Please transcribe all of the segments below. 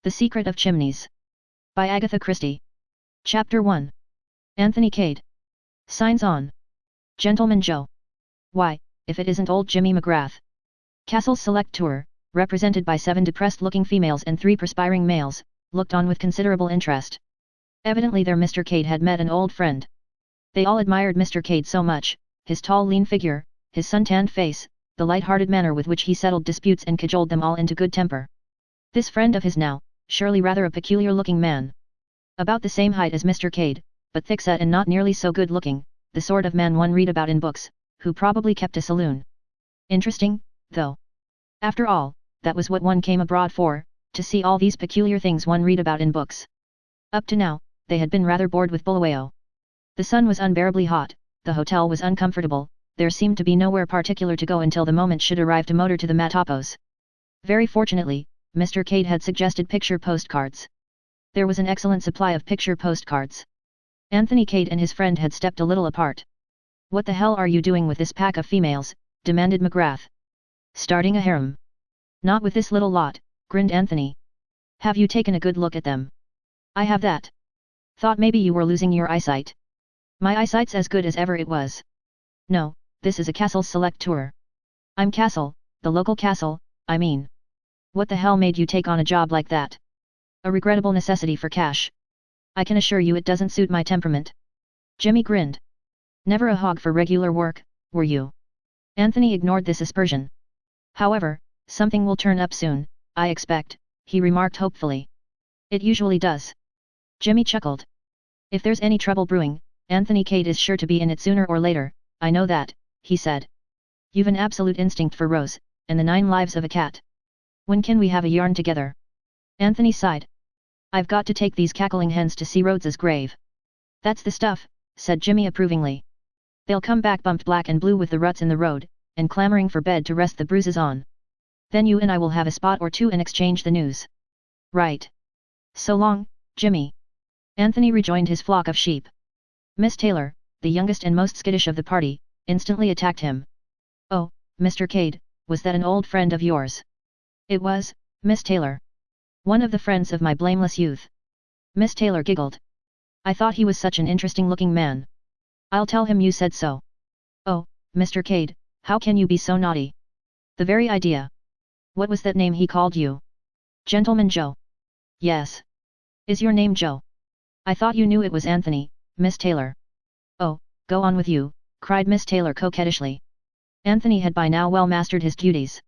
The Secret of Chimneys. By Agatha Christie. Chapter 1. Anthony Cade. Signs on. Gentleman Joe. Why, if it isn't old Jimmy McGrath. Castle's select tour, represented by 7 depressed-looking females and 3 perspiring males, looked on with considerable interest. Evidently their Mr. Cade had met an old friend. They all admired Mr. Cade so much, his tall lean figure, his sun-tanned face, the light-hearted manner with which he settled disputes and cajoled them all into good temper. This friend of his now, surely rather a peculiar-looking man. About the same height as Mr. Cade, but thick-set and not nearly so good-looking, the sort of man one read about in books, who probably kept a saloon. Interesting, though. After all, that was what one came abroad for, to see all these peculiar things one read about in books. Up to now, they had been rather bored with Bulawayo. The sun was unbearably hot, the hotel was uncomfortable, there seemed to be nowhere particular to go until the moment should arrive to motor to the Matapos. Very fortunately, Mr. Cade had suggested picture postcards. There was an excellent supply of picture postcards. Anthony Cade and his friend had stepped a little apart. "What the hell are you doing with this pack of females?" demanded McGrath. "Starting a harem." "Not with this little lot," grinned Anthony. "Have you taken a good look at them?" "I have that. Thought maybe you were losing your eyesight." "My eyesight's as good as ever it was." "No, this is a Castle select tour." "I'm Castle, the local Castle, I mean. What the hell made you take on a job like that?" "A regrettable necessity for cash. I can assure you it doesn't suit my temperament." Jimmy grinned. "Never a hog for regular work, were you?" Anthony ignored this aspersion. "However, something will turn up soon, I expect," he remarked hopefully. "It usually does." Jimmy chuckled. "If there's any trouble brewing, Anthony Cade is sure to be in it sooner or later, I know that," he said. "You've an absolute instinct for Rose, and the 9 lives of a cat. When can we have a yarn together?" Anthony sighed. "I've got to take these cackling hens to see Rhodes's grave." "That's the stuff," said Jimmy approvingly. "They'll come back bumped black and blue with the ruts in the road, and clamoring for bed to rest the bruises on. Then you and I will have a spot or two and exchange the news." "Right. So long, Jimmy." Anthony rejoined his flock of sheep. Miss Taylor, the youngest and most skittish of the party, instantly attacked him. "Oh, Mr. Cade, was that an old friend of yours?" "It was, Miss Taylor. One of the friends of my blameless youth." Miss Taylor giggled. "I thought he was such an interesting-looking man. I'll tell him you said so." "Oh, Mr. Cade, how can you be so naughty?" "The very idea. What was that name he called you?" "Gentleman Joe." "Yes. Is your name Joe?" "I thought you knew it was Anthony, Miss Taylor." "Oh, go on with you," cried Miss Taylor coquettishly. Anthony had by now well mastered his duties.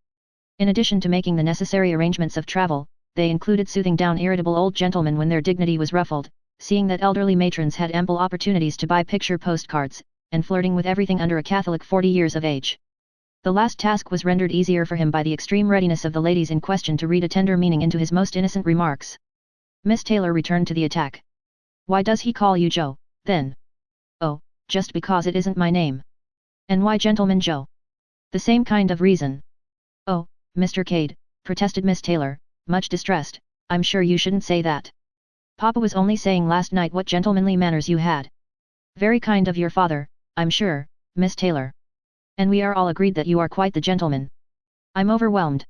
In addition to making the necessary arrangements of travel, they included soothing down irritable old gentlemen when their dignity was ruffled, seeing that elderly matrons had ample opportunities to buy picture postcards, and flirting with everything under a Catholic 40 years of age. The last task was rendered easier for him by the extreme readiness of the ladies in question to read a tender meaning into his most innocent remarks. Miss Taylor returned to the attack. "Why does he call you Joe, then?" "Oh, just because it isn't my name." "And why Gentleman Joe?" "The same kind of reason." "Oh, Mr. Cade," protested Miss Taylor, much distressed, "I'm sure you shouldn't say that. Papa was only saying last night what gentlemanly manners you had." "Very kind of your father, I'm sure, Miss Taylor. And we are all agreed that you are quite the gentleman." "I'm overwhelmed."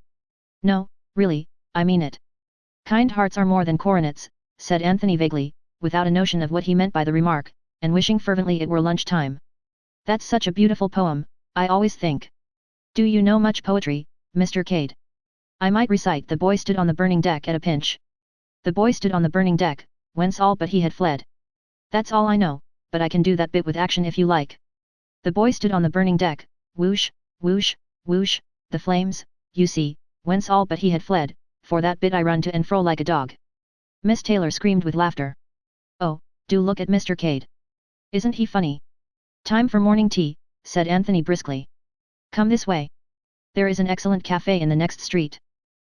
"No, really, I mean it." "Kind hearts are more than coronets," said Anthony vaguely, without a notion of what he meant by the remark, and wishing fervently it were lunch time. "That's such a beautiful poem, I always think." "Do you know much poetry, Mr. Cade?" "I might recite 'The boy stood on the burning deck at a pinch. The boy stood on the burning deck, whence all but he had fled.' That's all I know, but I can do that bit with action if you like. 'The boy stood on the burning deck, whoosh, whoosh, whoosh, the flames, you see, whence all but he had fled, for that bit I run to and fro like a dog.'" Miss Taylor screamed with laughter. "Oh, do look at Mr. Cade. Isn't he funny?" "Time for morning tea," said Anthony briskly. "Come this way. There is an excellent cafe in the next street."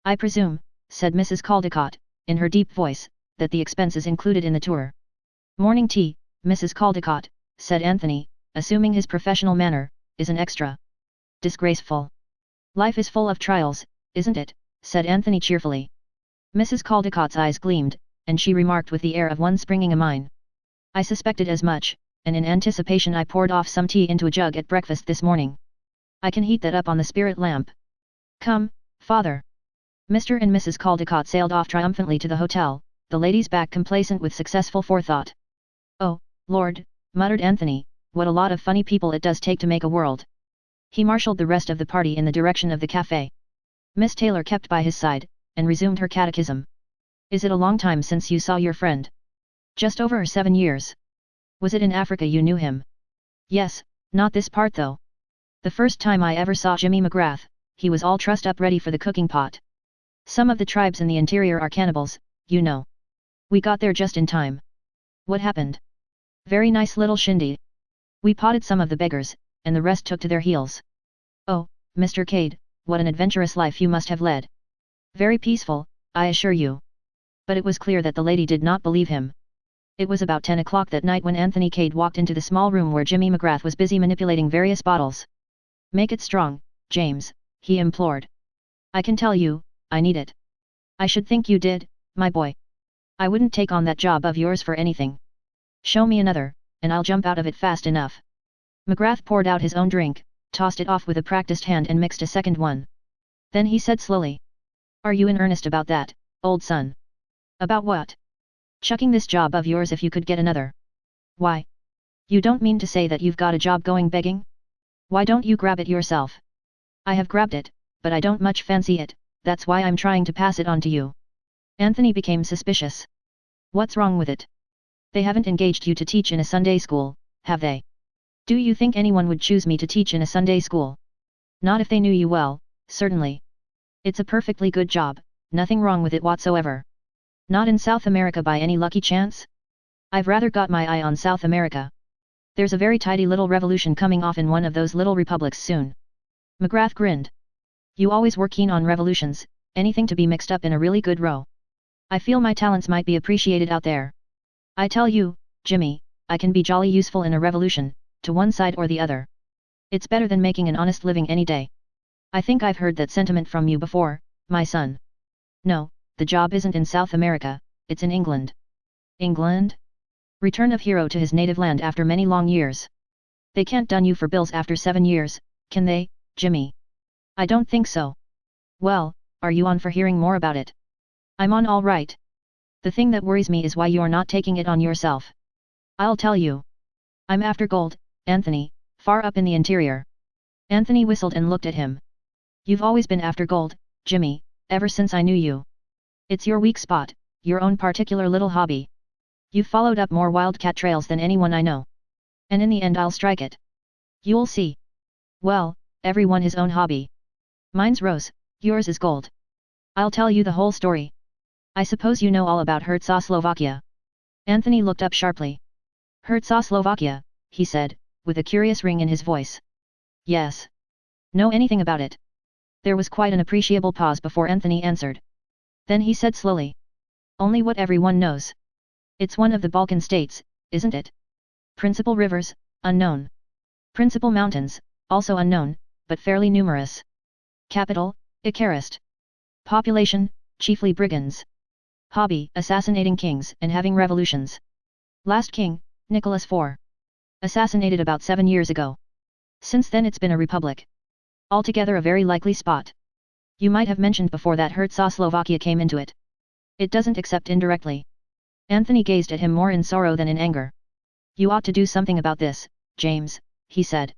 "I presume," said Mrs. Caldecott, in her deep voice, "that the expense is included in the tour." "Morning tea, Mrs. Caldecott," said Anthony, assuming his professional manner, "is an extra." "Disgraceful." "Life is full of trials, isn't it?" said Anthony cheerfully. Mrs. Caldecott's eyes gleamed, and she remarked with the air of one springing a mine. "I suspected as much, and in anticipation I poured off some tea into a jug at breakfast this morning. I can heat that up on the spirit lamp. Come, father. Mr. and Mrs. Caldecott sailed off triumphantly to the hotel, the ladies back complacent with successful forethought. "Oh, Lord," muttered Anthony, "what a lot of funny people it does take to make a world." He marshaled the rest of the party in the direction of the cafe. Miss Taylor kept by his side, and resumed her catechism. "Is it a long time since you saw your friend?" "Just over 7 years. Was it in Africa you knew him?" "Yes, not this part though. The first time I ever saw Jimmy McGrath, he was all trussed up ready for the cooking pot. Some of the tribes in the interior are cannibals, you know. We got there just in time." "What happened?" "Very nice little shindy. We potted some of the beggars, and the rest took to their heels." "Oh, Mr. Cade, what an adventurous life you must have led." "Very peaceful, I assure you." But it was clear that the lady did not believe him. It was about 10 o'clock that night when Anthony Cade walked into the small room where Jimmy McGrath was busy manipulating various bottles. "Make it strong, James," he implored. "I can tell you, I need it." "I should think you did, my boy. I wouldn't take on that job of yours for anything. Show me another, and I'll jump out of it fast enough." McGrath poured out his own drink, tossed it off with a practiced hand and mixed a second one. Then he said slowly. "Are you in earnest about that, old son?" "About what?" "Chucking this job of yours if you could get another." "Why? You don't mean to say that you've got a job going begging? Why don't you grab it yourself?" "I have grabbed it, but I don't much fancy it, that's why I'm trying to pass it on to you." Anthony became suspicious. "What's wrong with it? They haven't engaged you to teach in a Sunday school, have they?" "Do you think anyone would choose me to teach in a Sunday school?" "Not if they knew you well, certainly. It's a perfectly good job, nothing wrong with it whatsoever." "Not in South America by any lucky chance?" "I've rather got my eye on South America. There's a very tidy little revolution coming off in one of those little republics soon." McGrath grinned. "You always were keen on revolutions, anything to be mixed up in a really good row. I feel my talents might be appreciated out there. I tell you, Jimmy, I can be jolly useful in a revolution, to one side or the other. It's better than making an honest living any day. I think I've heard that sentiment from you before, my son." "No, the job isn't in South America, it's in England." "England? Return of hero to his native land after many long years. They can't dun you for bills after 7 years, can they, Jimmy?" "I don't think so." "Well, are you on for hearing more about it?" "I'm on all right. The thing that worries me is why you're not taking it on yourself." "I'll tell you. I'm after gold, Anthony, far up in the interior." Anthony whistled and looked at him. "You've always been after gold, Jimmy, ever since I knew you. It's your weak spot, your own particular little hobby. You've followed up more wildcat trails than anyone I know. And in the end I'll strike it. You'll see." "Well, everyone his own hobby. Mine's rose, yours is gold. I'll tell you the whole story. I suppose you know all about Slovakia." Anthony looked up sharply. "Slovakia," he said, with a curious ring in his voice. "Yes. Know anything about it?" There was quite an appreciable pause before Anthony answered. Then he said slowly. "Only what everyone knows. It's one of the Balkan states, isn't it? Principal rivers, unknown. Principal mountains, also unknown, but fairly numerous. Capital, Icarist. Population, chiefly brigands. Hobby, assassinating kings and having revolutions. Last king, Nicholas IV. Assassinated about 7 years ago. Since then it's been a republic. Altogether a very likely spot. You might have mentioned before that Slovakia came into it. It doesn't except indirectly." Anthony gazed at him more in sorrow than in anger. "You ought to do something about this, James," he said.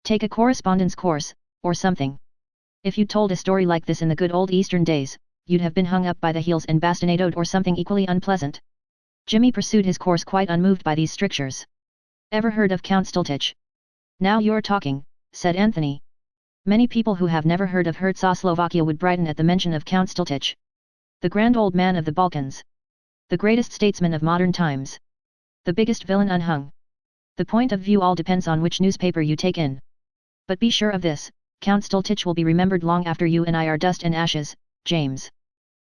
"Take a correspondence course, or something. If you'd told a story like this in the good old Eastern days, you'd have been hung up by the heels and bastinadoed or something equally unpleasant." Jimmy pursued his course quite unmoved by these strictures. "Ever heard of Count Stultich?" "Now you're talking," said Anthony. Many people who have never heard of Slovakia would brighten at the mention of Count Stultich. The grand old man of the Balkans. The greatest statesman of modern times. The biggest villain unhung. The point of view all depends on which newspaper you take in. But be sure of this, Count Stultich will be remembered long after you and I are dust and ashes, James.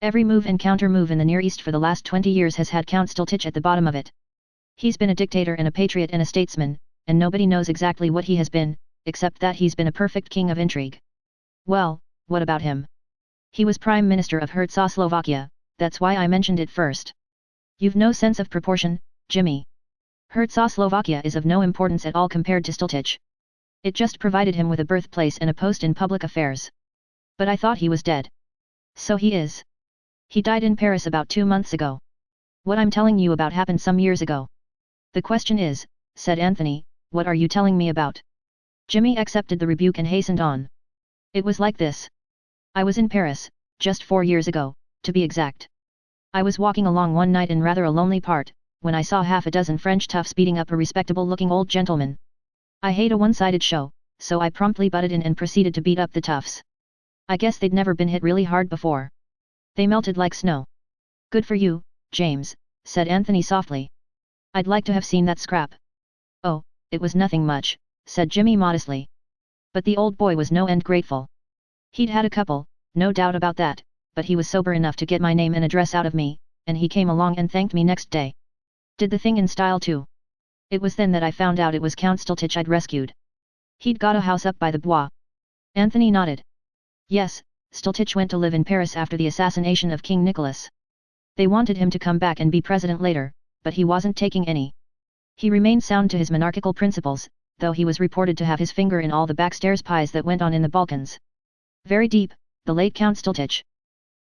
Every move and counter-move in the Near East for the last 20 years has had Count Stultich at the bottom of it. He's been a dictator and a patriot and a statesman, and nobody knows exactly what he has been, except that he's been a perfect king of intrigue." "Well, what about him?" "He was Prime Minister of Slovakia, that's why I mentioned it first. You've no sense of proportion, Jimmy. Slovakia is of no importance at all compared to Stultich. It just provided him with a birthplace and a post in public affairs. But I thought he was dead." So he is. He died in Paris about 2 months ago. What I'm telling you about happened some years ago. The question is, said Anthony, what are you telling me about? Jimmy accepted the rebuke and hastened on. It was like this. I was in Paris, just 4 years ago, to be exact. I was walking along one night in rather a lonely part, when I saw half a dozen French toughs beating up a respectable-looking old gentleman. I hate a one-sided show, so I promptly butted in and proceeded to beat up the toughs. I guess they'd never been hit really hard before. They melted like snow. Good for you, James, said Anthony softly. I'd like to have seen that scrap. Oh, it was nothing much, said Jimmy modestly. But the old boy was no end grateful. He'd had a couple, no doubt about that, but he was sober enough to get my name and address out of me, and he came along and thanked me next day. Did the thing in style too. It was then that I found out it was Count Stultich I'd rescued. He'd got a house up by the Bois. Anthony nodded. Yes, Stultich went to live in Paris after the assassination of King Nicholas. They wanted him to come back and be president later, but he wasn't taking any. He remained sound to his monarchical principles, though he was reported to have his finger in all the backstairs pies that went on in the Balkans. Very deep, the late Count Stultich.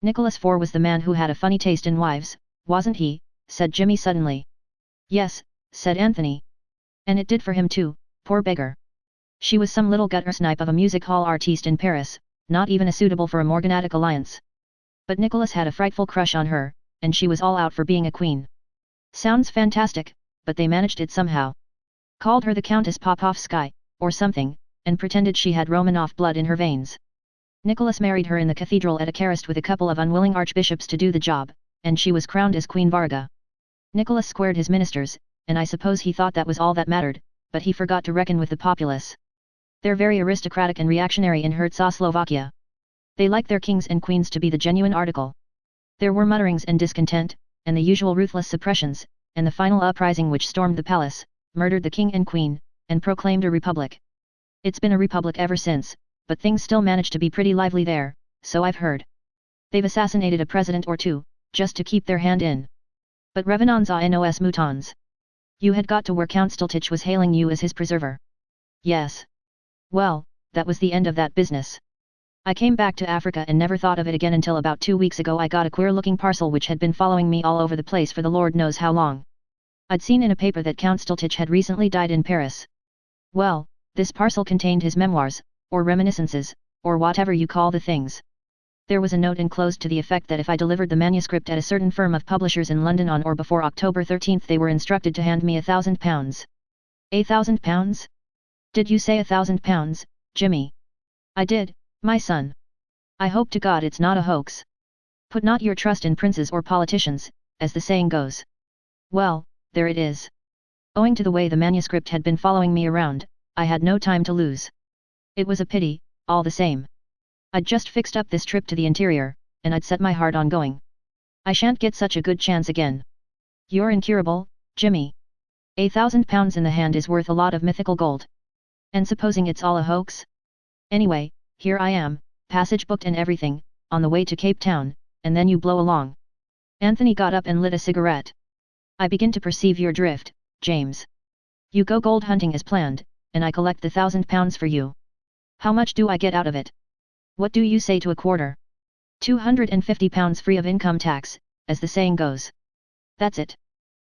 Nicholas IV was the man who had a funny taste in wives, wasn't he? Said Jimmy suddenly. Yes, said Anthony. And it did for him too, poor beggar. She was some little gutter snipe of a music hall artiste in Paris, not even a suitable for a morganatic alliance. But Nicholas had a frightful crush on her, and she was all out for being a queen. Sounds fantastic, but they managed it somehow. Called her the Countess Popovskaya, or something, and pretended she had Romanov blood in her veins. Nicholas married her in the cathedral at Bucharest with a couple of unwilling archbishops to do the job, and she was crowned as Queen Varga. Nicholas squared his ministers, and I suppose he thought that was all that mattered, but he forgot to reckon with the populace. They're very aristocratic and reactionary in Czechoslovakia. They like their kings and queens to be the genuine article. There were mutterings and discontent, and the usual ruthless suppressions, and the final uprising which stormed the palace, murdered the king and queen, and proclaimed a republic. It's been a republic ever since, but things still manage to be pretty lively there, so I've heard. They've assassinated a president or two, just to keep their hand in. But revenons à nos moutons. You had got to where Count Stultich was hailing you as his preserver. Yes. Well, that was the end of that business. I came back to Africa and never thought of it again until about 2 weeks ago I got a queer-looking parcel which had been following me all over the place for the Lord knows how long. I'd seen in a paper that Count Stultich had recently died in Paris. Well, this parcel contained his memoirs, or reminiscences, or whatever you call the things. There was a note enclosed to the effect that if I delivered the manuscript at a certain firm of publishers in London on or before October 13 they were instructed to hand me £1,000. £1,000? Did you say £1,000, Jimmy? I did, my son. I hope to God it's not a hoax. Put not your trust in princes or politicians, as the saying goes. Well, there it is. Owing to the way the manuscript had been following me around, I had no time to lose. It was a pity, all the same. I'd just fixed up this trip to the interior, and I'd set my heart on going. I shan't get such a good chance again. You're incurable, Jimmy. £1,000 in the hand is worth a lot of mythical gold. And supposing it's all a hoax? Anyway, here I am, passage booked and everything, on the way to Cape Town, and then you blow along. Anthony got up and lit a cigarette. I begin to perceive your drift, James. You go gold hunting as planned, and I collect the £1,000 for you. How much do I get out of it? What do you say to a quarter? £250 free of income tax, as the saying goes. That's it.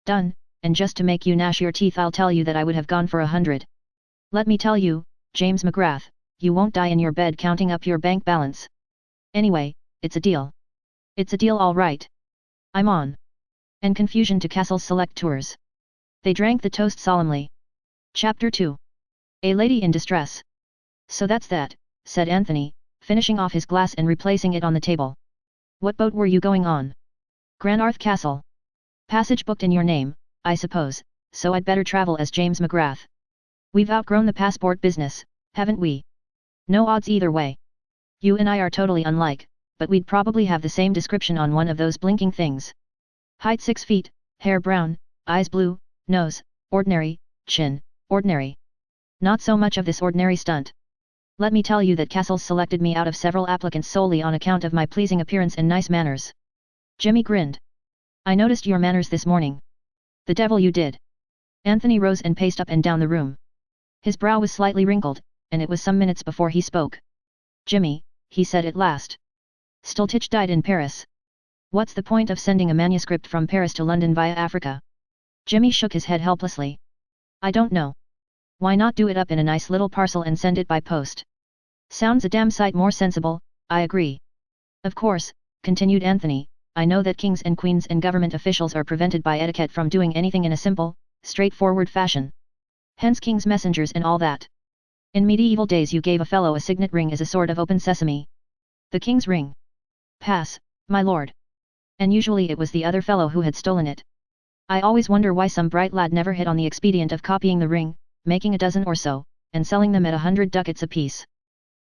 Done, and just to make you gnash your teeth I'll tell you that I would have gone for 100. Let me tell you, James McGrath, you won't die in your bed counting up your bank balance. Anyway, it's a deal. It's a deal all right. I'm on. And confusion to Castle's select tours. They drank the toast solemnly. Chapter 2. A Lady in Distress. So that's that, said Anthony, finishing off his glass and replacing it on the table. What boat were you going on? Granarth Castle. Passage booked in your name, I suppose, so I'd better travel as James McGrath. We've outgrown the passport business, haven't we? No odds either way. You and I are totally unlike, but we'd probably have the same description on one of those blinking things. Height 6 feet, hair brown, eyes blue, nose, ordinary, chin, ordinary. Not so much of this ordinary stunt. Let me tell you that Castles selected me out of several applicants solely on account of my pleasing appearance and nice manners. Jimmy grinned. I noticed your manners this morning. The devil you did. Anthony rose and paced up and down the room. His brow was slightly wrinkled, and it was some minutes before he spoke. Jimmy, he said at last. Stultich died in Paris. What's the point of sending a manuscript from Paris to London via Africa? Jimmy shook his head helplessly. I don't know. Why not do it up in a nice little parcel and send it by post? Sounds a damn sight more sensible, I agree. Of course, continued Anthony, I know that kings and queens and government officials are prevented by etiquette from doing anything in a simple, straightforward fashion. Hence king's messengers and all that. In medieval days you gave a fellow a signet ring as a sort of open sesame. The king's ring. Pass, my lord. And usually it was the other fellow who had stolen it. I always wonder why some bright lad never hit on the expedient of copying the ring, making a dozen or so, and selling them at 100 ducats apiece.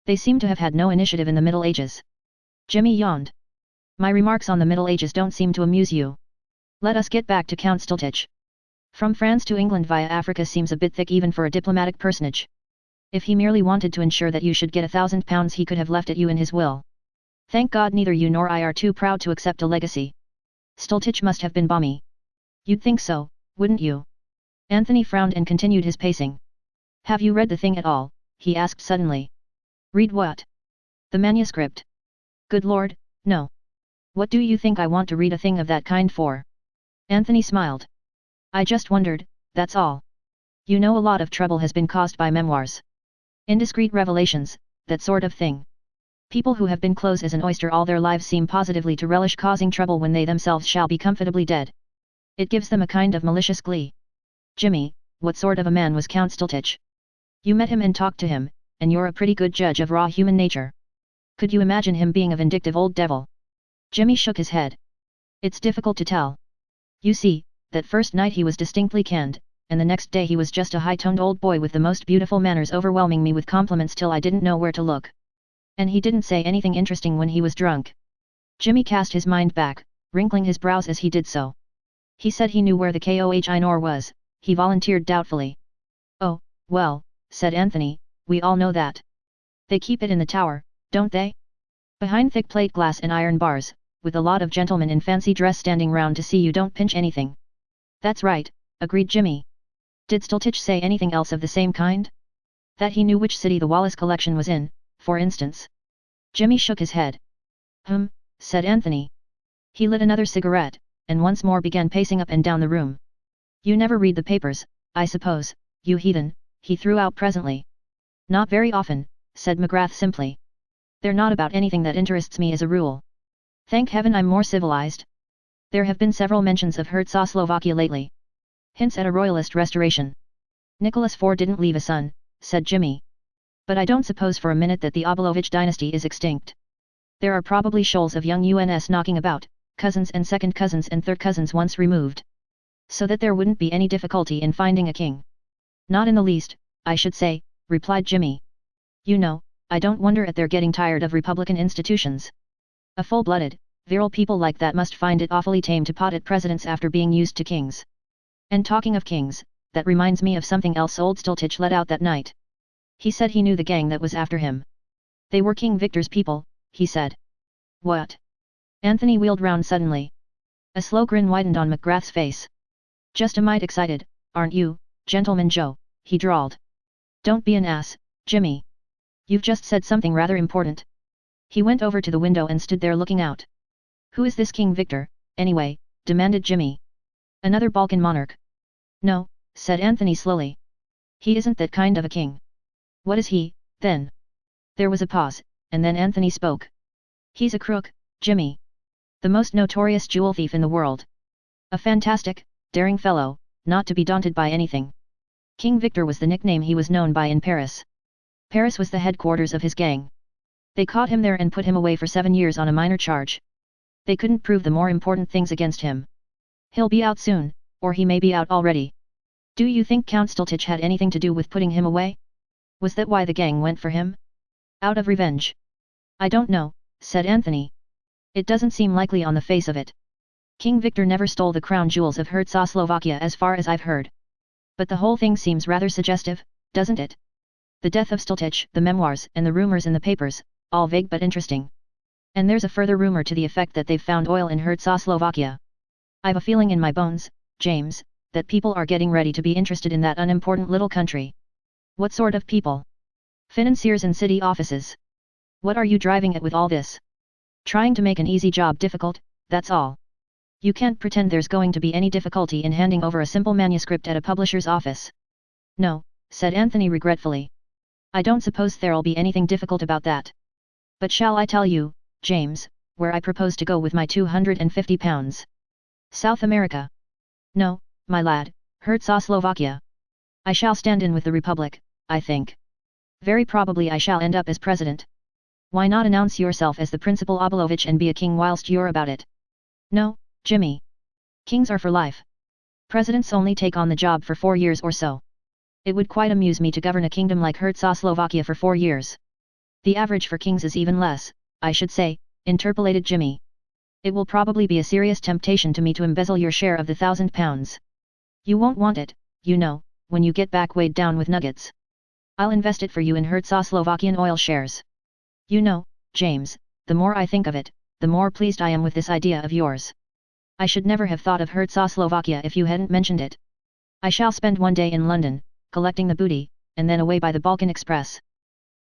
They seem to have had no initiative in the Middle Ages. Jimmy yawned. My remarks on the Middle Ages don't seem to amuse you. Let us get back to Count Stultich. From France to England via Africa seems a bit thick even for a diplomatic personage. If he merely wanted to ensure that you should get £1,000 he could have left it you in his will. Thank God neither you nor I are too proud to accept a legacy. Stultich must have been balmy. You'd think so, wouldn't you? Anthony frowned and continued his pacing. Have you read the thing at all? He asked suddenly. Read what? The manuscript. Good Lord, no. What do you think I want to read a thing of that kind for? Anthony smiled. I just wondered, that's all. You know a lot of trouble has been caused by memoirs. Indiscreet revelations, that sort of thing. People who have been close as an oyster all their lives seem positively to relish causing trouble when they themselves shall be comfortably dead. It gives them a kind of malicious glee. Jimmy, what sort of a man was Count Stultich? You met him and talked to him, and you're a pretty good judge of raw human nature. Could you imagine him being a vindictive old devil? Jimmy shook his head. It's difficult to tell. You see, that first night he was distinctly canned, and the next day he was just a high-toned old boy with the most beautiful manners overwhelming me with compliments till I didn't know where to look. And he didn't say anything interesting when he was drunk. Jimmy cast his mind back, wrinkling his brows as he did so. He said he knew where the Koh-i-Noor was, he volunteered doubtfully. Oh, well, said Anthony, we all know that. They keep it in the tower, don't they? Behind thick plate glass and iron bars, with a lot of gentlemen in fancy dress standing round to see you don't pinch anything. That's right, agreed Jimmy. Did Stultich say anything else of the same kind? That he knew which city the Wallace collection was in, for instance. Jimmy shook his head. Said Anthony. He lit another cigarette, and once more began pacing up and down the room. You never read the papers, I suppose, you heathen, he threw out presently. Not very often, said McGrath simply. They're not about anything that interests me as a rule. Thank heaven I'm more civilized. There have been several mentions of Czechoslovakia lately. Hints at a royalist restoration. Nicholas IV didn't leave a son, said Jimmy. But I don't suppose for a minute that the Obolovich dynasty is extinct. There are probably shoals of young UNS knocking about, cousins and second cousins and third cousins once removed. So that there wouldn't be any difficulty in finding a king. Not in the least, I should say, replied Jimmy. You know, I don't wonder at their getting tired of republican institutions. A full-blooded, virile people like that must find it awfully tame to pot at presidents after being used to kings. And talking of kings, that reminds me of something else old Stultich let out that night. He said he knew the gang that was after him. They were King Victor's people, he said. What? Anthony wheeled round suddenly. A slow grin widened on McGrath's face. Just a mite excited, aren't you, Gentleman Joe, he drawled. Don't be an ass, Jimmy. You've just said something rather important. He went over to the window and stood there looking out. Who is this King Victor, anyway? Demanded Jimmy. Another Balkan monarch. No, said Anthony slowly. He isn't that kind of a king. What is he, then? There was a pause, and then Anthony spoke. He's a crook, Jimmy. The most notorious jewel thief in the world. A fantastic, daring fellow, not to be daunted by anything. King Victor was the nickname he was known by in Paris. Paris was the headquarters of his gang. They caught him there and put him away for 7 years on a minor charge. They couldn't prove the more important things against him. He'll be out soon, or he may be out already. Do you think Count Stultich had anything to do with putting him away? Was that why the gang went for him? Out of revenge? I don't know, said Anthony. It doesn't seem likely on the face of it. King Victor never stole the crown jewels of Czechoslovakia as far as I've heard. But the whole thing seems rather suggestive, doesn't it? The death of Stultich, the memoirs and the rumors in the papers, all vague but interesting. And there's a further rumor to the effect that they've found oil in Czechoslovakia. I've a feeling in my bones, James, that people are getting ready to be interested in that unimportant little country. What sort of people? Financiers and city offices. What are you driving at with all this? Trying to make an easy job difficult, that's all. You can't pretend there's going to be any difficulty in handing over a simple manuscript at a publisher's office. No, said Anthony regretfully. I don't suppose there'll be anything difficult about that. But shall I tell you, James, where I propose to go with my £250? South America. No, my lad, Slovakia. I shall stand in with the Republic, I think. Very probably I shall end up as president. Why not announce yourself as the Principal Obolovich and be a king whilst you're about it? No, Jimmy. Kings are for life. Presidents only take on the job for 4 years or so. It would quite amuse me to govern a kingdom like Slovakia for 4 years. The average for kings is even less, I should say, interpolated Jimmy. It will probably be a serious temptation to me to embezzle your share of the £1,000. You won't want it, you know, when you get back weighed down with nuggets. I'll invest it for you in Slovakian oil shares. You know, James, the more I think of it, the more pleased I am with this idea of yours. I should never have thought of Slovakia if you hadn't mentioned it. I shall spend one day in London, collecting the booty, and then away by the Balkan Express.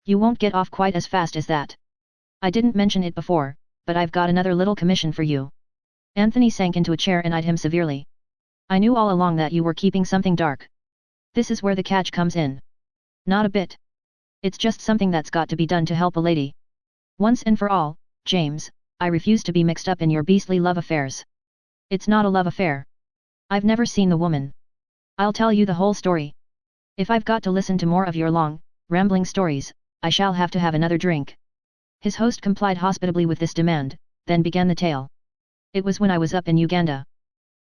You won't get off quite as fast as that. I didn't mention it before, but I've got another little commission for you. Anthony sank into a chair and eyed him severely. I knew all along that you were keeping something dark. This is where the catch comes in. Not a bit. It's just something that's got to be done to help a lady. Once and for all, James, I refuse to be mixed up in your beastly love affairs. It's not a love affair. I've never seen the woman. I'll tell you the whole story. If I've got to listen to more of your long, rambling stories, I shall have to have another drink. His host complied hospitably with this demand, then began the tale. It was when I was up in Uganda.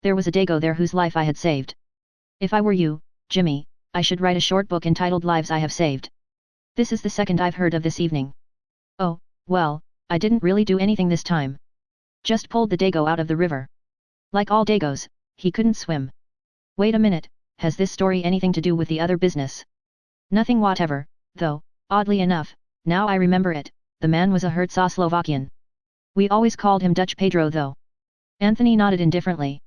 There was a Dago there whose life I had saved. If I were you, Jimmy, I should write a short book entitled Lives I Have Saved. This is the second I've heard of this evening. Oh, well, I didn't really do anything this time. Just pulled the Dago out of the river. Like all Dagos, he couldn't swim. Wait a minute, has this story anything to do with the other business? Nothing whatever, though, oddly enough, now I remember it, the man was a Slovakian. We always called him Dutch Pedro though. Anthony nodded indifferently.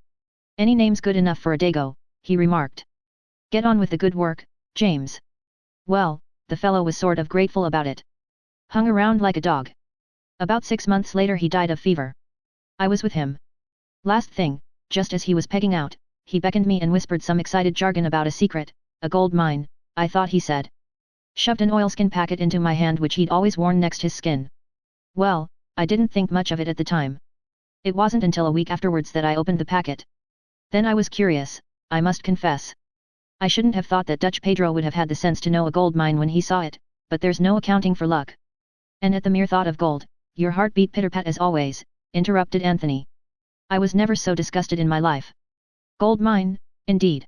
Any name's good enough for a Dago, he remarked. Get on with the good work, James. Well, the fellow was sort of grateful about it. Hung around like a dog. About 6 months later he died of fever. I was with him. Last thing, just as he was pegging out, he beckoned me and whispered some excited jargon about a secret, a gold mine, I thought he said. Shoved an oilskin packet into my hand which he'd always worn next his skin. Well, I didn't think much of it at the time. It wasn't until a week afterwards that I opened the packet. Then I was curious, I must confess. I shouldn't have thought that Dutch Pedro would have had the sense to know a gold mine when he saw it, but there's no accounting for luck. And at the mere thought of gold, your heart beat pitter-pat as always, interrupted Anthony. I was never so disgusted in my life. Gold mine, indeed.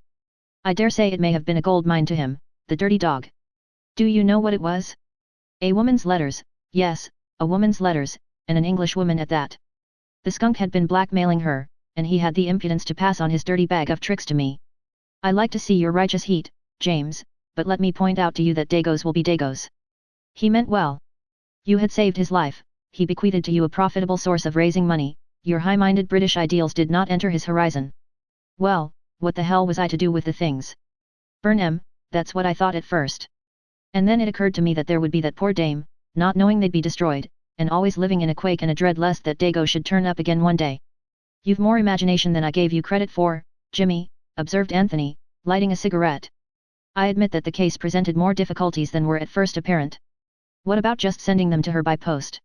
I dare say it may have been a gold mine to him, the dirty dog. Do you know what it was? A woman's letters, yes, a woman's letters, and an English woman at that. The skunk had been blackmailing her, and he had the impudence to pass on his dirty bag of tricks to me. I like to see your righteous heat, James, but let me point out to you that Dagos will be Dagos. He meant well. You had saved his life, he bequeathed to you a profitable source of raising money, your high-minded British ideals did not enter his horizon. Well, what the hell was I to do with the things? Burn 'em, that's what I thought at first. And then it occurred to me that there would be that poor dame, not knowing they'd be destroyed, and always living in a quake and a dread lest that Dago should turn up again one day. You've more imagination than I gave you credit for, Jimmy, observed Anthony, lighting a cigarette. I admit that the case presented more difficulties than were at first apparent. What about just sending them to her by post?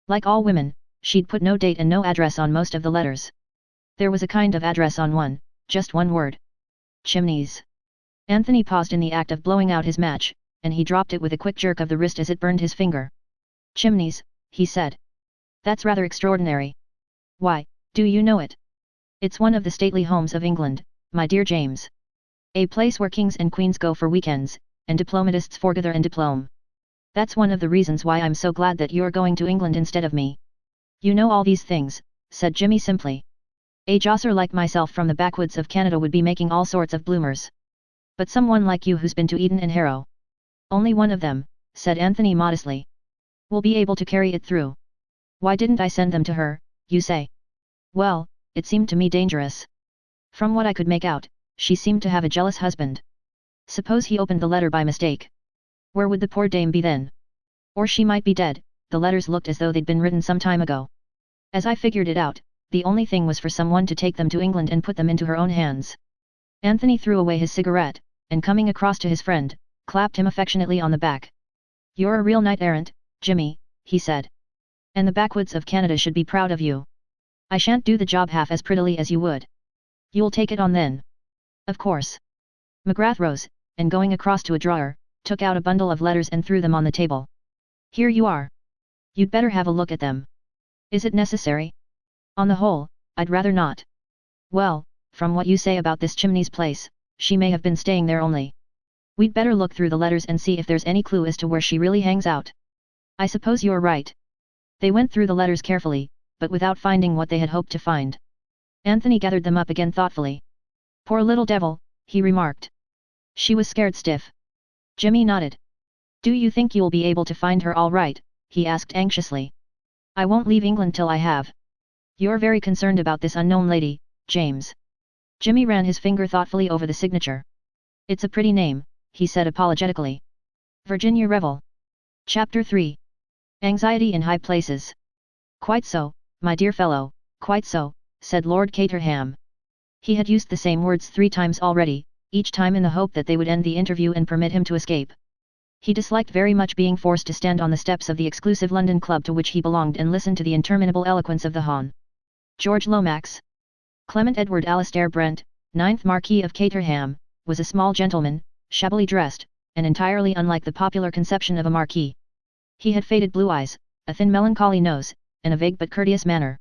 Like all women, she'd put no date and no address on most of the letters. There was a kind of address on one, just one word. Chimneys. Anthony paused in the act of blowing out his match, and he dropped it with a quick jerk of the wrist as it burned his finger. Chimneys, he said. That's rather extraordinary. Why, do you know it? It's one of the stately homes of England, my dear James. A place where kings and queens go for weekends, and diplomatists forgather and diplome. That's one of the reasons why I'm so glad that you're going to England instead of me. You know all these things, said Jimmy simply. A josser like myself from the backwoods of Canada would be making all sorts of bloomers. But someone like you who's been to Eden and Harrow. Only one of them, said Anthony modestly. Will be able to carry it through. Why didn't I send them to her, you say? Well, it seemed to me dangerous. From what I could make out, she seemed to have a jealous husband. Suppose he opened the letter by mistake. Where would the poor dame be then? Or she might be dead, the letters looked as though they'd been written some time ago. As I figured it out, the only thing was for someone to take them to England and put them into her own hands. Anthony threw away his cigarette, and coming across to his friend, clapped him affectionately on the back. "You're a real knight-errant, Jimmy," he said. "And the backwoods of Canada should be proud of you. I shan't do the job half as prettily as you would. You'll take it on then?" "Of course." McGrath rose, and going across to a drawer, took out a bundle of letters and threw them on the table. "Here you are. You'd better have a look at them." "Is it necessary?" "On the whole, I'd rather not." "Well, from what you say about this Chimneys place, she may have been staying there only. We'd better look through the letters and see if there's any clue as to where she really hangs out." "I suppose you're right." They went through the letters carefully, but without finding what they had hoped to find. Anthony gathered them up again thoughtfully. "Poor little devil," he remarked. "She was scared stiff." Jimmy nodded. "Do you think you'll be able to find her all right?" he asked anxiously. "I won't leave England till I have." "You're very concerned about this unknown lady, James." Jimmy ran his finger thoughtfully over the signature. "It's a pretty name," he said apologetically. Virginia Revel. Chapter 3. Anxiety in High Places. "Quite so, my dear fellow, quite so," said Lord Caterham. He had used the same words 3 times already, each time in the hope that they would end the interview and permit him to escape. He disliked very much being forced to stand on the steps of the exclusive London club to which he belonged and listen to the interminable eloquence of the Hon. George Lomax. Clement Edward Alastair Brent, 9th Marquis of Caterham, was a small gentleman, shabbily dressed, and entirely unlike the popular conception of a marquis. He had faded blue eyes, a thin melancholy nose, and a vague but courteous manner.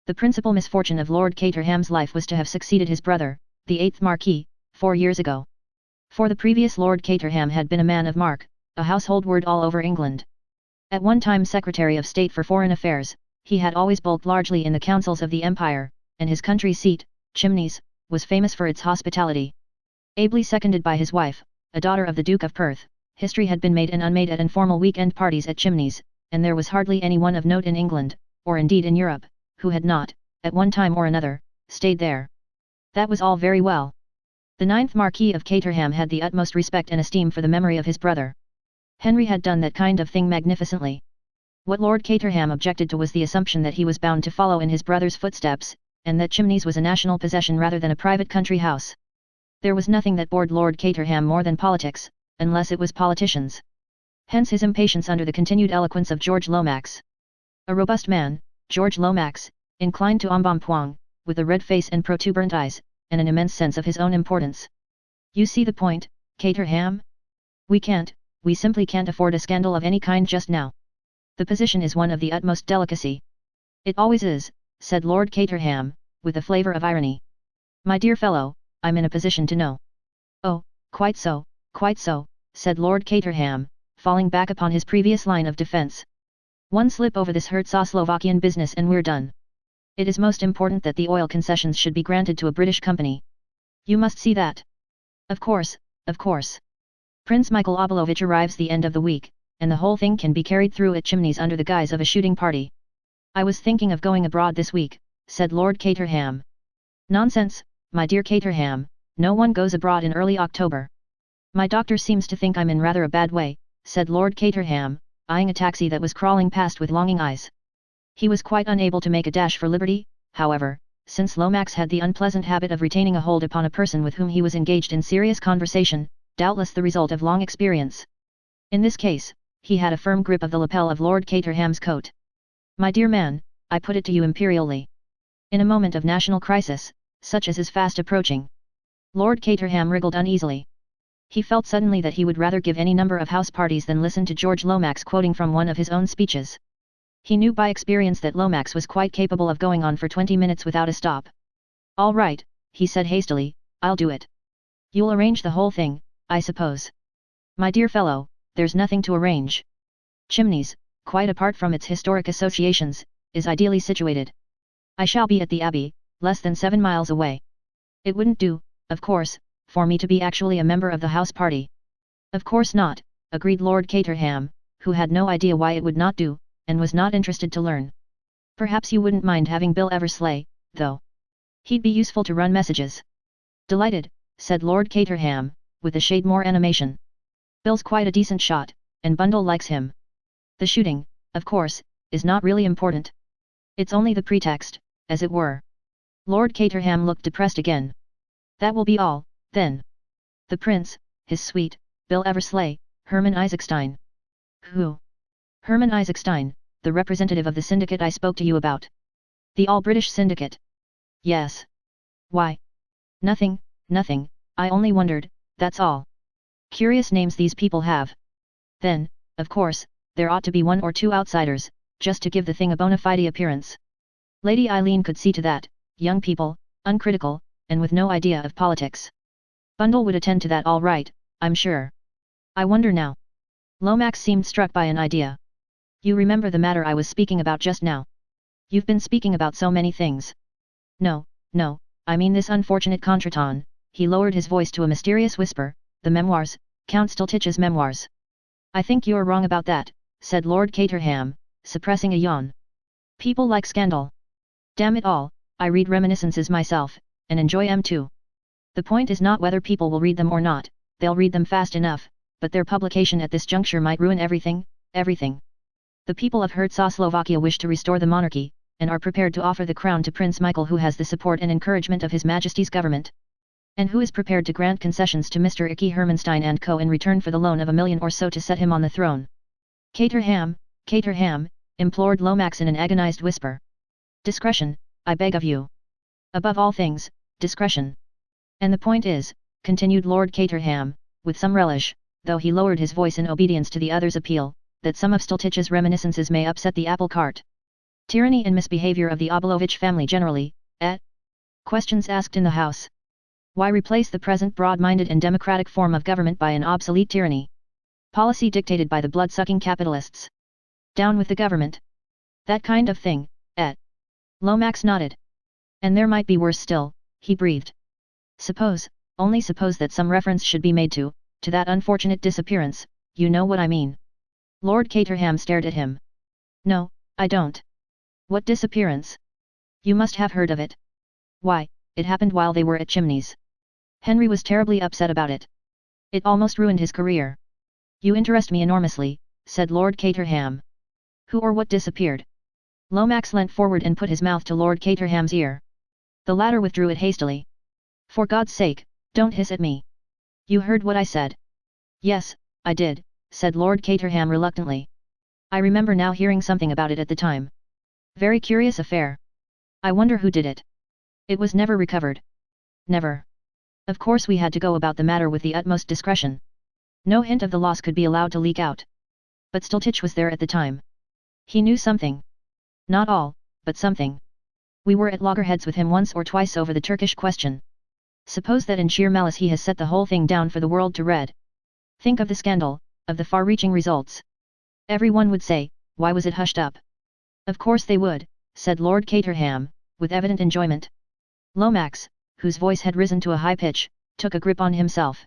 The principal misfortune of Lord Caterham's life was to have succeeded his brother, the 8th Marquis, 4 years ago. For the previous Lord Caterham had been a man of mark, a household word all over England. At one time Secretary of State for Foreign Affairs, he had always bulked largely in the councils of the Empire, and his country seat, Chimneys, was famous for its hospitality. Ably seconded by his wife, a daughter of the Duke of Perth, history had been made and unmade at informal week-end parties at Chimneys, and there was hardly anyone of note in England, or indeed in Europe, who had not, at one time or another, stayed there. That was all very well. The 9th Marquis of Caterham had the utmost respect and esteem for the memory of his brother. Henry had done that kind of thing magnificently. What Lord Caterham objected to was the assumption that he was bound to follow in his brother's footsteps, and that Chimneys was a national possession rather than a private country house. There was nothing that bored Lord Caterham more than politics, unless it was politicians. Hence his impatience under the continued eloquence of George Lomax. A robust man, George Lomax, inclined to embonpoint, with a red face and protuberant eyes, and an immense sense of his own importance. "You see the point, Caterham? We simply can't afford a scandal of any kind just now. The position is one of the utmost delicacy." "It always is," said Lord Caterham, with a flavour of irony. "My dear fellow, I'm in a position to know." "Oh, quite so," said Lord Caterham, falling back upon his previous line of defence. "One slip over this Herzegovinian business and we're done. It is most important that the oil concessions should be granted to a British company. You must see that." Of course. Prince Michael Obolovich arrives the end of the week, and the whole thing can be carried through at Chimneys under the guise of a shooting party." "I was thinking of going abroad this week," said Lord Caterham. "Nonsense, my dear Caterham, no one goes abroad in early October." "My doctor seems to think I'm in rather a bad way," said Lord Caterham, eyeing a taxi that was crawling past with longing eyes. He was quite unable to make a dash for liberty, however, since Lomax had the unpleasant habit of retaining a hold upon a person with whom he was engaged in serious conversation, doubtless the result of long experience. In this case, he had a firm grip of the lapel of Lord Caterham's coat. "My dear man, I put it to you imperially. In a moment of national crisis, such as is fast approaching." Lord Caterham wriggled uneasily. He felt suddenly that he would rather give any number of house parties than listen to George Lomax quoting from one of his own speeches. He knew by experience that Lomax was quite capable of going on for 20 minutes without a stop. "All right," he said hastily, "I'll do it. You'll arrange the whole thing, I suppose?" "My dear fellow, there's nothing to arrange. Chimneys, quite apart from its historic associations, is ideally situated. I shall be at the Abbey, less than 7 miles away. It wouldn't do, of course, for me to be actually a member of the house party." "Of course not," agreed Lord Caterham, who had no idea why it would not do, and was not interested to learn. "Perhaps you wouldn't mind having Bill Eversleigh, though. He'd be useful to run messages." "Delighted," said Lord Caterham, with a shade more animation. "Bill's quite a decent shot, and Bundle likes him. The shooting, of course, is not really important." It's only the pretext, as it were. Lord Caterham looked depressed again. That will be all, then. The prince, his suite, Bill Eversley, Herman Isaacstein. Who? Herman Isaacstein, the representative of the syndicate I spoke to you about. The all-British syndicate. Yes. Why? Nothing, nothing, I only wondered, that's all. Curious names these people have. Then, of course, there ought to be one or two outsiders, just to give the thing a bona fide appearance. Lady Eileen could see to that, young people, uncritical, and with no idea of politics. Bundle would attend to that all right, I'm sure. I wonder now. Lomax seemed struck by an idea. You remember the matter I was speaking about just now? You've been speaking about so many things. No, no, I mean this unfortunate contretemps. He lowered his voice to a mysterious whisper, the memoirs, Count Stultich's memoirs. I think you're wrong about that, said Lord Caterham, suppressing a yawn. People like scandal. Damn it all, I read reminiscences myself, and enjoy 'em too. The point is not whether people will read them or not, they'll read them fast enough, but their publication at this juncture might ruin everything, everything. The people of Herzegovina wish to restore the monarchy, and are prepared to offer the crown to Prince Michael, who has the support and encouragement of His Majesty's government. And who is prepared to grant concessions to Mr. Icky Hermanstein and Co. in return for the loan of $1 million or so to set him on the throne. Caterham, Caterham, implored Lomax in an agonized whisper. Discretion, I beg of you. Above all things, discretion. And the point is, continued Lord Caterham, with some relish, though he lowered his voice in obedience to the other's appeal, that some of Stultich's reminiscences may upset the apple cart. Tyranny and misbehavior of the Obolovich family generally, eh? Questions asked in the house. Why replace the present broad-minded and democratic form of government by an obsolete tyranny? Policy dictated by the blood-sucking capitalists. Down with the government. That kind of thing, eh? Lomax nodded. And there might be worse still, he breathed. Suppose, only suppose that some reference should be made to that unfortunate disappearance, you know what I mean. Lord Caterham stared at him. No, I don't. What disappearance? You must have heard of it. Why, it happened while they were at Chimneys. Henry was terribly upset about it. It almost ruined his career. You interest me enormously, said Lord Caterham. Who or what disappeared? Lomax leant forward and put his mouth to Lord Caterham's ear. The latter withdrew it hastily. For God's sake, don't hiss at me. You heard what I said. Yes, I did, said Lord Caterham reluctantly. I remember now hearing something about it at the time. Very curious affair. I wonder who did it. It was never recovered. Never. Of course we had to go about the matter with the utmost discretion. No hint of the loss could be allowed to leak out. But Stultich was there at the time. He knew something. Not all, but something. We were at loggerheads with him once or twice over the Turkish question. Suppose that in sheer malice he has set the whole thing down for the world to read. Think of the scandal, of the far-reaching results. Everyone would say, why was it hushed up? Of course they would, said Lord Caterham, with evident enjoyment. Lomax, whose voice had risen to a high pitch, took a grip on himself.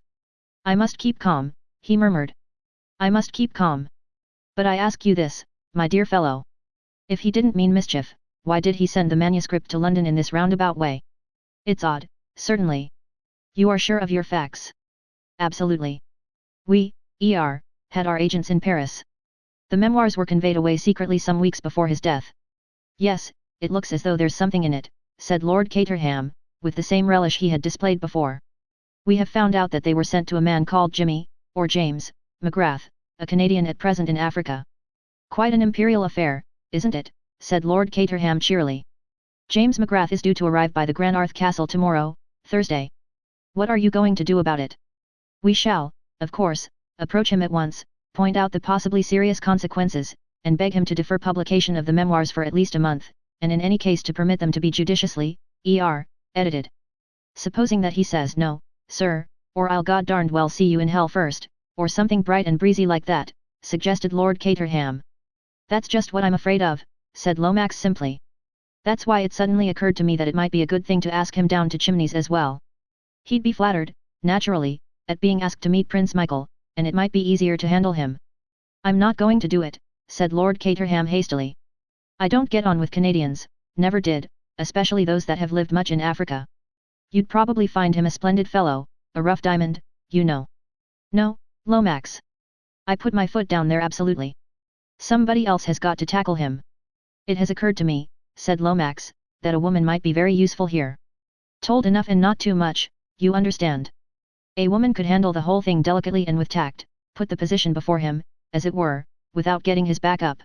I must keep calm, he murmured. I must keep calm. But I ask you this, my dear fellow. If he didn't mean mischief, why did he send the manuscript to London in this roundabout way? It's odd, certainly. You are sure of your facts? Absolutely. We, had our agents in Paris. The memoirs were conveyed away secretly some weeks before his death. Yes, it looks as though there's something in it, said Lord Caterham, with the same relish he had displayed before. We have found out that they were sent to a man called Jimmy, or James, McGrath, a Canadian at present in Africa. Quite an imperial affair, isn't it? Said Lord Caterham cheerily. James McGrath is due to arrive by the Granarth Castle tomorrow, Thursday. What are you going to do about it? We shall, of course, approach him at once, point out the possibly serious consequences, and beg him to defer publication of the memoirs for at least a month, and in any case to permit them to be judiciously, edited. Supposing that he says no, sir, or I'll god darned well see you in hell first, or something bright and breezy like that, suggested Lord Caterham. That's just what I'm afraid of, said Lomax simply. That's why it suddenly occurred to me that it might be a good thing to ask him down to Chimneys as well. He'd be flattered, naturally, at being asked to meet Prince Michael, and it might be easier to handle him. I'm not going to do it, said Lord Caterham hastily. I don't get on with Canadians, never did, especially those that have lived much in Africa. You'd probably find him a splendid fellow, a rough diamond, you know. No, Lomax. I put my foot down there absolutely. Somebody else has got to tackle him. It has occurred to me, said Lomax, that a woman might be very useful here. Told enough and not too much, you understand. A woman could handle the whole thing delicately and with tact, put the position before him, as it were, without getting his back up.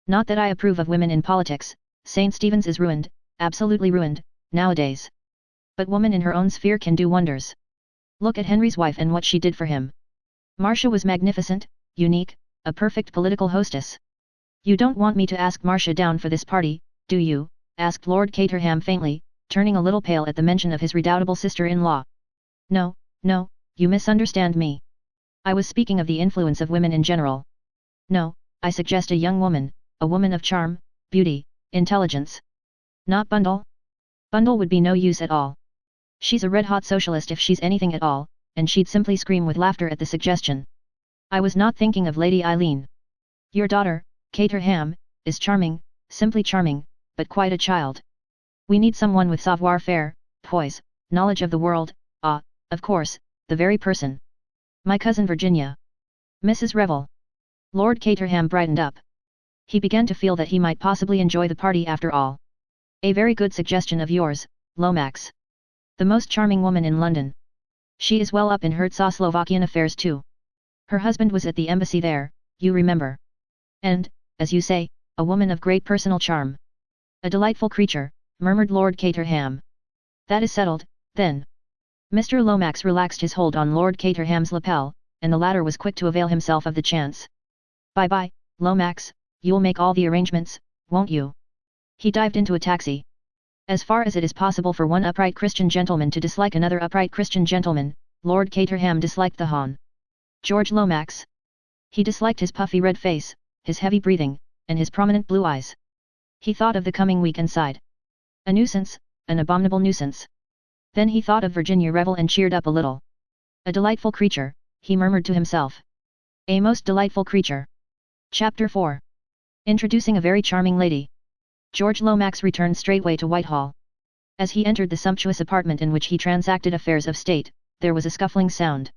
Not that I approve of women in politics, St. Stephen's is ruined, absolutely ruined, nowadays. But woman in her own sphere can do wonders. Look at Henry's wife and what she did for him. Marcia was magnificent, unique, a perfect political hostess. You don't want me to ask Marcia down for this party, do you? Asked Lord Caterham faintly, turning a little pale at the mention of his redoubtable sister-in-law. No, no, you misunderstand me. I was speaking of the influence of women in general. No, I suggest a young woman, a woman of charm, beauty, intelligence. Not Bundle? Bundle would be no use at all. She's a red-hot socialist if she's anything at all, and she'd simply scream with laughter at the suggestion. I was not thinking of Lady Eileen. Your daughter, Caterham, is charming, simply charming, but quite a child. We need someone with savoir-faire, poise, knowledge of the world, of course, the very person. My cousin Virginia. Mrs. Revel. Lord Caterham brightened up. He began to feel that he might possibly enjoy the party after all. A very good suggestion of yours, Lomax. The most charming woman in London. She is well up in Herzegovinian affairs too. Her husband was at the embassy there, you remember. And, as you say, a woman of great personal charm. A delightful creature, murmured Lord Caterham. That is settled, then. Mr. Lomax relaxed his hold on Lord Caterham's lapel, and the latter was quick to avail himself of the chance. Bye-bye, Lomax, you'll make all the arrangements, won't you? He dived into a taxi. As far as it is possible for one upright Christian gentleman to dislike another upright Christian gentleman, Lord Caterham disliked the Hon. George Lomax. He disliked his puffy red face, his heavy breathing, and his prominent blue eyes. He thought of the coming week and sighed. A nuisance, an abominable nuisance. Then he thought of Virginia Revel and cheered up a little. A delightful creature, he murmured to himself. A most delightful creature. Chapter 4. Introducing a very charming lady. George Lomax returned straightway to Whitehall. As he entered the sumptuous apartment in which he transacted affairs of state, there was a scuffling sound.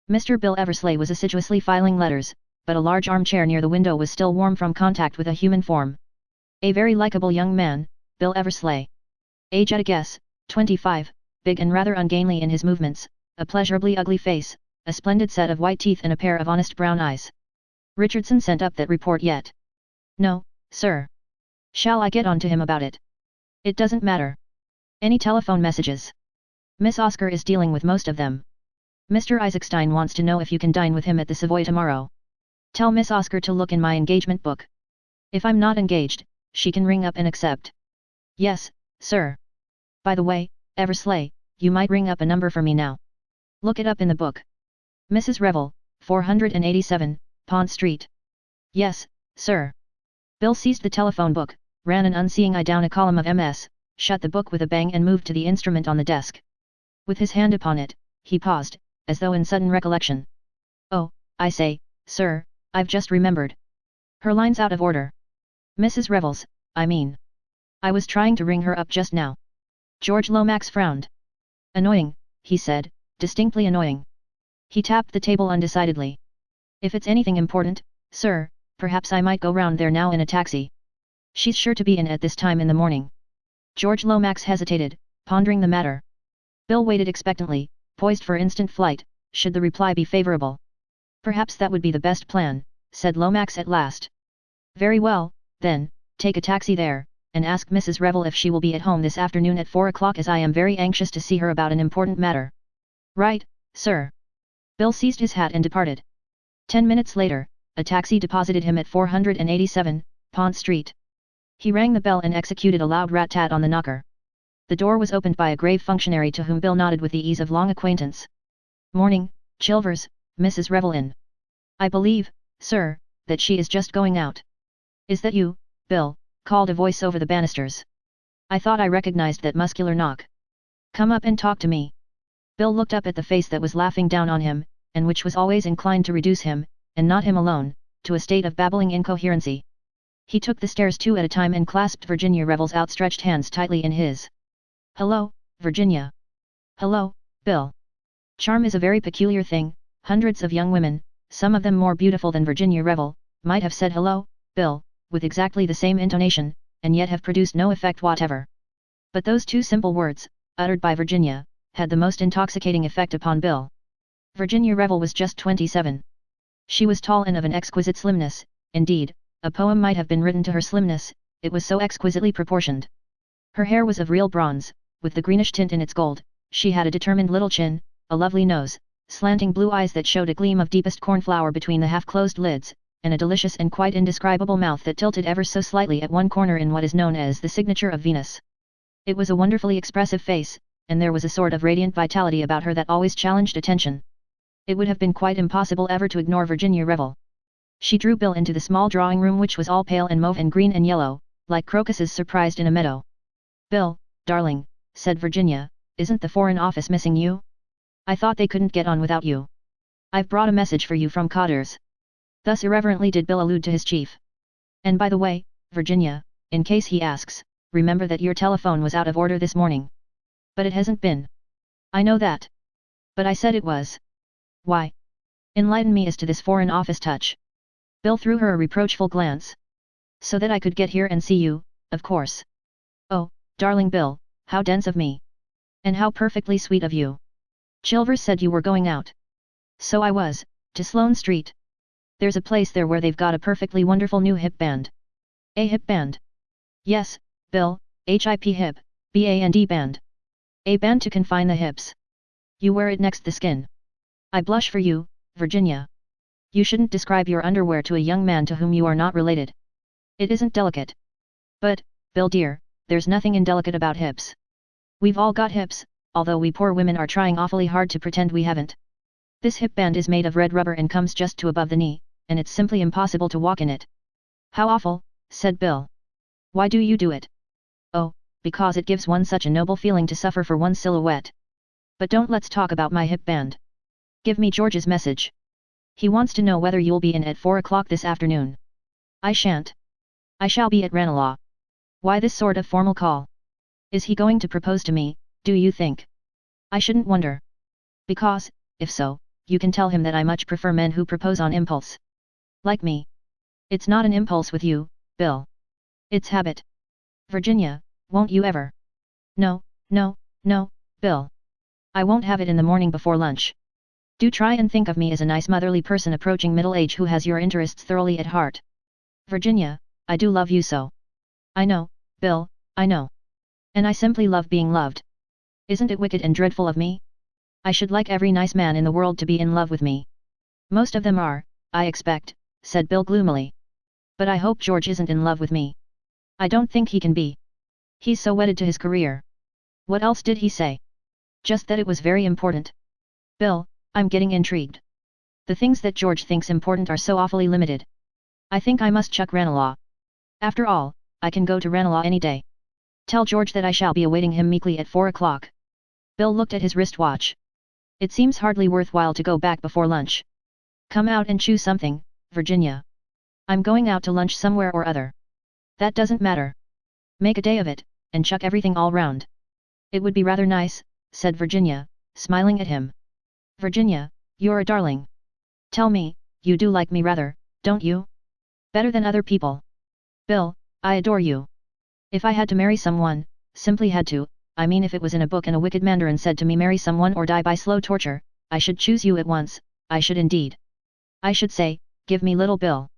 Mr. Bill Eversleigh was assiduously filing letters, but a large armchair near the window was still warm from contact with a human form. A very likable young man, Bill Eversleigh. Age at a guess, 25, big and rather ungainly in his movements, a pleasurably ugly face, a splendid set of white teeth and a pair of honest brown eyes. Richardson sent up that report yet? No, sir. Shall I get on to him about it? It doesn't matter. Any telephone messages? Miss Oscar is dealing with most of them. Mr. Isaacstein wants to know if you can dine with him at the Savoy tomorrow. Tell Miss Oscar to look in my engagement book. If I'm not engaged, she can ring up and accept. Yes, sir. By the way, Eversleigh, you might ring up a number for me now. Look it up in the book. Mrs. Revel, 487, Pont Street. Yes, sir. Bill seized the telephone book, ran an unseeing eye down a column of MS, shut the book with a bang and moved to the instrument on the desk. With his hand upon it, he paused, as though in sudden recollection. Oh, I say, sir, I've just remembered. Her line's out of order. Mrs. Revel's, I mean. I was trying to ring her up just now. George Lomax frowned. Annoying, he said, distinctly annoying. He tapped the table undecidedly. If it's anything important, sir, perhaps I might go round there now in a taxi. She's sure to be in at this time in the morning. George Lomax hesitated, pondering the matter. Bill waited expectantly, poised for instant flight, should the reply be favorable. Perhaps that would be the best plan, said Lomax at last. Very well, then, take a taxi there, and ask Mrs. Revel if she will be at home this afternoon at 4 o'clock, as I am very anxious to see her about an important matter. Right, sir. Bill seized his hat and departed. 10 minutes later, a taxi deposited him at 487, Pont Street. He rang the bell and executed a loud rat-tat on the knocker. The door was opened by a grave functionary to whom Bill nodded with the ease of long acquaintance. Morning, Chilvers, Mrs. Revel in. I believe, sir, that she is just going out. Is that you, Bill? Called a voice over the banisters. I thought I recognized that muscular knock. Come up and talk to me. Bill looked up at the face that was laughing down on him, and which was always inclined to reduce him, and not him alone, to a state of babbling incoherency. He took the stairs 2 at a time and clasped Virginia Revel's outstretched hands tightly in his. Hello, Virginia. Hello, Bill. Charm is a very peculiar thing. Hundreds of young women, some of them more beautiful than Virginia Revel, might have said hello, Bill, with exactly the same intonation, and yet have produced no effect whatever. But those two simple words, uttered by Virginia, had the most intoxicating effect upon Bill. Virginia Revel was just 27. She was tall and of an exquisite slimness, indeed, a poem might have been written to her slimness, it was so exquisitely proportioned. Her hair was of real bronze, with the greenish tint in its gold, she had a determined little chin, a lovely nose, slanting blue eyes that showed a gleam of deepest cornflower between the half-closed lids, and a delicious and quite indescribable mouth that tilted ever so slightly at one corner in what is known as the signature of Venus. It was a wonderfully expressive face, and there was a sort of radiant vitality about her that always challenged attention. It would have been quite impossible ever to ignore Virginia Revel. She drew Bill into the small drawing room which was all pale and mauve and green and yellow, like crocuses surprised in a meadow. "Bill, darling," said Virginia, "isn't the Foreign Office missing you? I thought they couldn't get on without you. I've brought a message for you from Cotters." Thus irreverently did Bill allude to his chief. "And by the way, Virginia, in case he asks, remember that your telephone was out of order this morning." "But it hasn't been." "I know that. But I said it was." "Why? Enlighten me as to this Foreign Office touch." Bill threw her a reproachful glance. "So that I could get here and see you, of course." "Oh, darling Bill, how dense of me. And how perfectly sweet of you. Chilvers said you were going out." "So I was, to Sloane Street. There's a place there where they've got a perfectly wonderful new hip band." "A hip band?" "Yes, Bill, HIP hip, BAND band. A band to confine the hips. You wear it next the skin. I blush for you, Virginia. You shouldn't describe your underwear to a young man to whom you are not related. It isn't delicate." "But, Bill dear, there's nothing indelicate about hips. We've all got hips, although we poor women are trying awfully hard to pretend we haven't. This hip band is made of red rubber and comes just to above the knee, and it's simply impossible to walk in it." "How awful," said Bill. "Why do you do it?" "Oh, because it gives one such a noble feeling to suffer for one's silhouette. But don't let's talk about my hip band. Give me George's message. He wants to know whether you'll be in at 4 o'clock this afternoon." "I shan't. I shall be at Ranelagh." "Why this sort of formal call? Is he going to propose to me, do you think?" "I shouldn't wonder. Because, if so, you can tell him that I much prefer men who propose on impulse. Like me. It's not an impulse with you, Bill. It's habit. Virginia, won't you ever?" "No, no, no, Bill. I won't have it in the morning before lunch. Do try and think of me as a nice motherly person approaching middle age who has your interests thoroughly at heart. Virginia, I do love you so. I know, Bill, I know. And I simply love being loved. Isn't it wicked and dreadful of me? I should like every nice man in the world to be in love with me. Most of them are, I expect," said Bill gloomily. "But I hope George isn't in love with me. I don't think he can be. He's so wedded to his career." "What else did he say?" "Just that it was very important." "Bill, I'm getting intrigued. The things that George thinks important are so awfully limited. I think I must chuck Ranelagh. After all, I can go to Ranelagh any day. Tell George that I shall be awaiting him meekly at 4 o'clock." Bill looked at his wristwatch. "It seems hardly worthwhile to go back before lunch. Come out and chew something, Virginia." "I'm going out to lunch somewhere or other." "That doesn't matter. Make a day of it, and chuck everything all round." "It would be rather nice," said Virginia, smiling at him. "Virginia, you're a darling. Tell me, you do like me rather, don't you? Better than other people." "Bill, I adore you. If I had to marry someone, simply had to, I mean if it was in a book and a wicked mandarin said to me marry someone or die by slow torture, I should choose you at once, I should indeed. I should say, give me little Bill."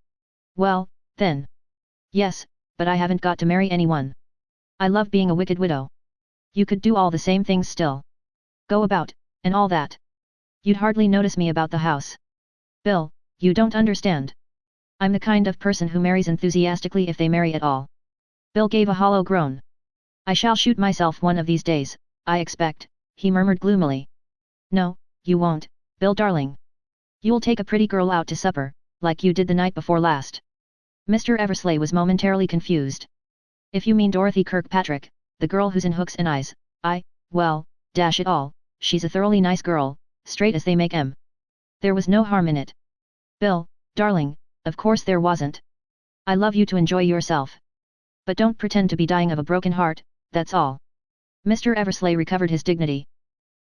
"Well, then. Yes, but I haven't got to marry anyone. I love being a wicked widow. You could do all the same things still. Go about, and all that. You'd hardly notice me about the house." "Bill, you don't understand. I'm the kind of person who marries enthusiastically if they marry at all." Bill gave a hollow groan. "I shall shoot myself one of these days, I expect," he murmured gloomily. "No, you won't, Bill darling. You'll take a pretty girl out to supper, like you did the night before last." Mr. Eversley was momentarily confused. "If you mean Dorothy Kirkpatrick, the girl who's in Hooks and Eyes, well, dash it all, she's a thoroughly nice girl, straight as they make 'em. There was no harm in it." "Bill, darling, of course there wasn't. I love you to enjoy yourself. But don't pretend to be dying of a broken heart, that's all." Mr. Eversley recovered his dignity.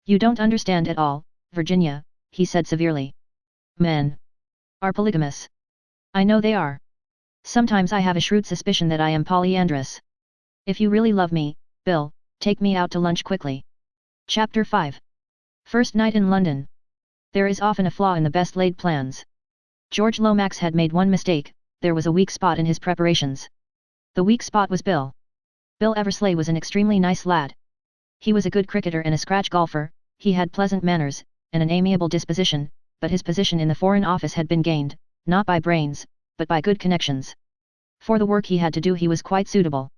"You don't understand at all, Virginia," he said severely. "Men are polygamous. I know they are. Sometimes I have a shrewd suspicion that I am polyandrous. If you really love me, Bill, take me out to lunch quickly. Chapter 5. First night in London. There is often a flaw in the best laid plans. George Lomax had made one mistake. There was a weak spot in his preparations. The weak spot was Bill. Bill Eversleigh was an extremely nice lad. He was a good cricketer and a scratch golfer, he had pleasant manners, and an amiable disposition, but his position in the Foreign Office had been gained, not by brains, but by good connections. For the work he had to do he was quite suitable.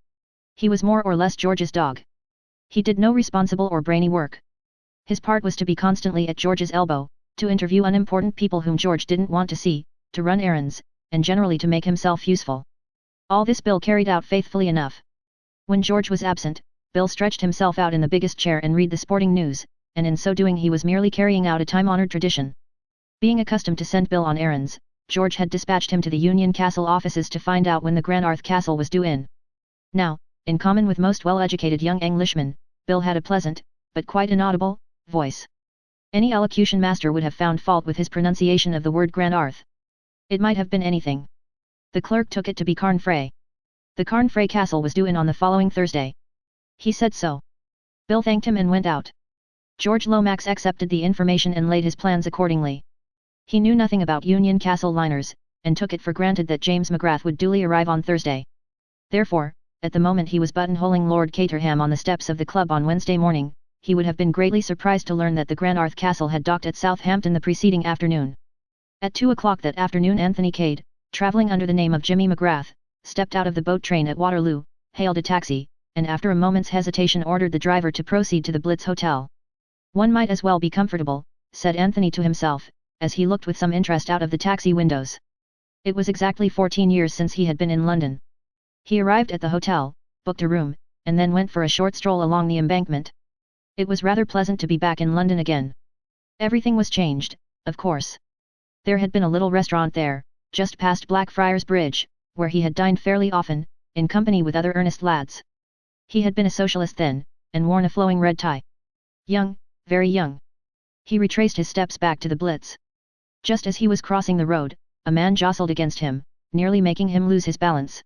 He was more or less George's dog. He did no responsible or brainy work. His part was to be constantly at George's elbow, to interview unimportant people whom George didn't want to see, to run errands, and generally to make himself useful. All this Bill carried out faithfully enough. When George was absent, Bill stretched himself out in the biggest chair and read the sporting news, and in so doing he was merely carrying out a time-honored tradition. Being accustomed to send Bill on errands, George had dispatched him to the Union Castle offices to find out when the Granarth Castle was due in. Now, in common with most well-educated young Englishmen, Bill had a pleasant, but quite inaudible, voice. Any elocution master would have found fault with his pronunciation of the word Granarth. It might have been anything. The clerk took it to be Carnfray. The Carnfray Castle was due in on the following Thursday. He said so. Bill thanked him and went out. George Lomax accepted the information and laid his plans accordingly. He knew nothing about Union Castle liners, and took it for granted that James McGrath would duly arrive on Thursday. Therefore, at the moment he was buttonholing Lord Caterham on the steps of the club on Wednesday morning, he would have been greatly surprised to learn that the Granarth Castle had docked at Southampton the preceding afternoon. At 2 o'clock that afternoon Anthony Cade, travelling under the name of Jimmy McGrath, stepped out of the boat train at Waterloo, hailed a taxi, and after a moment's hesitation ordered the driver to proceed to the Blitz Hotel. One might as well be comfortable, said Anthony to himself, as he looked with some interest out of the taxi windows. It was exactly 14 years since he had been in London. He arrived at the hotel, booked a room, and then went for a short stroll along the Embankment. It was rather pleasant to be back in London again. Everything was changed, of course. There had been a little restaurant there, just past Blackfriars Bridge, where he had dined fairly often, in company with other earnest lads. He had been a socialist then, and worn a flowing red tie. Young, very young. He retraced his steps back to the Blitz. Just as he was crossing the road, a man jostled against him, nearly making him lose his balance.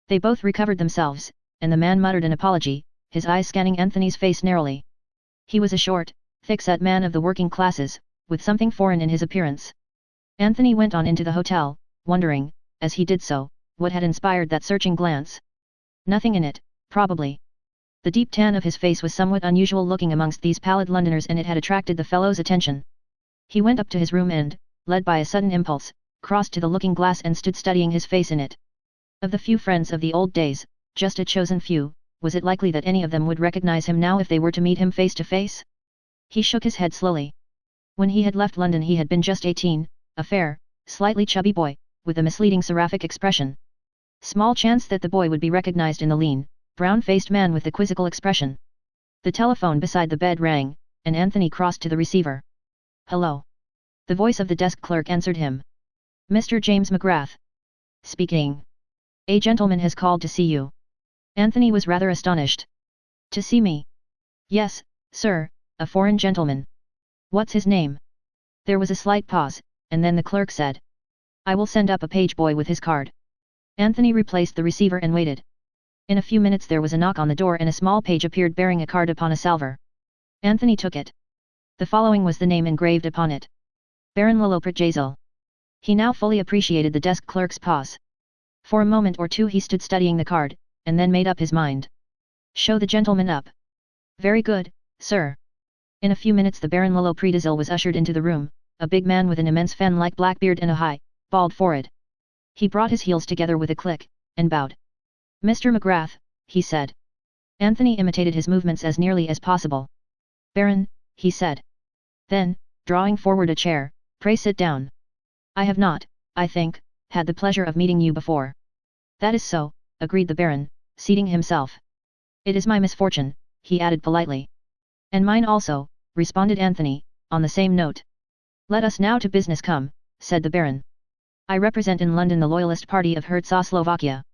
They both recovered themselves, and the man muttered an apology, his eyes scanning Anthony's face narrowly. He was a short, thick-set man of the working classes, with something foreign in his appearance. Anthony went on into the hotel, wondering, as he did so, what had inspired that searching glance. Nothing in it, probably. The deep tan of his face was somewhat unusual looking amongst these pallid Londoners and it had attracted the fellow's attention. He went up to his room and, led by a sudden impulse, crossed to the looking-glass and stood studying his face in it. Of the few friends of the old days, just a chosen few, was it likely that any of them would recognize him now if they were to meet him face to face? He shook his head slowly. When he had left London he had been just 18, a fair, slightly chubby boy, with a misleading seraphic expression. Small chance that the boy would be recognized in the lean, brown-faced man with the quizzical expression. The telephone beside the bed rang, and Anthony crossed to the receiver. "Hello." The voice of the desk clerk answered him. "Mr. James McGrath." "Speaking." "A gentleman has called to see you." Anthony was rather astonished. "To see me?" "Yes, sir, a foreign gentleman." "What's his name?" There was a slight pause, and then the clerk said, "I will send up a page boy with his card." Anthony replaced the receiver and waited. In a few minutes there was a knock on the door and a small page appeared bearing a card upon a salver. Anthony took it. The following was the name engraved upon it. Baron Liloprit Jazel. He now fully appreciated the desk clerk's pause. For a moment or two he stood studying the card, and then made up his mind. "Show the gentleman up." "Very good, sir." In a few minutes the Baron Liloprit Jazel was ushered into the room, a big man with an immense fen-like black beard and a high, bald forehead. He brought his heels together with a click, and bowed. "Mr. McGrath," he said. Anthony imitated his movements as nearly as possible. "Baron," he said. Then, drawing forward a chair, "Pray sit down. I have not, I think, had the pleasure of meeting you before." "That is so," agreed the Baron, seating himself. "It is my misfortune," he added politely. "And mine also," responded Anthony, on the same note. "Let us now to business come," said the Baron. "I represent in London the Loyalist party of Slovakia."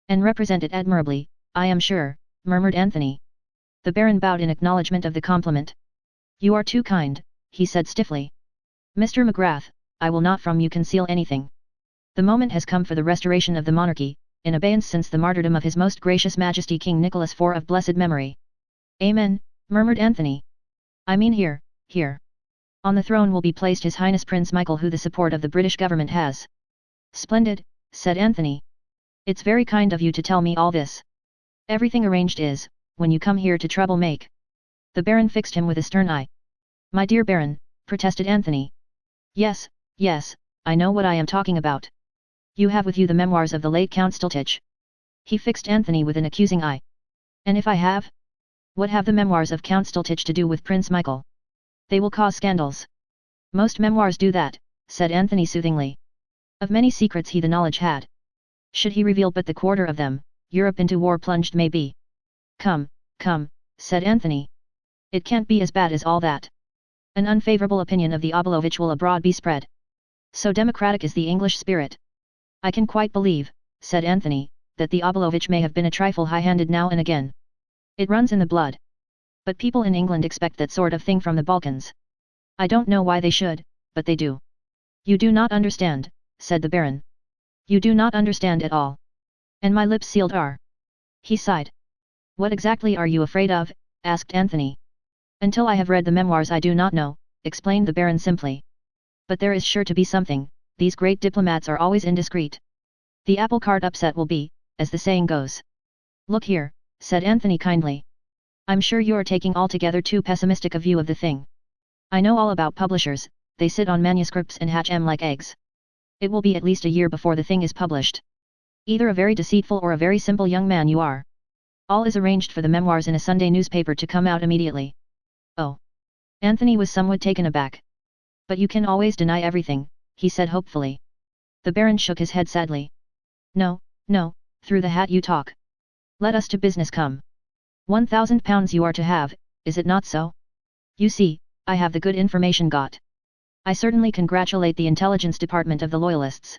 "And represent it admirably, I am sure," murmured Anthony. The Baron bowed in acknowledgement of the compliment. "You are too kind," he said stiffly. "Mr. McGrath, I will not from you conceal anything. The moment has come for the restoration of the monarchy, in abeyance since the martyrdom of His Most Gracious Majesty King Nicholas IV of blessed memory. Amen, murmured Anthony. I mean here. On the throne will be placed His Highness Prince Michael, who the support of the British government has. Splendid, said Anthony. It's very kind of you to tell me all this. Everything arranged is, when you come here to trouble make. The Baron fixed him with a stern eye. My dear Baron, protested Anthony. Yes, I know what I am talking about. You have with you the memoirs of the late Count Stultich. He fixed Anthony with an accusing eye. And if I have? What have the memoirs of Count Stultich to do with Prince Michael? They will cause scandals. Most memoirs do that, said Anthony soothingly. Of many secrets he the knowledge had. Should he reveal but the quarter of them, Europe into war plunged may be. Come, said Anthony. It can't be as bad as all that. An unfavorable opinion of the Obolovich will abroad be spread. So democratic is the English spirit. I can quite believe, said Anthony, that the Obolovich may have been a trifle high-handed now and again. It runs in the blood. But people in England expect that sort of thing from the Balkans. I don't know why they should, but they do. You do not understand, said the Baron. You do not understand at all. And my lips sealed are. He sighed. What exactly are you afraid of? Asked Anthony. Until I have read the memoirs I do not know, explained the Baron simply. But there is sure to be something, these great diplomats are always indiscreet. The apple cart upset will be, as the saying goes. Look here, said Anthony kindly. I'm sure you are taking altogether too pessimistic a view of the thing. I know all about publishers, they sit on manuscripts and hatch 'em like eggs. It will be at least a year before the thing is published. Either a very deceitful or a very simple young man you are. All is arranged for the memoirs in a Sunday newspaper to come out immediately. Oh. Anthony was somewhat taken aback. But you can always deny everything, he said hopefully. The Baron shook his head sadly. No, through the hat you talk. Let us to business come. £1,000 you are to have, is it not so? You see, I have the good information got. I certainly congratulate the intelligence department of the Loyalists.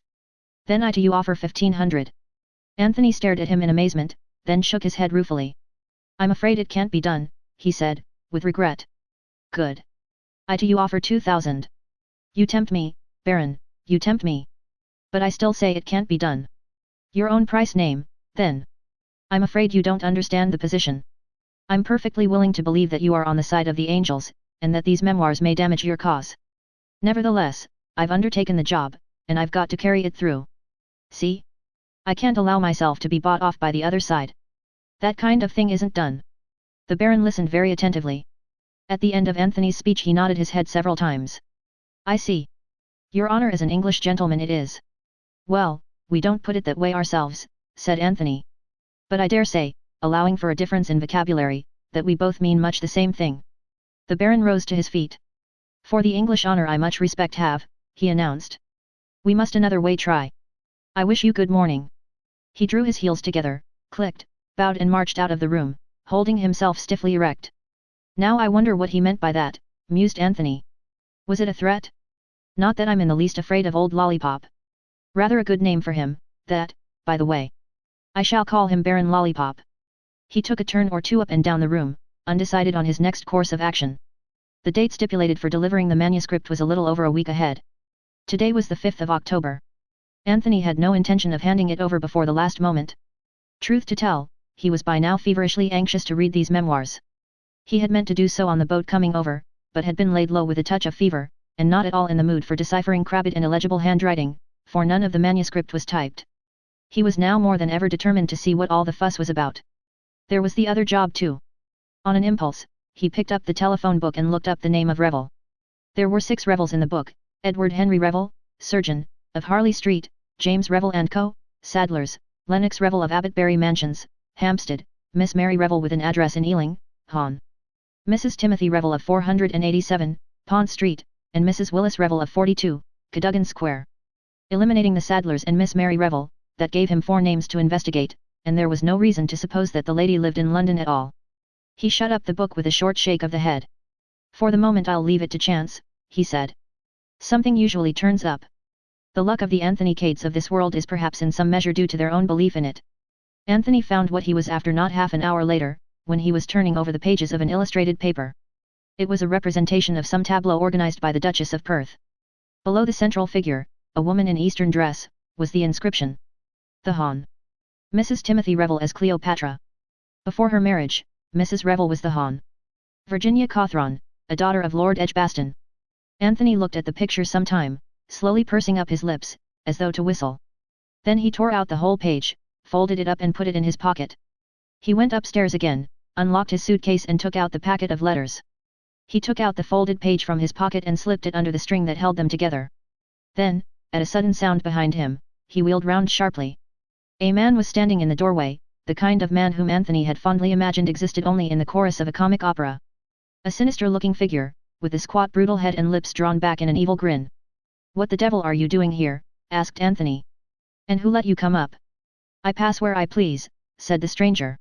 Then I to you offer 1,500. Anthony stared at him in amazement, then shook his head ruefully. I'm afraid it can't be done, he said, with regret. Good. I to you offer 2,000. You tempt me, Baron, you tempt me. But I still say it can't be done. Your own price name, then. I'm afraid you don't understand the position. I'm perfectly willing to believe that you are on the side of the angels, and that these memoirs may damage your cause. Nevertheless, I've undertaken the job, and I've got to carry it through. See? I can't allow myself to be bought off by the other side. That kind of thing isn't done. The Baron listened very attentively. At the end of Anthony's speech he nodded his head several times. I see. Your honor as an English gentleman it is. Well, we don't put it that way ourselves, said Anthony. But I dare say, allowing for a difference in vocabulary, that we both mean much the same thing. The Baron rose to his feet. For the English honor I much respect have, he announced. We must another way try. I wish you good morning. He drew his heels together, clicked, bowed and marched out of the room, holding himself stiffly erect. Now I wonder what he meant by that, mused Anthony. Was it a threat? Not that I'm in the least afraid of old Lollipop. Rather a good name for him, that, by the way. I shall call him Baron Lollipop. He took a turn or two up and down the room, undecided on his next course of action. The date stipulated for delivering the manuscript was a little over a week ahead. Today was the 5th of October. Anthony had no intention of handing it over before the last moment. Truth to tell, he was by now feverishly anxious to read these memoirs. He had meant to do so on the boat coming over, but had been laid low with a touch of fever, and not at all in the mood for deciphering crabbed and illegible handwriting, for none of the manuscript was typed. He was now more than ever determined to see what all the fuss was about. There was the other job too. On an impulse, he picked up the telephone book and looked up the name of Revel. There were 6 Revels in the book: Edward Henry Revel, surgeon, of Harley Street, James Revel & Co., saddlers, Lennox Revel of Abbottbury Mansions, Hampstead, Miss Mary Revel with an address in Ealing, Hon. Mrs. Timothy Revel of 487, Pont Street, and Mrs. Willis Revel of 42, Cadogan Square. Eliminating the saddlers and Miss Mary Revel, that gave him 4 names to investigate, and there was no reason to suppose that the lady lived in London at all. He shut up the book with a short shake of the head. For the moment I'll leave it to chance, he said. Something usually turns up. The luck of the Anthony Cades of this world is perhaps in some measure due to their own belief in it. Anthony found what he was after not half an hour later, when he was turning over the pages of an illustrated paper. It was a representation of some tableau organized by the Duchess of Perth. Below the central figure, a woman in Eastern dress, was the inscription. The Hon. Mrs. Timothy Revel as Cleopatra. Before her marriage, Mrs. Revel was the Hon. Virginia Cawthron, a daughter of Lord Edgbaston. Anthony looked at the picture some time, slowly pursing up his lips, as though to whistle. Then he tore out the whole page, folded it up and put it in his pocket. He went upstairs again, unlocked his suitcase and took out the packet of letters. He took out the folded page from his pocket and slipped it under the string that held them together. Then, at a sudden sound behind him, he wheeled round sharply. A man was standing in the doorway, the kind of man whom Anthony had fondly imagined existed only in the chorus of a comic opera. A sinister-looking figure, with a squat brutal head and lips drawn back in an evil grin. "What the devil are you doing here?" asked Anthony. "And who let you come up?" "I pass where I please," said the stranger.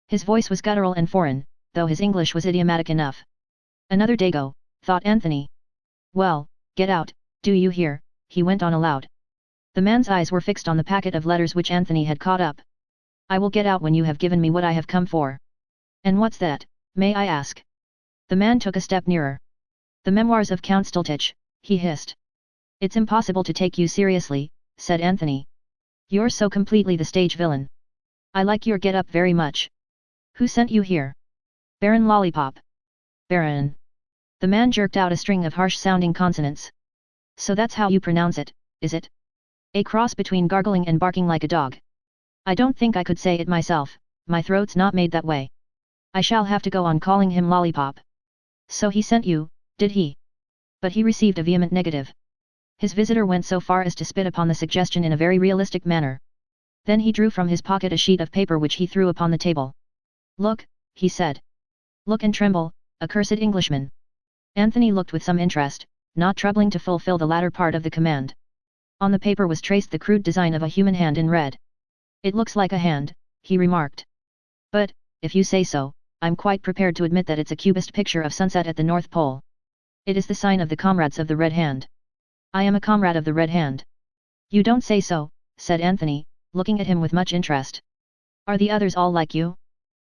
His voice was guttural and foreign, though his English was idiomatic enough. Another dago, thought Anthony. "Well, get out, do you hear?" he went on aloud. The man's eyes were fixed on the packet of letters which Anthony had caught up. "I will get out when you have given me what I have come for." "And what's that, may I ask?" The man took a step nearer. "The memoirs of Count Stultich," he hissed. "It's impossible to take you seriously," said Anthony. "You're so completely the stage villain. I like your get-up very much. Who sent you here?" "Baron Lollipop." "Baron." The man jerked out a string of harsh-sounding consonants. "So that's how you pronounce it, is it? A cross between gargling and barking like a dog. I don't think I could say it myself, my throat's not made that way. I shall have to go on calling him Lollipop." "So he sent you, did he?" But he received a vehement negative. His visitor went so far as to spit upon the suggestion in a very realistic manner. Then he drew from his pocket a sheet of paper which he threw upon the table. "Look," he said. "Look and tremble, accursed Englishman." Anthony looked with some interest, not troubling to fulfill the latter part of the command. On the paper was traced the crude design of a human hand in red. "It looks like a hand," he remarked. "But, if you say so, I'm quite prepared to admit that it's a cubist picture of sunset at the North Pole. It is the sign of the comrades of the Red Hand. I am a comrade of the Red Hand." "You don't say so," said Anthony, looking at him with much interest. "Are the others all like you?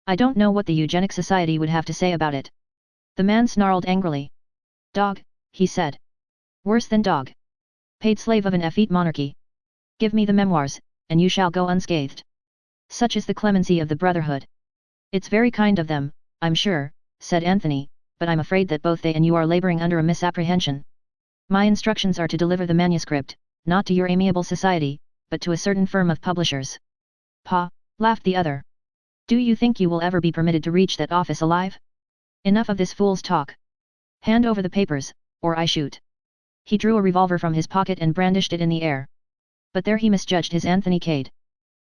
I don't know what the Eugenic Society would have to say about it." The man snarled angrily. "Dog," he said. "Worse than dog. Paid slave of an effete monarchy. Give me the memoirs, and you shall go unscathed. Such is the clemency of the Brotherhood." "It's very kind of them, I'm sure," said Anthony, "but I'm afraid that both they and you are laboring under a misapprehension. My instructions are to deliver the manuscript, not to your amiable society, but to a certain firm of publishers." "Pah," laughed the other. "Do you think you will ever be permitted to reach that office alive? Enough of this fool's talk. Hand over the papers, or I shoot." He drew a revolver from his pocket and brandished it in the air. But there he misjudged his Anthony Cade.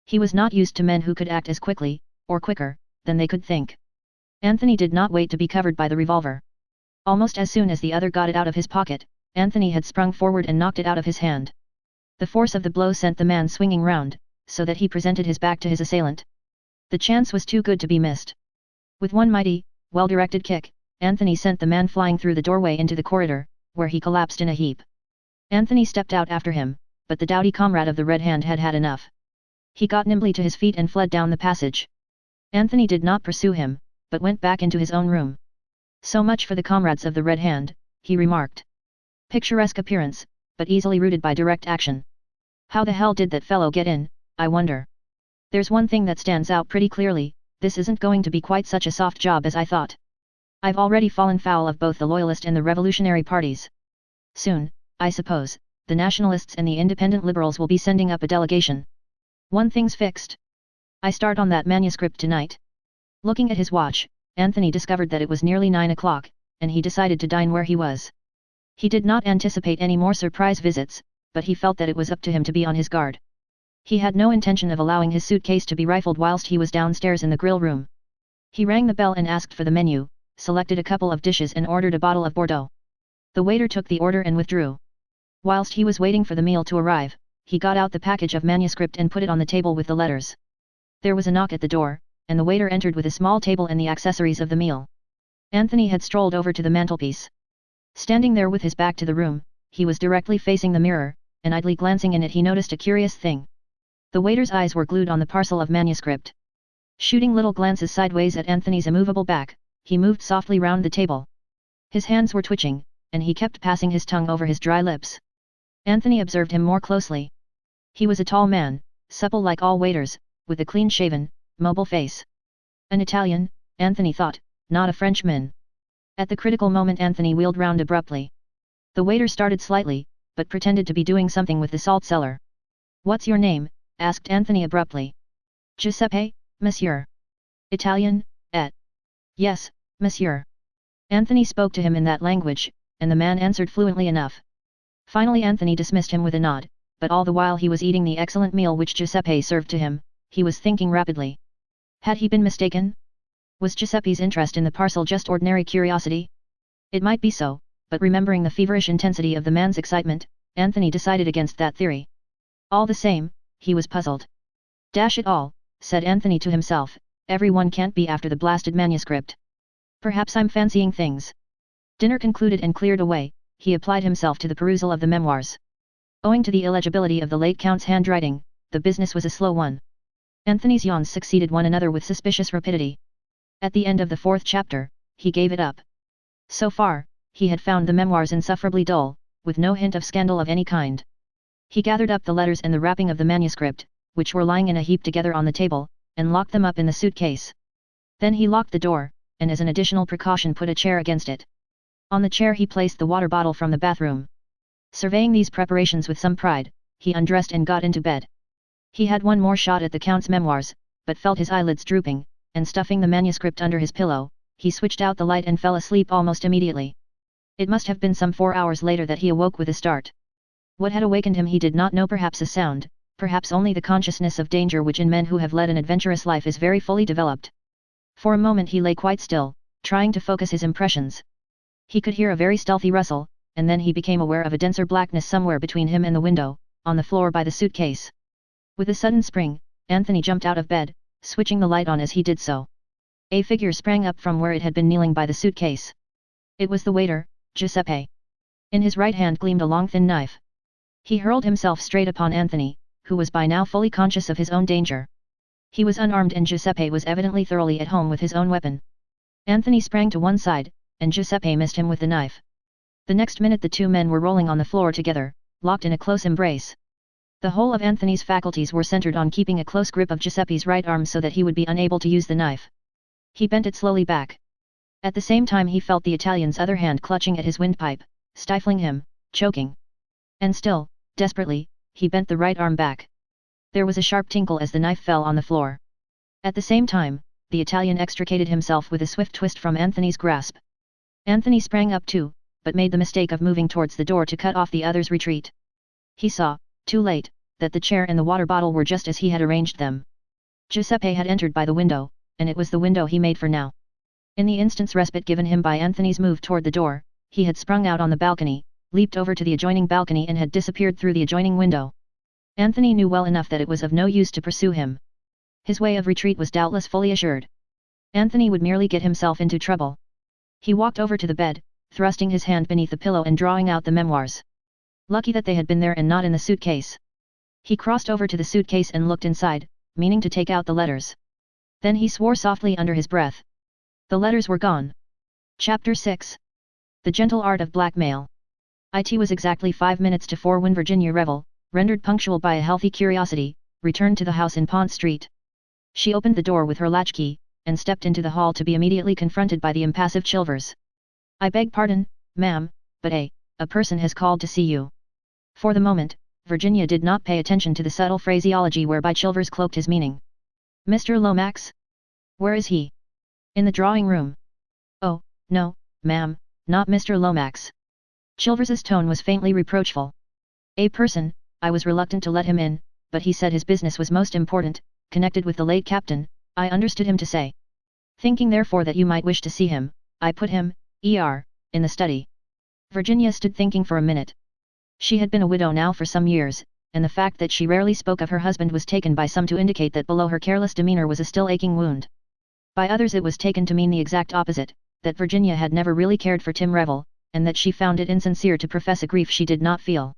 He was not used to men who could act as quickly, or quicker, than they could think. Anthony did not wait to be covered by the revolver. Almost as soon as the other got it out of his pocket, Anthony had sprung forward and knocked it out of his hand. The force of the blow sent the man swinging round, so that he presented his back to his assailant. The chance was too good to be missed. With one mighty, well-directed kick, Anthony sent the man flying through the doorway into the corridor, where he collapsed in a heap. Anthony stepped out after him, but the doughty comrade of the Red Hand had had enough. He got nimbly to his feet and fled down the passage. Anthony did not pursue him, but went back into his own room. "So much for the comrades of the Red Hand," he remarked. "Picturesque appearance, but easily rooted by direct action. How the hell did that fellow get in, I wonder? There's one thing that stands out pretty clearly, this isn't going to be quite such a soft job as I thought. I've already fallen foul of both the Loyalist and the Revolutionary parties. Soon, I suppose, the Nationalists and the Independent Liberals will be sending up a delegation. One thing's fixed. I start on that manuscript tonight." Looking at his watch, Anthony discovered that it was nearly 9 o'clock, and he decided to dine where he was. He did not anticipate any more surprise visits, but he felt that it was up to him to be on his guard. He had no intention of allowing his suitcase to be rifled whilst he was downstairs in the grill room. He rang the bell and asked for the menu, selected a couple of dishes and ordered a bottle of Bordeaux. The waiter took the order and withdrew. Whilst he was waiting for the meal to arrive, he got out the package of manuscript and put it on the table with the letters. There was a knock at the door, and the waiter entered with a small table and the accessories of the meal. Anthony had strolled over to the mantelpiece. Standing there with his back to the room, he was directly facing the mirror, and idly glancing in it he noticed a curious thing. The waiter's eyes were glued on the parcel of manuscript. Shooting little glances sideways at Anthony's immovable back, he moved softly round the table. His hands were twitching, and he kept passing his tongue over his dry lips. Anthony observed him more closely. He was a tall man, supple like all waiters, with a clean-shaven, mobile face. An Italian, Anthony thought, not a Frenchman. At the critical moment Anthony wheeled round abruptly. The waiter started slightly, but pretended to be doing something with the salt cellar. "What's your name?" asked Anthony abruptly. "Giuseppe, monsieur." "Italian, et?" "Yes, monsieur." Anthony spoke to him in that language, and the man answered fluently enough. Finally Anthony dismissed him with a nod, but all the while he was eating the excellent meal which Giuseppe served to him, he was thinking rapidly. Had he been mistaken? Was Giuseppe's interest in the parcel just ordinary curiosity? It might be so, but remembering the feverish intensity of the man's excitement, Anthony decided against that theory. All the same, he was puzzled. "Dash it all," said Anthony to himself, "everyone can't be after the blasted manuscript. Perhaps I'm fancying things." Dinner concluded and cleared away, he applied himself to the perusal of the memoirs. Owing to the illegibility of the late Count's handwriting, the business was a slow one. Anthony's yawns succeeded one another with suspicious rapidity. At the end of the 4th chapter, he gave it up. So far, he had found the memoirs insufferably dull, with no hint of scandal of any kind. He gathered up the letters and the wrapping of the manuscript, which were lying in a heap together on the table, and locked them up in the suitcase. Then he locked the door, and as an additional precaution put a chair against it. On the chair he placed the water bottle from the bathroom. Surveying these preparations with some pride, he undressed and got into bed. He had one more shot at the Count's memoirs, but felt his eyelids drooping, and stuffing the manuscript under his pillow, he switched out the light and fell asleep almost immediately. It must have been some 4 hours later that he awoke with a start. What had awakened him he did not know, perhaps a sound, perhaps only the consciousness of danger which in men who have led an adventurous life is very fully developed. For a moment he lay quite still, trying to focus his impressions. He could hear a very stealthy rustle, and then he became aware of a denser blackness somewhere between him and the window, on the floor by the suitcase. With a sudden spring, Anthony jumped out of bed, switching the light on as he did so. A figure sprang up from where it had been kneeling by the suitcase. It was the waiter, Giuseppe. In his right hand gleamed a long thin knife. He hurled himself straight upon Anthony, who was by now fully conscious of his own danger. He was unarmed and Giuseppe was evidently thoroughly at home with his own weapon. Anthony sprang to one side, and Giuseppe missed him with the knife. The next minute the two men were rolling on the floor together, locked in a close embrace. The whole of Anthony's faculties were centered on keeping a close grip of Giuseppe's right arm so that he would be unable to use the knife. He bent it slowly back. At the same time he felt the Italian's other hand clutching at his windpipe, stifling him, choking. And still, desperately, he bent the right arm back. There was a sharp tinkle as the knife fell on the floor. At the same time, the Italian extricated himself with a swift twist from Anthony's grasp. Anthony sprang up too, but made the mistake of moving towards the door to cut off the other's retreat. He saw, too late, that the chair and the water bottle were just as he had arranged them. Giuseppe had entered by the window, and it was the window he made for now. In the instant's respite given him by Anthony's move toward the door, he had sprung out on the balcony, leaped over to the adjoining balcony and had disappeared through the adjoining window. Anthony knew well enough that it was of no use to pursue him. His way of retreat was doubtless fully assured. Anthony would merely get himself into trouble. He walked over to the bed, thrusting his hand beneath the pillow and drawing out the memoirs. Lucky that they had been there and not in the suitcase. He crossed over to the suitcase and looked inside, meaning to take out the letters. Then he swore softly under his breath. The letters were gone. Chapter 6. The Gentle Art of Blackmail. It was exactly 5 minutes to 4 when Virginia Revel, rendered punctual by a healthy curiosity, returned to the house in Pont Street. She opened the door with her latchkey, and stepped into the hall to be immediately confronted by the impassive Chilvers. "I beg pardon, ma'am, but a person has called to see you." For the moment, Virginia did not pay attention to the subtle phraseology whereby Chilvers cloaked his meaning. "Mr. Lomax? Where is he?" "In the drawing room." "Oh, no, ma'am, not Mr. Lomax." Chilvers's tone was faintly reproachful. "A person, I was reluctant to let him in, but he said his business was most important, connected with the late captain, I understood him to say. Thinking therefore that you might wish to see him, I put him, in the study." Virginia stood thinking for a minute. She had been a widow now for some years, and the fact that she rarely spoke of her husband was taken by some to indicate that below her careless demeanor was a still aching wound. By others it was taken to mean the exact opposite, that Virginia had never really cared for Tim Revel, and that she found it insincere to profess a grief she did not feel.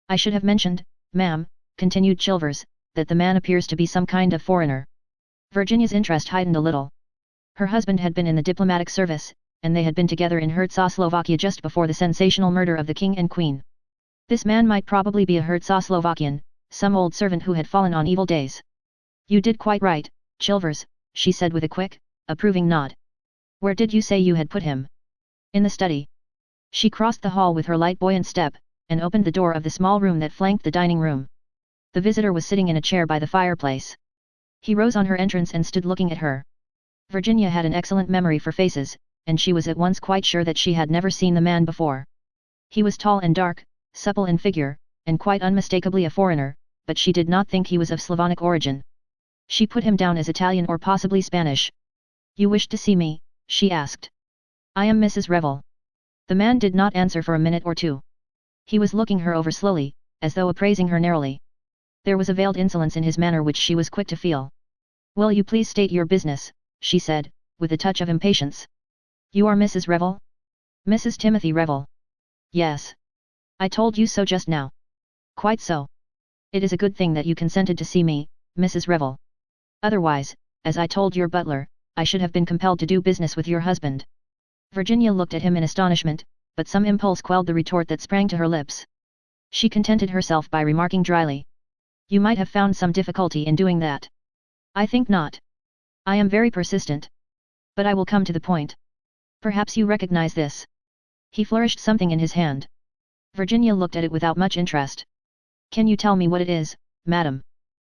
"I should have mentioned, ma'am," continued Chilvers, "that the man appears to be some kind of foreigner." Virginia's interest heightened a little. Her husband had been in the diplomatic service, and they had been together in Czechoslovakia just before the sensational murder of the king and queen. This man might probably be a Czechoslovakian, some old servant who had fallen on evil days. You did quite right, Chilvers, she said with a quick, approving nod. Where did you say you had put him? In the study. She crossed the hall with her light buoyant step, and opened the door of the small room that flanked the dining room. The visitor was sitting in a chair by the fireplace. He rose on her entrance and stood looking at her. Virginia had an excellent memory for faces, and she was at once quite sure that she had never seen the man before. He was tall and dark, supple in figure, and quite unmistakably a foreigner, but she did not think he was of Slavonic origin. She put him down as Italian or possibly Spanish. You wished to see me? She asked. I am Mrs. Revel. The man did not answer for a minute or two. He was looking her over slowly, as though appraising her narrowly. There was a veiled insolence in his manner which she was quick to feel. Will you please state your business, she said, with a touch of impatience. You are Mrs. Revel? Mrs. Timothy Revel. Yes. I told you so just now. Quite so. It is a good thing that you consented to see me, Mrs. Revel. Otherwise, as I told your butler, I should have been compelled to do business with your husband. Virginia looked at him in astonishment, but some impulse quelled the retort that sprang to her lips. She contented herself by remarking dryly. You might have found some difficulty in doing that. I think not. I am very persistent. But I will come to the point. Perhaps you recognize this. He flourished something in his hand. Virginia looked at it without much interest. Can you tell me what it is, madam?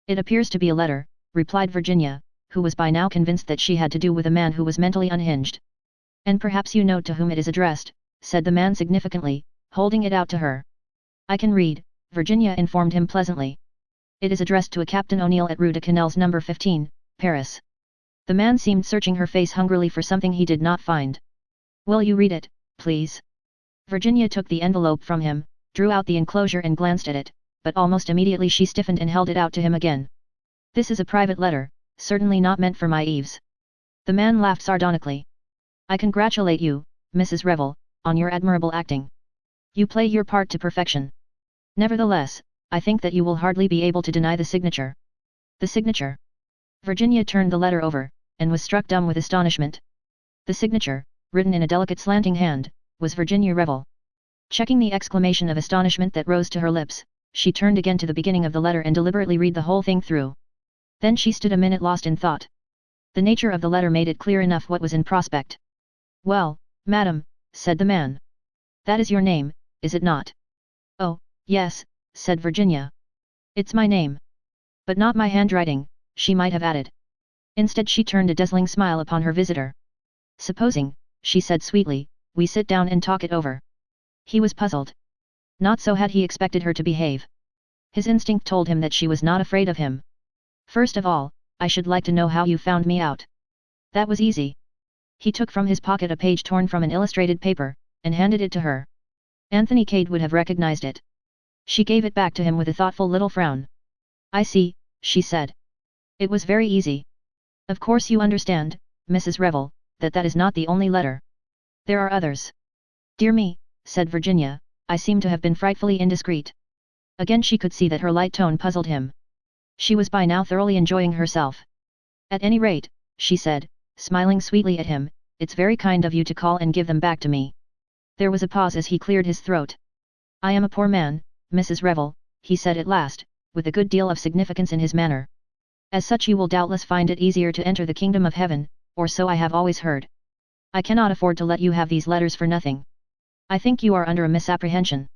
It appears to be a letter, replied Virginia, who was by now convinced that she had to do with a man who was mentally unhinged. And perhaps you know to whom it is addressed, said the man significantly, holding it out to her. I can read, Virginia informed him pleasantly. It is addressed to a Captain O'Neill at Rue de Canals No. 15, Paris. The man seemed searching her face hungrily for something he did not find. Will you read it, please? Virginia took the envelope from him, drew out the enclosure and glanced at it, but almost immediately she stiffened and held it out to him again. This is a private letter, certainly not meant for my eaves. The man laughed sardonically. I congratulate you, Mrs. Revel, on your admirable acting. You play your part to perfection. Nevertheless, I think that you will hardly be able to deny the signature. The signature? Virginia turned the letter over, and was struck dumb with astonishment. The signature, written in a delicate slanting hand, was Virginia Revel. Checking the exclamation of astonishment that rose to her lips, she turned again to the beginning of the letter and deliberately read the whole thing through. Then she stood a minute lost in thought. The nature of the letter made it clear enough what was in prospect. Well, madam, said the man. That is your name, is it not? Oh, yes, said Virginia. It's my name. But not my handwriting, she might have added. Instead she turned a dazzling smile upon her visitor. Supposing, she said sweetly, we sit down and talk it over. He was puzzled. Not so had he expected her to behave. His instinct told him that she was not afraid of him. First of all, I should like to know how you found me out. That was easy. He took from his pocket a page torn from an illustrated paper, and handed it to her. Anthony Cade would have recognized it. She gave it back to him with a thoughtful little frown. I see, she said. It was very easy. Of course you understand, Mrs. Revel, that is not the only letter. There are others. Dear me, said Virginia, I seem to have been frightfully indiscreet. Again she could see that her light tone puzzled him. She was by now thoroughly enjoying herself. At any rate, she said, smiling sweetly at him, it's very kind of you to call and give them back to me. There was a pause as he cleared his throat. I am a poor man, Mrs. Revel, he said at last, with a good deal of significance in his manner. As such you will doubtless find it easier to enter the kingdom of heaven, or so I have always heard. I cannot afford to let you have these letters for nothing. I think you are under a misapprehension.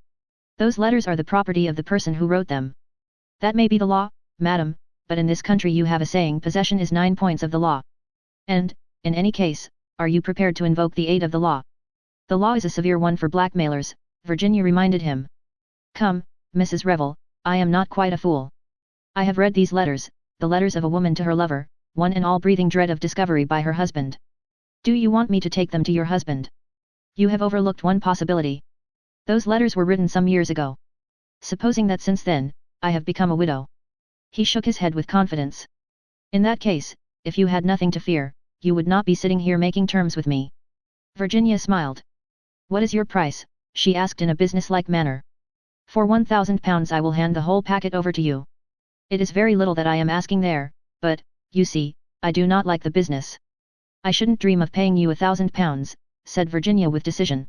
Those letters are the property of the person who wrote them. That may be the law, madam, but in this country you have a saying possession is 9 points of the law. And, in any case, are you prepared to invoke the aid of the law? The law is a severe one for blackmailers, Virginia reminded him. Come, Mrs. Revel, I am not quite a fool. I have read these letters, the letters of a woman to her lover, one and all breathing dread of discovery by her husband. Do you want me to take them to your husband? You have overlooked one possibility. Those letters were written some years ago. Supposing that since then, I have become a widow. He shook his head with confidence. In that case, if you had nothing to fear, you would not be sitting here making terms with me. Virginia smiled. What is your price? She asked in a businesslike manner. For £1,000 I will hand the whole packet over to you. It is very little that I am asking there, but, you see, I do not like the business. I shouldn't dream of paying you £1,000, said Virginia with decision.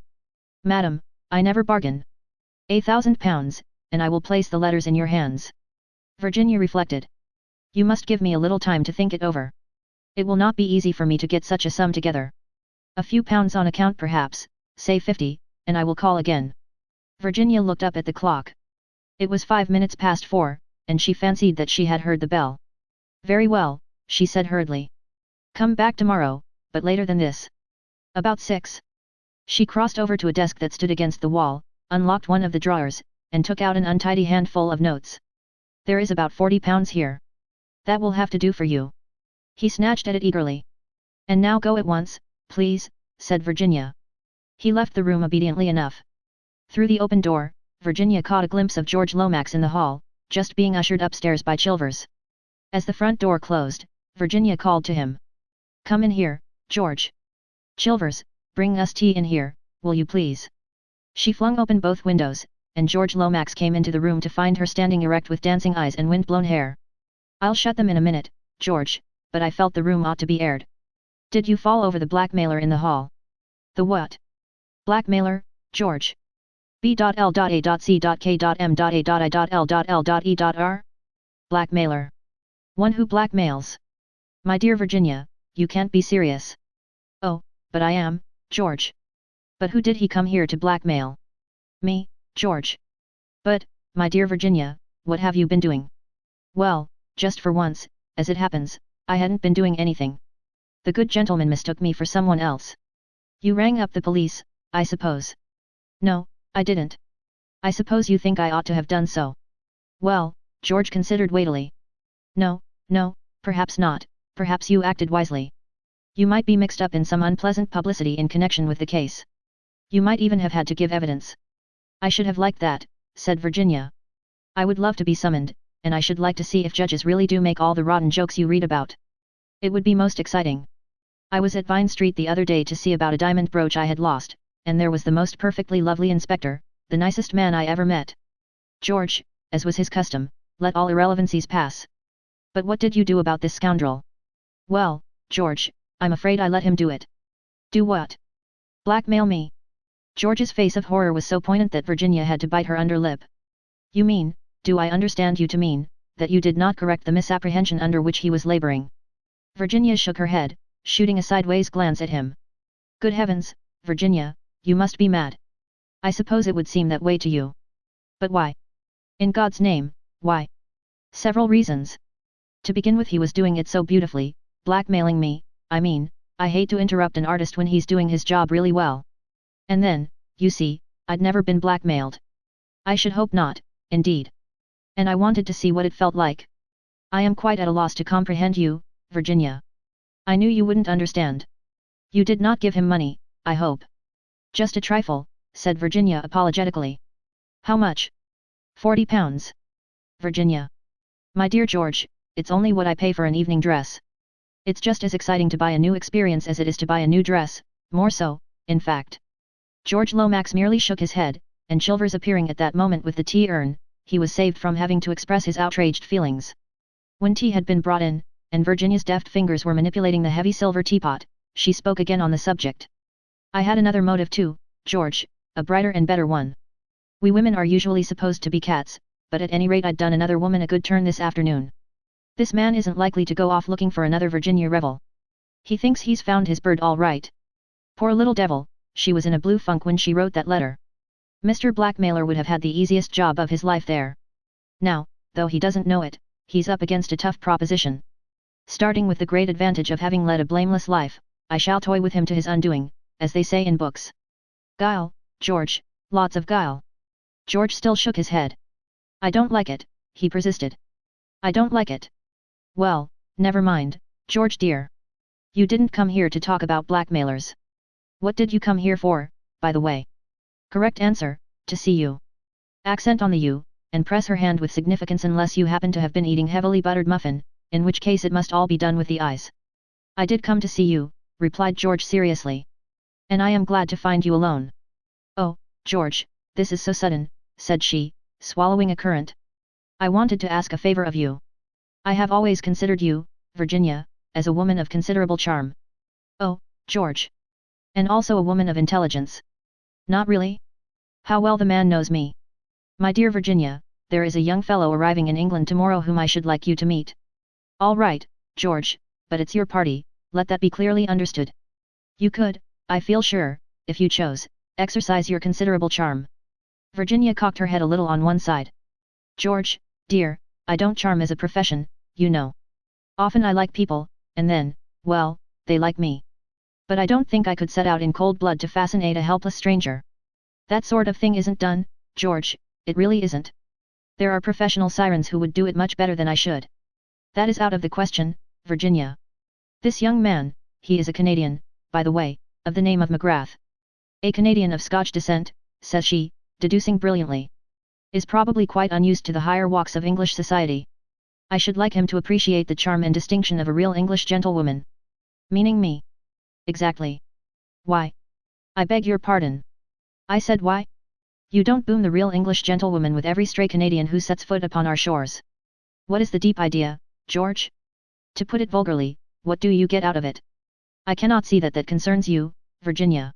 Madam, I never bargain. £1,000, and I will place the letters in your hands. Virginia reflected. You must give me a little time to think it over. It will not be easy for me to get such a sum together. A few pounds on account perhaps, say 50, and I will call again. Virginia looked up at the clock. It was 5 minutes past 4, and she fancied that she had heard the bell. Very well, she said hurriedly. Come back tomorrow, but later than this. About 6. She crossed over to a desk that stood against the wall, unlocked one of the drawers, and took out an untidy handful of notes. There is about 40 pounds here. That will have to do for you. He snatched at it eagerly. And now go at once, please, said Virginia. He left the room obediently enough. Through the open door, Virginia caught a glimpse of George Lomax in the hall, just being ushered upstairs by Chilvers. As the front door closed, Virginia called to him. Come in here, George. Chilvers, bring us tea in here, will you please? She flung open both windows, and George Lomax came into the room to find her standing erect with dancing eyes and wind-blown hair. I'll shut them in a minute, George, but I felt the room ought to be aired. Did you fall over the blackmailer in the hall? The what? Blackmailer, George. B.L.A.C.K.M.A.L.L.E.R? Blackmailer. One who blackmails. My dear Virginia, you can't be serious. Oh, but I am, George. But who did he come here to blackmail? Me, George. But, my dear Virginia, what have you been doing? Well, just for once, as it happens, I hadn't been doing anything. The good gentleman mistook me for someone else. You rang up the police, I suppose. No, I didn't. I suppose you think I ought to have done so. Well, George considered weightily. No, perhaps not, perhaps you acted wisely. You might be mixed up in some unpleasant publicity in connection with the case. You might even have had to give evidence. I should have liked that, said Virginia. I would love to be summoned, and I should like to see if judges really do make all the rotten jokes you read about. It would be most exciting. I was at Vine Street the other day to see about a diamond brooch I had lost, and there was the most perfectly lovely inspector, the nicest man I ever met. George, as was his custom, let all irrelevancies pass. But what did you do about this scoundrel? Well, George, I'm afraid I let him do it. Do what? Blackmail me. George's face of horror was so poignant that Virginia had to bite her under lip. You mean, do I understand you to mean, that you did not correct the misapprehension under which he was laboring? Virginia shook her head, shooting a sideways glance at him. Good heavens, Virginia, you must be mad. I suppose it would seem that way to you. But why? In God's name, why? Several reasons. To begin with, he was doing it so beautifully, blackmailing me, I mean, I hate to interrupt an artist when he's doing his job really well. And then, you see, I'd never been blackmailed. I should hope not, indeed. And I wanted to see what it felt like. I am quite at a loss to comprehend you, Virginia. I knew you wouldn't understand. You did not give him money, I hope. Just a trifle, said Virginia apologetically. How much? 40 pounds. Virginia. My dear George, it's only what I pay for an evening dress. It's just as exciting to buy a new experience as it is to buy a new dress, more so, in fact. George Lomax merely shook his head, and Chilvers appearing at that moment with the tea urn, he was saved from having to express his outraged feelings. When tea had been brought in, and Virginia's deft fingers were manipulating the heavy silver teapot, she spoke again on the subject. I had another motive too, George, a brighter and better one. We women are usually supposed to be cats, but at any rate I'd done another woman a good turn this afternoon. This man isn't likely to go off looking for another Virginia Revel. He thinks he's found his bird all right. Poor little devil, she was in a blue funk when she wrote that letter. Mr. Blackmailer would have had the easiest job of his life there. Now, though he doesn't know it, he's up against a tough proposition. Starting with the great advantage of having led a blameless life, I shall toy with him to his undoing, as they say in books. Guile, George, lots of guile. George still shook his head. I don't like it, he persisted. I don't like it. Well, never mind, George dear. You didn't come here to talk about blackmailers. What did you come here for, by the way? Correct answer, to see you. Accent on the you, and press her hand with significance unless you happen to have been eating heavily buttered muffin, in which case it must all be done with the eyes. I did come to see you, replied George seriously. And I am glad to find you alone. Oh, George, this is so sudden, said she, swallowing a currant. I wanted to ask a favor of you. I have always considered you, Virginia, as a woman of considerable charm. Oh, George. And also a woman of intelligence. Not really? How well the man knows me. My dear Virginia, there is a young fellow arriving in England tomorrow whom I should like you to meet. All right, George, but it's your party, let that be clearly understood. You could, I feel sure, if you chose, exercise your considerable charm. Virginia cocked her head a little on one side. George, dear, I don't charm as a profession, you know. Often I like people, and then, well, they like me. But I don't think I could set out in cold blood to fascinate a helpless stranger. That sort of thing isn't done, George, it really isn't. There are professional sirens who would do it much better than I should. That is out of the question, Virginia. This young man, he is a Canadian, by the way, of the name of McGrath. A Canadian of Scotch descent, says she, deducing brilliantly. Is probably quite unused to the higher walks of English society. I should like him to appreciate the charm and distinction of a real English gentlewoman. Meaning me. Exactly. Why? I beg your pardon. I said why? You don't boom the real English gentlewoman with every stray Canadian who sets foot upon our shores. What is the deep idea, George? To put it vulgarly, what do you get out of it? I cannot see that concerns you, Virginia.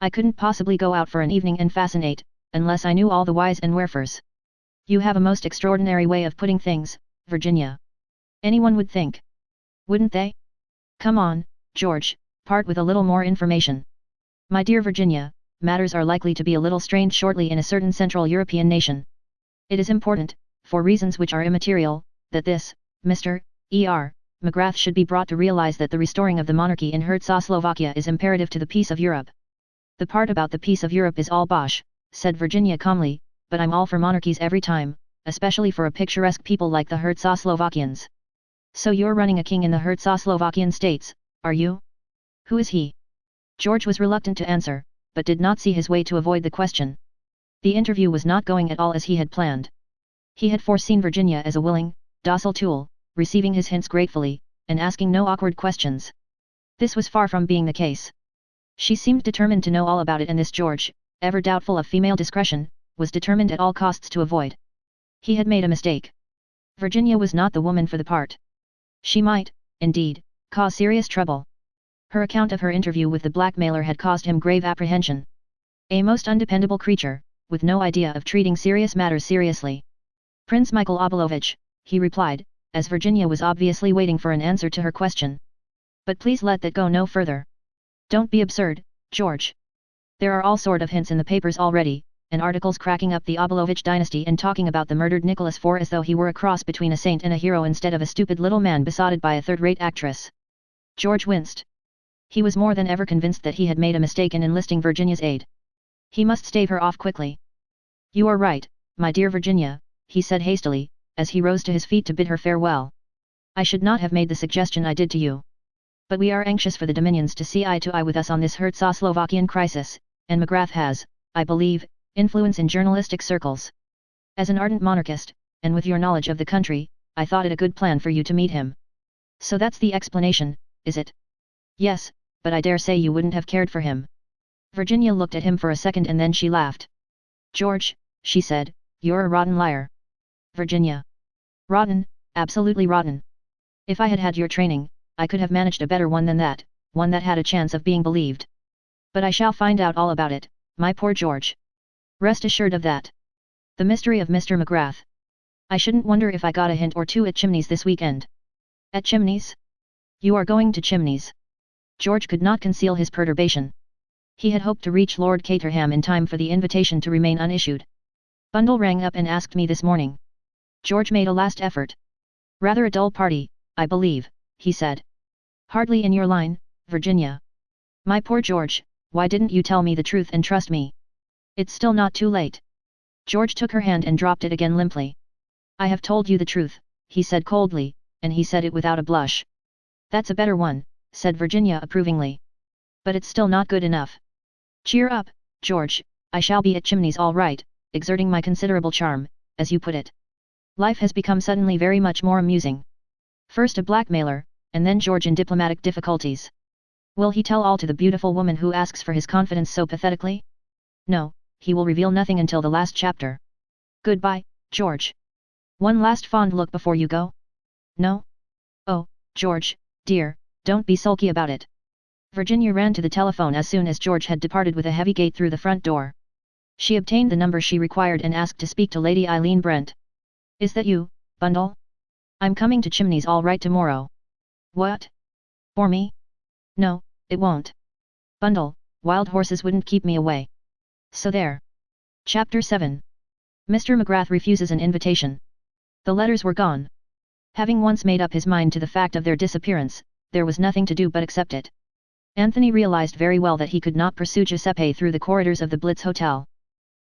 I couldn't possibly go out for an evening and fascinate, unless I knew all the whys and wherefores. You have a most extraordinary way of putting things, Virginia. Anyone would think. Wouldn't they? Come on, George, part with a little more information. My dear Virginia, matters are likely to be a little strained shortly in a certain Central European nation. It is important, for reasons which are immaterial, that this, Mr. E.R. McGrath should be brought to realize that the restoring of the monarchy in Czechoslovakia is imperative to the peace of Europe. The part about the peace of Europe is all bosh, said Virginia calmly, but I'm all for monarchies every time, especially for a picturesque people like the Czechoslovakians. So you're running a king in the Czechoslovakian states, are you? Who is he? George was reluctant to answer, but did not see his way to avoid the question. The interview was not going at all as he had planned. He had foreseen Virginia as a willing, docile tool, receiving his hints gratefully, and asking no awkward questions. This was far from being the case. She seemed determined to know all about it, and this George, ever doubtful of female discretion, was determined at all costs to avoid. He had made a mistake. Virginia was not the woman for the part. She might, indeed, cause serious trouble. Her account of her interview with the blackmailer had caused him grave apprehension. A most undependable creature, with no idea of treating serious matters seriously. Prince Michael Obolovich, he replied, as Virginia was obviously waiting for an answer to her question. But please let that go no further. Don't be absurd, George. There are all sort of hints in the papers already, and articles cracking up the Obolovich dynasty and talking about the murdered Nicholas IV as though he were a cross between a saint and a hero instead of a stupid little man besotted by a third-rate actress. George winced. He was more than ever convinced that he had made a mistake in enlisting Virginia's aid. He must stave her off quickly. You are right, my dear Virginia, he said hastily, as he rose to his feet to bid her farewell. I should not have made the suggestion I did to you. But we are anxious for the Dominions to see eye to eye with us on this Czechoslovakian crisis, and McGrath has, I believe, influence in journalistic circles. As an ardent monarchist, and with your knowledge of the country, I thought it a good plan for you to meet him. So that's the explanation, is it? Yes, but I dare say you wouldn't have cared for him. Virginia looked at him for a second and then she laughed. George, she said, you're a rotten liar. Virginia. Rotten, absolutely rotten. If I had had your training, I could have managed a better one than that, one that had a chance of being believed. But I shall find out all about it, my poor George. Rest assured of that. The mystery of Mr. McGrath. I shouldn't wonder if I got a hint or two at Chimneys this weekend. At Chimneys? You are going to Chimneys? George could not conceal his perturbation. He had hoped to reach Lord Caterham in time for the invitation to remain unissued. Bundle rang up and asked me this morning. George made a last effort. Rather a dull party, I believe, he said. Hardly in your line, Virginia. My poor George, why didn't you tell me the truth and trust me? It's still not too late. George took her hand and dropped it again limply. I have told you the truth, he said coldly, and he said it without a blush. That's a better one, said Virginia approvingly. But it's still not good enough. Cheer up, George, I shall be at Chimneys all right, exerting my considerable charm, as you put it. Life has become suddenly very much more amusing. First a blackmailer, and then George in diplomatic difficulties. Will he tell all to the beautiful woman who asks for his confidence so pathetically? No, he will reveal nothing until the last chapter. Goodbye, George. One last fond look before you go? No? Oh, George, dear, don't be sulky about it. Virginia ran to the telephone as soon as George had departed with a heavy gate through the front door. She obtained the number she required and asked to speak to Lady Eileen Brent. Is that you, Bundle? I'm coming to Chimneys all right tomorrow. What? For me? No, it won't. Bundle, wild horses wouldn't keep me away. So there. Chapter 7. Mr. McGrath refuses an invitation. The letters were gone. Having once made up his mind to the fact of their disappearance, there was nothing to do but accept it. Anthony realized very well that he could not pursue Giuseppe through the corridors of the Blitz Hotel.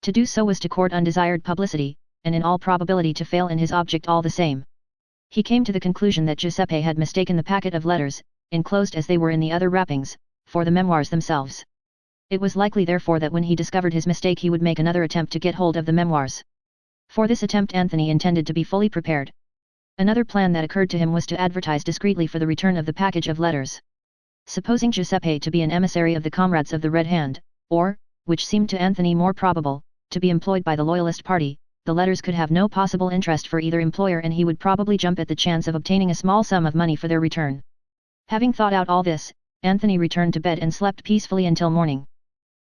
To do so was to court undesired publicity, and in all probability to fail in his object all the same. He came to the conclusion that Giuseppe had mistaken the packet of letters, enclosed as they were in the other wrappings, for the memoirs themselves. It was likely therefore that when he discovered his mistake he would make another attempt to get hold of the memoirs. For this attempt Anthony intended to be fully prepared. Another plan that occurred to him was to advertise discreetly for the return of the package of letters. Supposing Giuseppe to be an emissary of the Comrades of the Red Hand, or, which seemed to Anthony more probable, to be employed by the Loyalist Party, the letters could have no possible interest for either employer and he would probably jump at the chance of obtaining a small sum of money for their return. Having thought out all this, Anthony returned to bed and slept peacefully until morning.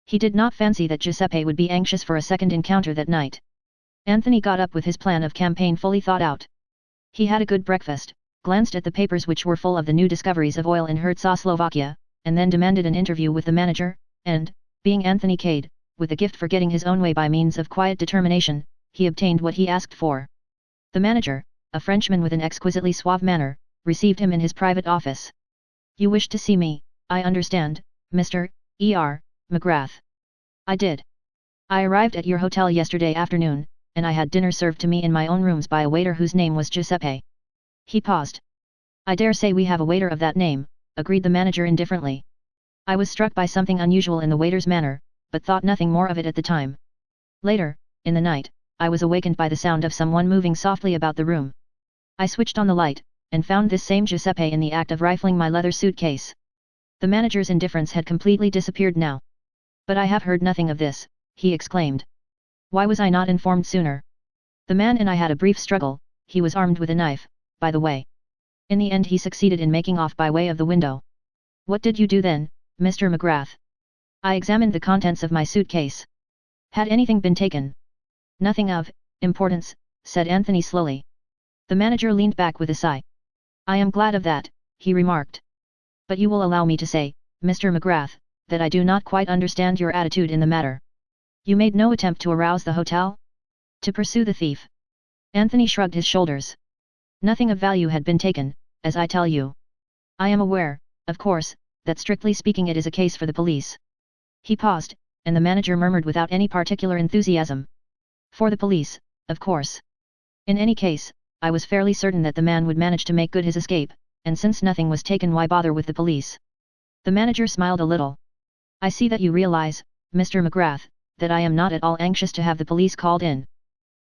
He did not fancy that Giuseppe would be anxious for a second encounter that night. Anthony got up with his plan of campaign fully thought out. He had a good breakfast, glanced at the papers which were full of the new discoveries of oil in Czechoslovakia, and then demanded an interview with the manager, and, being Anthony Cade, with a gift for getting his own way by means of quiet determination, he obtained what he asked for. The manager, a Frenchman with an exquisitely suave manner, received him in his private office. "You wish to see me, I understand, Mr. McGrath." "I did. I arrived at your hotel yesterday afternoon, and I had dinner served to me in my own rooms by a waiter whose name was Giuseppe." He paused. "I dare say we have a waiter of that name," agreed the manager indifferently. "I was struck by something unusual in the waiter's manner, but thought nothing more of it at the time. Later, in the night, I was awakened by the sound of someone moving softly about the room. I switched on the light, and found this same Giuseppe in the act of rifling my leather suitcase." The manager's indifference had completely disappeared now. "But I have heard nothing of this," he exclaimed. "Why was I not informed sooner? The man and I had a brief struggle, he was armed with a knife, by the way. In the end he succeeded in making off by way of the window." "What did you do then, Mr. McGrath?" "I examined the contents of my suitcase. Had anything been taken?" "Nothing of importance," said Anthony slowly. The manager leaned back with a sigh. "I am glad of that," he remarked. "But you will allow me to say, Mr. McGrath, that I do not quite understand your attitude in the matter. You made no attempt to arouse the hotel? To pursue the thief?" Anthony shrugged his shoulders. "Nothing of value had been taken, as I tell you. I am aware, of course, that strictly speaking it is a case for the police." He paused, and the manager murmured without any particular enthusiasm. "For the police, of course. In any case, I was fairly certain that the man would manage to make good his escape, and since nothing was taken, why bother with the police?" The manager smiled a little. "I see that you realize, Mr. McGrath, that I am not at all anxious to have the police called in.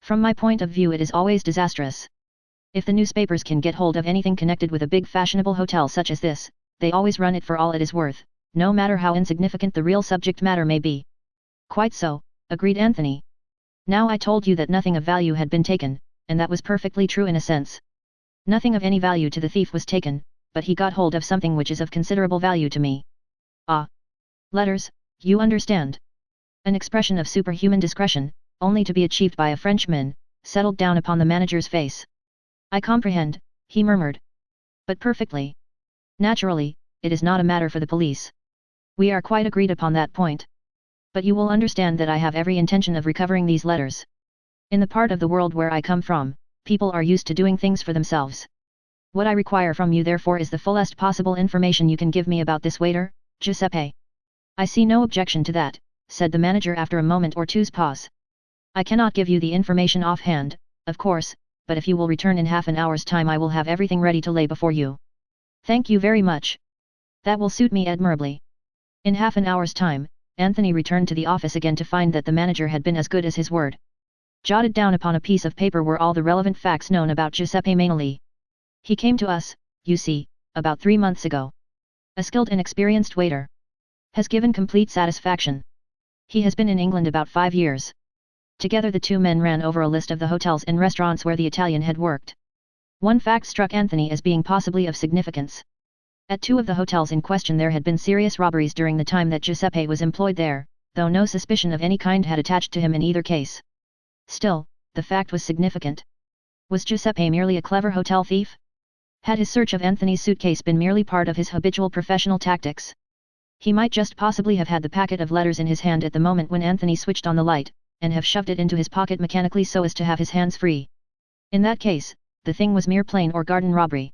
From my point of view it is always disastrous. If the newspapers can get hold of anything connected with a big fashionable hotel such as this, they always run it for all it is worth, no matter how insignificant the real subject matter may be." "Quite so," agreed Anthony. "Now I told you that nothing of value had been taken, and that was perfectly true in a sense. Nothing of any value to the thief was taken, but he got hold of something which is of considerable value to me." "Ah. Letters, you understand." An expression of superhuman discretion, only to be achieved by a Frenchman, settled down upon the manager's face. "I comprehend," he murmured. "But perfectly. Naturally, it is not a matter for the police. We are quite agreed upon that point. But you will understand that I have every intention of recovering these letters. In the part of the world where I come from, people are used to doing things for themselves. What I require from you therefore is the fullest possible information you can give me about this waiter, Giuseppe." "I see no objection to that," said the manager after a moment or two's pause. "I cannot give you the information offhand, of course, but if you will return in half an hour's time I will have everything ready to lay before you." "Thank you very much. That will suit me admirably." In half an hour's time, Anthony returned to the office again to find that the manager had been as good as his word. Jotted down upon a piece of paper were all the relevant facts known about Giuseppe Mainoli. "He came to us, you see, about 3 months ago. A skilled and experienced waiter. Has given complete satisfaction. He has been in England about 5 years." Together the two men ran over a list of the hotels and restaurants where the Italian had worked. One fact struck Anthony as being possibly of significance. At 2 of the hotels in question there had been serious robberies during the time that Giuseppe was employed there, though no suspicion of any kind had attached to him in either case. Still, the fact was significant. Was Giuseppe merely a clever hotel thief? Had his search of Anthony's suitcase been merely part of his habitual professional tactics? He might just possibly have had the packet of letters in his hand at the moment when Anthony switched on the light, and have shoved it into his pocket mechanically so as to have his hands free. In that case, the thing was mere plain or garden robbery.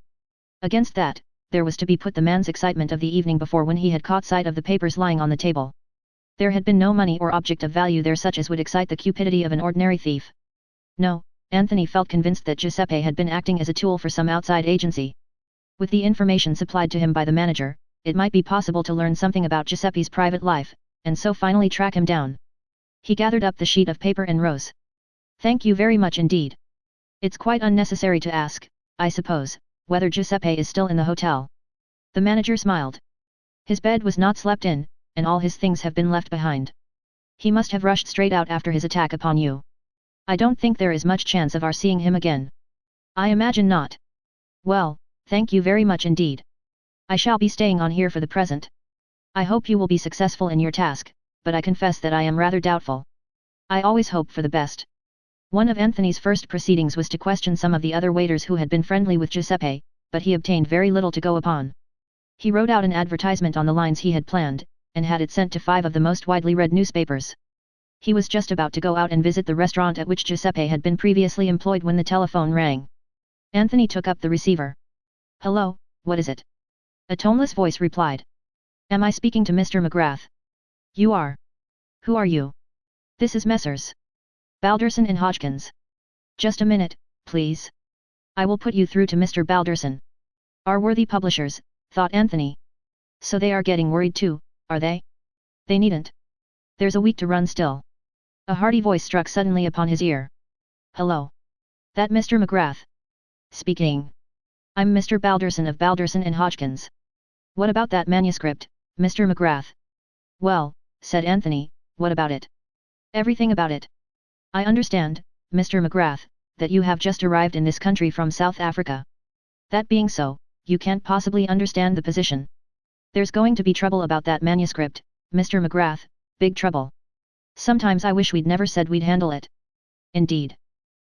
Against that, there was to be put the man's excitement of the evening before when he had caught sight of the papers lying on the table. There had been no money or object of value there such as would excite the cupidity of an ordinary thief. No, Anthony felt convinced that Giuseppe had been acting as a tool for some outside agency. With the information supplied to him by the manager, it might be possible to learn something about Giuseppe's private life, and so finally track him down. He gathered up the sheet of paper and rose. "Thank you very much indeed. It's quite unnecessary to ask, I suppose, whether Giuseppe is still in the hotel." The manager smiled. "His bed was not slept in, and all his things have been left behind. He must have rushed straight out after his attack upon you. I don't think there is much chance of our seeing him again." "I imagine not." "Well, thank you very much indeed. I shall be staying on here for the present. I hope you will be successful in your task, but I confess that I am rather doubtful. I always hope for the best." One of Anthony's first proceedings was to question some of the other waiters who had been friendly with Giuseppe, but he obtained very little to go upon. He wrote out an advertisement on the lines he had planned, and had it sent to 5 of the most widely read newspapers. He was just about to go out and visit the restaurant at which Giuseppe had been previously employed when the telephone rang. Anthony took up the receiver. "Hello, what is it?" A toneless voice replied. "Am I speaking to Mr. McGrath?" "You are. Who are you?" "This is Messrs. Balderson and Hodgkins." "Just a minute, please. I will put you through to Mr. Balderson." Our worthy publishers, thought Anthony. So they are getting worried too, are they? They needn't. There's a week to run still. A hearty voice struck suddenly upon his ear. "Hello. That Mr. McGrath?" "Speaking. I'm Mr. Balderson of Balderson and Hodgkins. What about that manuscript, Mr. McGrath?" "Well," said Anthony, "what about it?" "Everything about it. I understand, Mr. McGrath, that you have just arrived in this country from South Africa. That being so, you can't possibly understand the position. There's going to be trouble about that manuscript, Mr. McGrath, big trouble. Sometimes I wish we'd never said we'd handle it." "Indeed.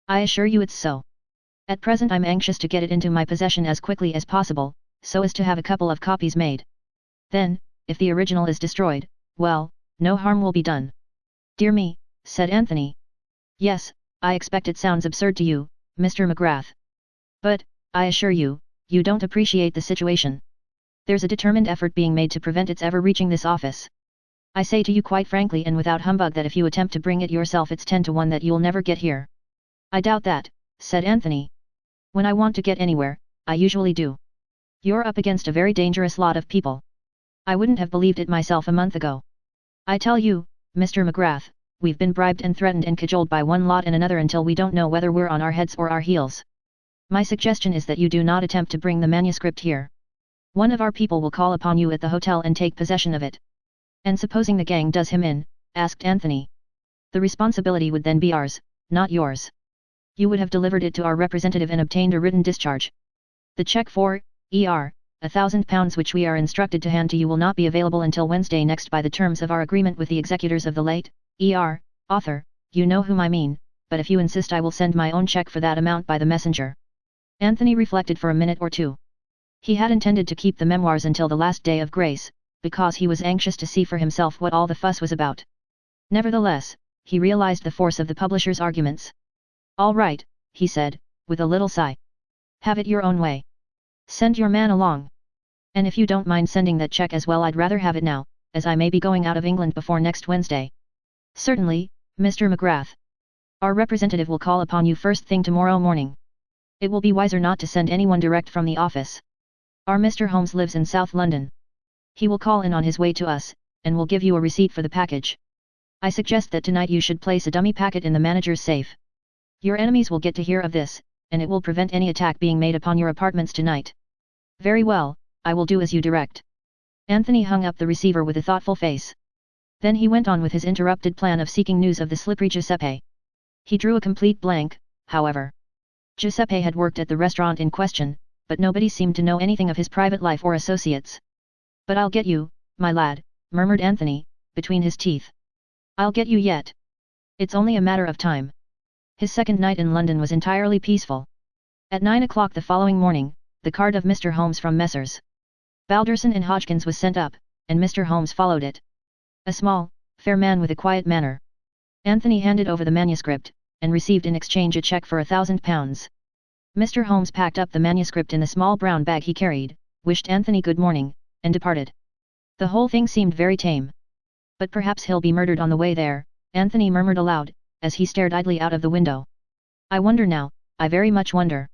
I assure you it's so. At present I'm anxious to get it into my possession as quickly as possible, so as to have a couple of copies made. Then, if the original is destroyed, well, no harm will be done." "Dear me," said Anthony. "Yes, I expect it sounds absurd to you, Mr. McGrath. But, I assure you, you don't appreciate the situation. There's a determined effort being made to prevent its ever reaching this office. I say to you quite frankly and without humbug that if you attempt to bring it yourself it's 10 to 1 that you'll never get here." "I doubt that," said Anthony. "When I want to get anywhere, I usually do. You're up against a very dangerous lot of people. I wouldn't have believed it myself a month ago. I tell you, Mr. McGrath, we've been bribed and threatened and cajoled by one lot and another until we don't know whether we're on our heads or our heels. My suggestion is that you do not attempt to bring the manuscript here. One of our people will call upon you at the hotel and take possession of it." "And supposing the gang does him in?" asked Anthony. "The responsibility would then be ours, not yours. You would have delivered it to our representative and obtained a written discharge. The cheque for, £1,000 which we are instructed to hand to you will not be available until Wednesday next by the terms of our agreement with the executors of the late, author, you know whom I mean, but if you insist I will send my own cheque for that amount by the messenger." Anthony reflected for a minute or two. He had intended to keep the memoirs until the last day of grace, because he was anxious to see for himself what all the fuss was about. Nevertheless, he realized the force of the publisher's arguments. "All right," he said, with a little sigh. "Have it your own way. Send your man along. And if you don't mind sending that cheque as well I'd rather have it now, as I may be going out of England before next Wednesday." "Certainly, Mr. McGrath. Our representative will call upon you first thing tomorrow morning. It will be wiser not to send anyone direct from the office. Our Mr. Holmes lives in South London. He will call in on his way to us, and will give you a receipt for the package. I suggest that tonight you should place a dummy packet in the manager's safe. Your enemies will get to hear of this, and it will prevent any attack being made upon your apartments tonight." "Very well, I will do as you direct." Anthony hung up the receiver with a thoughtful face. Then he went on with his interrupted plan of seeking news of the slippery Giuseppe. He drew a complete blank, however. Giuseppe had worked at the restaurant in question, but nobody seemed to know anything of his private life or associates. "But I'll get you, my lad," murmured Anthony, between his teeth. "I'll get you yet. It's only a matter of time." His second night in London was entirely peaceful. At 9 o'clock the following morning, the card of Mr. Holmes from Messrs. Balderson and Hodgkins was sent up, and Mr. Holmes followed it. A small, fair man with a quiet manner. Anthony handed over the manuscript, and received in exchange a cheque for £1,000. Mr. Holmes packed up the manuscript in the small brown bag he carried, wished Anthony good morning, and departed. The whole thing seemed very tame. But perhaps he'll be murdered on the way there, Anthony murmured aloud, as he stared idly out of the window. I wonder now, I very much wonder.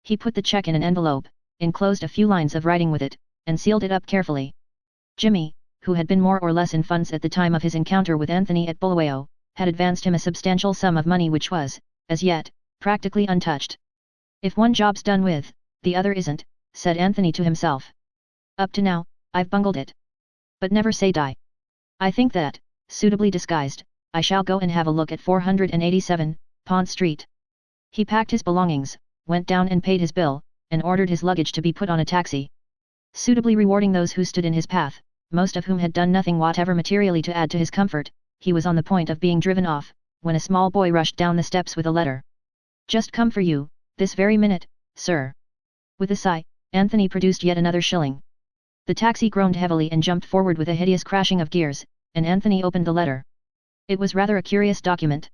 He put the cheque in an envelope, enclosed a few lines of writing with it, and sealed it up carefully. Jimmy, who had been more or less in funds at the time of his encounter with Anthony at Bulawayo, had advanced him a substantial sum of money which was, as yet, practically untouched. If one job's done with, the other isn't, said Anthony to himself. Up to now, I've bungled it. But never say die. I think that, suitably disguised, I shall go and have a look at 487, Pont Street. He packed his belongings, went down and paid his bill, and ordered his luggage to be put on a taxi. Suitably rewarding those who stood in his path, most of whom had done nothing whatever materially to add to his comfort, he was on the point of being driven off, when a small boy rushed down the steps with a letter. Just come for you, this very minute, sir. With a sigh, Anthony produced yet another shilling. The taxi groaned heavily and jumped forward with a hideous crashing of gears, and Anthony opened the letter. It was rather a curious document.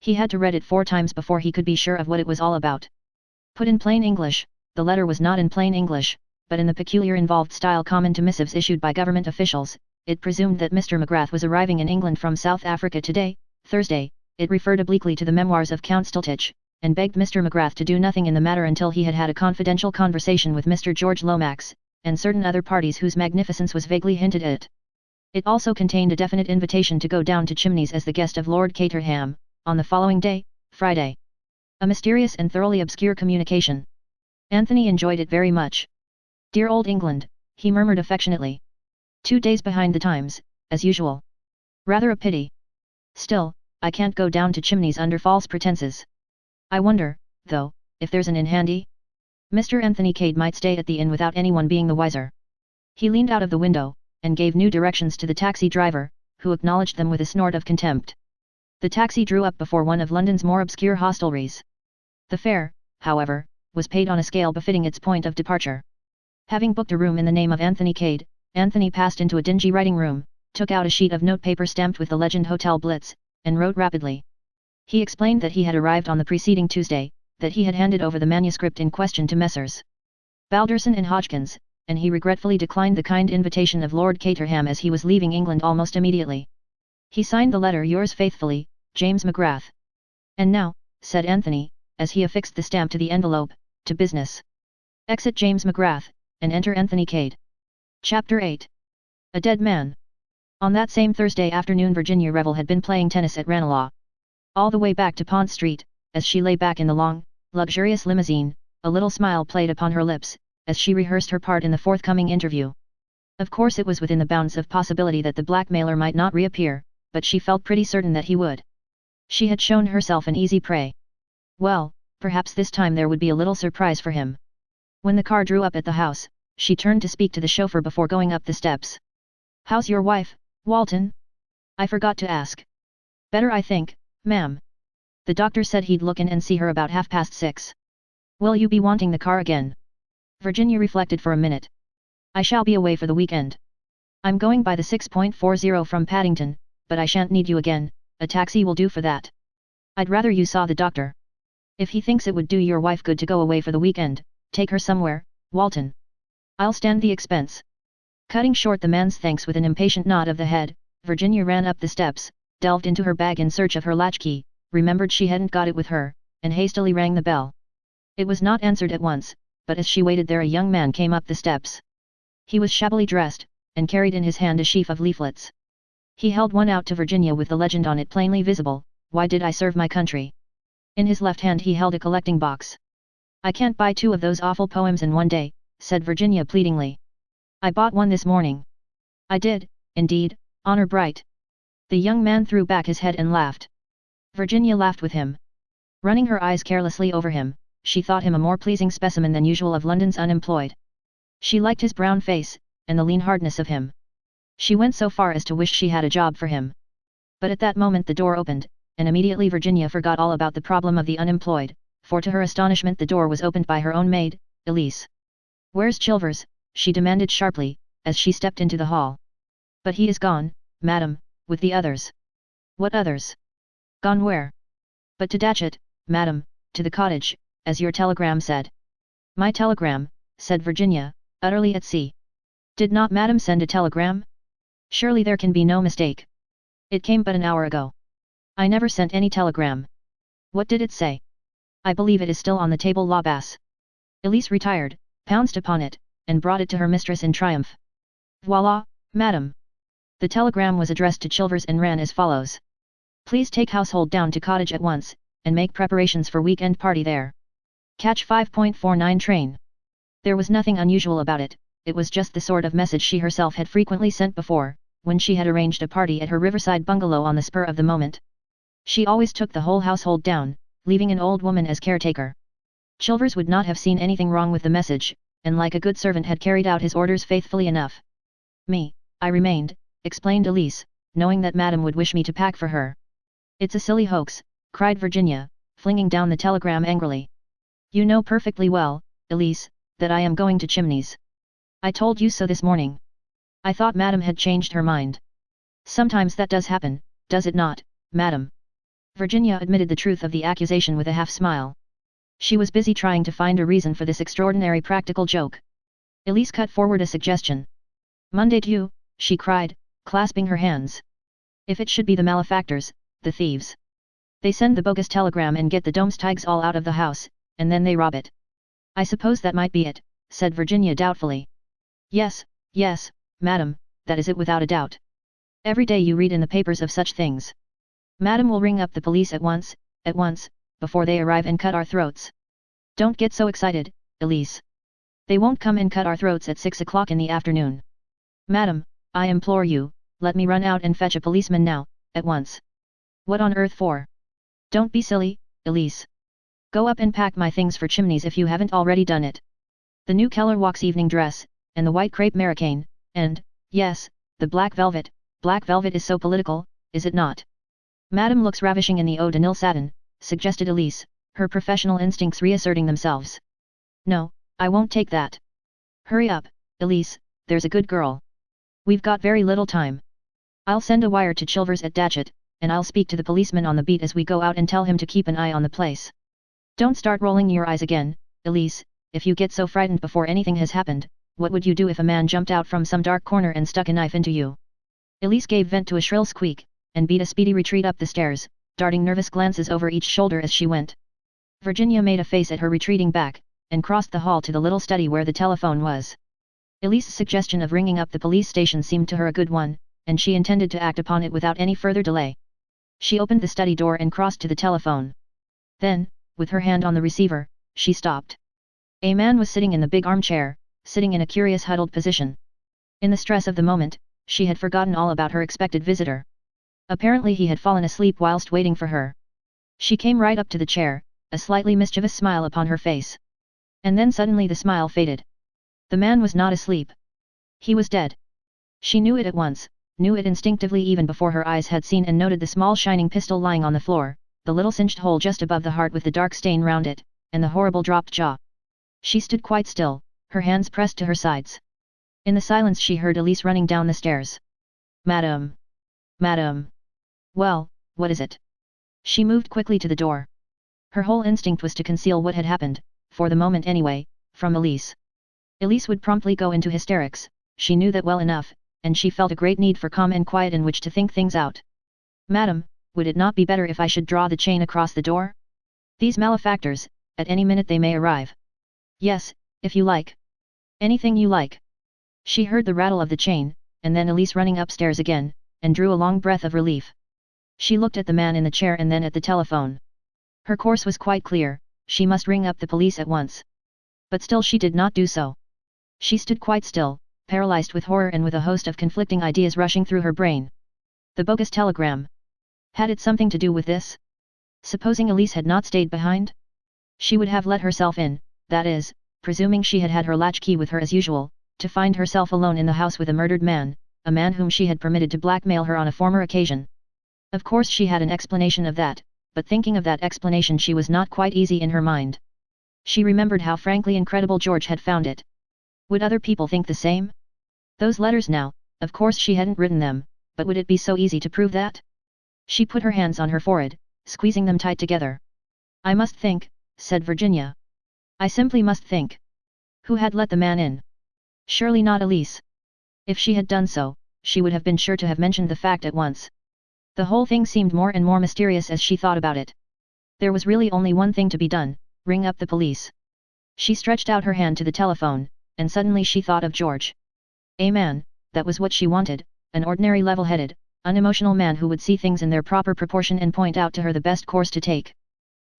He had to read it 4 times before he could be sure of what it was all about. Put in plain English, the letter was not in plain English, but in the peculiar involved style common to missives issued by government officials. It presumed that Mr. McGrath was arriving in England from South Africa today, Thursday. It referred obliquely to the memoirs of Count Stiltich, and begged Mr. McGrath to do nothing in the matter until he had had a confidential conversation with Mr. George Lomax, and certain other parties whose magnificence was vaguely hinted at. It also contained a definite invitation to go down to Chimneys as the guest of Lord Caterham, on the following day, Friday. A mysterious and thoroughly obscure communication. Anthony enjoyed it very much. Dear old England, he murmured affectionately. 2 days behind the times, as usual. Rather a pity. Still, I can't go down to Chimneys under false pretenses. I wonder, though, if there's an inn handy? Mr. Anthony Cade might stay at the inn without anyone being the wiser. He leaned out of the window, and gave new directions to the taxi driver, who acknowledged them with a snort of contempt. The taxi drew up before one of London's more obscure hostelries. The fare, however, was paid on a scale befitting its point of departure. Having booked a room in the name of Anthony Cade, Anthony passed into a dingy writing room, took out a sheet of notepaper stamped with the legend Hotel Blitz, and wrote rapidly. He explained that he had arrived on the preceding Tuesday, that he had handed over the manuscript in question to Messrs. Balderson and Hodgkins, and he regretfully declined the kind invitation of Lord Caterham as he was leaving England almost immediately. He signed the letter yours faithfully, James McGrath. And now, said Anthony, as he affixed the stamp to the envelope, to business. Exit James McGrath, and enter Anthony Cade. Chapter 8. A Dead Man. On that same Thursday afternoon Virginia Revel had been playing tennis at Ranelagh. All the way back to Pont Street, as she lay back in the long, luxurious limousine, a little smile played upon her lips, as she rehearsed her part in the forthcoming interview. Of course it was within the bounds of possibility that the blackmailer might not reappear, but she felt pretty certain that he would. She had shown herself an easy prey. Well, perhaps this time there would be a little surprise for him. When the car drew up at the house, she turned to speak to the chauffeur before going up the steps. How's your wife, Walton? I forgot to ask. Better I think, ma'am. The doctor said he'd look in and see her about 6:30. Will you be wanting the car again? Virginia reflected for a minute. I shall be away for the weekend. I'm going by the 6.40 from Paddington, but I shan't need you again, a taxi will do for that. I'd rather you saw the doctor. If he thinks it would do your wife good to go away for the weekend, take her somewhere, Walton. I'll stand the expense. Cutting short the man's thanks with an impatient nod of the head, Virginia ran up the steps, delved into her bag in search of her latchkey, remembered she hadn't got it with her, and hastily rang the bell. It was not answered at once, but as she waited there a young man came up the steps. He was shabbily dressed, and carried in his hand a sheaf of leaflets. He held one out to Virginia with the legend on it plainly visible, Why did I serve my country? In his left hand he held a collecting box. I can't buy 2 of those awful poems in one day, said Virginia pleadingly. I bought one this morning. I did, indeed, honor bright. The young man threw back his head and laughed. Virginia laughed with him. Running her eyes carelessly over him, she thought him a more pleasing specimen than usual of London's unemployed. She liked his brown face, and the lean hardness of him. She went so far as to wish she had a job for him. But at that moment the door opened, and immediately Virginia forgot all about the problem of the unemployed, for to her astonishment the door was opened by her own maid, Elise. "Where's Chilvers?" she demanded sharply, as she stepped into the hall. "But he is gone, madam, with the others." "What others? Gone where?" "But to Datchet, madam, to the cottage, as your telegram said." "My telegram," said Virginia, utterly at sea. "Did not madam send a telegram? Surely there can be no mistake. It came but an hour ago." "I never sent any telegram." "What did it say?" "I believe it is still on the table, la basse." Elise retired, pounced upon it, and brought it to her mistress in triumph. "Voila, madam." The telegram was addressed to Chilvers and ran as follows. "Please take household down to cottage at once, and make preparations for weekend party there. Catch 5.49 train." There was nothing unusual about it, it was just the sort of message she herself had frequently sent before, when she had arranged a party at her riverside bungalow on the spur of the moment. She always took the whole household down, leaving an old woman as caretaker. Chilvers would not have seen anything wrong with the message, and like a good servant had carried out his orders faithfully enough. I remained, explained Elise, knowing that madam would wish me to pack for her." "It's a silly hoax," cried Virginia, flinging down the telegram angrily. "You know perfectly well, Elise, that I am going to Chimneys. I told you so this morning." "I thought madam had changed her mind." "Sometimes that does happen, does it not, madam?" Virginia admitted the truth of the accusation with a half-smile. She was busy trying to find a reason for this extraordinary practical joke. Elise cut forward a suggestion. "Monday due," she cried, clasping her hands. "If it should be the malefactors, the thieves. They send the bogus telegram and get the Domsteigs all out of the house, and then they rob it." "I suppose that might be it," said Virginia doubtfully. Yes, madam, that is it without a doubt. Every day you read in the papers of such things. Madam will ring up the police at once, before they arrive and cut our throats." "Don't get so excited, Elise. They won't come and cut our throats at 6 o'clock in the afternoon." "Madam, I implore you, let me run out and fetch a policeman now, at once." "What on earth for?" "Don't be silly, Elise. Go up and pack my things for Chimneys if you haven't already done it. The new Keller Walks evening dress, and the white crepe Americaine, and, yes, the black velvet is so political, is it not?" "Madam looks ravishing in the eau de Nil satin," suggested Elise, her professional instincts reasserting themselves. "No, I won't take that. Hurry up, Elise, there's a good girl. We've got very little time. I'll send a wire to Chilvers at Datchet, and I'll speak to the policeman on the beat as we go out and tell him to keep an eye on the place. Don't start rolling your eyes again, Elise. If you get so frightened before anything has happened, what would you do if a man jumped out from some dark corner and stuck a knife into you?" Elise gave vent to a shrill squeak, and beat a speedy retreat up the stairs, darting nervous glances over each shoulder as she went. Virginia made a face at her retreating back, and crossed the hall to the little study where the telephone was. Elise's suggestion of ringing up the police station seemed to her a good one, and she intended to act upon it without any further delay. She opened the study door and crossed to the telephone. Then, with her hand on the receiver, she stopped. A man was sitting in the big armchair, sitting in a curious huddled position. In the stress of the moment, she had forgotten all about her expected visitor. Apparently he had fallen asleep whilst waiting for her. She came right up to the chair, a slightly mischievous smile upon her face. And then suddenly the smile faded. The man was not asleep. He was dead. She knew it at once, knew it instinctively even before her eyes had seen and noted the small shining pistol lying on the floor, the little singed hole just above the heart with the dark stain round it, and the horrible dropped jaw. She stood quite still, her hands pressed to her sides. In the silence she heard Elise running down the stairs. "Madam! Madam! Well, what is it?" She moved quickly to the door. Her whole instinct was to conceal what had happened, for the moment anyway, from Elise. Elise would promptly go into hysterics, she knew that well enough, and she felt a great need for calm and quiet in which to think things out. "Madam, would it not be better if I should draw the chain across the door? These malefactors, at any minute they may arrive." "Yes, if you like. Anything you like." She heard the rattle of the chain, and then Elise running upstairs again, and drew a long breath of relief. She looked at the man in the chair and then at the telephone. Her course was quite clear, she must ring up the police at once. But still she did not do so. She stood quite still, paralyzed with horror and with a host of conflicting ideas rushing through her brain. The bogus telegram. Had it something to do with this? Supposing Elise had not stayed behind? She would have let herself in, that is, presuming she had had her latchkey with her as usual, to find herself alone in the house with a murdered man, a man whom she had permitted to blackmail her on a former occasion. Of course she had an explanation of that, but thinking of that explanation she was not quite easy in her mind. She remembered how frankly incredible George had found it. Would other people think the same? Those letters now, of course she hadn't written them, but would it be so easy to prove that? She put her hands on her forehead, squeezing them tight together. I must think, said Virginia. I simply must think. Who had let the man in? Surely not Elise. If she had done so, she would have been sure to have mentioned the fact at once. The whole thing seemed more and more mysterious as she thought about it. There was really only one thing to be done: ring up the police. She stretched out her hand to the telephone, and suddenly she thought of George. A man, that was what she wanted, an ordinary level-headed, unemotional man who would see things in their proper proportion and point out to her the best course to take.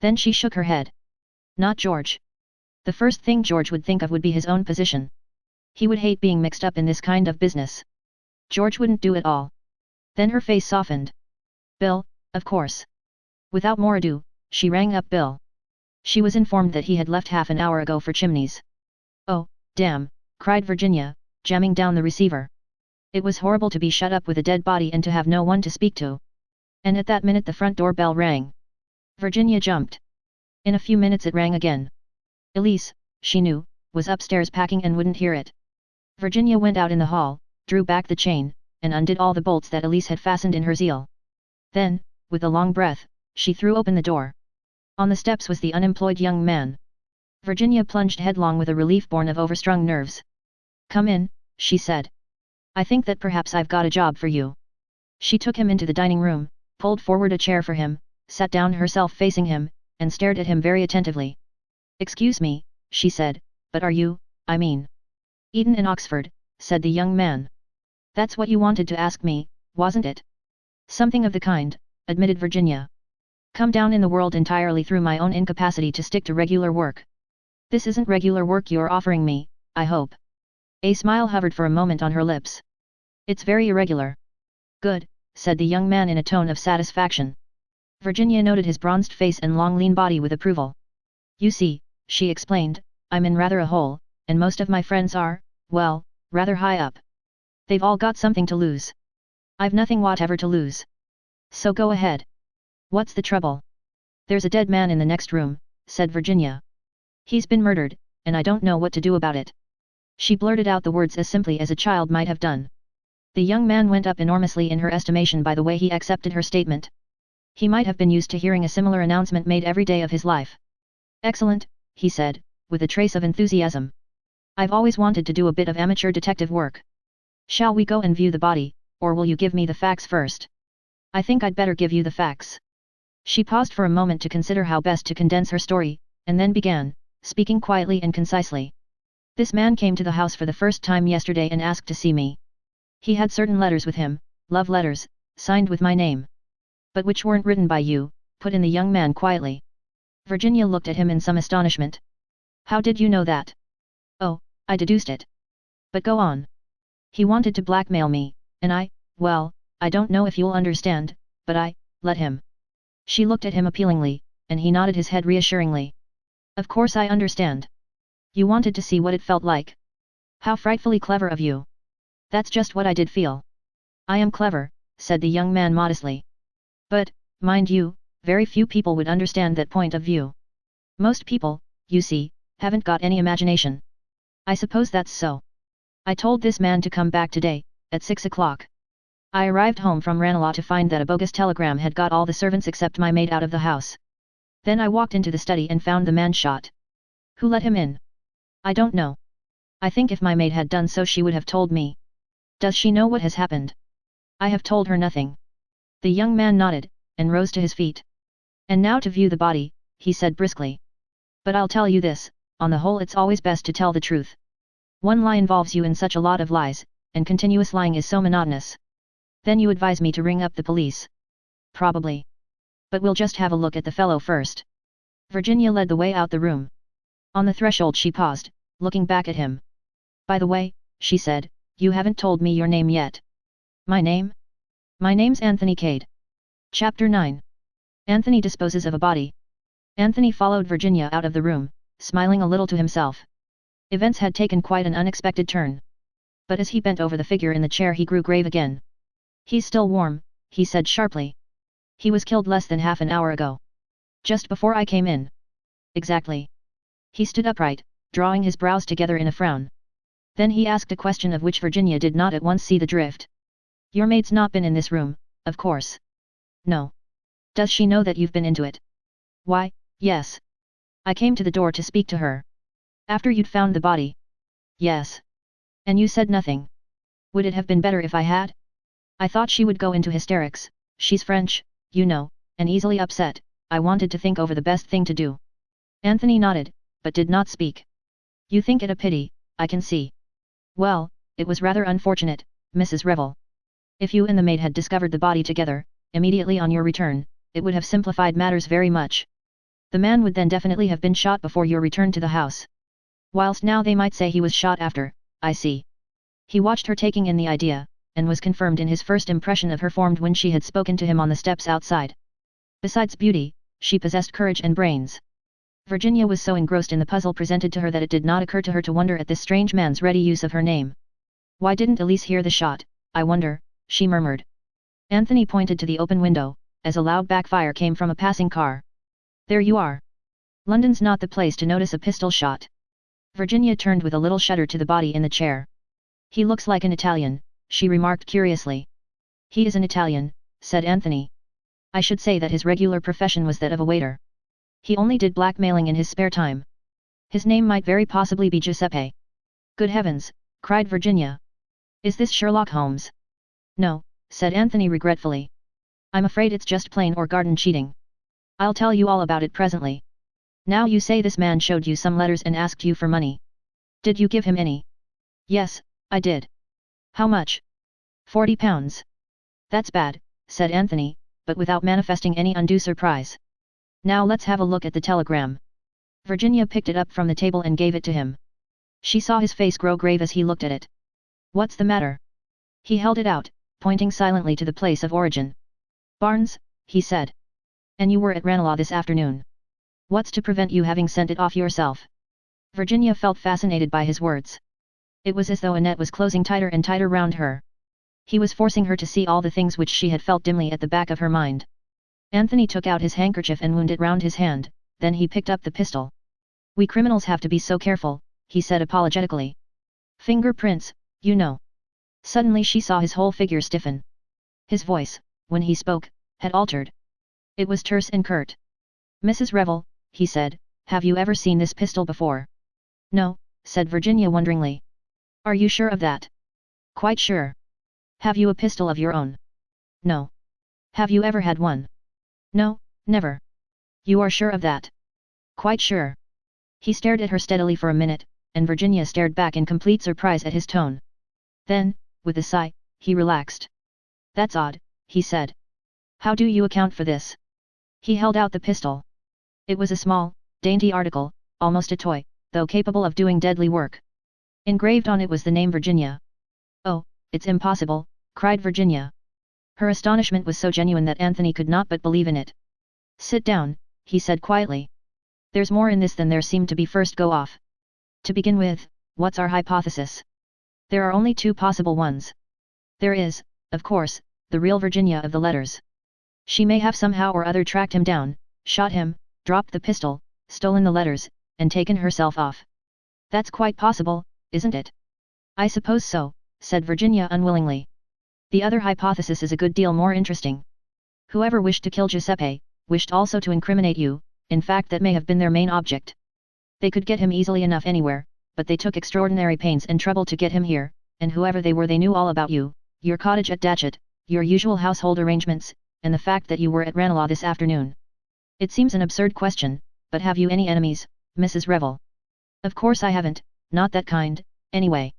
Then she shook her head. Not George. The first thing George would think of would be his own position. He would hate being mixed up in this kind of business. George wouldn't do it all. Then her face softened. Bill, of course. Without more ado, she rang up Bill. She was informed that he had left half an hour ago for Chimneys. Oh, damn, cried Virginia, jamming down the receiver. It was horrible to be shut up with a dead body and to have no one to speak to. And at that minute the front door bell rang. Virginia jumped. In a few minutes it rang again. Elise, she knew, was upstairs packing and wouldn't hear it. Virginia went out in the hall, drew back the chain, and undid all the bolts that Elise had fastened in her zeal. Then, with a long breath, she threw open the door. On the steps was the unemployed young man. Virginia plunged headlong with a relief born of overstrung nerves. Come in, she said. I think that perhaps I've got a job for you. She took him into the dining room, pulled forward a chair for him, sat down herself facing him, and stared at him very attentively. Excuse me, she said, but are you, I mean, Eton and Oxford, said the young man. That's what you wanted to ask me, wasn't it? Something of the kind, admitted Virginia. Come down in the world entirely through my own incapacity to stick to regular work. This isn't regular work you're offering me, I hope. A smile hovered for a moment on her lips. It's very irregular. Good, said the young man in a tone of satisfaction. Virginia noted his bronzed face and long lean body with approval. You see, she explained, I'm in rather a hole, and most of my friends are, well, rather high up. They've all got something to lose. I've nothing whatever to lose. So go ahead. What's the trouble? There's a dead man in the next room, said Virginia. He's been murdered, and I don't know what to do about it. She blurted out the words as simply as a child might have done. The young man went up enormously in her estimation by the way he accepted her statement. He might have been used to hearing a similar announcement made every day of his life. Excellent, he said, with a trace of enthusiasm. I've always wanted to do a bit of amateur detective work. Shall we go and view the body, or will you give me the facts first? I think I'd better give you the facts. She paused for a moment to consider how best to condense her story, and then began, speaking quietly and concisely. This man came to the house for the first time yesterday and asked to see me. He had certain letters with him, love letters, signed with my name. But which weren't written by you, put in the young man quietly. Virginia looked at him in some astonishment. How did you know that? Oh, I deduced it. But go on. He wanted to blackmail me, and well, I don't know if you'll understand, but I let him. She looked at him appealingly, and he nodded his head reassuringly. Of course I understand. You wanted to see what it felt like. How frightfully clever of you. That's just what I did feel. I am clever, said the young man modestly. But, mind you, very few people would understand that point of view. Most people, you see, haven't got any imagination. I suppose that's so. I told this man to come back today, at 6 o'clock. I arrived home from Ranelagh to find that a bogus telegram had got all the servants except my maid out of the house. Then I walked into the study and found the man shot. Who let him in? I don't know. I think if my maid had done so she would have told me. Does she know what has happened? I have told her nothing. The young man nodded, and rose to his feet. And now to view the body, he said briskly. But I'll tell you this, on the whole it's always best to tell the truth. One lie involves you in such a lot of lies, and continuous lying is so monotonous. Then you advise me to ring up the police. Probably. But we'll just have a look at the fellow first. Virginia led the way out the room. On the threshold she paused, looking back at him. By the way, she said, you haven't told me your name yet. My name? My name's Anthony Cade. Chapter 9. Anthony disposes of a body. Anthony followed Virginia out of the room, smiling a little to himself. Events had taken quite an unexpected turn. But as he bent over the figure in the chair he grew grave again. He's still warm, he said sharply. He was killed less than half an hour ago. Just before I came in. Exactly. He stood upright, drawing his brows together in a frown. Then he asked a question of which Virginia did not at once see the drift. Your maid's not been in this room, of course. No. Does she know that you've been into it? Why, yes. I came to the door to speak to her. After you'd found the body. Yes. And you said nothing. Would it have been better if I had? I thought she would go into hysterics, she's French, you know, and easily upset. I wanted to think over the best thing to do. Anthony nodded, but did not speak. You think it a pity, I can see. Well, it was rather unfortunate, Mrs. Revel. If you and the maid had discovered the body together, immediately on your return, it would have simplified matters very much. The man would then definitely have been shot before your return to the house. Whilst now they might say he was shot after, I see. He watched her taking in the idea, and was confirmed in his first impression of her formed when she had spoken to him on the steps outside. Besides beauty, she possessed courage and brains. Virginia was so engrossed in the puzzle presented to her that it did not occur to her to wonder at this strange man's ready use of her name. Why didn't Elise hear the shot, I wonder, she murmured. Anthony pointed to the open window, as a loud backfire came from a passing car. There you are. London's not the place to notice a pistol shot. Virginia turned with a little shudder to the body in the chair. He looks like an Italian, she remarked curiously. He is an Italian, said Anthony. I should say that his regular profession was that of a waiter. He only did blackmailing in his spare time. His name might very possibly be Giuseppe. Good heavens, cried Virginia. Is this Sherlock Holmes? No, said Anthony regretfully. I'm afraid it's just plain or garden cheating. I'll tell you all about it presently. Now you say this man showed you some letters and asked you for money. Did you give him any? Yes, I did. How much? £40. That's bad, said Anthony, but without manifesting any undue surprise. Now let's have a look at the telegram. Virginia picked it up from the table and gave it to him. She saw his face grow grave as he looked at it. What's the matter? He held it out, pointing silently to the place of origin. Barnes, he said. And you were at Ranelagh this afternoon. What's to prevent you having sent it off yourself? Virginia felt fascinated by his words. It was as though a net was closing tighter and tighter round her. He was forcing her to see all the things which she had felt dimly at the back of her mind. Anthony took out his handkerchief and wound it round his hand, then he picked up the pistol. We criminals have to be so careful, he said apologetically. Fingerprints, you know. Suddenly she saw his whole figure stiffen. His voice, when he spoke, had altered. It was terse and curt. Mrs. Revel, he said, have you ever seen this pistol before? No, said Virginia wonderingly. Are you sure of that? Quite sure. Have you a pistol of your own? No. Have you ever had one? No, never. You are sure of that? Quite sure. He stared at her steadily for a minute, and Virginia stared back in complete surprise at his tone. Then, with a sigh, he relaxed. That's odd, he said. How do you account for this? He held out the pistol. It was a small, dainty article, almost a toy, though capable of doing deadly work. Engraved on it was the name Virginia. Oh, it's impossible, cried Virginia. Her astonishment was so genuine that Anthony could not but believe in it. Sit down, he said quietly. There's more in this than there seemed to be. First go off. To begin with, what's our hypothesis? There are only two possible ones. There is, of course, the real Virginia of the letters. She may have somehow or other tracked him down, shot him, dropped the pistol, stolen the letters, and taken herself off. That's quite possible, isn't it? I suppose so, said Virginia unwillingly. The other hypothesis is a good deal more interesting. Whoever wished to kill Giuseppe, wished also to incriminate you, in fact that may have been their main object. They could get him easily enough anywhere, but they took extraordinary pains and trouble to get him here, and whoever they were they knew all about you, your cottage at Datchet, your usual household arrangements, and the fact that you were at Ranelagh this afternoon. It seems an absurd question, but have you any enemies, Mrs. Revel? Of course I haven't, not that kind, anyway.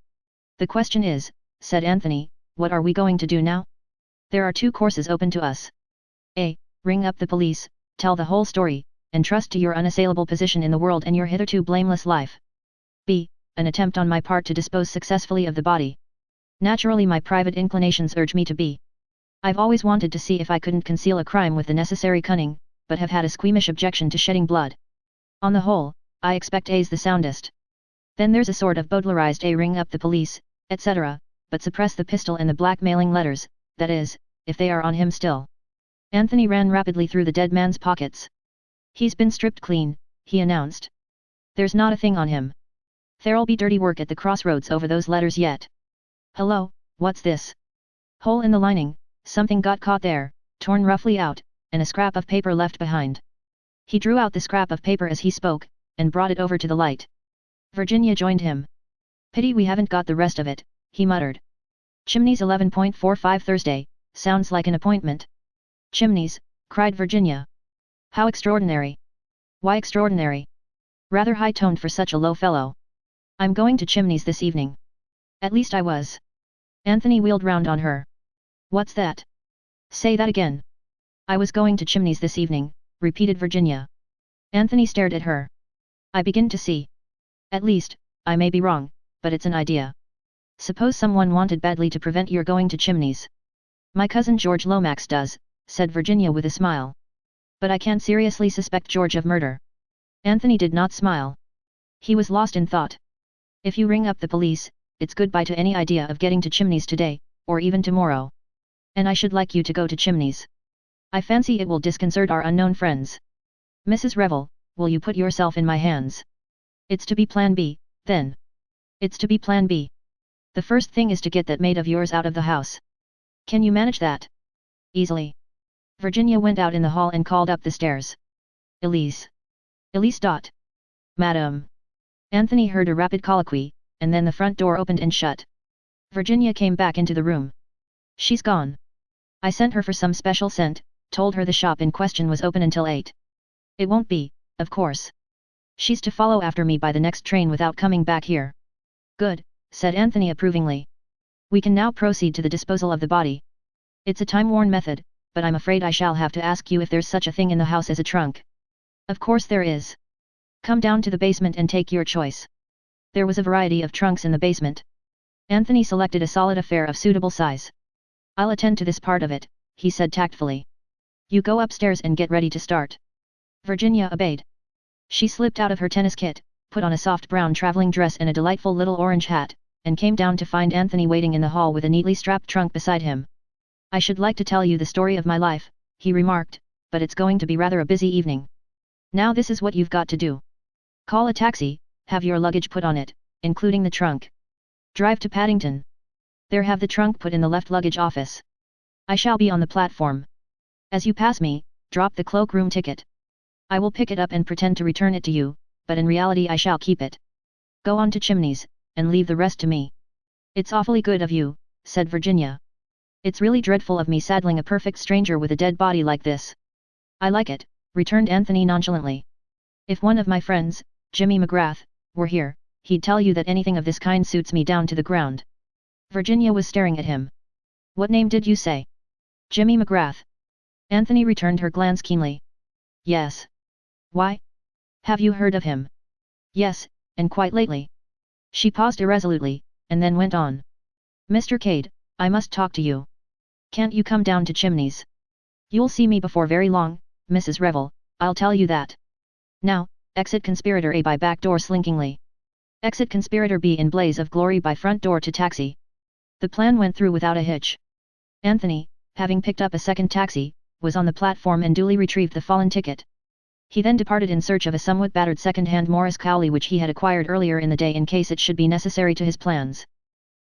The question is, said Anthony, what are we going to do now? There are two courses open to us. A. Ring up the police, tell the whole story, and trust to your unassailable position in the world and your hitherto blameless life. B. An attempt on my part to dispose successfully of the body. Naturally my private inclinations urge me to B. I've always wanted to see if I couldn't conceal a crime with the necessary cunning, but have had a squeamish objection to shedding blood. On the whole, I expect A's the soundest. Then there's a sort of Baudelarized A. Ring up the police, etc., but suppress the pistol and the blackmailing letters, that is, if they are on him still. Anthony ran rapidly through the dead man's pockets. He's been stripped clean, he announced. There's not a thing on him. There'll be dirty work at the crossroads over those letters yet. Hello, what's this? Hole in the lining, something got caught there, torn roughly out, and a scrap of paper left behind. He drew out the scrap of paper as he spoke, and brought it over to the light. Virginia joined him. Pity we haven't got the rest of it, he muttered. Chimneys 11.45 Thursday, sounds like an appointment. Chimneys, cried Virginia. How extraordinary. Why extraordinary? Rather high-toned for such a low fellow. I'm going to Chimneys this evening. At least I was. Anthony wheeled round on her. What's that? Say that again. I was going to Chimneys this evening, repeated Virginia. Anthony stared at her. I begin to see. At least, I may be wrong, but it's an idea. Suppose someone wanted badly to prevent your going to Chimneys. My cousin George Lomax does, said Virginia with a smile. But I can't seriously suspect George of murder. Anthony did not smile. He was lost in thought. If you ring up the police, it's goodbye to any idea of getting to Chimneys today, or even tomorrow. And I should like you to go to Chimneys. I fancy it will disconcert our unknown friends. Mrs. Revel, will you put yourself in my hands? It's to be plan B, then. It's to be plan B. The first thing is to get that maid of yours out of the house. Can you manage that? Easily. Virginia went out in the hall and called up the stairs. Elise. Elise. Madam. Anthony heard a rapid colloquy, and then the front door opened and shut. Virginia came back into the room. She's gone. I sent her for some special scent, told her the shop in question was open until 8. It won't be, of course. She's to follow after me by the next train without coming back here. Good, said Anthony approvingly. We can now proceed to the disposal of the body. It's a time-worn method, but I'm afraid I shall have to ask you if there's such a thing in the house as a trunk. Of course there is. Come down to the basement and take your choice. There was a variety of trunks in the basement. Anthony selected a solid affair of suitable size. I'll attend to this part of it, he said tactfully. You go upstairs and get ready to start. Virginia obeyed. She slipped out of her tennis kit, put on a soft brown traveling dress and a delightful little orange hat, and came down to find Anthony waiting in the hall with a neatly strapped trunk beside him. I should like to tell you the story of my life, he remarked, but it's going to be rather a busy evening. Now this is what you've got to do. Call a taxi, have your luggage put on it, including the trunk. Drive to Paddington. There have the trunk put in the left luggage office. I shall be on the platform. As you pass me, drop the cloakroom ticket. I will pick it up and pretend to return it to you, but in reality I shall keep it. Go on to Chimneys, and leave the rest to me. It's awfully good of you, said Virginia. It's really dreadful of me saddling a perfect stranger with a dead body like this. I like it, returned Anthony nonchalantly. If one of my friends, Jimmy McGrath, were here, he'd tell you that anything of this kind suits me down to the ground. Virginia was staring at him. What name did you say? Jimmy McGrath. Anthony returned her glance keenly. Yes. Why? Have you heard of him? Yes, and quite lately. She paused irresolutely, and then went on. Mr. Cade, I must talk to you. Can't you come down to Chimneys? You'll see me before very long, Mrs. Revel, I'll tell you that. Now, exit conspirator A by back door slinkingly. Exit conspirator B in blaze of glory by front door to taxi. The plan went through without a hitch. Anthony, having picked up a second taxi, was on the platform and duly retrieved the fallen ticket. He then departed in search of a somewhat battered second-hand Morris Cowley which he had acquired earlier in the day in case it should be necessary to his plans.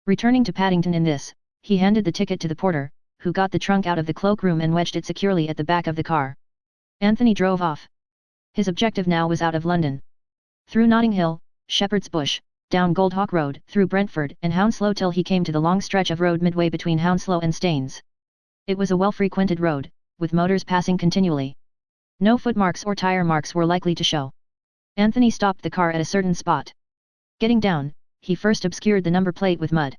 Returning to Paddington in this, he handed the ticket to the porter, who got the trunk out of the cloakroom and wedged it securely at the back of the car. Anthony drove off. His objective now was out of London. Through Notting Hill, Shepherd's Bush, down Goldhawk Road, through Brentford and Hounslow till he came to the long stretch of road midway between Hounslow and Staines. It was a well-frequented road, with motors passing continually. No footmarks or tire marks were likely to show. Anthony stopped the car at a certain spot. Getting down, he first obscured the number plate with mud.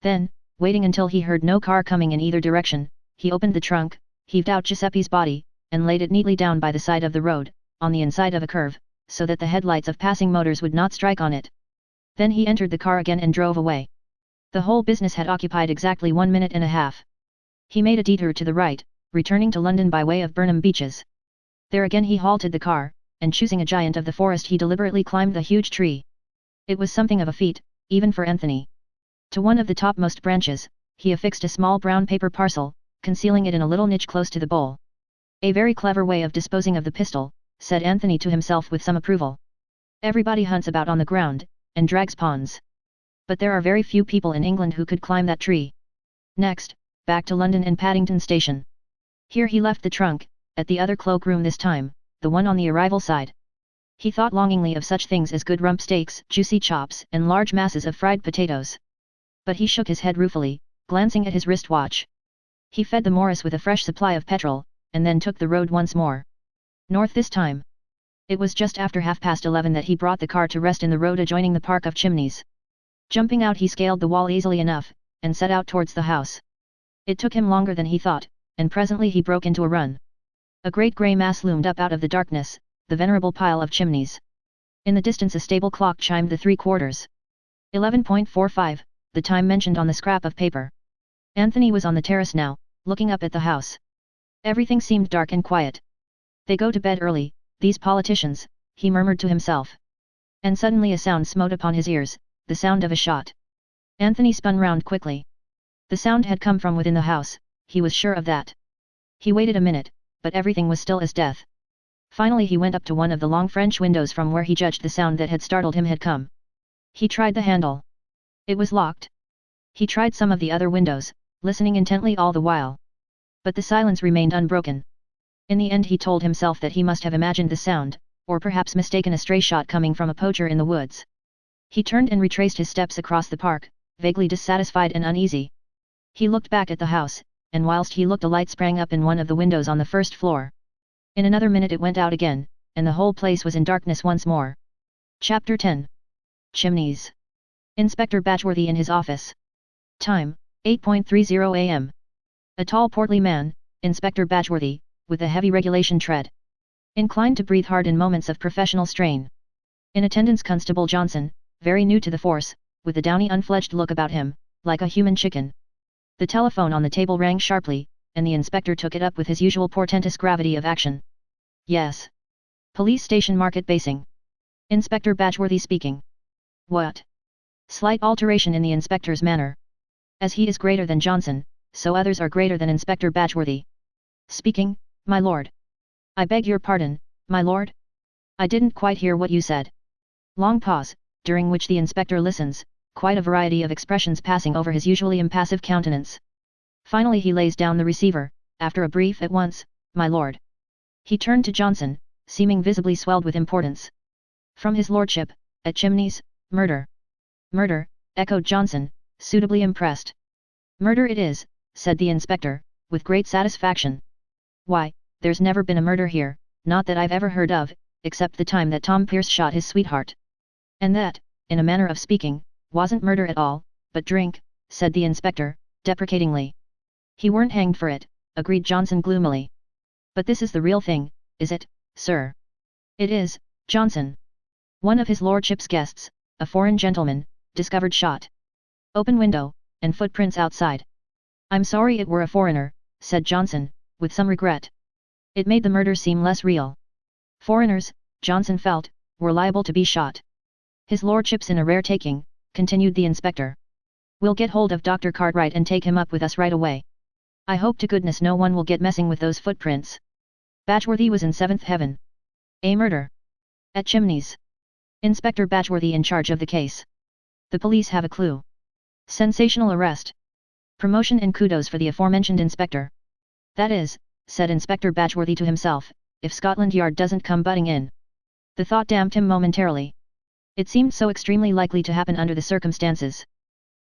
Then, waiting until he heard no car coming in either direction, he opened the trunk, heaved out Giuseppe's body, and laid it neatly down by the side of the road, on the inside of a curve, so that the headlights of passing motors would not strike on it. Then he entered the car again and drove away. The whole business had occupied exactly 1 minute and a half. He made a detour to the right, returning to London by way of Burnham Beeches. There again he halted the car, and choosing a giant of the forest he deliberately climbed the huge tree. It was something of a feat, even for Anthony. To one of the topmost branches, he affixed a small brown paper parcel, concealing it in a little niche close to the bowl. A very clever way of disposing of the pistol, said Anthony to himself with some approval. Everybody hunts about on the ground, and drags ponds. But there are very few people in England who could climb that tree. Next, back to London and Paddington Station. Here he left the trunk, at the other cloakroom this time, the one on the arrival side. He thought longingly of such things as good rump steaks, juicy chops, and large masses of fried potatoes. But he shook his head ruefully, glancing at his wristwatch. He fed the Morris with a fresh supply of petrol, and then took the road once more. North this time. It was just after 11:30 that he brought the car to rest in the road adjoining the Park of Chimneys. Jumping out he scaled the wall easily enough, and set out towards the house. It took him longer than he thought, and presently he broke into a run. A great grey mass loomed up out of the darkness, the venerable pile of chimneys. In the distance a stable clock chimed the 3/4. 11:45, the time mentioned on the scrap of paper. Anthony was on the terrace now, looking up at the house. Everything seemed dark and quiet. They go to bed early, these politicians, he murmured to himself. And suddenly a sound smote upon his ears, the sound of a shot. Anthony spun round quickly. The sound had come from within the house, he was sure of that. He waited a minute, but everything was still as death. Finally he went up to one of the long French windows from where he judged the sound that had startled him had come. He tried the handle. It was locked. He tried some of the other windows, listening intently all the while. But the silence remained unbroken. In the end he told himself that he must have imagined the sound, or perhaps mistaken a stray shot coming from a poacher in the woods. He turned and retraced his steps across the park, vaguely dissatisfied and uneasy. He looked back at the house, and whilst he looked a light sprang up in one of the windows on the first floor. In another minute it went out again, and the whole place was in darkness once more. Chapter 10. Chimneys. Inspector Batchworthy in his office. Time, 8:30 a.m. A tall portly man, Inspector Batchworthy, with a heavy regulation tread. Inclined to breathe hard in moments of professional strain. In attendance Constable Johnson, very new to the force, with a downy unfledged look about him, like a human chicken. The telephone on the table rang sharply, and the inspector took it up with his usual portentous gravity of action. Yes. Police Station Market Basing. Inspector Batchworthy speaking. What? Slight alteration in the inspector's manner. As he is greater than Johnson, so others are greater than Inspector Batchworthy. Speaking, my lord. I beg your pardon, my lord? I didn't quite hear what you said. Long pause, during which the inspector listens, quite a variety of expressions passing over his usually impassive countenance. Finally he lays down the receiver, after a brief "at once, my lord." He turned to Johnson, seeming visibly swelled with importance. From his lordship, at Chimneys, murder. Murder, echoed Johnson, suitably impressed. Murder it is, said the inspector, with great satisfaction. Why, there's never been a murder here, not that I've ever heard of, except the time that Tom Pierce shot his sweetheart. And that, in a manner of speaking, wasn't murder at all, but drink, said the inspector, deprecatingly. He weren't hanged for it, agreed Johnson gloomily. But this is the real thing, is it, sir? It is, Johnson. One of his lordship's guests, a foreign gentleman, discovered shot. Open window, and footprints outside. I'm sorry it were a foreigner, said Johnson, with some regret. It made the murder seem less real. Foreigners, Johnson felt, were liable to be shot. His lordship's in a rare taking, continued the inspector. We'll get hold of Dr. Cartwright and take him up with us right away. I hope to goodness no one will get messing with those footprints. Batchworthy was in seventh heaven. A murder. At Chimneys. Inspector Batchworthy in charge of the case. The police have a clue. Sensational arrest. Promotion and kudos for the aforementioned inspector. That is, said Inspector Batchworthy to himself, if Scotland Yard doesn't come butting in. The thought damped him momentarily. It seemed so extremely likely to happen under the circumstances.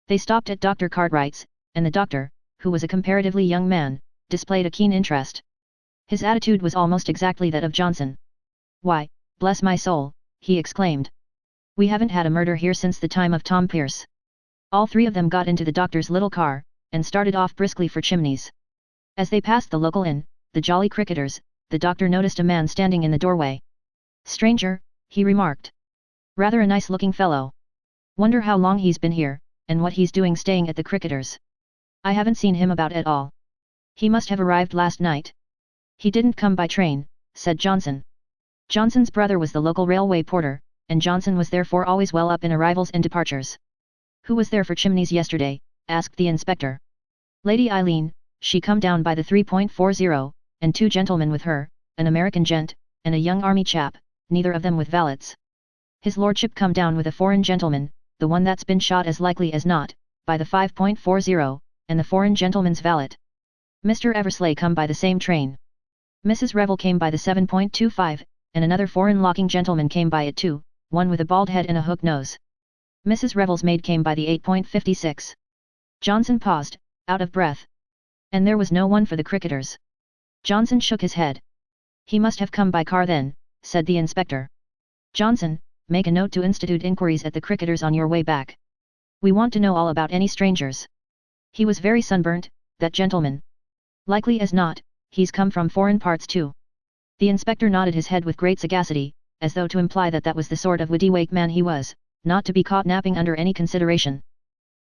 They stopped at Dr. Cartwright's, and the doctor, who was a comparatively young man, displayed a keen interest. His attitude was almost exactly that of Johnson. Why, bless my soul, he exclaimed. We haven't had a murder here since the time of Tom Pierce. All three of them got into the doctor's little car, and started off briskly for Chimneys. As they passed the local inn, the Jolly Cricketers, the doctor noticed a man standing in the doorway. Stranger, he remarked. Rather a nice-looking fellow. Wonder how long he's been here, and what he's doing staying at the Cricketers. I haven't seen him about at all. He must have arrived last night. He didn't come by train, said Johnson. Johnson's brother was the local railway porter, and Johnson was therefore always well up in arrivals and departures. Who was there for Chimneys yesterday? Asked the inspector. Lady Eileen, she come down by the 3.40, and two gentlemen with her, an American gent, and a young army chap, neither of them with valets. His lordship come down with a foreign gentleman, the one that's been shot as likely as not, by the 5.40, and the foreign gentleman's valet. Mr. Eversley come by the same train. Mrs. Revel came by the 7.25, and another foreign-looking gentleman came by it too, one with a bald head and a hook nose. Mrs. Revel's maid came by the 8.56. Johnson paused, out of breath. And there was no one for the cricketers. Johnson shook his head. He must have come by car then, said the inspector. Johnson, make a note to institute inquiries at the cricketers on your way back. We want to know all about any strangers. He was very sunburnt, that gentleman. Likely as not, he's come from foreign parts too. The inspector nodded his head with great sagacity, as though to imply that that was the sort of witty-wake man he was, not to be caught napping under any consideration.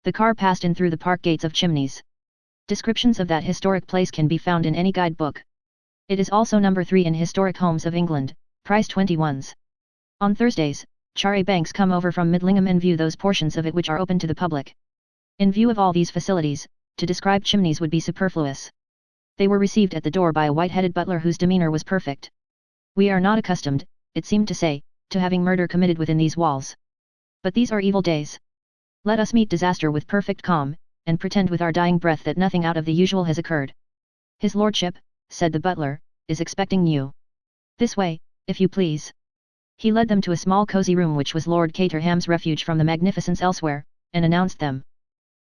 The car passed in through the park gates of Chimneys. Descriptions of that historic place can be found in any guidebook. It is also number 3 in Historic Homes of England, price 21s. On Thursdays, Chare Banks come over from Midlingham and view those portions of it which are open to the public. In view of all these facilities, to describe Chimneys would be superfluous. They were received at the door by a white-headed butler whose demeanour was perfect. We are not accustomed, it seemed to say, to having murder committed within these walls. But these are evil days. Let us meet disaster with perfect calm, and pretend with our dying breath that nothing out of the usual has occurred. His lordship, said the butler, is expecting you. This way, if you please. He led them to a small cosy room which was Lord Caterham's refuge from the magnificence elsewhere, and announced them.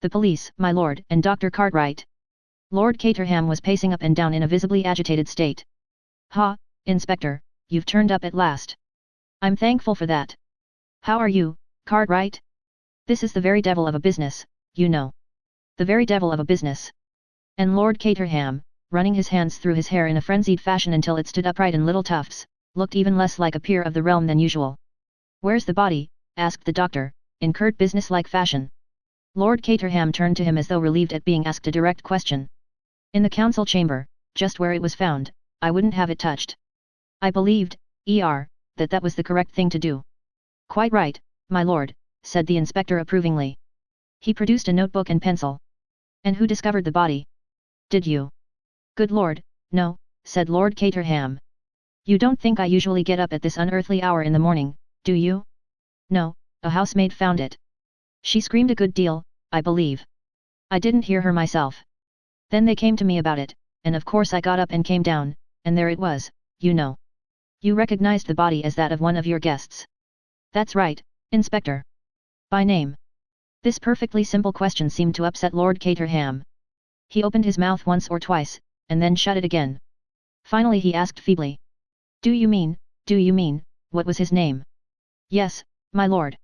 The police, my lord, and Dr. Cartwright. Lord Caterham was pacing up and down in a visibly agitated state. Ha, Inspector, you've turned up at last. I'm thankful for that. How are you, Cartwright? This is the very devil of a business, you know. The very devil of a business. And Lord Caterham, running his hands through his hair in a frenzied fashion until it stood upright in little tufts, looked even less like a peer of the realm than usual. Where's the body? Asked the doctor, in curt business-like fashion. Lord Caterham turned to him as though relieved at being asked a direct question. In the council chamber, just where it was found, I wouldn't have it touched. I believed, that was the correct thing to do. Quite right, my lord, said the inspector approvingly. He produced a notebook and pencil. And who discovered the body? Did you? Good lord, no, said Lord Caterham. You don't think I usually get up at this unearthly hour in the morning, do you? No, a housemaid found it. She screamed a good deal, I believe. I didn't hear her myself. Then they came to me about it, and of course I got up and came down, and there it was, you know. You recognized the body as that of one of your guests. That's right, Inspector. By name. This perfectly simple question seemed to upset Lord Caterham. He opened his mouth once or twice, and then shut it again. Finally he asked feebly. Do you mean, what was his name? Yes, my lord.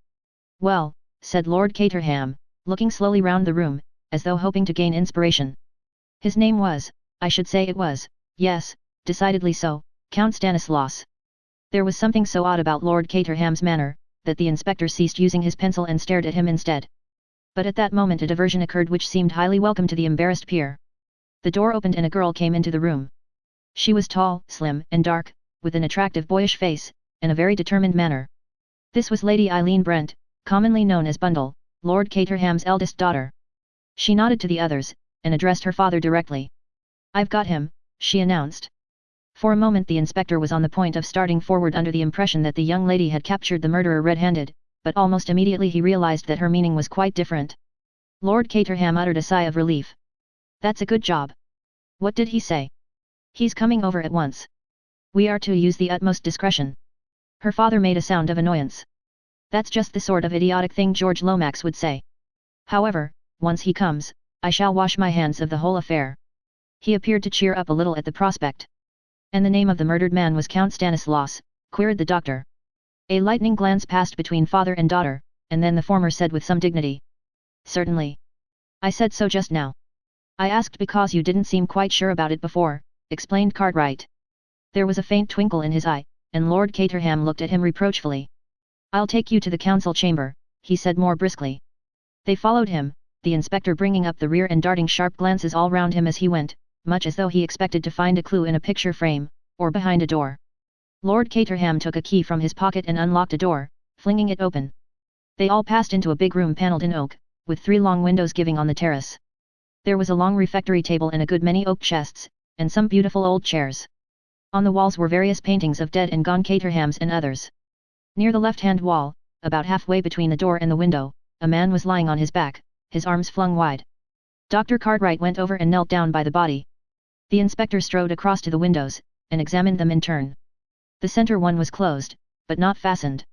Well, said Lord Caterham, looking slowly round the room, as though hoping to gain inspiration. His name was, I should say it was, yes, decidedly so, Count Stanislaus. There was something so odd about Lord Caterham's manner, that the inspector ceased using his pencil and stared at him instead. But at that moment a diversion occurred which seemed highly welcome to the embarrassed peer. The door opened and a girl came into the room. She was tall, slim, and dark, with an attractive boyish face, and a very determined manner. This was Lady Eileen Brent, commonly known as Bundle, Lord Caterham's eldest daughter. She nodded to the others, and addressed her father directly. I've got him, she announced. For a moment the inspector was on the point of starting forward under the impression that the young lady had captured the murderer red-handed, but almost immediately he realized that her meaning was quite different. Lord Caterham uttered a sigh of relief. That's a good job. What did he say? He's coming over at once. We are to use the utmost discretion. Her father made a sound of annoyance. That's just the sort of idiotic thing George Lomax would say. However, once he comes, I shall wash my hands of the whole affair. He appeared to cheer up a little at the prospect. And the name of the murdered man was Count Stanislaus, queried the doctor. A lightning glance passed between father and daughter, and then the former said with some dignity. Certainly. I said so just now. I asked because you didn't seem quite sure about it before, explained Cartwright. There was a faint twinkle in his eye, and Lord Caterham looked at him reproachfully. I'll take you to the council chamber, he said more briskly. They followed him, the inspector bringing up the rear and darting sharp glances all round him as he went, much as though he expected to find a clue in a picture frame, or behind a door. Lord Caterham took a key from his pocket and unlocked a door, flinging it open. They all passed into a big room panelled in oak, with 3 long windows giving on the terrace. There was a long refectory table and a good many oak chests, and some beautiful old chairs. On the walls were various paintings of dead and gone Caterhams and others. Near the left-hand wall, about halfway between the door and the window, a man was lying on his back, his arms flung wide. Dr. Cartwright went over and knelt down by the body. The inspector strode across to the windows, and examined them in turn. The center one was closed, but not fastened.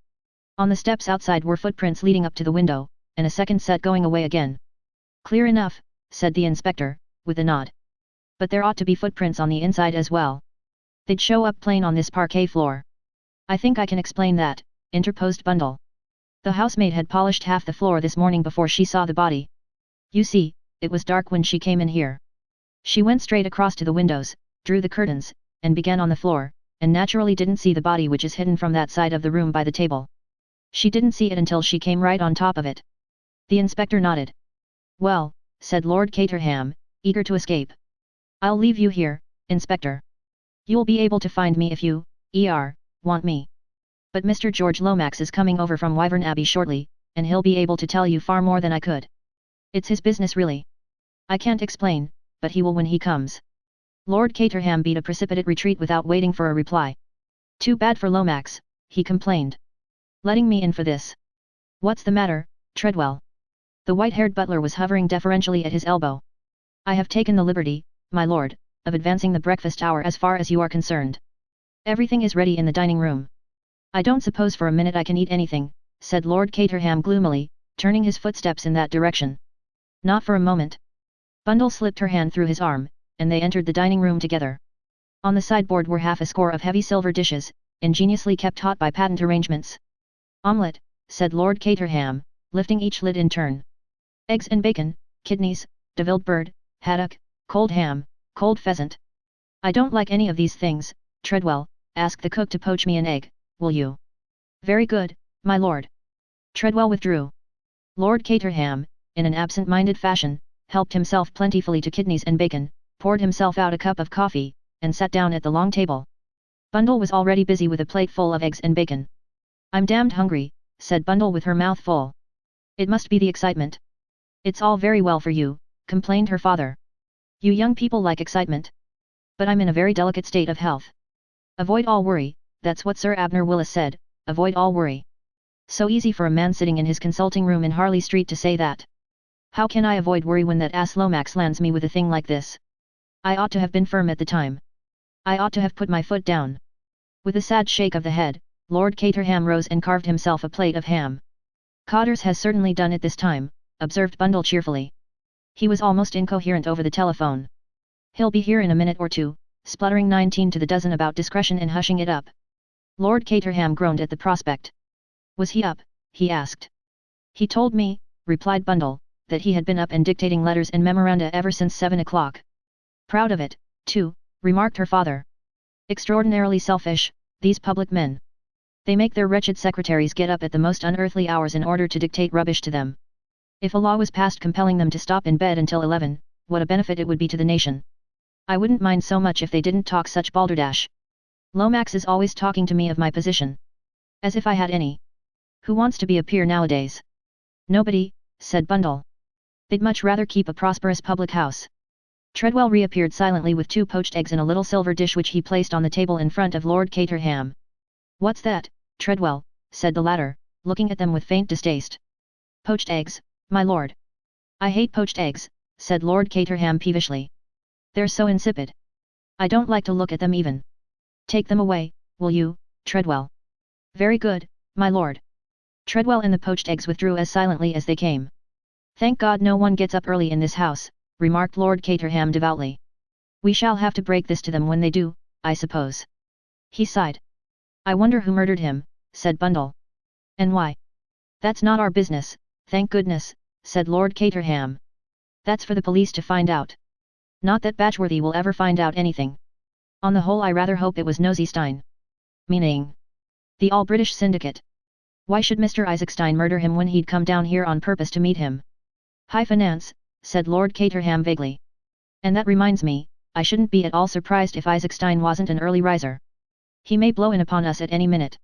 On the steps outside were footprints leading up to the window, and a second set going away again. Clear enough, said the inspector, with a nod. But there ought to be footprints on the inside as well. They'd show up plain on this parquet floor. I think I can explain that, interposed Bundle. The housemaid had polished half the floor this morning before she saw the body. You see, it was dark when she came in here. She went straight across to the windows, drew the curtains, and began on the floor, and naturally didn't see the body, which is hidden from that side of the room by the table. She didn't see it until she came right on top of it. The inspector nodded. Well, said Lord Caterham, eager to escape. I'll leave you here, Inspector. You'll be able to find me if you, want me. But Mr. George Lomax is coming over from Wyvern Abbey shortly, and he'll be able to tell you far more than I could. It's his business really. I can't explain, but he will when he comes. Lord Caterham beat a precipitate retreat without waiting for a reply. Too bad for Lomax, he complained. Letting me in for this. What's the matter, Treadwell? The white-haired butler was hovering deferentially at his elbow. I have taken the liberty, my lord, of advancing the breakfast hour as far as you are concerned. Everything is ready in the dining room. I don't suppose for a minute I can eat anything, said Lord Caterham gloomily, turning his footsteps in that direction. Not for a moment. Bundle slipped her hand through his arm, and they entered the dining room together. On the sideboard were half a score of heavy silver dishes, ingeniously kept hot by patent arrangements. Omelette, said Lord Caterham, lifting each lid in turn. Eggs and bacon, kidneys, devilled bird, haddock, cold ham, cold pheasant. I don't like any of these things, Treadwell, ask the cook to poach me an egg, will you? Very good, my lord. Treadwell withdrew. Lord Caterham, in an absent-minded fashion, helped himself plentifully to kidneys and bacon, poured himself out a cup of coffee, and sat down at the long table. Bundle was already busy with a plate full of eggs and bacon. I'm damned hungry, said Bundle with her mouth full. It must be the excitement. It's all very well for you, complained her father. You young people like excitement. But I'm in a very delicate state of health. Avoid all worry, that's what Sir Abner Willis said, avoid all worry. So easy for a man sitting in his consulting room in Harley Street to say that. How can I avoid worry when that ass Lomax lands me with a thing like this? I ought to have been firm at the time. I ought to have put my foot down. With a sad shake of the head, Lord Caterham rose and carved himself a plate of ham. Cotters has certainly done it this time, observed Bundle cheerfully. He was almost incoherent over the telephone. He'll be here in a minute or two, spluttering 19 to the dozen about discretion and hushing it up. Lord Caterham groaned at the prospect. Was he up? He asked. He told me, replied Bundle, that he had been up and dictating letters and memoranda ever since 7 o'clock. Proud of it, too, remarked her father. Extraordinarily selfish, these public men. They make their wretched secretaries get up at the most unearthly hours in order to dictate rubbish to them. If a law was passed compelling them to stop in bed until 11, what a benefit it would be to the nation. I wouldn't mind so much if they didn't talk such balderdash. Lomax is always talking to me of my position. As if I had any. Who wants to be a peer nowadays? Nobody, said Bundle. They'd much rather keep a prosperous public house. Treadwell reappeared silently with 2 poached eggs in a little silver dish which he placed on the table in front of Lord Caterham. What's that, Treadwell, said the latter, looking at them with faint distaste. Poached eggs, my lord. I hate poached eggs, said Lord Caterham peevishly. They're so insipid. I don't like to look at them even. Take them away, will you, Treadwell? Very good, my lord. Treadwell and the poached eggs withdrew as silently as they came. Thank God no one gets up early in this house, remarked Lord Caterham devoutly. We shall have to break this to them when they do, I suppose. He sighed. I wonder who murdered him, said Bundle. And why? That's not our business, thank goodness, said Lord Caterham. That's for the police to find out. Not that Batchworthy will ever find out anything. On the whole I rather hope it was Nosey Stein. Meaning? The all-British syndicate. Why should Mr. Isaac Stein murder him when he'd come down here on purpose to meet him? High finance, said Lord Caterham vaguely. And that reminds me, I shouldn't be at all surprised if Isaac Stein wasn't an early riser. He may blow in upon us at any minute.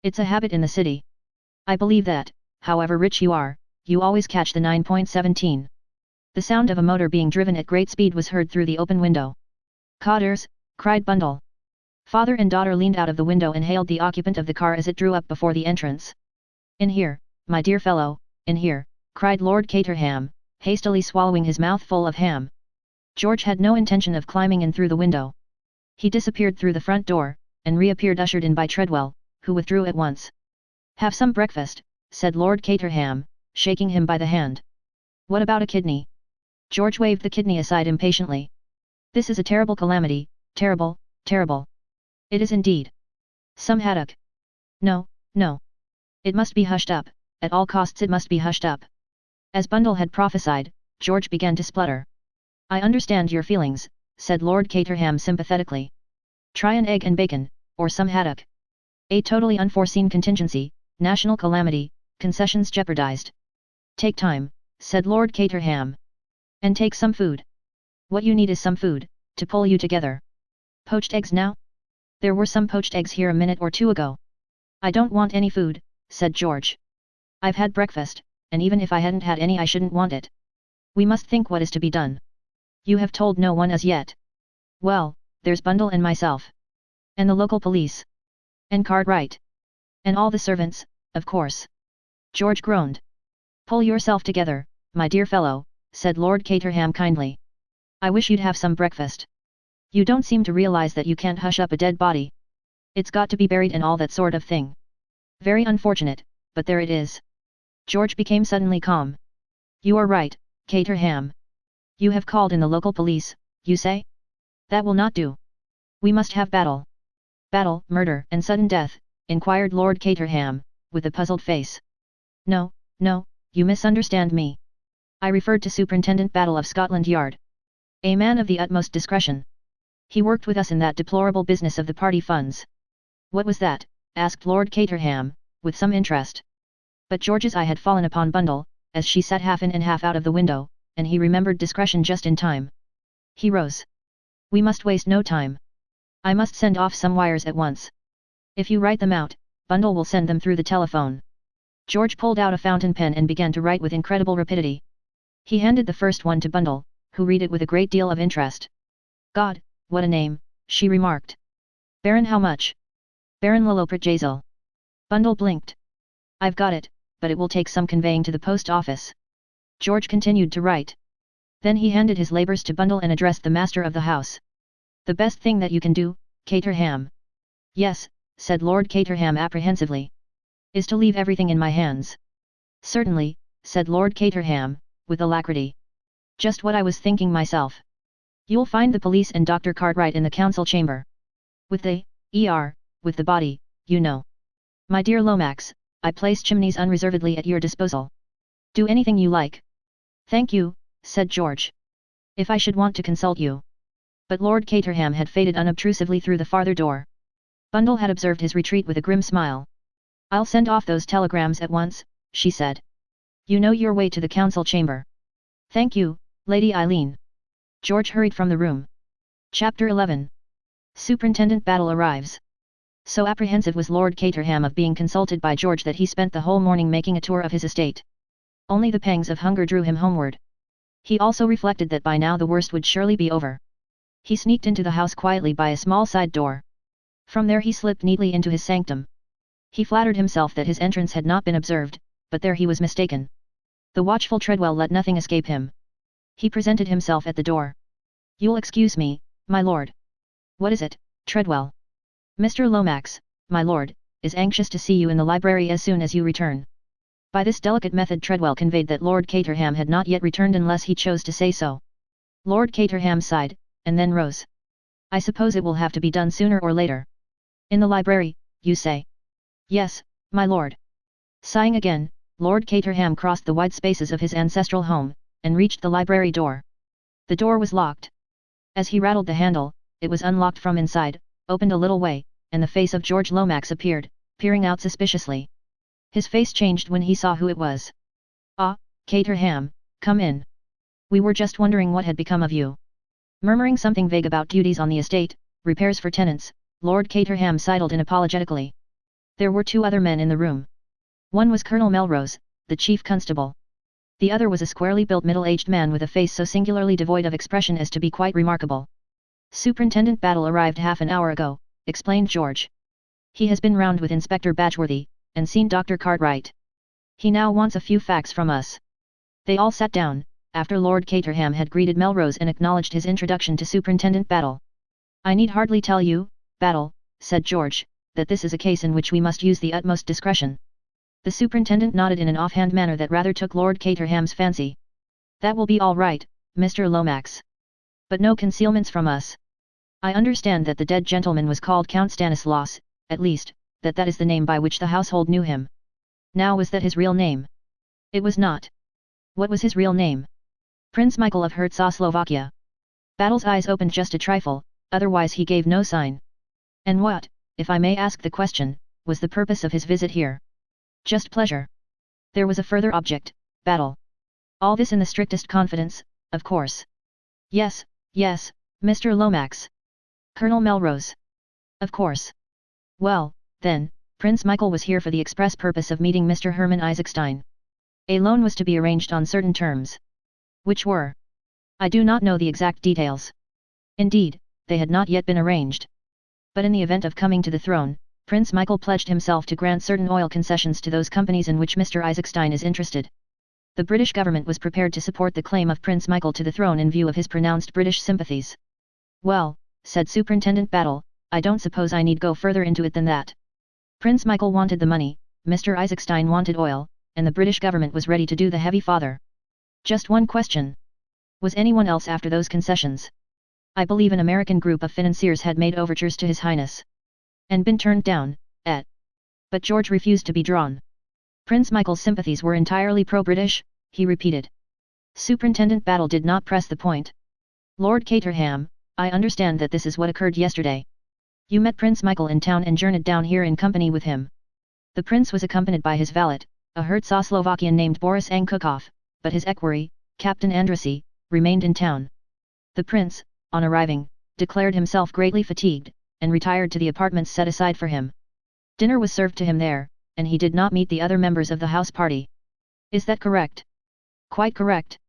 It's a habit in the city. I believe that, however rich you are, you always catch the 9.17. The sound of a motor being driven at great speed was heard through the open window. Cotters, cried Bundle. Father and daughter leaned out of the window and hailed the occupant of the car as it drew up before the entrance. "In here, my dear fellow, in here," cried Lord Caterham, hastily swallowing his mouth full of ham. George had no intention of climbing in through the window. He disappeared through the front door, and reappeared ushered in by Treadwell, who withdrew at once. "Have some breakfast," said Lord Caterham, shaking him by the hand. "What about a kidney?" George waved the kidney aside impatiently. "This is a terrible calamity, terrible, terrible. It is indeed. Some haddock. No, no. It must be hushed up, at all costs it must be hushed up." As Bundle had prophesied, George began to splutter. "I understand your feelings," said Lord Caterham sympathetically. "Try an egg and bacon, or some haddock. A totally unforeseen contingency, national calamity, concessions jeopardized. Take time," said Lord Caterham. "And take some food. What you need is some food, to pull you together. Poached eggs now? There were some poached eggs here a minute or two ago." "I don't want any food," said George. "I've had breakfast, and even if I hadn't had any I shouldn't want it. We must think what is to be done." "You have told no one as yet." "Well, there's Bundle and myself. And the local police. And Cartwright. And all the servants, of course." George groaned. "Pull yourself together, my dear fellow," said Lord Caterham kindly. "I wish you'd have some breakfast. You don't seem to realize that you can't hush up a dead body. It's got to be buried and all that sort of thing. Very unfortunate, but there it is." George became suddenly calm. "You are right, Caterham. You have called in the local police, you say? That will not do. We must have battle." "Battle, murder and sudden death?" inquired Lord Caterham, with a puzzled face. "No, no, you misunderstand me. I referred to Superintendent Battle of Scotland Yard. A man of the utmost discretion. He worked with us in that deplorable business of the party funds." "What was that?" asked Lord Caterham, with some interest. But George's eye had fallen upon Bundle, as she sat half in and half out of the window, and he remembered discretion just in time. He rose. "We must waste no time. I must send off some wires at once. If you write them out, Bundle will send them through the telephone." George pulled out a fountain pen and began to write with incredible rapidity. He handed the first one to Bundle, who read it with a great deal of interest. "God, what a name," she remarked. "Baron how much?" "Baron Liloprit. Bundle blinked. "I've got it, but it will take some conveying to the post office." George continued to write. Then he handed his labours to Bundle and addressed the master of the house. "The best thing that you can do, Caterham." "Yes," said Lord Caterham apprehensively. "Is to leave everything in my hands." "Certainly," said Lord Caterham, with alacrity. "Just what I was thinking myself. You'll find the police and Dr. Cartwright in the council chamber. With the with the body, you know. My dear Lomax, I place Chimneys unreservedly at your disposal. Do anything you like." "Thank you," said George. "If I should want to consult you." But Lord Caterham had faded unobtrusively through the farther door. Bundle had observed his retreat with a grim smile. "I'll send off those telegrams at once," she said. "You know your way to the council chamber." "Thank you, Lady Eileen." George hurried from the room. Chapter 11. Superintendent Battle arrives. So apprehensive was Lord Caterham of being consulted by George that he spent the whole morning making a tour of his estate. Only the pangs of hunger drew him homeward. He also reflected that by now the worst would surely be over. He sneaked into the house quietly by a small side door. From there he slipped neatly into his sanctum. He flattered himself that his entrance had not been observed, but there he was mistaken. The watchful Treadwell let nothing escape him. He presented himself at the door. "You'll excuse me, my lord." "What is it, Treadwell?" "Mr. Lomax, my lord, is anxious to see you in the library as soon as you return." By this delicate method Treadwell conveyed that Lord Caterham had not yet returned unless he chose to say so. Lord Caterham sighed, and then rose. "I suppose it will have to be done sooner or later." "In the library, you say?" "Yes, my lord." Sighing again, Lord Caterham crossed the wide spaces of his ancestral home, and reached the library door. The door was locked. As he rattled the handle, it was unlocked from inside, opened a little way, and the face of George Lomax appeared, peering out suspiciously. His face changed when he saw who it was. "Ah, Caterham, come in. We were just wondering what had become of you." Murmuring something vague about duties on the estate, repairs for tenants, Lord Caterham sidled in apologetically. There were two other men in the room. One was Colonel Melrose, the chief constable. The other was a squarely built middle-aged man with a face so singularly devoid of expression as to be quite remarkable. "Superintendent Battle arrived half an hour ago," explained George. He has been round with Inspector Badgeworthy, and seen Dr. Cartwright. He now wants a few facts from us. They all sat down, after Lord Caterham had greeted Melrose and acknowledged his introduction to Superintendent Battle. I need hardly tell you, Battle, said George, that this is a case in which we must use the utmost discretion. The superintendent nodded in an offhand manner that rather took Lord Caterham's fancy. That will be all right, Mr. Lomax. But no concealments from us. I understand that the dead gentleman was called Count Stanislaus, at least, that is the name by which the household knew him. Now was that his real name? It was not. What was his real name? Prince Michael of Herzegovina. Battle's eyes opened just a trifle, otherwise he gave no sign. And what, if I may ask the question, was the purpose of his visit here? Just pleasure. There was a further object, Battle. All this in the strictest confidence, of course. Yes, Mr. Lomax. Colonel Melrose. Of course. Well, then, Prince Michael was here for the express purpose of meeting Mr. Hermann Isaacstein. A loan was to be arranged on certain terms. Which were? I do not know the exact details. Indeed, they had not yet been arranged. But in the event of coming to the throne, Prince Michael pledged himself to grant certain oil concessions to those companies in which Mr. Isaacstein is interested. The British government was prepared to support the claim of Prince Michael to the throne in view of his pronounced British sympathies. Well, said Superintendent Battle, I don't suppose I need go further into it than that. Prince Michael wanted the money, Mr. Isaacstein wanted oil, and the British government was ready to do the heavy father. Just one question. Was anyone else after those concessions? I believe an American group of financiers had made overtures to His Highness. And been turned down, But George refused to be drawn. Prince Michael's sympathies were entirely pro-British, he repeated. Superintendent Battle did not press the point. Lord Caterham, I understand that this is what occurred yesterday. You met Prince Michael in town and journeyed down here in company with him. The prince was accompanied by his valet, a Herzegovinian named Boris Angkukov, but his equerry, Captain Andrassy, remained in town. The prince, on arriving, declared himself greatly fatigued, and retired to the apartments set aside for him. Dinner was served to him there, and he did not meet the other members of the house party. Is that correct? Quite correct.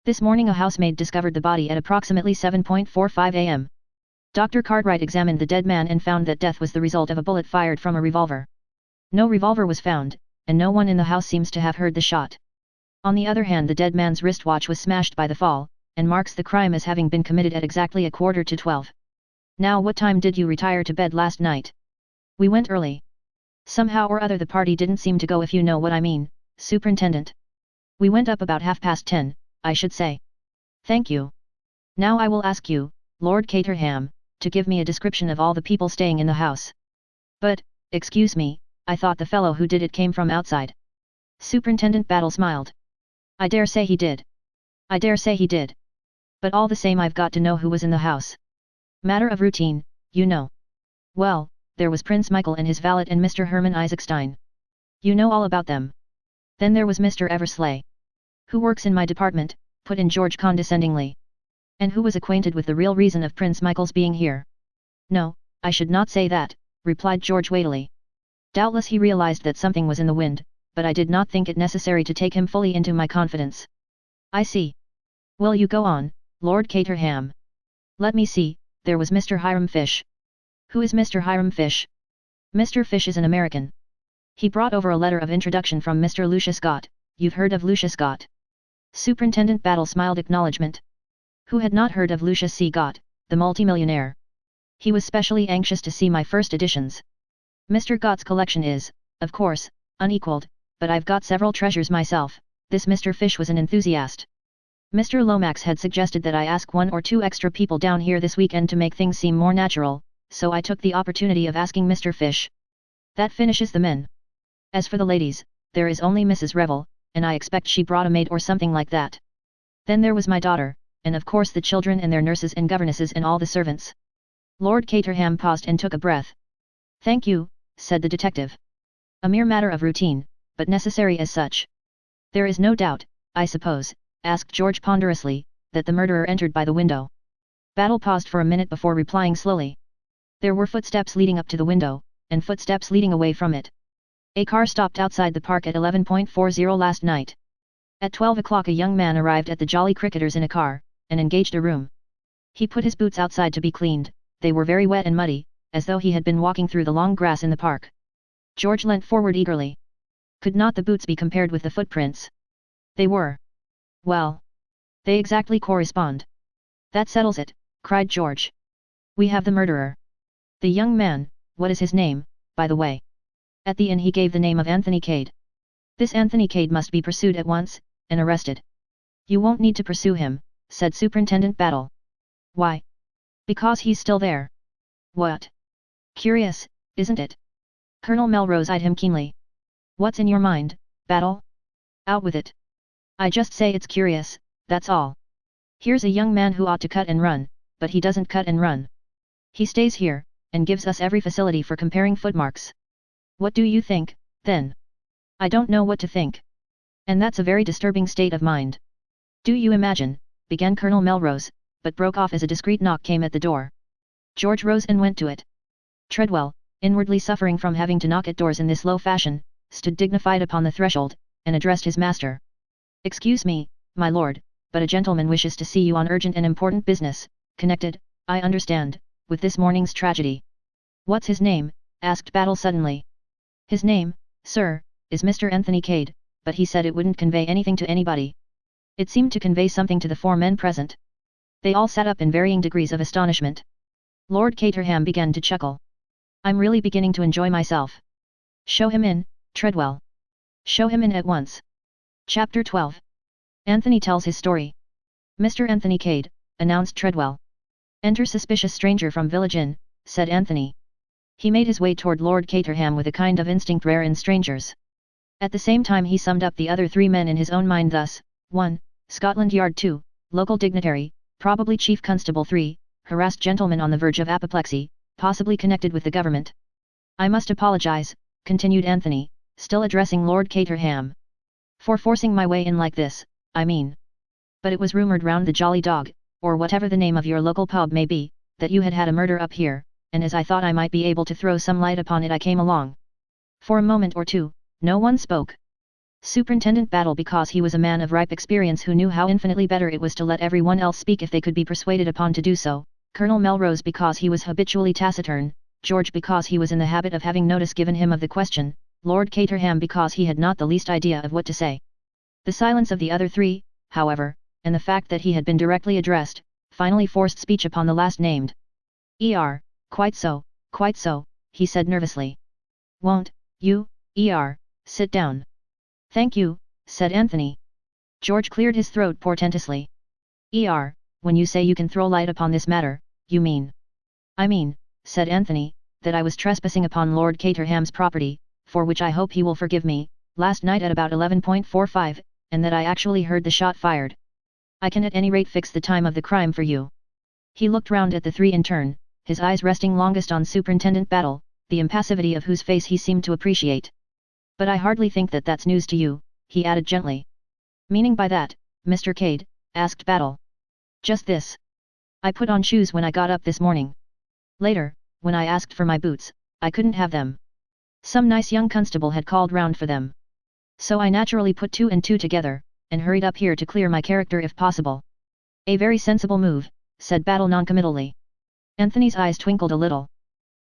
This morning a housemaid discovered the body at approximately 7:45 am. Dr. Cartwright examined the dead man and found that death was the result of a bullet fired from a revolver. No revolver was found, and no one in the house seems to have heard the shot. On the other hand, the dead man's wristwatch was smashed by the fall, and marks the crime as having been committed at exactly 11:45. Now what time did you retire to bed last night? We went early. Somehow or other the party didn't seem to go, if you know what I mean, Superintendent. We went up about 10:30, I should say. Thank you. Now I will ask you, Lord Caterham, to give me a description of all the people staying in the house. But, excuse me, I thought the fellow who did it came from outside. Superintendent Battle smiled. I dare say he did. I dare say he did. But all the same I've got to know who was in the house. Matter of routine, you know. Well, there was Prince Michael and his valet and Mr. Hermann Isaacstein. You know all about them. Then there was Mr. Eversley. Who works in my department, put in George condescendingly. And who was acquainted with the real reason of Prince Michael's being here. No, I should not say that, replied George weightily. Doubtless he realized that something was in the wind, but I did not think it necessary to take him fully into my confidence. I see. Will you go on, Lord Caterham? Let me see, there was Mr. Hiram Fish. Who is Mr. Hiram Fish? Mr. Fish is an American. He brought over a letter of introduction from Mr. Lucius Scott. You've heard of Lucius Scott? Superintendent Battle smiled acknowledgement. Who had not heard of Lucius C. Scott, the multimillionaire? He was specially anxious to see my first editions. Mr. Scott's collection is, of course, unequaled, but I've got several treasures myself. This Mr. Fish was an enthusiast. Mr. Lomax had suggested that I ask 1 or 2 extra people down here this weekend to make things seem more natural, so I took the opportunity of asking Mr. Fish. That finishes the men. As for the ladies, there is only Mrs. Revel, and I expect she brought a maid or something like that. Then there was my daughter, and of course the children and their nurses and governesses and all the servants. Lord Caterham paused and took a breath. Thank you, said the detective. A mere matter of routine, but necessary as such. There is no doubt, I suppose, asked George ponderously, that the murderer entered by the window. Battle paused for a minute before replying slowly. There were footsteps leading up to the window, and footsteps leading away from it. A car stopped outside the park at 11:40 last night. At 12 o'clock a young man arrived at the Jolly Cricketers in a car, and engaged a room. He put his boots outside to be cleaned, they were very wet and muddy, as though he had been walking through the long grass in the park. George leant forward eagerly. Could not the boots be compared with the footprints? They were. Well, they exactly correspond. That settles it, cried George. We have the murderer. The young man, what is his name, by the way? At the inn he gave the name of Anthony Cade. This Anthony Cade must be pursued at once, and arrested. You won't need to pursue him, said Superintendent Battle. Why? Because he's still there. What? Curious, isn't it? Colonel Melrose eyed him keenly. What's in your mind, Battle? Out with it. I just say it's curious, that's all. Here's a young man who ought to cut and run, but he doesn't cut and run. He stays here, and gives us every facility for comparing footmarks. What do you think, then? I don't know what to think. And that's a very disturbing state of mind. Do you imagine, began Colonel Melrose, but broke off as a discreet knock came at the door. George rose and went to it. Treadwell, inwardly suffering from having to knock at doors in this low fashion, stood dignified upon the threshold, and addressed his master. Excuse me, my lord, but a gentleman wishes to see you on urgent and important business, connected, I understand, with this morning's tragedy. What's his name? Asked Battle suddenly. His name, sir, is Mr. Anthony Cade, but he said it wouldn't convey anything to anybody. It seemed to convey something to the 4 men present. They all sat up in varying degrees of astonishment. Lord Caterham began to chuckle. I'm really beginning to enjoy myself. Show him in, Treadwell. Show him in at once. Chapter 12. Anthony tells his story. Mr. Anthony Cade, announced Treadwell. Enter suspicious stranger from village inn, said Anthony. He made his way toward Lord Caterham with a kind of instinct rare in strangers. At the same time he summed up the other 3 men in his own mind thus: 1. Scotland Yard. 2. Local dignitary, probably Chief Constable. 3. Harassed gentleman on the verge of apoplexy, possibly connected with the government. I must apologize, continued Anthony, still addressing Lord Caterham. For forcing my way in like this, I mean. But it was rumoured round the Jolly Dog, or whatever the name of your local pub may be, that you had had a murder up here, and as I thought I might be able to throw some light upon it I came along. For a moment or two, no one spoke. Superintendent Battle, because he was a man of ripe experience who knew how infinitely better it was to let everyone else speak if they could be persuaded upon to do so, Colonel Melrose because he was habitually taciturn, George because he was in the habit of having notice given him of the question, Lord Caterham because he had not the least idea of what to say. The silence of the other 3, however, and the fact that he had been directly addressed, finally forced speech upon the last named. Quite so, he said nervously. Won't you, sit down? Thank you, said Anthony. George cleared his throat portentously. When you say you can throw light upon this matter, you mean? I mean, said Anthony, that I was trespassing upon Lord Caterham's property, for which I hope he will forgive me, last night at about 11:45, and that I actually heard the shot fired. I can at any rate fix the time of the crime for you. He looked round at the 3 in turn, his eyes resting longest on Superintendent Battle, the impassivity of whose face he seemed to appreciate. But I hardly think that that's news to you, he added gently. Meaning by that, Mr. Cade? Asked Battle. Just this. I put on shoes when I got up this morning. Later, when I asked for my boots, I couldn't have them. Some nice young constable had called round for them. So I naturally put 2 and 2 together, and hurried up here to clear my character if possible. A very sensible move, said Battle noncommittally. Anthony's eyes twinkled a little.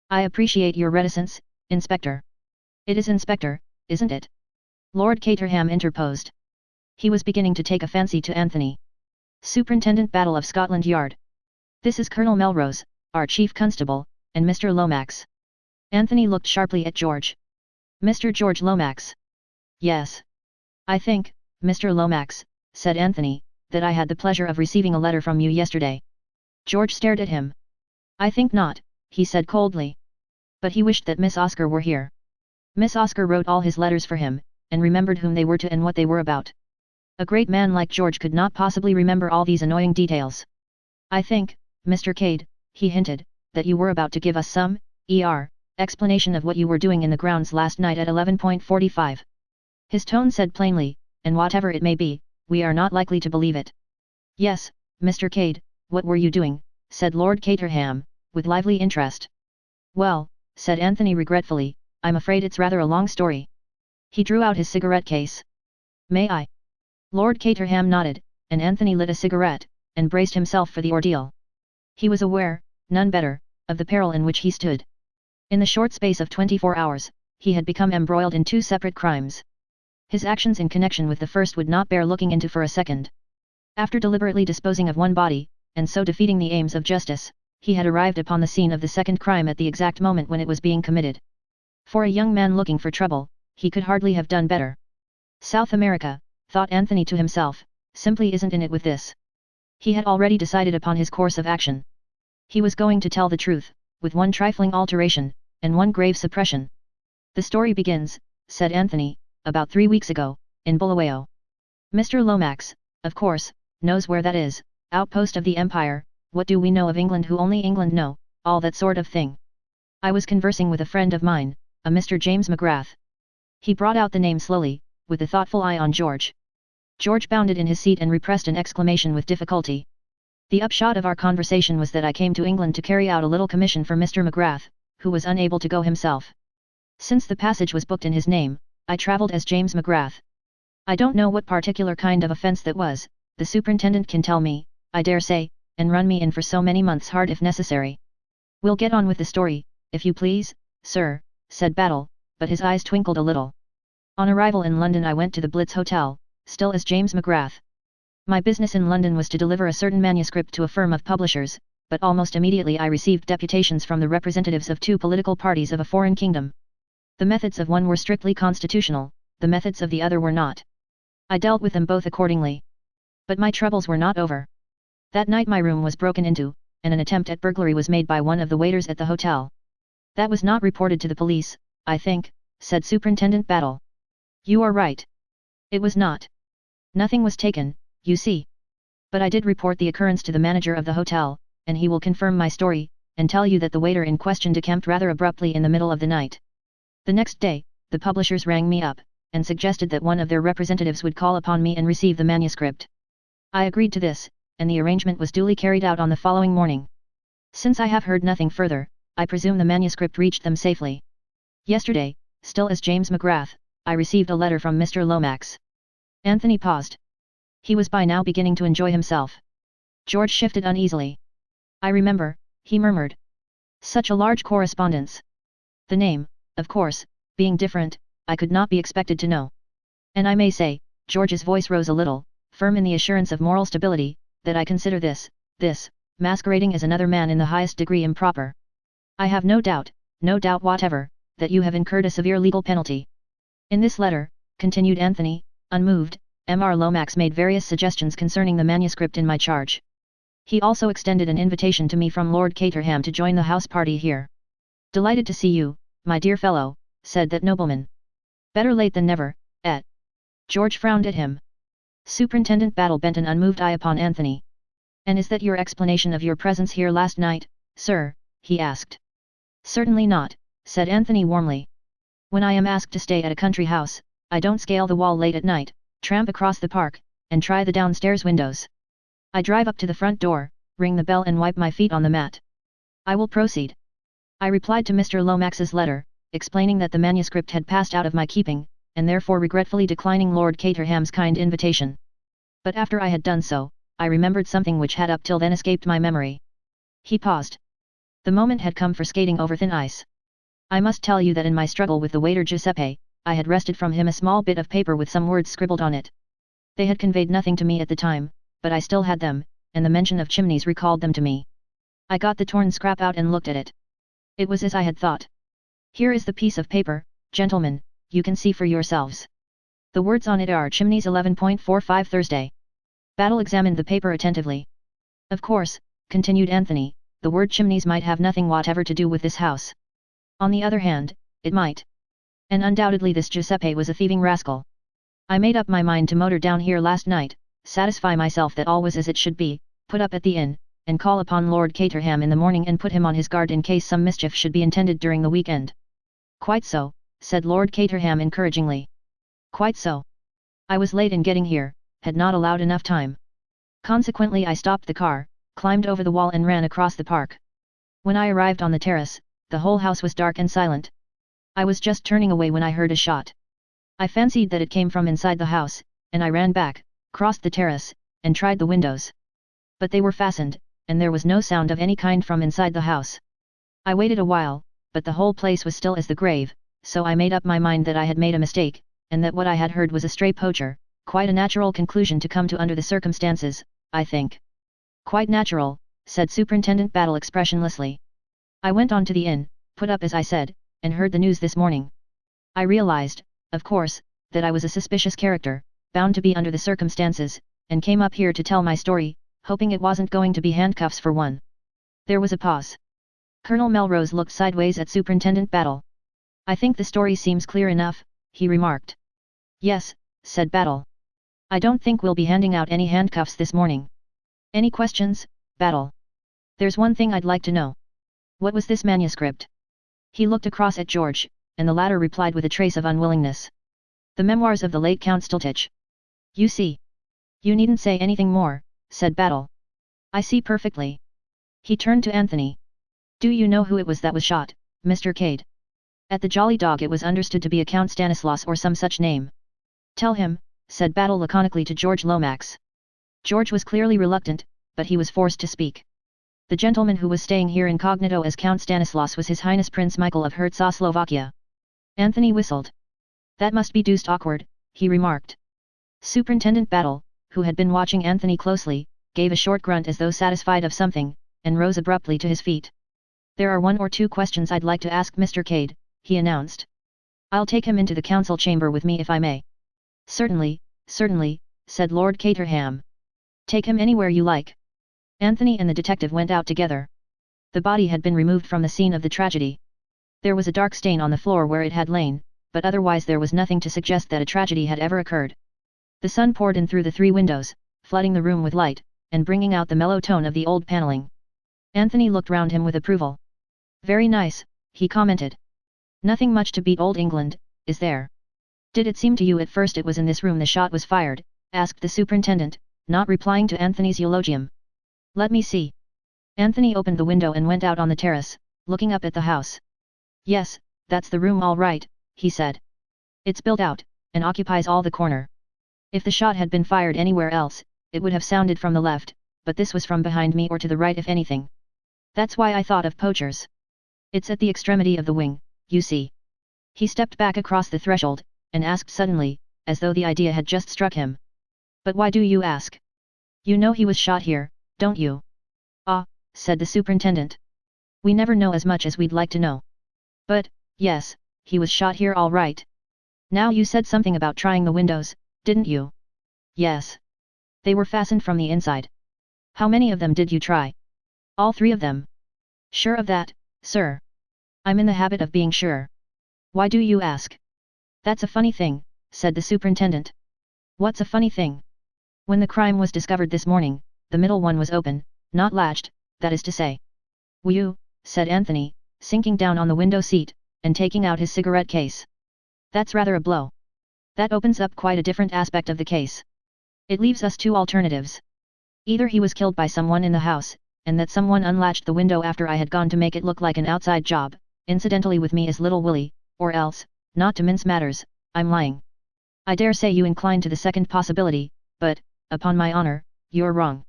I appreciate your reticence, Inspector. It is Inspector, isn't it? Lord Caterham interposed. He was beginning to take a fancy to Anthony. Superintendent Battle of Scotland Yard. This is Colonel Melrose, our Chief Constable, and Mr. Lomax. Anthony looked sharply at George. Mr. George Lomax. Yes. I think, Mr. Lomax, said Anthony, that I had the pleasure of receiving a letter from you yesterday. George stared at him. I think not, he said coldly. But he wished that Miss Oscar were here. Miss Oscar wrote all his letters for him, and remembered whom they were to and what they were about. A great man like George could not possibly remember all these annoying details. I think, Mr. Cade, he hinted, that you were about to give us some, explanation of what you were doing in the grounds last night at 11:45. His tone said plainly, and whatever it may be, we are not likely to believe it. Yes, Mr. Cade, what were you doing, said Lord Caterham, with lively interest. Well, said Anthony regretfully, I'm afraid it's rather a long story. He drew out his cigarette case. May I? Lord Caterham nodded, and Anthony lit a cigarette, and braced himself for the ordeal. He was aware, none better, of the peril in which he stood. In the short space of 24 hours, he had become embroiled in 2 separate crimes. His actions in connection with the first would not bear looking into for a second. After deliberately disposing of one body, and so defeating the aims of justice, he had arrived upon the scene of the second crime at the exact moment when it was being committed. For a young man looking for trouble, he could hardly have done better. South America, thought Anthony to himself, simply isn't in it with this. He had already decided upon his course of action. He was going to tell the truth, with one trifling alteration, and one grave suppression. The story begins, said Anthony, about 3 weeks ago, in Bulawayo. Mr. Lomax, of course, knows where that is, outpost of the Empire. What do we know of England who only England know, all that sort of thing. I was conversing with a friend of mine, a Mr. James McGrath. He brought out the name slowly, with a thoughtful eye on George. George bounded in his seat and repressed an exclamation with difficulty. The upshot of our conversation was that I came to England to carry out a little commission for Mr. McGrath, who was unable to go himself. Since the passage was booked in his name, I travelled as James McGrath. I don't know what particular kind of offence that was, the superintendent can tell me, I dare say, and run me in for so many months hard if necessary. We'll get on with the story, if you please, sir, said Battle, but his eyes twinkled a little. On arrival in London I went to the Blitz Hotel, still as James McGrath. My business in London was to deliver a certain manuscript to a firm of publishers, but almost immediately I received deputations from the representatives of 2 political parties of a foreign kingdom. The methods of one were strictly constitutional, the methods of the other were not. I dealt with them both accordingly. But my troubles were not over. That night my room was broken into, and an attempt at burglary was made by one of the waiters at the hotel. That was not reported to the police, I think, said Superintendent Battle. You are right. It was not. Nothing was taken, you see. But I did report the occurrence to the manager of the hotel, and he will confirm my story, and tell you that the waiter in question decamped rather abruptly in the middle of the night. The next day, the publishers rang me up, and suggested that one of their representatives would call upon me and receive the manuscript. I agreed to this, and the arrangement was duly carried out on the following morning. Since I have heard nothing further, I presume the manuscript reached them safely. Yesterday, still as James McGrath, I received a letter from Mr. Lomax. Anthony paused. He was by now beginning to enjoy himself. George shifted uneasily. I remember, he murmured. Such a large correspondence. The name, of course, being different, I could not be expected to know. And I may say, George's voice rose a little, firm in the assurance of moral stability, that I consider this, masquerading as another man in the highest degree improper. I have no doubt whatever, that you have incurred a severe legal penalty. In this letter, continued Anthony, unmoved, Mr. Lomax made various suggestions concerning the manuscript in my charge. He also extended an invitation to me from Lord Caterham to join the house party here. Delighted to see you, my dear fellow, said that nobleman. Better late than never, et. George frowned at him. Superintendent Battle bent an unmoved eye upon Anthony. And is that your explanation of your presence here last night, sir? He asked. Certainly not, said Anthony warmly. When I am asked to stay at a country house, I don't scale the wall late at night, tramp across the park, and try the downstairs windows. I drive up to the front door, ring the bell and wipe my feet on the mat. I will proceed. I replied to Mr. Lomax's letter, explaining that the manuscript had passed out of my keeping, and therefore regretfully declining Lord Caterham's kind invitation. But after I had done so, I remembered something which had up till then escaped my memory. He paused. The moment had come for skating over thin ice. I must tell you that in my struggle with the waiter Giuseppe, I had wrested from him a small bit of paper with some words scribbled on it. They had conveyed nothing to me at the time, but I still had them, and the mention of chimneys recalled them to me. I got the torn scrap out and looked at it. It was as I had thought. Here is the piece of paper, gentlemen, you can see for yourselves. The words on it are Chimneys 11.45 Thursday. Battle examined the paper attentively. Of course, continued Anthony, the word chimneys might have nothing whatever to do with this house. On the other hand, it might. And undoubtedly this Giuseppe was a thieving rascal. I made up my mind to motor down here last night, satisfy myself that all was as it should be, put up at the inn, and call upon Lord Caterham in the morning and put him on his guard in case some mischief should be intended during the weekend. Quite so, said Lord Caterham encouragingly. Quite so. I was late in getting here, had not allowed enough time. Consequently I stopped the car, climbed over the wall and ran across the park. When I arrived on the terrace, the whole house was dark and silent. I was just turning away when I heard a shot. I fancied that it came from inside the house, and I ran back, crossed the terrace, and tried the windows. But they were fastened, and there was no sound of any kind from inside the house. I waited a while, but the whole place was still as the grave, so I made up my mind that I had made a mistake, and that what I had heard was a stray poacher, quite a natural conclusion to come to under the circumstances, I think. Quite natural, said Superintendent Battle expressionlessly. I went on to the inn, put up as I said, and heard the news this morning. I realized, of course, that I was a suspicious character, bound to be under the circumstances, and came up here to tell my story, hoping it wasn't going to be handcuffs for one. There was a pause. Colonel Melrose looked sideways at Superintendent Battle. I think the story seems clear enough, he remarked. Yes, said Battle. I don't think we'll be handing out any handcuffs this morning. Any questions, Battle? There's one thing I'd like to know. What was this manuscript? He looked across at George, and the latter replied with a trace of unwillingness. The memoirs of the late Count Stiltich. You see. You needn't say anything more, said Battle. I see perfectly. He turned to Anthony. Do you know who it was that was shot, Mr. Cade? At the Jolly Dog it was understood to be a Count Stanislaus or some such name. Tell him, said Battle laconically to George Lomax. George was clearly reluctant, but he was forced to speak. The gentleman who was staying here incognito as Count Stanislaus was His Highness Prince Michael of Herzegovina. Anthony whistled. That must be deuced awkward, he remarked. Superintendent Battle, who had been watching Anthony closely, gave a short grunt as though satisfied of something, and rose abruptly to his feet. There are 1 or 2 questions I'd like to ask Mr. Cade, he announced. I'll take him into the council chamber with me if I may. Certainly, certainly, said Lord Caterham. Take him anywhere you like. Anthony and the detective went out together. The body had been removed from the scene of the tragedy. There was a dark stain on the floor where it had lain, but otherwise there was nothing to suggest that a tragedy had ever occurred. The sun poured in through the 3 windows, flooding the room with light, and bringing out the mellow tone of the old paneling. Anthony looked round him with approval. Very nice, he commented. Nothing much to beat old England, is there? Did it seem to you at first it was in this room the shot was fired? Asked the superintendent, not replying to Anthony's eulogium. Let me see. Anthony opened the window and went out on the terrace, looking up at the house. Yes, that's the room all right, he said. It's built out, and occupies all the corner. If the shot had been fired anywhere else, it would have sounded from the left, but this was from behind me or to the right if anything. That's why I thought of poachers. It's at the extremity of the wing, you see. He stepped back across the threshold, and asked suddenly, as though the idea had just struck him. But why do you ask? You know he was shot here, don't you? Ah, said the superintendent. We never know as much as we'd like to know. But, yes, he was shot here all right. Now you said something about trying the windows, didn't you? Yes. They were fastened from the inside. How many of them did you try? All 3 of them. Sure of that, sir? I'm in the habit of being sure. Why do you ask? That's a funny thing, said the superintendent. What's a funny thing? When the crime was discovered this morning, the middle one was open, not latched, that is to say. Whew, said Anthony, sinking down on the window seat, and taking out his cigarette case. That's rather a blow. That opens up quite a different aspect of the case. It leaves us 2 alternatives. Either he was killed by someone in the house, and that someone unlatched the window after I had gone to make it look like an outside job, incidentally with me as Little Willie, or else, not to mince matters, I'm lying. I dare say you incline to the second possibility, but, upon my honor, you're wrong.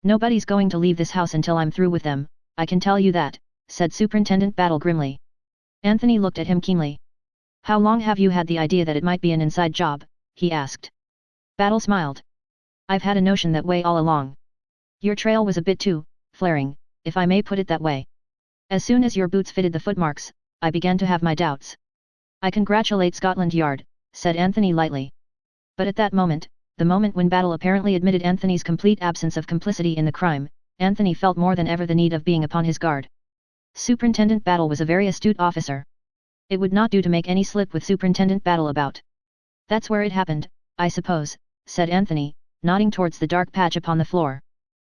Nobody's going to leave this house until I'm through with them, I can tell you that, said Superintendent Battle grimly. Anthony looked at him keenly. How long have you had the idea that it might be an inside job? He asked. Battle smiled. I've had a notion that way all along. Your trail was a bit too flaring, if I may put it that way. As soon as your boots fitted the footmarks, I began to have my doubts. I congratulate Scotland Yard, said Anthony lightly. But at that moment, the moment when Battle apparently admitted Anthony's complete absence of complicity in the crime, Anthony felt more than ever the need of being upon his guard. Superintendent Battle was a very astute officer. It would not do to make any slip with Superintendent Battle about. That's where it happened, I suppose, said Anthony, nodding towards the dark patch upon the floor.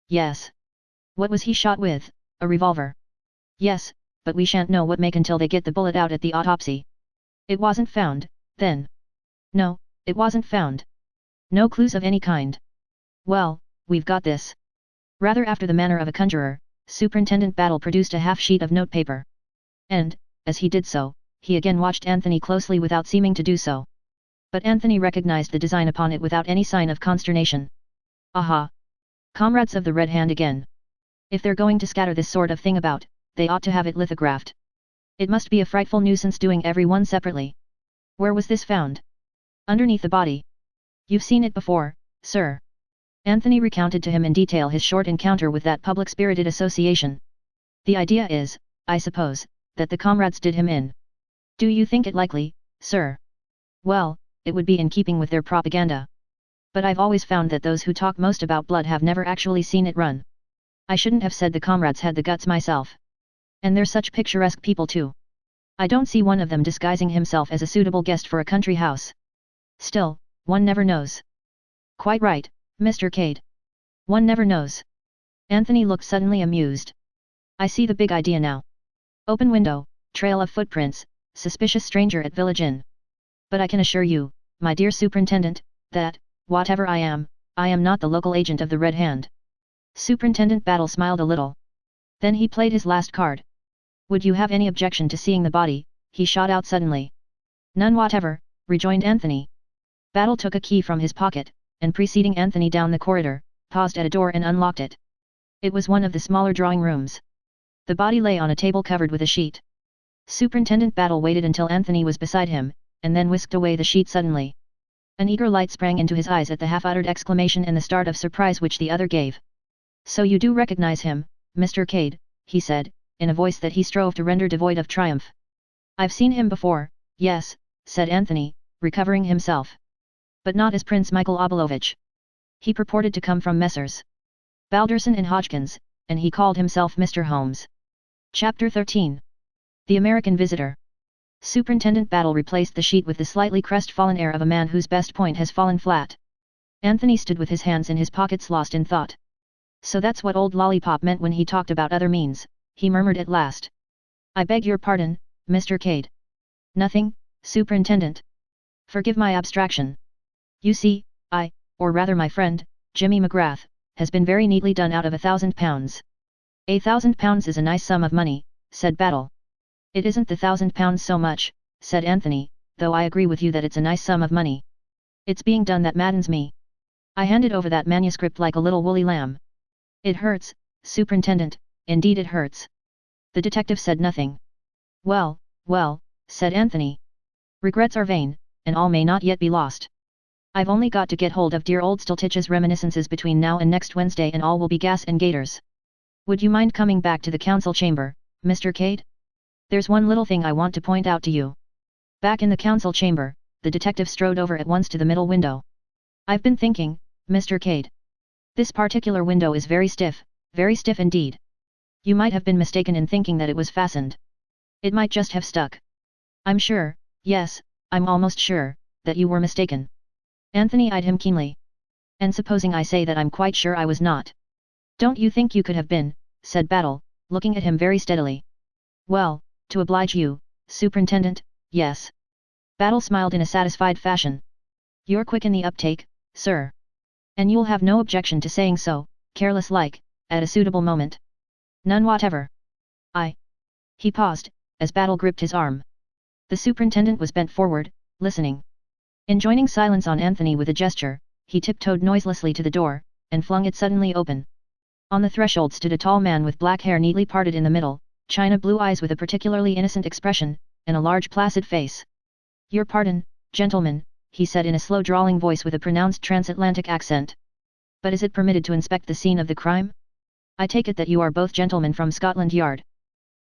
Yes. What was he shot with, a revolver? Yes, but we shan't know what make until they get the bullet out at the autopsy. It wasn't found, then? No, it wasn't found. No clues of any kind. Well, we've got this. Rather after the manner of a conjurer, Superintendent Battle produced a half sheet of notepaper. And, as he did so, he again watched Anthony closely without seeming to do so. But Anthony recognized the design upon it without any sign of consternation. Aha! Comrades of the Red Hand again. If they're going to scatter this sort of thing about, they ought to have it lithographed. It must be a frightful nuisance doing every one separately. Where was this found? Underneath the body. You've seen it before, sir. Anthony recounted to him in detail his short encounter with that public-spirited association. The idea is, I suppose, that the comrades did him in. Do you think it likely, sir? Well, it would be in keeping with their propaganda. But I've always found that those who talk most about blood have never actually seen it run. I shouldn't have said the comrades had the guts myself. And they're such picturesque people too. I don't see one of them disguising himself as a suitable guest for a country house. Still, one never knows. Quite right, Mr. Cade. One never knows. Anthony looked suddenly amused. I see the big idea now. Open window, trail of footprints, suspicious stranger at village inn. But I can assure you, my dear superintendent, that, whatever I am not the local agent of the Red Hand. Superintendent Battle smiled a little. Then he played his last card. Would you have any objection to seeing the body? He shot out suddenly. None whatever, rejoined Anthony. Battle took a key from his pocket, and preceding Anthony down the corridor, paused at a door and unlocked it. It was one of the smaller drawing rooms. The body lay on a table covered with a sheet. Superintendent Battle waited until Anthony was beside him, and then whisked away the sheet suddenly. An eager light sprang into his eyes at the half-uttered exclamation and the start of surprise which the other gave. So you do recognize him, Mr. Cade, he said, in a voice that he strove to render devoid of triumph. I've seen him before, yes, said Anthony, recovering himself. But not as Prince Michael Obolovich. He purported to come from Messrs. Balderson and Hodgkins, and he called himself Mr. Holmes. Chapter 13. The American Visitor. Superintendent Battle replaced the sheet with the slightly crestfallen air of a man whose best point has fallen flat. Anthony stood with his hands in his pockets lost in thought. So that's what old Lollipop meant when he talked about other means, he murmured at last. I beg your pardon, Mr. Cade. Nothing, Superintendent. Forgive my abstraction. You see, or rather my friend, Jimmy McGrath, has been very neatly done out of £1,000. £1,000 is a nice sum of money, said Battle. It isn't the £1,000 so much, said Anthony, though I agree with you that it's a nice sum of money. It's being done that maddens me. I handed over that manuscript like a little woolly lamb. It hurts, Superintendent, indeed it hurts. The detective said nothing. Well, said Anthony. Regrets are vain, and all may not yet be lost. I've only got to get hold of dear old Stultich's reminiscences between now and next Wednesday and all will be gas and gaiters. Would you mind coming back to the council chamber, Mr. Cade? There's one little thing I want to point out to you. Back in the council chamber, the detective strode over at once to the middle window. I've been thinking, Mr. Cade. This particular window is very stiff indeed. You might have been mistaken in thinking that it was fastened. It might just have stuck. I'm sure, yes, I'm almost sure, that you were mistaken. Anthony eyed him keenly. And supposing I say that I'm quite sure I was not? Don't you think you could have been, said Battle, looking at him very steadily. Well, to oblige you, Superintendent, yes. Battle smiled in a satisfied fashion. You're quick in the uptake, sir. And you'll have no objection to saying so, careless-like, at a suitable moment. None whatever. He paused, as Battle gripped his arm. The superintendent was bent forward, listening. Enjoining silence on Anthony with a gesture, he tiptoed noiselessly to the door, and flung it suddenly open. On the threshold stood a tall man with black hair neatly parted in the middle, china blue eyes with a particularly innocent expression, and a large placid face. Your pardon, gentlemen, he said in a slow drawling voice with a pronounced transatlantic accent. But is it permitted to inspect the scene of the crime? I take it that you are both gentlemen from Scotland Yard.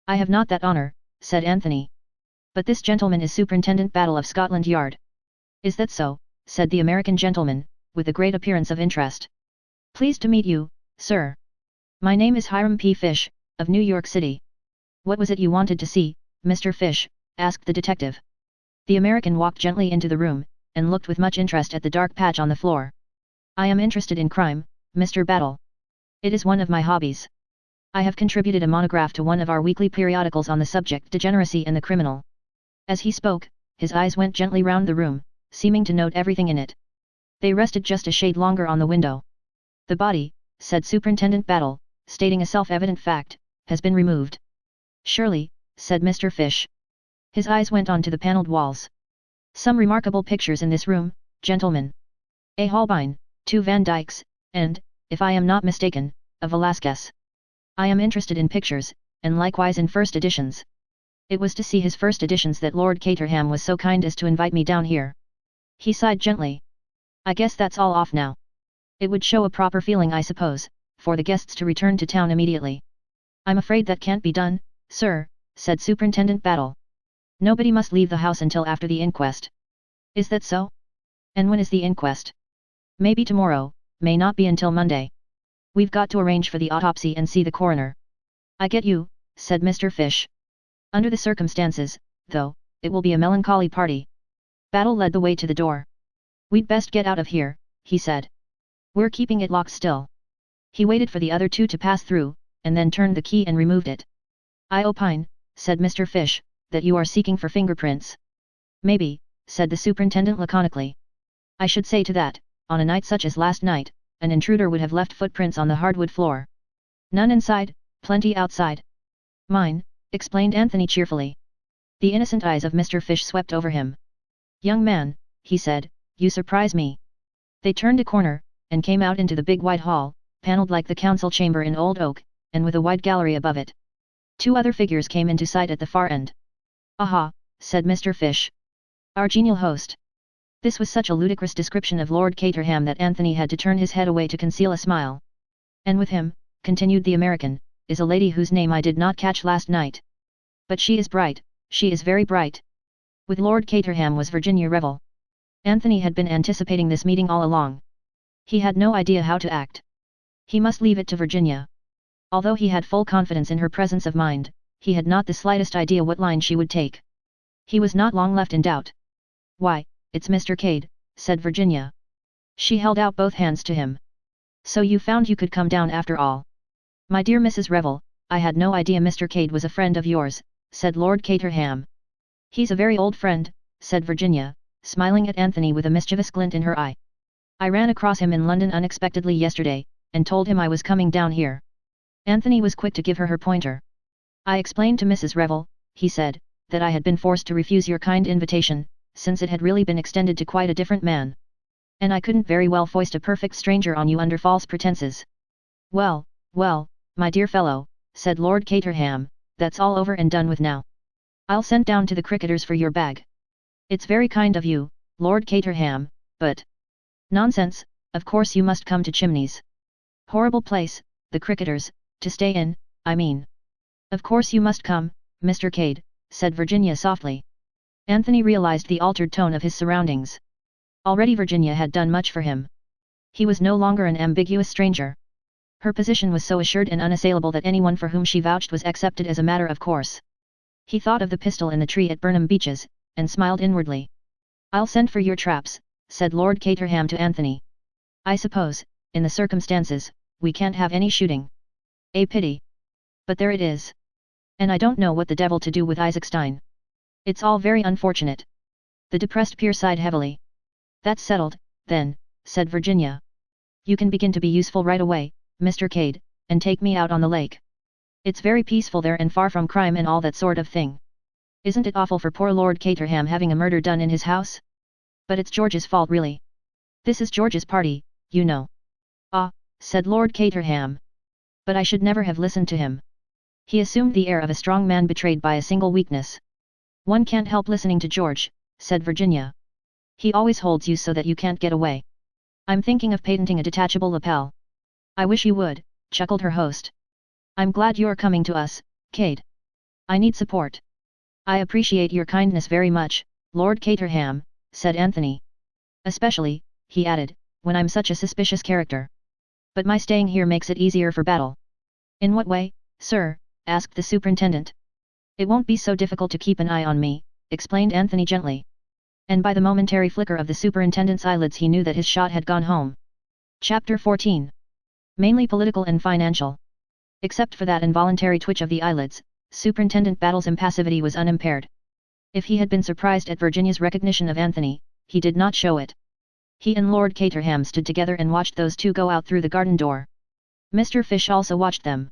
I have not that honour, said Anthony. But this gentleman is Superintendent Battle of Scotland Yard. Is that so? Said the American gentleman, with a great appearance of interest. Pleased to meet you, sir. My name is Hiram P. Fish, of New York City. What was it you wanted to see, Mr. Fish? Asked the detective. The American walked gently into the room, and looked with much interest at the dark patch on the floor. I am interested in crime, Mr. Battle. It is one of my hobbies. I have contributed a monograph to one of our weekly periodicals on the subject degeneracy and the criminal. As he spoke, his eyes went gently round the room, seeming to note everything in it. They rested just a shade longer on the window. The body, said Superintendent Battle, stating a self-evident fact, has been removed. Surely, said Mr. Fish. His eyes went on to the panelled walls. Some remarkable pictures in this room, gentlemen. A Holbein, 2 Van Dycks, and, if I am not mistaken, a Velázquez. I am interested in pictures, and likewise in first editions. It was to see his first editions that Lord Caterham was so kind as to invite me down here. He sighed gently. I guess that's all off now. It would show a proper feeling, I suppose, for the guests to return to town immediately. I'm afraid that can't be done, sir, said Superintendent Battle. Nobody must leave the house until after the inquest. Is that so? And when is the inquest? Maybe tomorrow, may not be until Monday. We've got to arrange for the autopsy and see the coroner. I get you, said Mr. Fish. Under the circumstances, though, it will be a melancholy party. Battle led the way to the door. We'd best get out of here, he said. We're keeping it locked still. He waited for the other two to pass through, and then turned the key and removed it. I opine, said Mr. Fish, that you are seeking for fingerprints. Maybe, said the superintendent laconically. I should say to that, on a night such as last night, an intruder would have left footprints on the hardwood floor. None inside, plenty outside. Mine, explained Anthony cheerfully. The innocent eyes of Mr. Fish swept over him. Young man, he said, you surprise me. They turned a corner, and came out into the big wide hall, panelled like the council chamber in old oak, and with a wide gallery above it. Two other figures came into sight at the far end. Aha, said Mr. Fish. Our genial host. This was such a ludicrous description of Lord Caterham that Anthony had to turn his head away to conceal a smile. And with him, continued the American, is a lady whose name I did not catch last night. But she is bright, she is very bright. With Lord Caterham was Virginia Revel. Anthony had been anticipating this meeting all along. He had no idea how to act. He must leave it to Virginia. Although he had full confidence in her presence of mind, he had not the slightest idea what line she would take. He was not long left in doubt. Why, it's Mr. Cade, said Virginia. She held out both hands to him. So you found you could come down after all. My dear Mrs. Revel, I had no idea Mr. Cade was a friend of yours, said Lord Caterham. He's a very old friend, said Virginia, smiling at Anthony with a mischievous glint in her eye. I ran across him in London unexpectedly yesterday, and told him I was coming down here. Anthony was quick to give her pointer. I explained to Mrs. Revel, he said, that I had been forced to refuse your kind invitation, since it had really been extended to quite a different man. And I couldn't very well foist a perfect stranger on you under false pretenses. Well, well, my dear fellow, said Lord Caterham, that's all over and done with now. I'll send down to the cricketers for your bag. It's very kind of you, Lord Caterham, but... Nonsense, of course you must come to Chimneys. Horrible place, the cricketers, to stay in, I mean. Of course you must come, Mr. Cade, said Virginia softly. Anthony realized the altered tone of his surroundings. Already Virginia had done much for him. He was no longer an ambiguous stranger. Her position was so assured and unassailable that anyone for whom she vouched was accepted as a matter of course. He thought of the pistol in the tree at Burnham Beeches, and smiled inwardly. I'll send for your traps, said Lord Caterham to Anthony. I suppose, in the circumstances, we can't have any shooting. A pity. But there it is. And I don't know what the devil to do with Isaac Stein. It's all very unfortunate. The depressed peer sighed heavily. That's settled, then, said Virginia. You can begin to be useful right away, Mr. Cade, and take me out on the lake. It's very peaceful there and far from crime and all that sort of thing. Isn't it awful for poor Lord Caterham having a murder done in his house? But it's George's fault really. This is George's party, you know. Ah, said Lord Caterham. But I should never have listened to him. He assumed the air of a strong man betrayed by a single weakness. One can't help listening to George, said Virginia. He always holds you so that you can't get away. I'm thinking of patenting a detachable lapel. I wish you would, chuckled her host. I'm glad you're coming to us, Cade. I need support. I appreciate your kindness very much, Lord Caterham, said Anthony. Especially, he added, when I'm such a suspicious character. But my staying here makes it easier for battle. In what way, sir? Asked the superintendent. It won't be so difficult to keep an eye on me, explained Anthony gently. And by the momentary flicker of the superintendent's eyelids he knew that his shot had gone home. Chapter 14. Mainly political and financial. Except for that involuntary twitch of the eyelids, Superintendent Battle's impassivity was unimpaired. If he had been surprised at Virginia's recognition of Anthony, he did not show it. He and Lord Caterham stood together and watched those two go out through the garden door. Mr. Fish also watched them.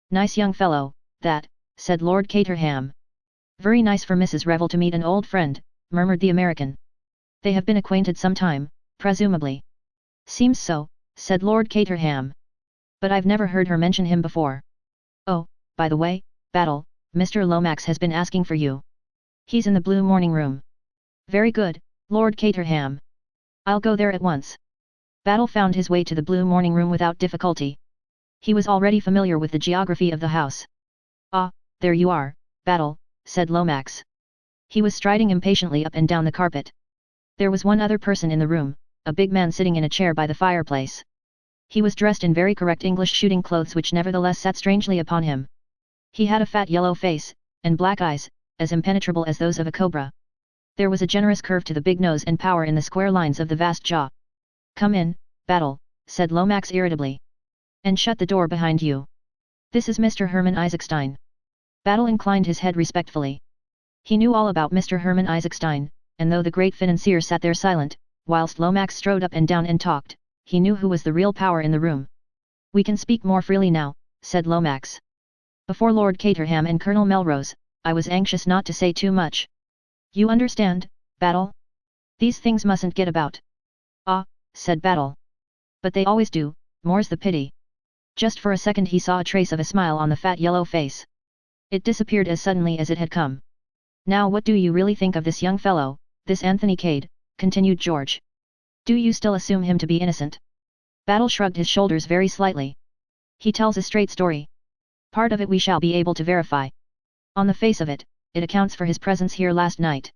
Nice young fellow, that, said Lord Caterham. Very nice for Mrs. Revel to meet an old friend, murmured the American. They have been acquainted some time, presumably. Seems so, said Lord Caterham. But I've never heard her mention him before. Oh, by the way, Battle, Mr. Lomax has been asking for you. He's in the blue morning room. Very good, Lord Caterham. I'll go there at once. Battle found his way to the blue morning room without difficulty. He was already familiar with the geography of the house. Ah, there you are, Battle, said Lomax. He was striding impatiently up and down the carpet. There was one other person in the room, a big man sitting in a chair by the fireplace. He was dressed in very correct English shooting clothes which nevertheless sat strangely upon him. He had a fat yellow face, and black eyes, as impenetrable as those of a cobra. There was a generous curve to the big nose and power in the square lines of the vast jaw. Come in, Battle, said Lomax irritably. And shut the door behind you. This is Mr. Hermann Isaacstein. Battle inclined his head respectfully. He knew all about Mr. Hermann Isaacstein, and though the great financier sat there silent, whilst Lomax strode up and down and talked, he knew who was the real power in the room. We can speak more freely now, said Lomax. Before Lord Caterham and Colonel Melrose, I was anxious not to say too much. You understand, Battle? These things mustn't get about. Ah, said Battle. But they always do, more's the pity. Just for a second he saw a trace of a smile on the fat yellow face. It disappeared as suddenly as it had come. Now what do you really think of this young fellow, this Anthony Cade, continued George. Do you still assume him to be innocent? Battle shrugged his shoulders very slightly. He tells a straight story. Part of it we shall be able to verify. On the face of it, it accounts for his presence here last night.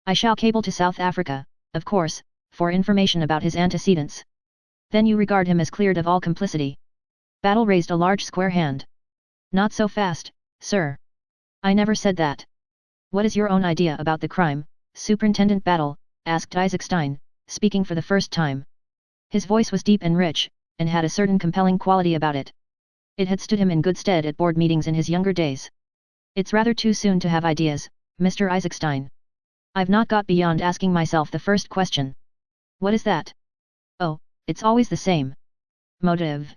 I shall cable to South Africa, of course, for information about his antecedents. Then you regard him as cleared of all complicity. Battle raised a large square hand. Not so fast, sir. I never said that. What is your own idea about the crime, Superintendent Battle? Asked Isaacstein, speaking for the first time. His voice was deep and rich, and had a certain compelling quality about it. It had stood him in good stead at board meetings in his younger days. It's rather too soon to have ideas, Mr. Isaacstein. I've not got beyond asking myself the first question. What is that? Oh, it's always the same. Motive.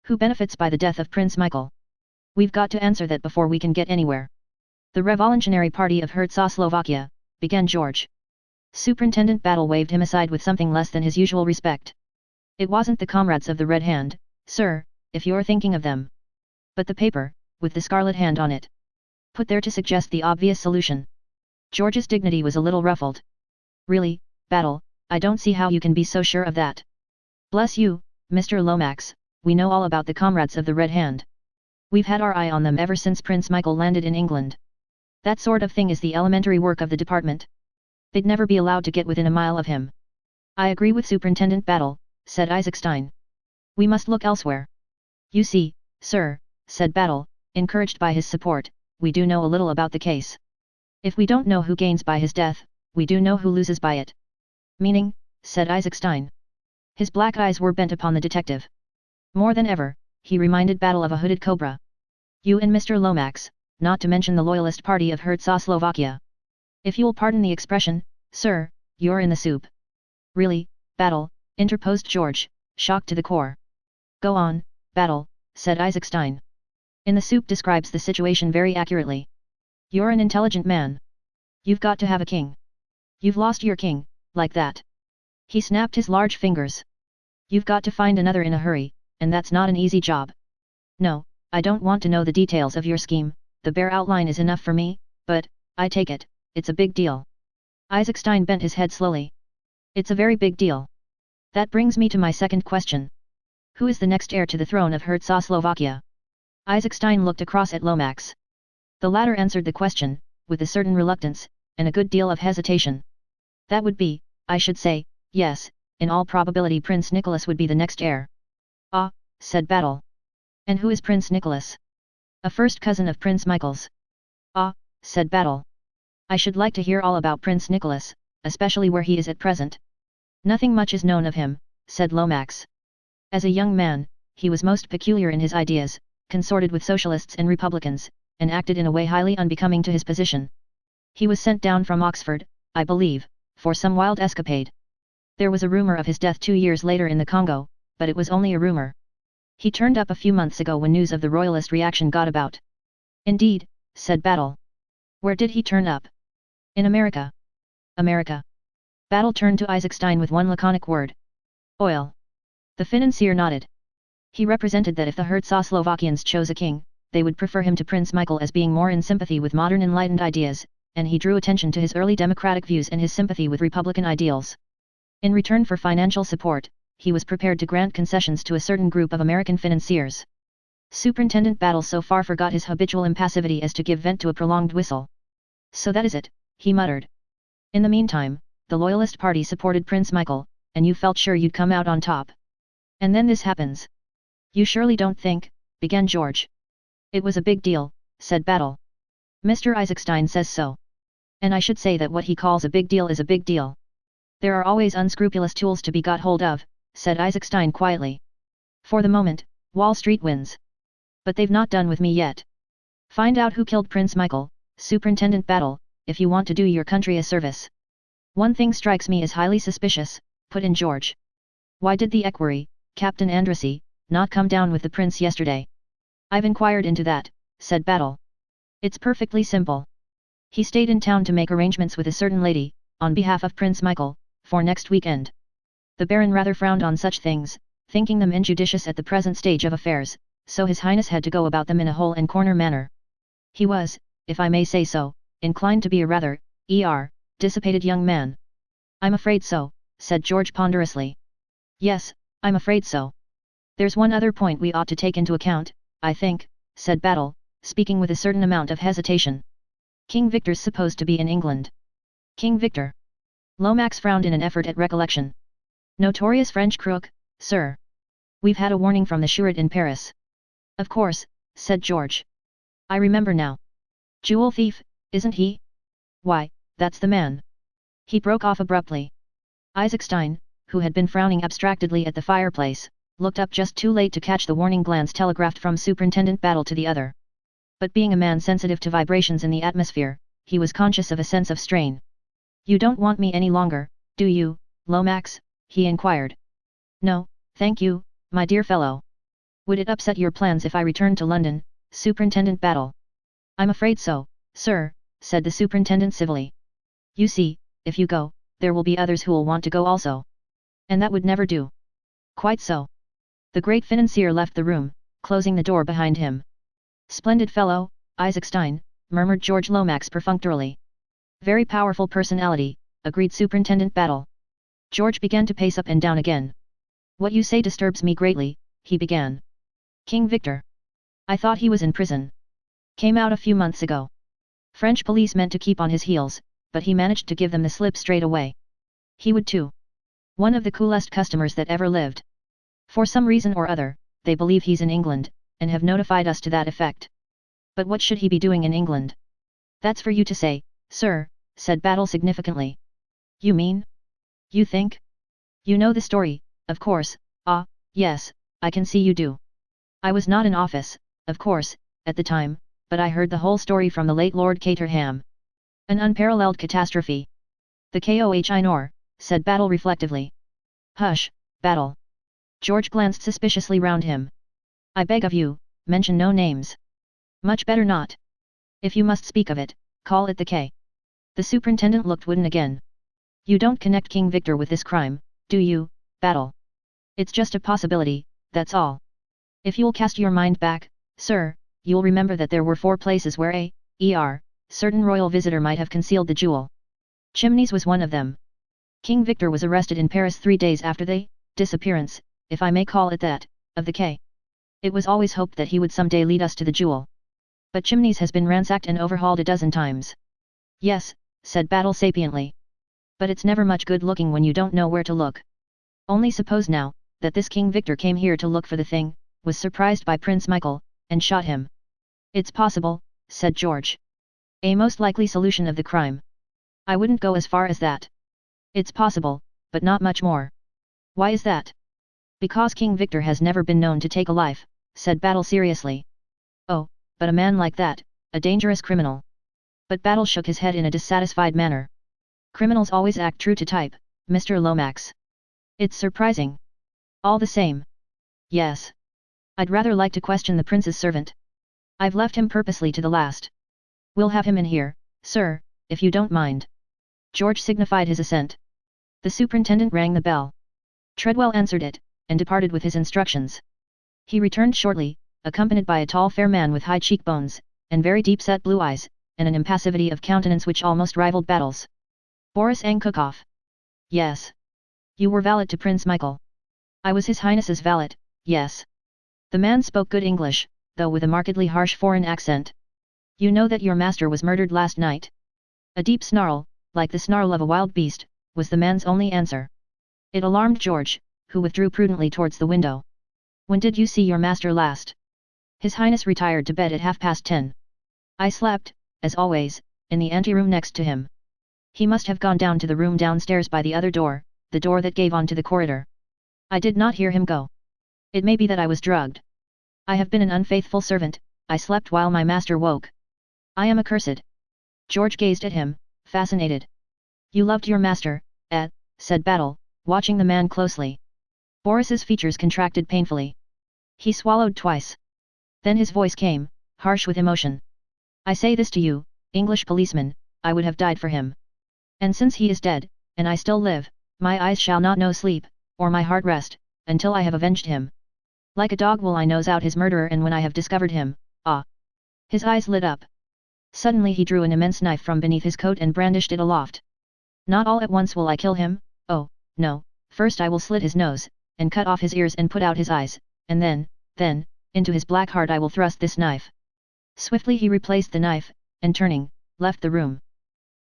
Who benefits by the death of Prince Michael? We've got to answer that before we can get anywhere. The Revolutionary Party of Czechoslovakia, began George. Superintendent Battle waved him aside with something less than his usual respect. It wasn't the comrades of the Red Hand, sir, if you're thinking of them. But the paper, with the scarlet hand on it. Put there to suggest the obvious solution. George's dignity was a little ruffled. Really, Battle, I don't see how you can be so sure of that. Bless you, Mr. Lomax, we know all about the comrades of the Red Hand. We've had our eye on them ever since Prince Michael landed in England. That sort of thing is the elementary work of the department. They'd never be allowed to get within a mile of him. I agree with Superintendent Battle, said Isaacstein. We must look elsewhere. You see, sir, said Battle, encouraged by his support, we do know a little about the case. If we don't know who gains by his death, we do know who loses by it. Meaning, said Isaacstein. His black eyes were bent upon the detective. More than ever, he reminded Battle of a hooded cobra. You and Mr. Lomax, not to mention the Loyalist Party of Czechoslovakia. If you'll pardon the expression, sir, you're in the soup. Really, Battle, interposed George, shocked to the core. Go on, Battle, said Isaacstein. In the soup describes the situation very accurately. You're an intelligent man. You've got to have a king. You've lost your king, like that. He snapped his large fingers. You've got to find another in a hurry, and that's not an easy job. No, I don't want to know the details of your scheme, the bare outline is enough for me, but, I take it, it's a big deal. Isaacstein bent his head slowly. It's a very big deal. That brings me to my second question. Who is the next heir to the throne of Czechoslovakia? Isaacstein looked across at Lomax. The latter answered the question, with a certain reluctance, and a good deal of hesitation. That would be, I should say, yes, in all probability Prince Nicholas would be the next heir. Ah, said Battle. And who is Prince Nicholas? A first cousin of Prince Michael's. Ah, said Battle. I should like to hear all about Prince Nicholas, especially where he is at present. Nothing much is known of him, said Lomax. As a young man, he was most peculiar in his ideas, consorted with socialists and republicans, and acted in a way highly unbecoming to his position. He was sent down from Oxford, I believe, for some wild escapade. There was a rumor of his death 2 years later in the Congo, but it was only a rumor. He turned up a few months ago when news of the royalist reaction got about. Indeed, said Battle. Where did he turn up? In America. America. Battle turned to Isaacstein with one laconic word. Oil. The financier nodded. He represented that if the Czechoslovakians chose a king, they would prefer him to Prince Michael as being more in sympathy with modern enlightened ideas, and he drew attention to his early democratic views and his sympathy with republican ideals. In return for financial support, he was prepared to grant concessions to a certain group of American financiers. Superintendent Battle so far forgot his habitual impassivity as to give vent to a prolonged whistle. "So that is it," he muttered. "In the meantime, the Loyalist Party supported Prince Michael, and you felt sure you'd come out on top. And then this happens." "You surely don't think," began George. "It was a big deal," said Battle. "Mr. Isaacstein says so. And I should say that what he calls a big deal is a big deal. There are always unscrupulous tools to be got hold of," said Isaacstein quietly. "For the moment, Wall Street wins. But they've not done with me yet. Find out who killed Prince Michael, Superintendent Battle, if you want to do your country a service." "One thing strikes me as highly suspicious," put in George. "Why did the equerry, Captain Andrassy, not come down with the prince yesterday?" "I've inquired into that," said Battle. "It's perfectly simple. He stayed in town to make arrangements with a certain lady, on behalf of Prince Michael, for next weekend. The Baron rather frowned on such things, thinking them injudicious at the present stage of affairs, so His Highness had to go about them in a hole and corner manner. He was, if I may say so, inclined to be a rather, dissipated young man." "I'm afraid so," said George ponderously. "Yes, I'm afraid so. There's one other point we ought to take into account, I think," said Battle, speaking with a certain amount of hesitation. "King Victor's supposed to be in England." "King Victor?" Lomax frowned in an effort at recollection. "Notorious French crook, sir. We've had a warning from the Suret in Paris." "Of course," said George. "I remember now. Jewel thief, isn't he? Why, that's the man." He broke off abruptly. Isaacstein, who had been frowning abstractedly at the fireplace, looked up just too late to catch the warning glance telegraphed from Superintendent Battle to the other. But being a man sensitive to vibrations in the atmosphere, he was conscious of a sense of strain. "You don't want me any longer, do you, Lomax?" he inquired. "No, thank you, my dear fellow. Would it upset your plans if I returned to London, Superintendent Battle?" "I'm afraid so, sir," said the superintendent civilly. "You see, if you go, there will be others who'll want to go also. And that would never do." "Quite so." The great financier left the room, closing the door behind him. "Splendid fellow, Isaacstein," murmured George Lomax perfunctorily. "Very powerful personality," agreed Superintendent Battle. George began to pace up and down again. "What you say disturbs me greatly," he began. "King Victor? I thought he was in prison. Came out a few months ago. French police meant to keep on his heels, but he managed to give them the slip straight away. He would too. One of the coolest customers that ever lived. For some reason or other, they believe he's in England, and have notified us to that effect. But what should he be doing in England?" "That's for you to say, sir," said Battle significantly. "You mean? You think? You know the story, of course." "Ah, yes, I can see you do. I was not in office, of course, at the time, but I heard the whole story from the late Lord Caterham. An unparalleled catastrophe." "The Koh-i-Noor," said Battle reflectively. "Hush, Battle." George glanced suspiciously round him. "I beg of you, mention no names. Much better not. If you must speak of it, call it the K." The superintendent looked wooden again. "You don't connect King Victor with this crime, do you, Battle? It's just a possibility, that's all. If you'll cast your mind back, sir, you'll remember that there were 4 places where a certain royal visitor might have concealed the jewel. Chimneys was one of them. King Victor was arrested in Paris 3 days after the disappearance, if I may call it that, of the K. It was always hoped that he would someday lead us to the jewel. But Chimneys has been ransacked and overhauled a dozen times." "Yes," said Battle sapiently. "But it's never much good looking when you don't know where to look. Only suppose now, that this King Victor came here to look for the thing, was surprised by Prince Michael, and shot him." "It's possible," said George. "A most likely solution of the crime. I wouldn't go as far as that. It's possible, but not much more." "Why is that?" "Because King Victor has never been known to take a life," said Battle seriously. "Oh, but a man like that, a dangerous criminal." But Battle shook his head in a dissatisfied manner. "Criminals always act true to type, Mr. Lomax. It's surprising. All the same. Yes. I'd rather like to question the prince's servant. I've left him purposely to the last. We'll have him in here, sir, if you don't mind." George signified his assent. The superintendent rang the bell. Treadwell answered it, and departed with his instructions. He returned shortly, accompanied by a tall fair man with high cheekbones, and very deep-set blue eyes, and an impassivity of countenance which almost rivaled Battle's. Boris Angkukov. Yes. You were valet to Prince Michael. I was His Highness's valet, yes. The man spoke good English, though with a markedly harsh foreign accent. You know that your master was murdered last night? A deep snarl, like the snarl of a wild beast, was the man's only answer. It alarmed George, who withdrew prudently towards the window. When did you see your master last? His Highness retired to bed at 10:30. I slept, as always, in the anteroom next to him. He must have gone down to the room downstairs by the other door, the door that gave onto the corridor. I did not hear him go. It may be that I was drugged. I have been an unfaithful servant, I slept while my master woke. I am accursed. George gazed at him, fascinated. You loved your master, said Battle, watching the man closely. Boris's features contracted painfully. He swallowed twice. Then his voice came, harsh with emotion. I say this to you, English policeman, I would have died for him. And since he is dead, and I still live, my eyes shall not know sleep, or my heart rest, until I have avenged him. Like a dog will I nose out his murderer, and when I have discovered him, His eyes lit up. Suddenly he drew an immense knife from beneath his coat and brandished it aloft. Not all at once will I kill him, oh, no, first I will slit his nose, and cut off his ears and put out his eyes, and then, into his black heart I will thrust this knife. Swiftly he replaced the knife, and turning, left the room.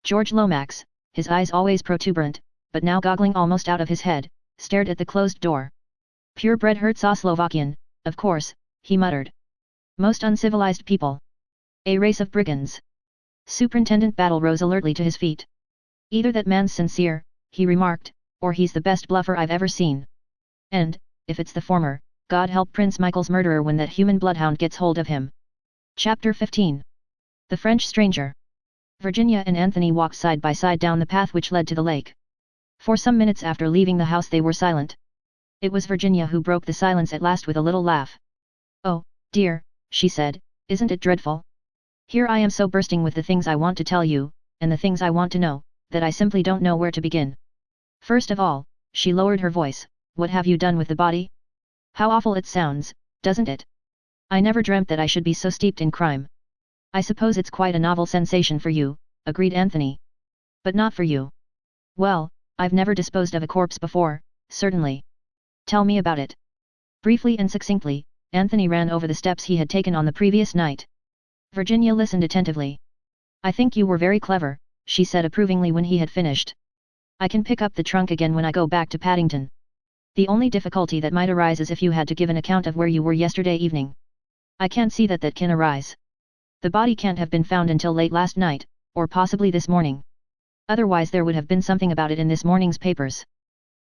George Lomax, his eyes always protuberant, but now goggling almost out of his head, stared at the closed door. Purebred Czechoslovakian, of course, he muttered. Most uncivilized people. A race of brigands. Superintendent Battle rose alertly to his feet. Either that man's sincere, he remarked, or he's the best bluffer I've ever seen. And, if it's the former, God help Prince Michael's murderer when that human bloodhound gets hold of him. Chapter 15. The French Stranger. Virginia and Anthony walked side by side down the path which led to the lake. For some minutes after leaving the house they were silent. It was Virginia who broke the silence at last with a little laugh. Oh, dear, she said, isn't it dreadful? Here I am so bursting with the things I want to tell you, and the things I want to know, that I simply don't know where to begin. First of all, she lowered her voice, what have you done with the body? How awful it sounds, doesn't it? I never dreamt that I should be so steeped in crime. I suppose it's quite a novel sensation for you, agreed Anthony. But not for you. Well, I've never disposed of a corpse before, certainly. Tell me about it. Briefly and succinctly, Anthony ran over the steps he had taken on the previous night. Virginia listened attentively. I think you were very clever, she said approvingly when he had finished. I can pick up the trunk again when I go back to Paddington. The only difficulty that might arise is if you had to give an account of where you were yesterday evening. I can't see that can arise. The body can't have been found until late last night, or possibly this morning. Otherwise there would have been something about it in this morning's papers.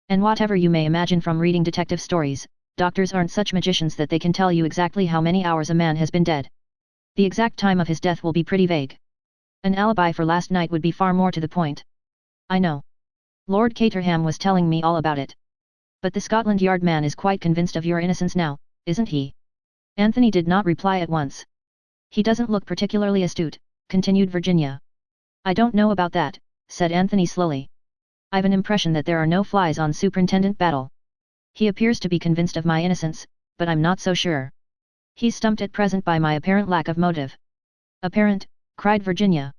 And whatever you may imagine from reading detective stories, doctors aren't such magicians that they can tell you exactly how many hours a man has been dead. The exact time of his death will be pretty vague. An alibi for last night would be far more to the point. I know. Lord Caterham was telling me all about it. But the Scotland Yard man is quite convinced of your innocence now, isn't he? Anthony did not reply at once. He doesn't look particularly astute, continued Virginia. I don't know about that, said Anthony slowly. I've an impression that there are no flies on Superintendent Battle. He appears to be convinced of my innocence, but I'm not so sure. He's stumped at present by my apparent lack of motive. Apparent, cried Virginia.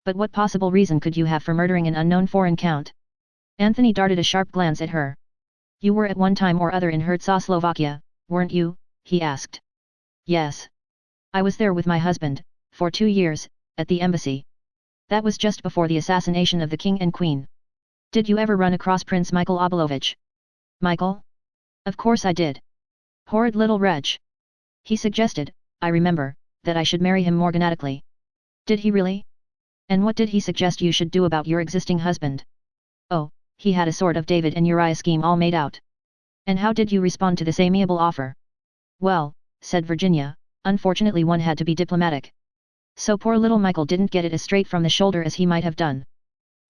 But what possible reason could you have for murdering an unknown foreign count? Anthony darted a sharp glance at her. You were at one time or other in Czechoslovakia, weren't you? He asked. Yes. I was there with my husband, for 2 years, at the embassy. That was just before the assassination of the king and queen. Did you ever run across Prince Michael Obolovich? Michael? Of course I did. Horrid little wretch. He suggested, I remember, that I should marry him morganatically. Did he really? And what did he suggest you should do about your existing husband? Oh, he had a sort of David and Uriah scheme all made out. And how did you respond to this amiable offer? Well, said Virginia, unfortunately one had to be diplomatic. So poor little Michael didn't get it as straight from the shoulder as he might have done.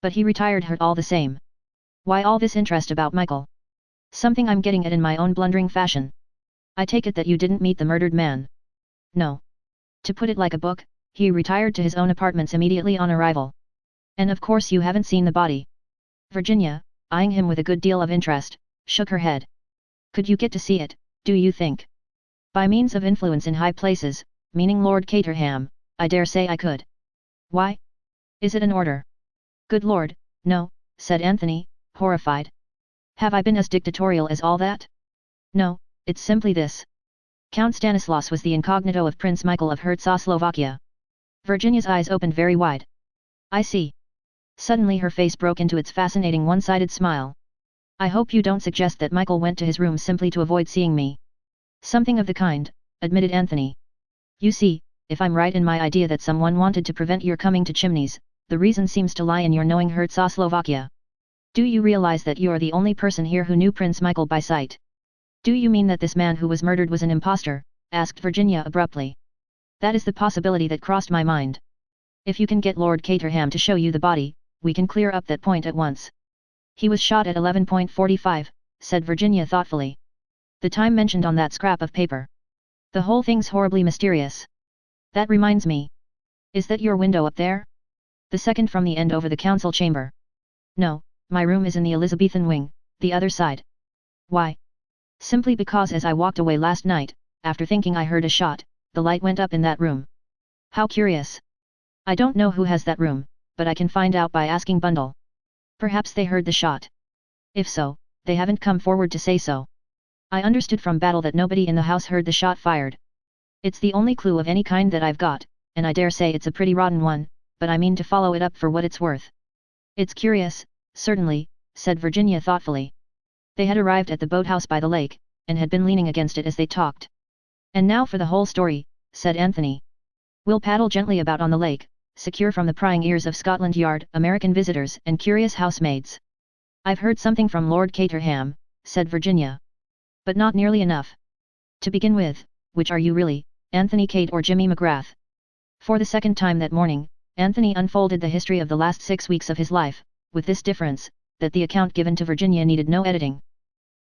But he retired hurt all the same. Why all this interest about Michael? Something I'm getting at in my own blundering fashion. I take it that you didn't meet the murdered man. No. To put it like a book, he retired to his own apartments immediately on arrival. And of course you haven't seen the body. Virginia, eyeing him with a good deal of interest, shook her head. Could you get to see it, do you think? By means of influence in high places, meaning Lord Caterham, I dare say I could. Why? Is it an order? Good Lord, no, said Anthony, horrified. Have I been as dictatorial as all that? No, it's simply this. Count Stanislaus was the incognito of Prince Michael of Herzegovina. Virginia's eyes opened very wide. I see. Suddenly her face broke into its fascinating one-sided smile. I hope you don't suggest that Michael went to his room simply to avoid seeing me. Something of the kind, admitted Anthony. You see, if I'm right in my idea that someone wanted to prevent your coming to Chimneys, the reason seems to lie in your knowing Herzegovina. Do you realize that you are the only person here who knew Prince Michael by sight? Do you mean that this man who was murdered was an impostor? Asked Virginia abruptly. That is the possibility that crossed my mind. If you can get Lord Caterham to show you the body, we can clear up that point at once. He was shot at 11:45, said Virginia thoughtfully. The time mentioned on that scrap of paper. The whole thing's horribly mysterious. That reminds me. Is that your window up there? The second from the end over the council chamber. No, my room is in the Elizabethan wing, the other side. Why? Simply because as I walked away last night, after thinking I heard a shot, the light went up in that room. How curious. I don't know who has that room, but I can find out by asking Bundle. Perhaps they heard the shot. If so, they haven't come forward to say so. I understood from Battle that nobody in the house heard the shot fired. It's the only clue of any kind that I've got, and I dare say it's a pretty rotten one, but I mean to follow it up for what it's worth. It's curious, certainly, said Virginia thoughtfully. They had arrived at the boathouse by the lake, and had been leaning against it as they talked. And now for the whole story, said Anthony. We'll paddle gently about on the lake, secure from the prying ears of Scotland Yard, American visitors and curious housemaids. I've heard something from Lord Caterham, said Virginia. But not nearly enough. To begin with, which are you really, Anthony Cade or Jimmy McGrath? For the second time that morning, Anthony unfolded the history of the last 6 weeks of his life, with this difference, that the account given to Virginia needed no editing.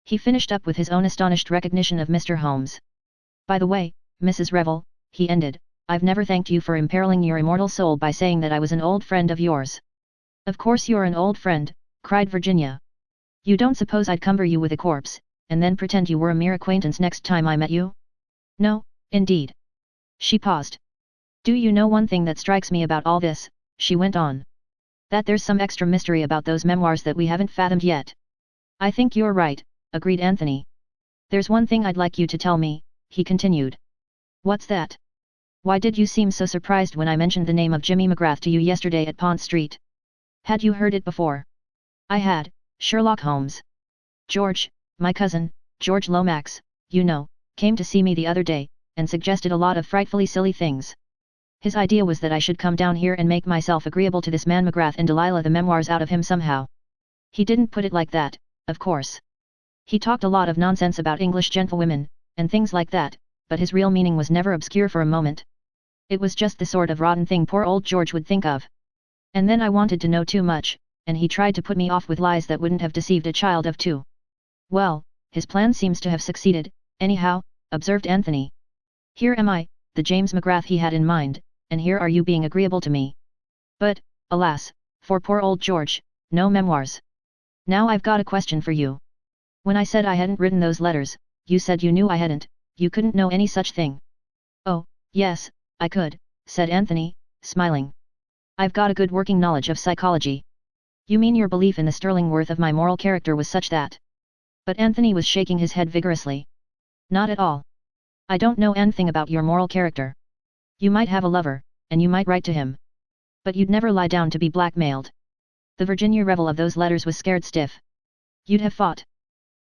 He finished up with his own astonished recognition of Mr. Holmes. By the way, Mrs. Revel, he ended, I've never thanked you for imperiling your immortal soul by saying that I was an old friend of yours. Of course you're an old friend, cried Virginia. You don't suppose I'd cumber you with a corpse, and then pretend you were a mere acquaintance next time I met you? No, indeed. She paused. Do you know one thing that strikes me about all this, she went on. That there's some extra mystery about those memoirs that we haven't fathomed yet. I think you're right, agreed Anthony. There's one thing I'd like you to tell me, he continued. What's that? Why did you seem so surprised when I mentioned the name of Jimmy McGrath to you yesterday at Pont Street? Had you heard it before? I had, Sherlock Holmes. George, my cousin, George Lomax, you know, came to see me the other day, and suggested a lot of frightfully silly things. His idea was that I should come down here and make myself agreeable to this man McGrath and Delilah the memoirs out of him somehow. He didn't put it like that, of course. He talked a lot of nonsense about English gentlewomen, and things like that, but his real meaning was never obscure for a moment. It was just the sort of rotten thing poor old George would think of. And then I wanted to know too much, and he tried to put me off with lies that wouldn't have deceived a child of 2. Well, his plan seems to have succeeded, anyhow, observed Anthony. Here am I, the James McGrath he had in mind, and here are you being agreeable to me. But, alas, for poor old George, no memoirs. Now I've got a question for you. When I said I hadn't written those letters, you said you knew I hadn't, you couldn't know any such thing. Oh, yes, I could, said Anthony, smiling. I've got a good working knowledge of psychology. You mean your belief in the sterling worth of my moral character was such that? But Anthony was shaking his head vigorously. Not at all. I don't know anything about your moral character. You might have a lover, and you might write to him. But you'd never lie down to be blackmailed. The Virginia Revel of those letters was scared stiff. You'd have fought.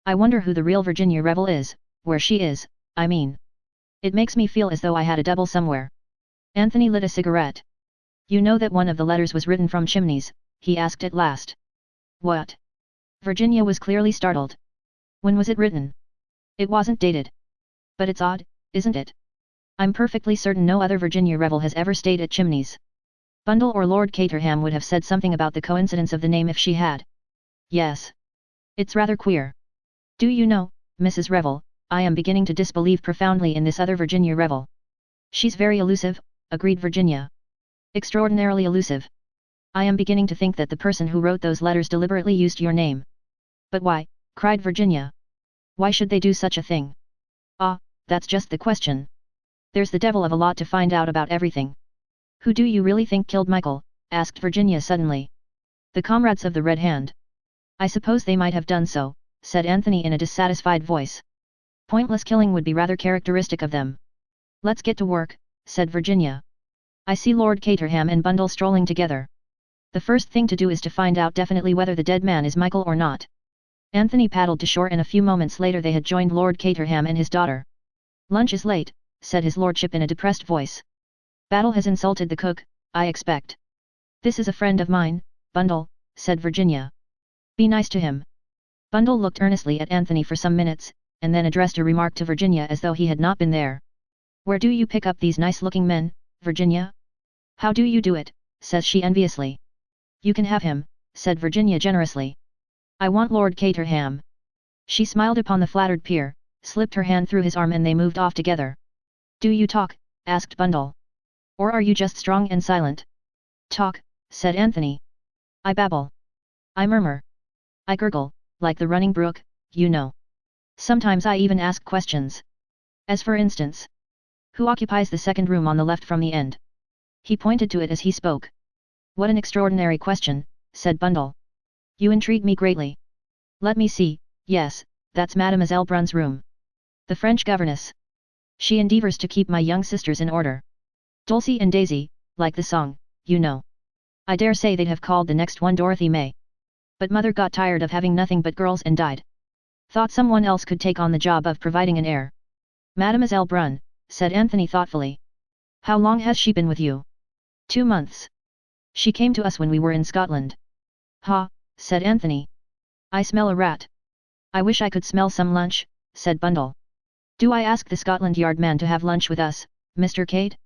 I wonder who the real Virginia Revel is, where she is, I mean. It makes me feel as though I had a double somewhere. Anthony lit a cigarette. You know that one of the letters was written from Chimneys, he asked at last. What? Virginia was clearly startled. When was it written? It wasn't dated. But it's odd, isn't it? I'm perfectly certain no other Virginia Revel has ever stayed at Chimneys. Bundle or Lord Caterham would have said something about the coincidence of the name if she had. Yes. It's rather queer. Do you know, Mrs. Revel, I am beginning to disbelieve profoundly in this other Virginia Revel. She's very elusive, agreed Virginia. Extraordinarily elusive. I am beginning to think that the person who wrote those letters deliberately used your name. But why? Cried Virginia. Why should they do such a thing? Ah, that's just the question. There's the devil of a lot to find out about everything. Who do you really think killed Michael? Asked Virginia suddenly. The comrades of the Red Hand. I suppose they might have done so, said Anthony in a dissatisfied voice. Pointless killing would be rather characteristic of them. Let's get to work, said Virginia. I see Lord Caterham and Bundle strolling together. The first thing to do is to find out definitely whether the dead man is Michael or not. Anthony paddled to shore and a few moments later they had joined Lord Caterham and his daughter. Lunch is late, said his lordship in a depressed voice. Battle has insulted the cook, I expect. This is a friend of mine, Bundle, said Virginia. Be nice to him. Bundle looked earnestly at Anthony for some minutes, and then addressed a remark to Virginia as though he had not been there. Where do you pick up these nice-looking men, Virginia? How do you do it, says she enviously. You can have him, said Virginia generously. I want Lord Caterham. She smiled upon the flattered peer, slipped her hand through his arm and they moved off together. Do you talk? Asked Bundle. Or are you just strong and silent? Talk, said Anthony. I babble. I murmur. I gurgle, like the running brook, you know. Sometimes I even ask questions. As for instance. Who occupies the second room on the left from the end? He pointed to it as he spoke. What an extraordinary question, said Bundle. You intrigue me greatly. Let me see, yes, that's Mademoiselle Brun's room. The French governess. She endeavours to keep my young sisters in order. Dulcie and Daisy, like the song, you know. I dare say they'd have called the next one Dorothy May. But mother got tired of having nothing but girls and died. Thought someone else could take on the job of providing an heir. Mademoiselle Brun, said Anthony thoughtfully. How long has she been with you? 2 months. She came to us when we were in Scotland. Ha, said Anthony. I smell a rat. I wish I could smell some lunch, said Bundle. Do I ask the Scotland Yard man to have lunch with us, Mr. Cade?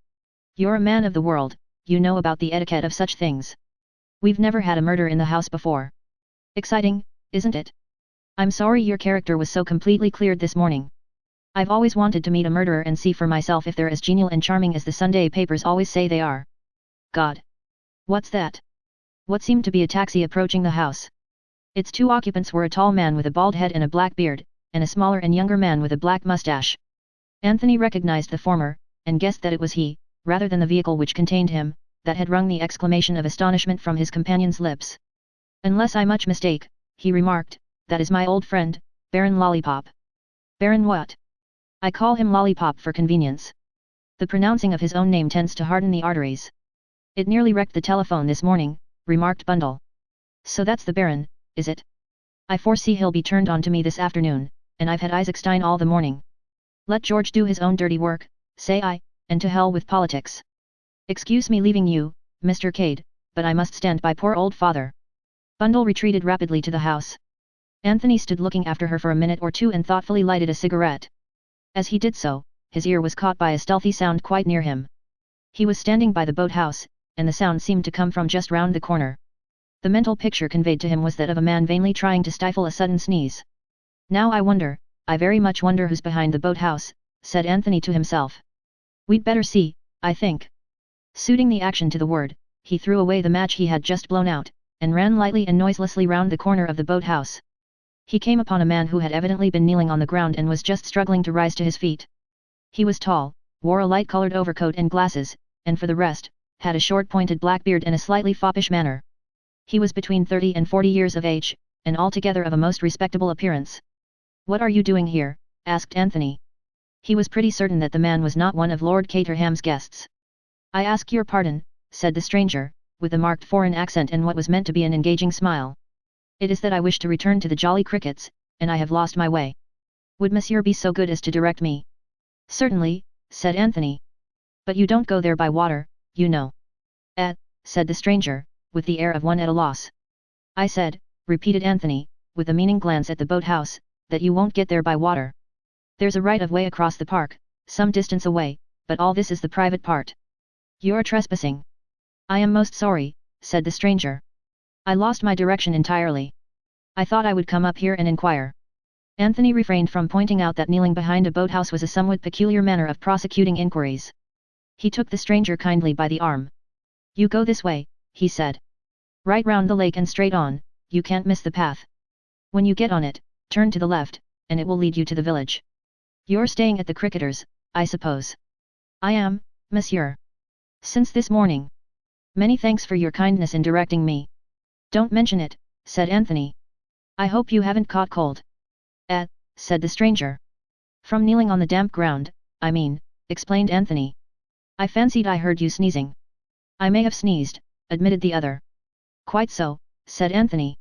You're a man of the world, you know about the etiquette of such things. We've never had a murder in the house before. Exciting, isn't it? I'm sorry your character was so completely cleared this morning. I've always wanted to meet a murderer and see for myself if they're as genial and charming as the Sunday papers always say they are. God! What's that? What seemed to be a taxi approaching the house? Its 2 occupants were a tall man with a bald head and a black beard, and a smaller and younger man with a black mustache. Anthony recognized the former, and guessed that it was he, rather than the vehicle which contained him, that had wrung the exclamation of astonishment from his companion's lips. Unless I much mistake, he remarked, that is my old friend, Baron Lollipop. Baron what? I call him Lollipop for convenience. The pronouncing of his own name tends to harden the arteries. It nearly wrecked the telephone this morning, remarked Bundle. So that's the Baron, is it? I foresee he'll be turned on to me this afternoon, and I've had Isaac Stein all the morning. Let George do his own dirty work, say I, and to hell with politics. Excuse me leaving you, Mr. Cade, but I must stand by poor old father. Bundle retreated rapidly to the house. Anthony stood looking after her for a minute or two and thoughtfully lighted a cigarette. As he did so, his ear was caught by a stealthy sound quite near him. He was standing by the boathouse, and the sound seemed to come from just round the corner. The mental picture conveyed to him was that of a man vainly trying to stifle a sudden sneeze. Now I very much wonder who's behind the boathouse, said Anthony to himself. We'd better see, I think. Suiting the action to the word, he threw away the match he had just blown out, and ran lightly and noiselessly round the corner of the boathouse. He came upon a man who had evidently been kneeling on the ground and was just struggling to rise to his feet. He was tall, wore a light-colored overcoat and glasses, and for the rest, had a short pointed black beard and a slightly foppish manner. He was between 30 and 40 years of age, and altogether of a most respectable appearance. What are you doing here? Asked Anthony. He was pretty certain that the man was not one of Lord Caterham's guests. I ask your pardon, said the stranger, with a marked foreign accent and what was meant to be an engaging smile. It is that I wish to return to the Jolly Crickets, and I have lost my way. Would monsieur be so good as to direct me? Certainly, said Anthony. But you don't go there by water, you know. Said the stranger, with the air of one at a loss. I said, repeated Anthony, with a meaning glance at the boathouse, that you won't get there by water. There's a right of way across the park, some distance away, but all this is the private part. You're trespassing. I am most sorry, said the stranger. I lost my direction entirely. I thought I would come up here and inquire. Anthony refrained from pointing out that kneeling behind a boathouse was a somewhat peculiar manner of prosecuting inquiries. He took the stranger kindly by the arm. You go this way, he said. Right round the lake and straight on, you can't miss the path. When you get on it, turn to the left, and it will lead you to the village. You're staying at the Cricketers, I suppose. I am, monsieur. Since this morning. Many thanks for your kindness in directing me. Don't mention it, said Anthony. I hope you haven't caught cold. Said the stranger. From kneeling on the damp ground, I mean, explained Anthony. I fancied I heard you sneezing. I may have sneezed, admitted the other. Quite so, said Anthony.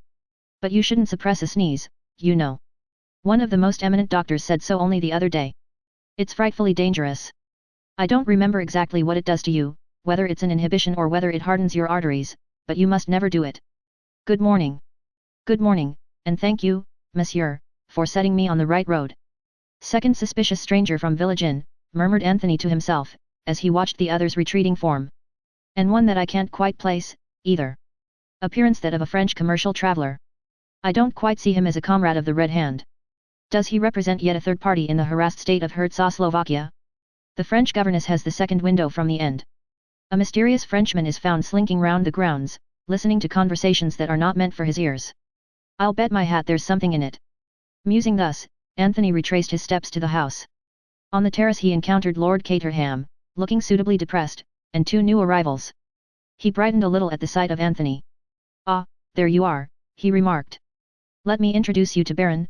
But you shouldn't suppress a sneeze, you know. One of the most eminent doctors said so only the other day. It's frightfully dangerous. I don't remember exactly what it does to you, whether it's an inhibition or whether it hardens your arteries, but you must never do it. Good morning. Good morning, and thank you, monsieur, for setting me on the right road. Second suspicious stranger from Village Inn, murmured Anthony to himself, as he watched the other's retreating form. And one that I can't quite place, either. Appearance that of a French commercial traveler. I don't quite see him as a comrade of the Red Hand. Does he represent yet a third party in the harassed state of Czechoslovakia? The French governess has the second window from the end. A mysterious Frenchman is found slinking round the grounds, listening to conversations that are not meant for his ears. I'll bet my hat there's something in it. Musing thus, Anthony retraced his steps to the house. On the terrace he encountered Lord Caterham, looking suitably depressed, and two new arrivals. He brightened a little at the sight of Anthony. Ah, there you are, he remarked. Let me introduce you to Baron,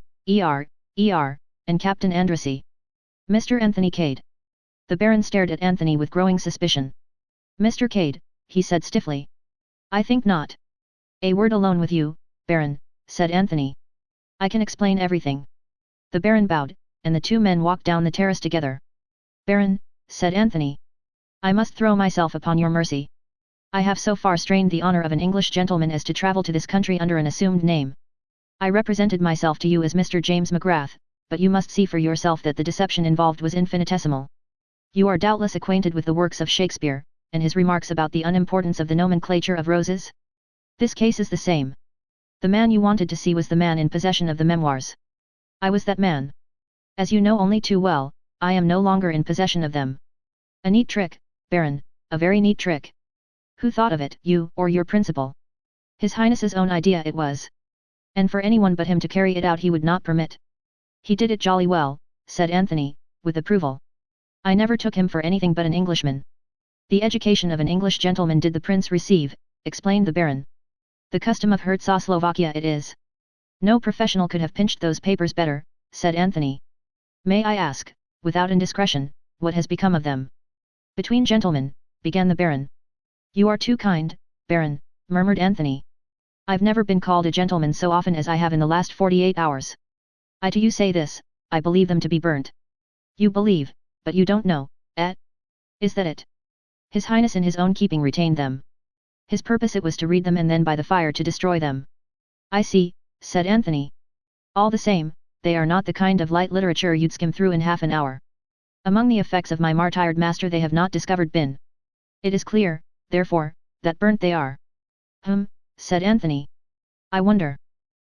and Captain Andrassy. Mr. Anthony Cade. The Baron stared at Anthony with growing suspicion. Mr. Cade, he said stiffly. I think not. A word alone with you, Baron, said Anthony. I can explain everything. The Baron bowed, and the two men walked down the terrace together. Baron, said Anthony. I must throw myself upon your mercy. I have so far strained the honor of an English gentleman as to travel to this country under an assumed name. I represented myself to you as Mr. James McGrath, but you must see for yourself that the deception involved was infinitesimal. You are doubtless acquainted with the works of Shakespeare, and his remarks about the unimportance of the nomenclature of roses? This case is the same. The man you wanted to see was the man in possession of the memoirs. I was that man. As you know only too well, I am no longer in possession of them. A neat trick, Baron, a very neat trick. Who thought of it, you or your principal? His Highness's own idea it was. And for anyone but him to carry it out he would not permit. He did it jolly well, said Anthony, with approval. I never took him for anything but an Englishman. The education of an English gentleman did the prince receive, explained the Baron. The custom of Czechoslovakia it is. No professional could have pinched those papers better, said Anthony. May I ask, without indiscretion, what has become of them? Between gentlemen, began the Baron. You are too kind, Baron, murmured Anthony. I've never been called a gentleman so often as I have in the last 48 hours. I to you say this, I believe them to be burnt. You believe, but you don't know, eh? Is that it? His Highness in his own keeping retained them. His purpose it was to read them and then by the fire to destroy them. I see, said Anthony. All the same, they are not the kind of light literature you'd skim through in half an hour. Among the effects of my martyred master they have not discovered been. It is clear, therefore, that burnt they are. Said Anthony. I wonder.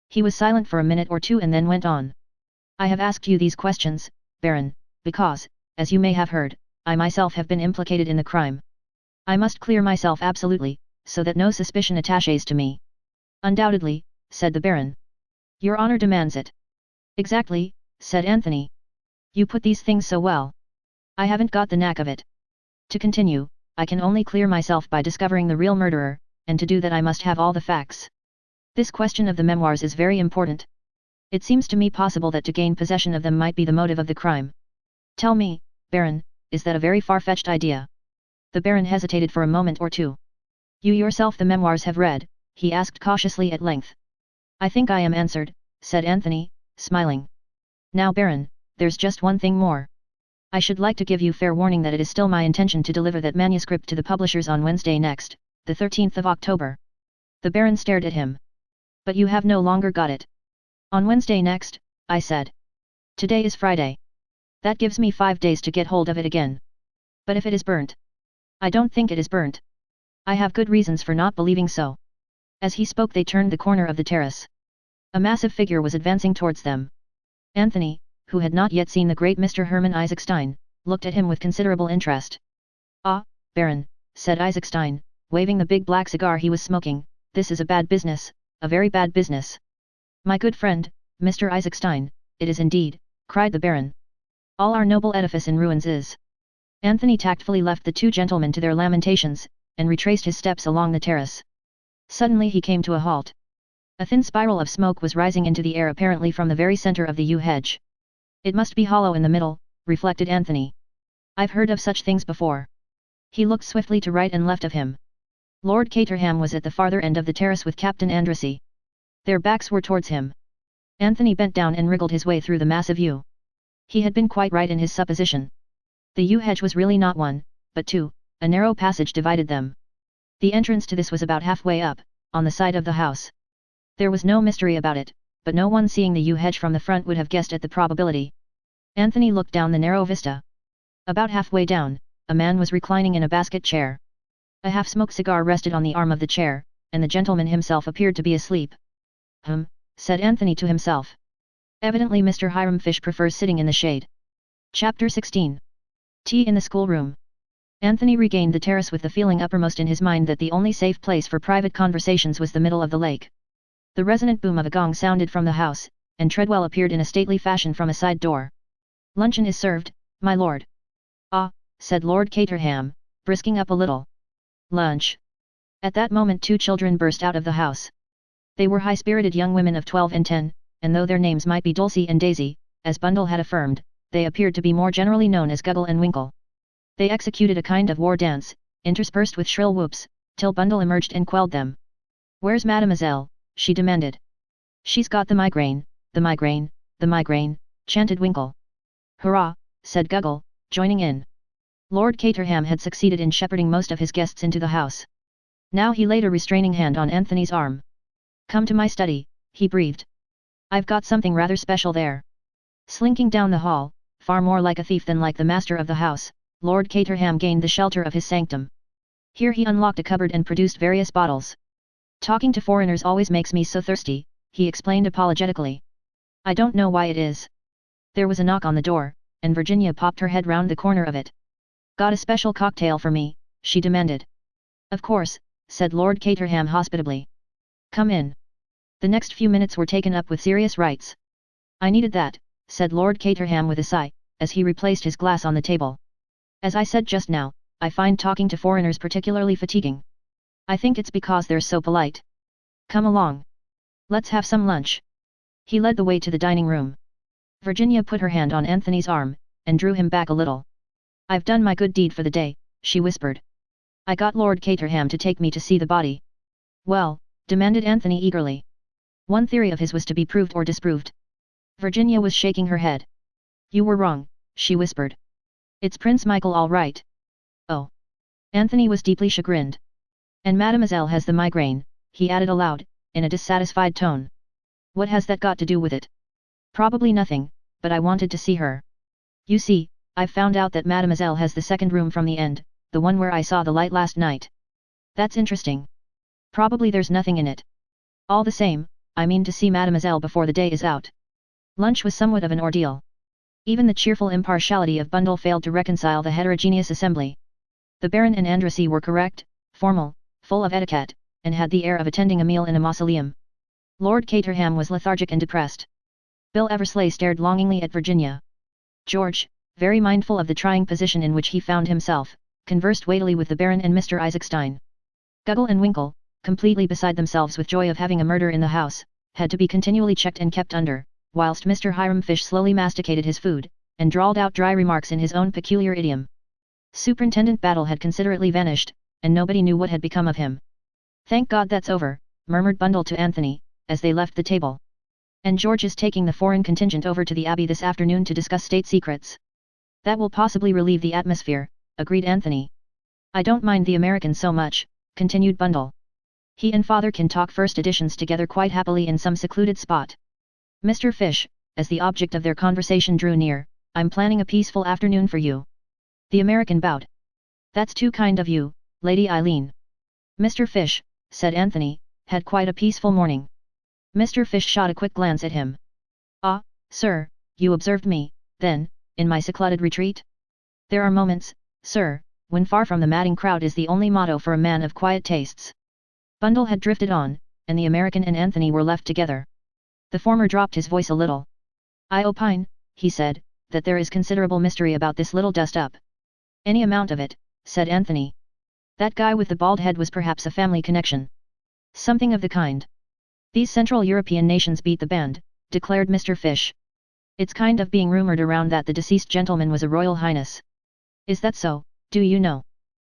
He was silent for a minute or two and then went on. I have asked you these questions, Baron, because, as you may have heard, I myself have been implicated in the crime. I must clear myself absolutely, so that no suspicion attaches to me. Undoubtedly, said the Baron. Your honor demands it. Exactly, said Anthony. You put these things so well. I haven't got the knack of it. To continue, I can only clear myself by discovering the real murderer, and to do that I must have all the facts. This question of the memoirs is very important. It seems to me possible that to gain possession of them might be the motive of the crime. Tell me, Baron, is that a very far-fetched idea? The Baron hesitated for a moment or two. You yourself the memoirs have read, he asked cautiously at length. I think I am answered, said Anthony, smiling. Now Baron, there's just one thing more. I should like to give you fair warning that it is still my intention to deliver that manuscript to the publishers on Wednesday next, the 13th of October. The Baron stared at him. But you have no longer got it. On Wednesday next, I said. Today is Friday. That gives me 5 days to get hold of it again. But if it is burnt? I don't think it is burnt. I have good reasons for not believing so. As he spoke they turned the corner of the terrace. A massive figure was advancing towards them. Anthony, who had not yet seen the great Mr. Hermann Isaacstein, looked at him with considerable interest. Ah, Baron, said Isaacstein, waving the big black cigar he was smoking, this is a bad business, a very bad business. My good friend, Mr. Isaacstein, it is indeed, cried the Baron. All our noble edifice in ruins is. Anthony tactfully left the two gentlemen to their lamentations, and retraced his steps along the terrace. Suddenly he came to a halt. A thin spiral of smoke was rising into the air apparently from the very center of the yew hedge. It must be hollow in the middle, reflected Anthony. I've heard of such things before. He looked swiftly to right and left of him. Lord Caterham was at the farther end of the terrace with Captain Andrassy. Their backs were towards him. Anthony bent down and wriggled his way through the massive yew. He had been quite right in his supposition. The yew hedge was really not one, but two. A narrow passage divided them. The entrance to this was about halfway up, on the side of the house. There was no mystery about it, but no one seeing the yew hedge from the front would have guessed at the probability. Anthony looked down the narrow vista. About halfway down, a man was reclining in a basket chair. A half-smoked cigar rested on the arm of the chair, and the gentleman himself appeared to be asleep. Said Anthony to himself. Evidently Mr. Hiram Fish prefers sitting in the shade. Chapter 16. Tea in the schoolroom. Anthony regained the terrace with the feeling uppermost in his mind that the only safe place for private conversations was the middle of the lake. The resonant boom of a gong sounded from the house, and Treadwell appeared in a stately fashion from a side door. "Luncheon is served, my lord." "Ah," said Lord Caterham, brisking up a little. "Lunch." At that moment two children burst out of the house. They were high-spirited young women of 12 and 10, and though their names might be Dulcie and Daisy, as Bundle had affirmed, they appeared to be more generally known as Guggle and Winkle. They executed a kind of war dance, interspersed with shrill whoops, till Bundle emerged and quelled them. "Where's Mademoiselle?" she demanded. "She's got the migraine, the migraine, the migraine," chanted Winkle. "Hurrah," said Guggle, joining in. Lord Caterham had succeeded in shepherding most of his guests into the house. Now he laid a restraining hand on Anthony's arm. "Come to my study," he breathed. "I've got something rather special there." Slinking down the hall, far more like a thief than like the master of the house, Lord Caterham gained the shelter of his sanctum. Here he unlocked a cupboard and produced various bottles. "Talking to foreigners always makes me so thirsty," he explained apologetically. "I don't know why it is." There was a knock on the door, and Virginia popped her head round the corner of it. "Got a special cocktail for me?" she demanded. "Of course," said Lord Caterham hospitably. "Come in." The next few minutes were taken up with serious rites. "I needed that," said Lord Caterham with a sigh, as he replaced his glass on the table. "As I said just now, I find talking to foreigners particularly fatiguing. I think it's because they're so polite. Come along. Let's have some lunch." He led the way to the dining room. Virginia put her hand on Anthony's arm, and drew him back a little. "I've done my good deed for the day," she whispered. "I got Lord Caterham to take me to see the body." "Well?" demanded Anthony eagerly. One theory of his was to be proved or disproved. Virginia was shaking her head. "You were wrong," she whispered. "It's Prince Michael all right." "Oh." Anthony was deeply chagrined. "And Mademoiselle has the migraine," he added aloud, in a dissatisfied tone. "What has that got to do with it?" "Probably nothing, but I wanted to see her. You see, I've found out that Mademoiselle has the second room from the end, the one where I saw the light last night." "That's interesting. Probably there's nothing in it. All the same, I mean to see Mademoiselle before the day is out." Lunch was somewhat of an ordeal. Even the cheerful impartiality of Bundle failed to reconcile the heterogeneous assembly. The Baron and Andrassy were correct, formal, full of etiquette, and had the air of attending a meal in a mausoleum. Lord Caterham was lethargic and depressed. Bill Eversley stared longingly at Virginia. George, very mindful of the trying position in which he found himself, conversed weightily with the Baron and Mr. Isaacstein. Guggle and Winkle, completely beside themselves with joy of having a murder in the house, had to be continually checked and kept under, whilst Mr. Hiram Fish slowly masticated his food, and drawled out dry remarks in his own peculiar idiom. Superintendent Battle had considerately vanished, and nobody knew what had become of him. "Thank God that's over," murmured Bundle to Anthony, as they left the table. "And George is taking the foreign contingent over to the Abbey this afternoon to discuss state secrets." "That will possibly relieve the atmosphere," agreed Anthony. "I don't mind the Americans so much," continued Bundle. "He and father can talk first editions together quite happily in some secluded spot. Mr. Fish," as the object of their conversation drew near, "I'm planning a peaceful afternoon for you." The American bowed. "That's too kind of you, Lady Eileen." "Mr. Fish," said Anthony, "had quite a peaceful morning." Mr. Fish shot a quick glance at him. "Ah, sir, you observed me, then, in my secluded retreat? There are moments, sir, when far from the madding crowd is the only motto for a man of quiet tastes." Bundle had drifted on, and the American and Anthony were left together. The former dropped his voice a little. "I opine," he said, that there is considerable mystery about this little dust-up. Any amount of it, said Anthony. That guy with the bald head was perhaps a family connection. Something of the kind. These Central European nations beat the band, declared Mr. Fish. It's kind of being rumored around that the deceased gentleman was a royal highness. Is that so, do you know?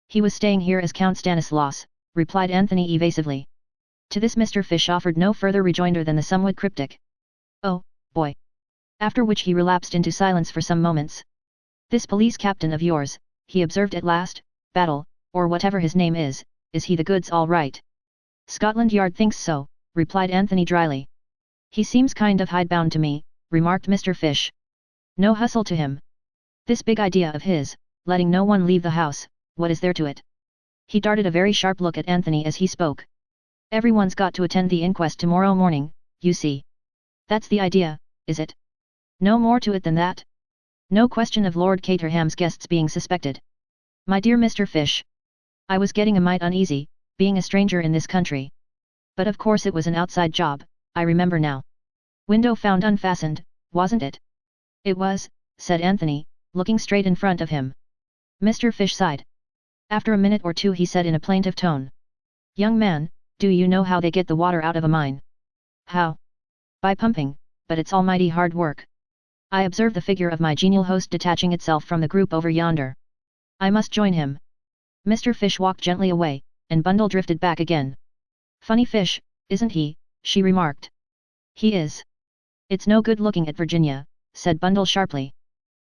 He was staying here as Count Stanislaus, replied Anthony evasively. To this Mr. Fish offered no further rejoinder than the somewhat cryptic, "Oh, boy." After which he relapsed into silence for some moments. This police captain of yours, he observed at last, Battle, or whatever his name is he the goods all right? Scotland Yard thinks so, replied Anthony dryly. He seems kind of hidebound to me, remarked Mr. Fish. No hustle to him. This big idea of his, letting no one leave the house, what is there to it? He darted a very sharp look at Anthony as he spoke. Everyone's got to attend the inquest tomorrow morning, you see. That's the idea, is it? No more to it than that? No question of Lord Caterham's guests being suspected. My dear Mr. Fish. I was getting a mite uneasy, being a stranger in this country. But of course it was an outside job, I remember now. Window found unfastened, wasn't it? It was, said Anthony, looking straight in front of him. Mr. Fish sighed. After a minute or two he said in a plaintive tone. Young man, do you know how they get the water out of a mine? How? By pumping, but it's almighty hard work. I observe the figure of my genial host detaching itself from the group over yonder. I must join him. Mr. Fish walked gently away, and Bundle drifted back again. Funny fish, isn't he? She remarked. He is. It's no good looking at Virginia, said Bundle sharply.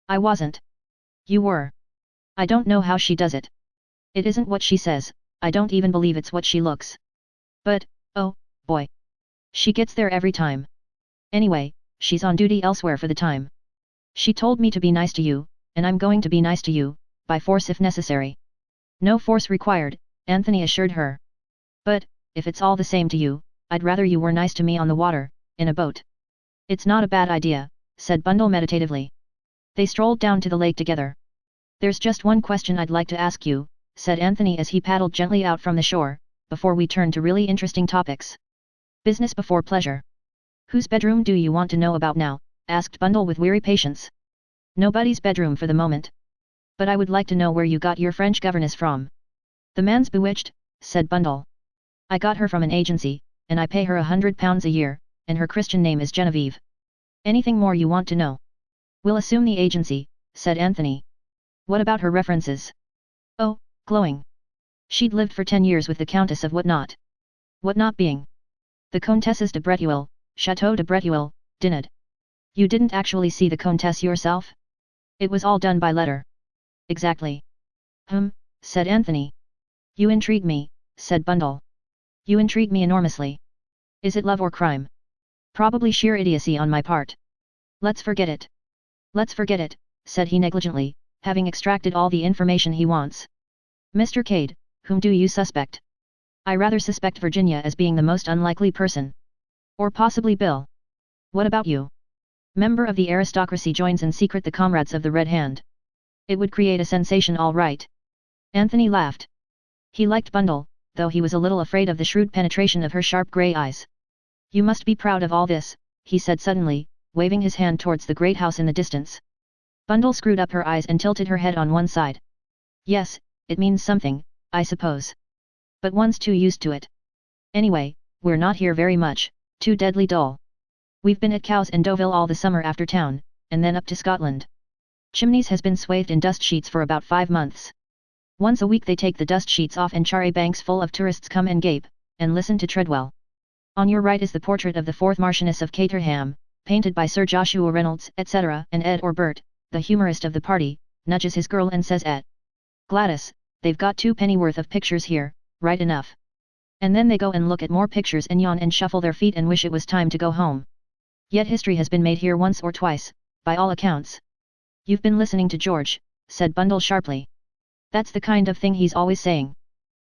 I wasn't. You were. I don't know how she does it. It isn't what she says, I don't even believe it's what she looks. But, oh, boy. She gets there every time. Anyway, she's on duty elsewhere for the time. She told me to be nice to you, and I'm going to be nice to you, by force if necessary. No force required, Anthony assured her. But, if it's all the same to you, I'd rather you were nice to me on the water, in a boat. It's not a bad idea, said Bundle meditatively. They strolled down to the lake together. There's just one question I'd like to ask you, said Anthony as he paddled gently out from the shore, before we turn to really interesting topics. Business before pleasure. Whose bedroom do you want to know about now? Asked Bundle with weary patience. Nobody's bedroom for the moment. But I would like to know where you got your French governess from. The man's bewitched, said Bundle. I got her from an agency, and I pay her £100 a year, and her Christian name is Genevieve. Anything more you want to know? We'll assume the agency, said Anthony. What about her references? Oh, glowing. She'd lived for 10 years with the Countess of Whatnot. Whatnot being? The Comtesses de Bretuel, Chateau de Bretuel, Dinard. You didn't actually see the Comtesse yourself? It was all done by letter. Exactly. Said Anthony. You intrigue me, said Bundle. You intrigue me enormously. Is it love or crime? Probably sheer idiocy on my part. Let's forget it. Let's forget it, said he negligently, having extracted all the information he wants. Mr. Cade, whom do you suspect? I rather suspect Virginia as being the most unlikely person. Or possibly Bill. What about you? Member of the aristocracy joins in secret the comrades of the Red Hand. It would create a sensation all right. Anthony laughed. He liked Bundle, though he was a little afraid of the shrewd penetration of her sharp grey eyes. You must be proud of all this, he said suddenly, waving his hand towards the great house in the distance. Bundle screwed up her eyes and tilted her head on one side. Yes, it means something, I suppose. But one's too used to it. Anyway, we're not here very much, too deadly dull. We've been at Cowes and Deauville all the summer after town, and then up to Scotland. Chimneys has been swathed in dust sheets for about 5 months. Once a week they take the dust sheets off and char banks full of tourists come and gape, and listen to Treadwell. On your right is the portrait of the 4th Marchioness of Caterham, painted by Sir Joshua Reynolds, etc., and Ed or Bert, the humorist of the party, nudges his girl and says Gladys, they've got 2 pennyworth of pictures here, right enough. And then they go and look at more pictures and yawn and shuffle their feet and wish it was time to go home. Yet history has been made here once or twice, by all accounts. You've been listening to George, said Bundle sharply. That's the kind of thing he's always saying.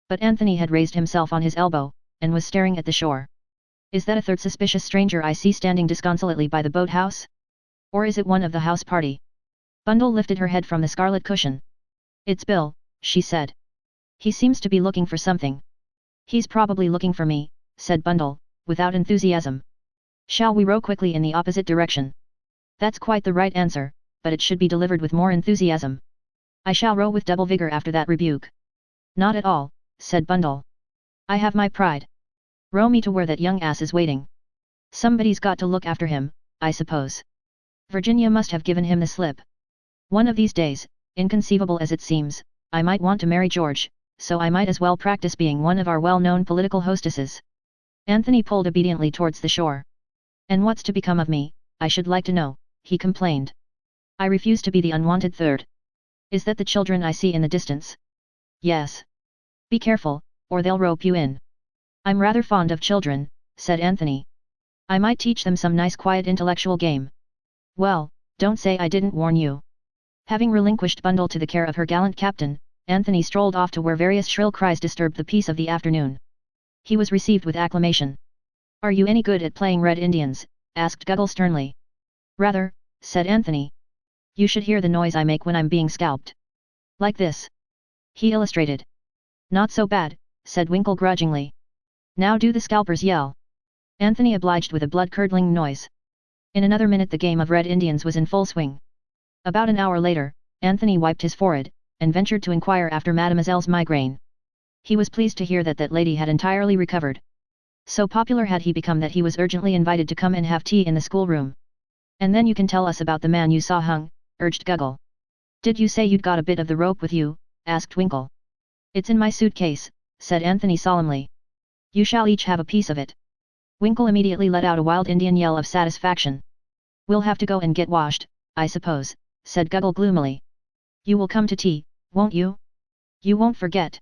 But Anthony had raised himself on his elbow, and was staring at the shore. Is that a third suspicious stranger I see standing disconsolately by the boathouse? Or is it one of the house party? Bundle lifted her head from the scarlet cushion. It's Bill, she said. He seems to be looking for something. He's probably looking for me, said Bundle, without enthusiasm. Shall we row quickly in the opposite direction? That's quite the right answer, but it should be delivered with more enthusiasm. I shall row with double vigor after that rebuke. Not at all, said Bundle. I have my pride. Row me to where that young ass is waiting. Somebody's got to look after him, I suppose. Virginia must have given him the slip. One of these days, inconceivable as it seems, I might want to marry George, so I might as well practice being one of our well-known political hostesses. Anthony pulled obediently towards the shore. And what's to become of me, I should like to know, he complained. I refuse to be the unwanted third. Is that the children I see in the distance? Yes. Be careful, or they'll rope you in. I'm rather fond of children, said Anthony. I might teach them some nice quiet intellectual game. Well, don't say I didn't warn you. Having relinquished Bundle to the care of her gallant captain, Anthony strolled off to where various shrill cries disturbed the peace of the afternoon. He was received with acclamation. Are you any good at playing Red Indians? Asked Guggle sternly. Rather, said Anthony. You should hear the noise I make when I'm being scalped. Like this. He illustrated. Not so bad, said Winkle grudgingly. Now do the scalpers yell. Anthony obliged with a blood-curdling noise. In another minute the game of Red Indians was in full swing. About an hour later, Anthony wiped his forehead, and ventured to inquire after Mademoiselle's migraine. He was pleased to hear that that lady had entirely recovered. So popular had he become that he was urgently invited to come and have tea in the schoolroom. And then you can tell us about the man you saw hung, urged Guggle. Did you say you'd got a bit of the rope with you? Asked Winkle. It's in my suitcase, said Anthony solemnly. You shall each have a piece of it. Winkle immediately let out a wild Indian yell of satisfaction. We'll have to go and get washed, I suppose, said Guggle gloomily. You will come to tea, won't you? You won't forget.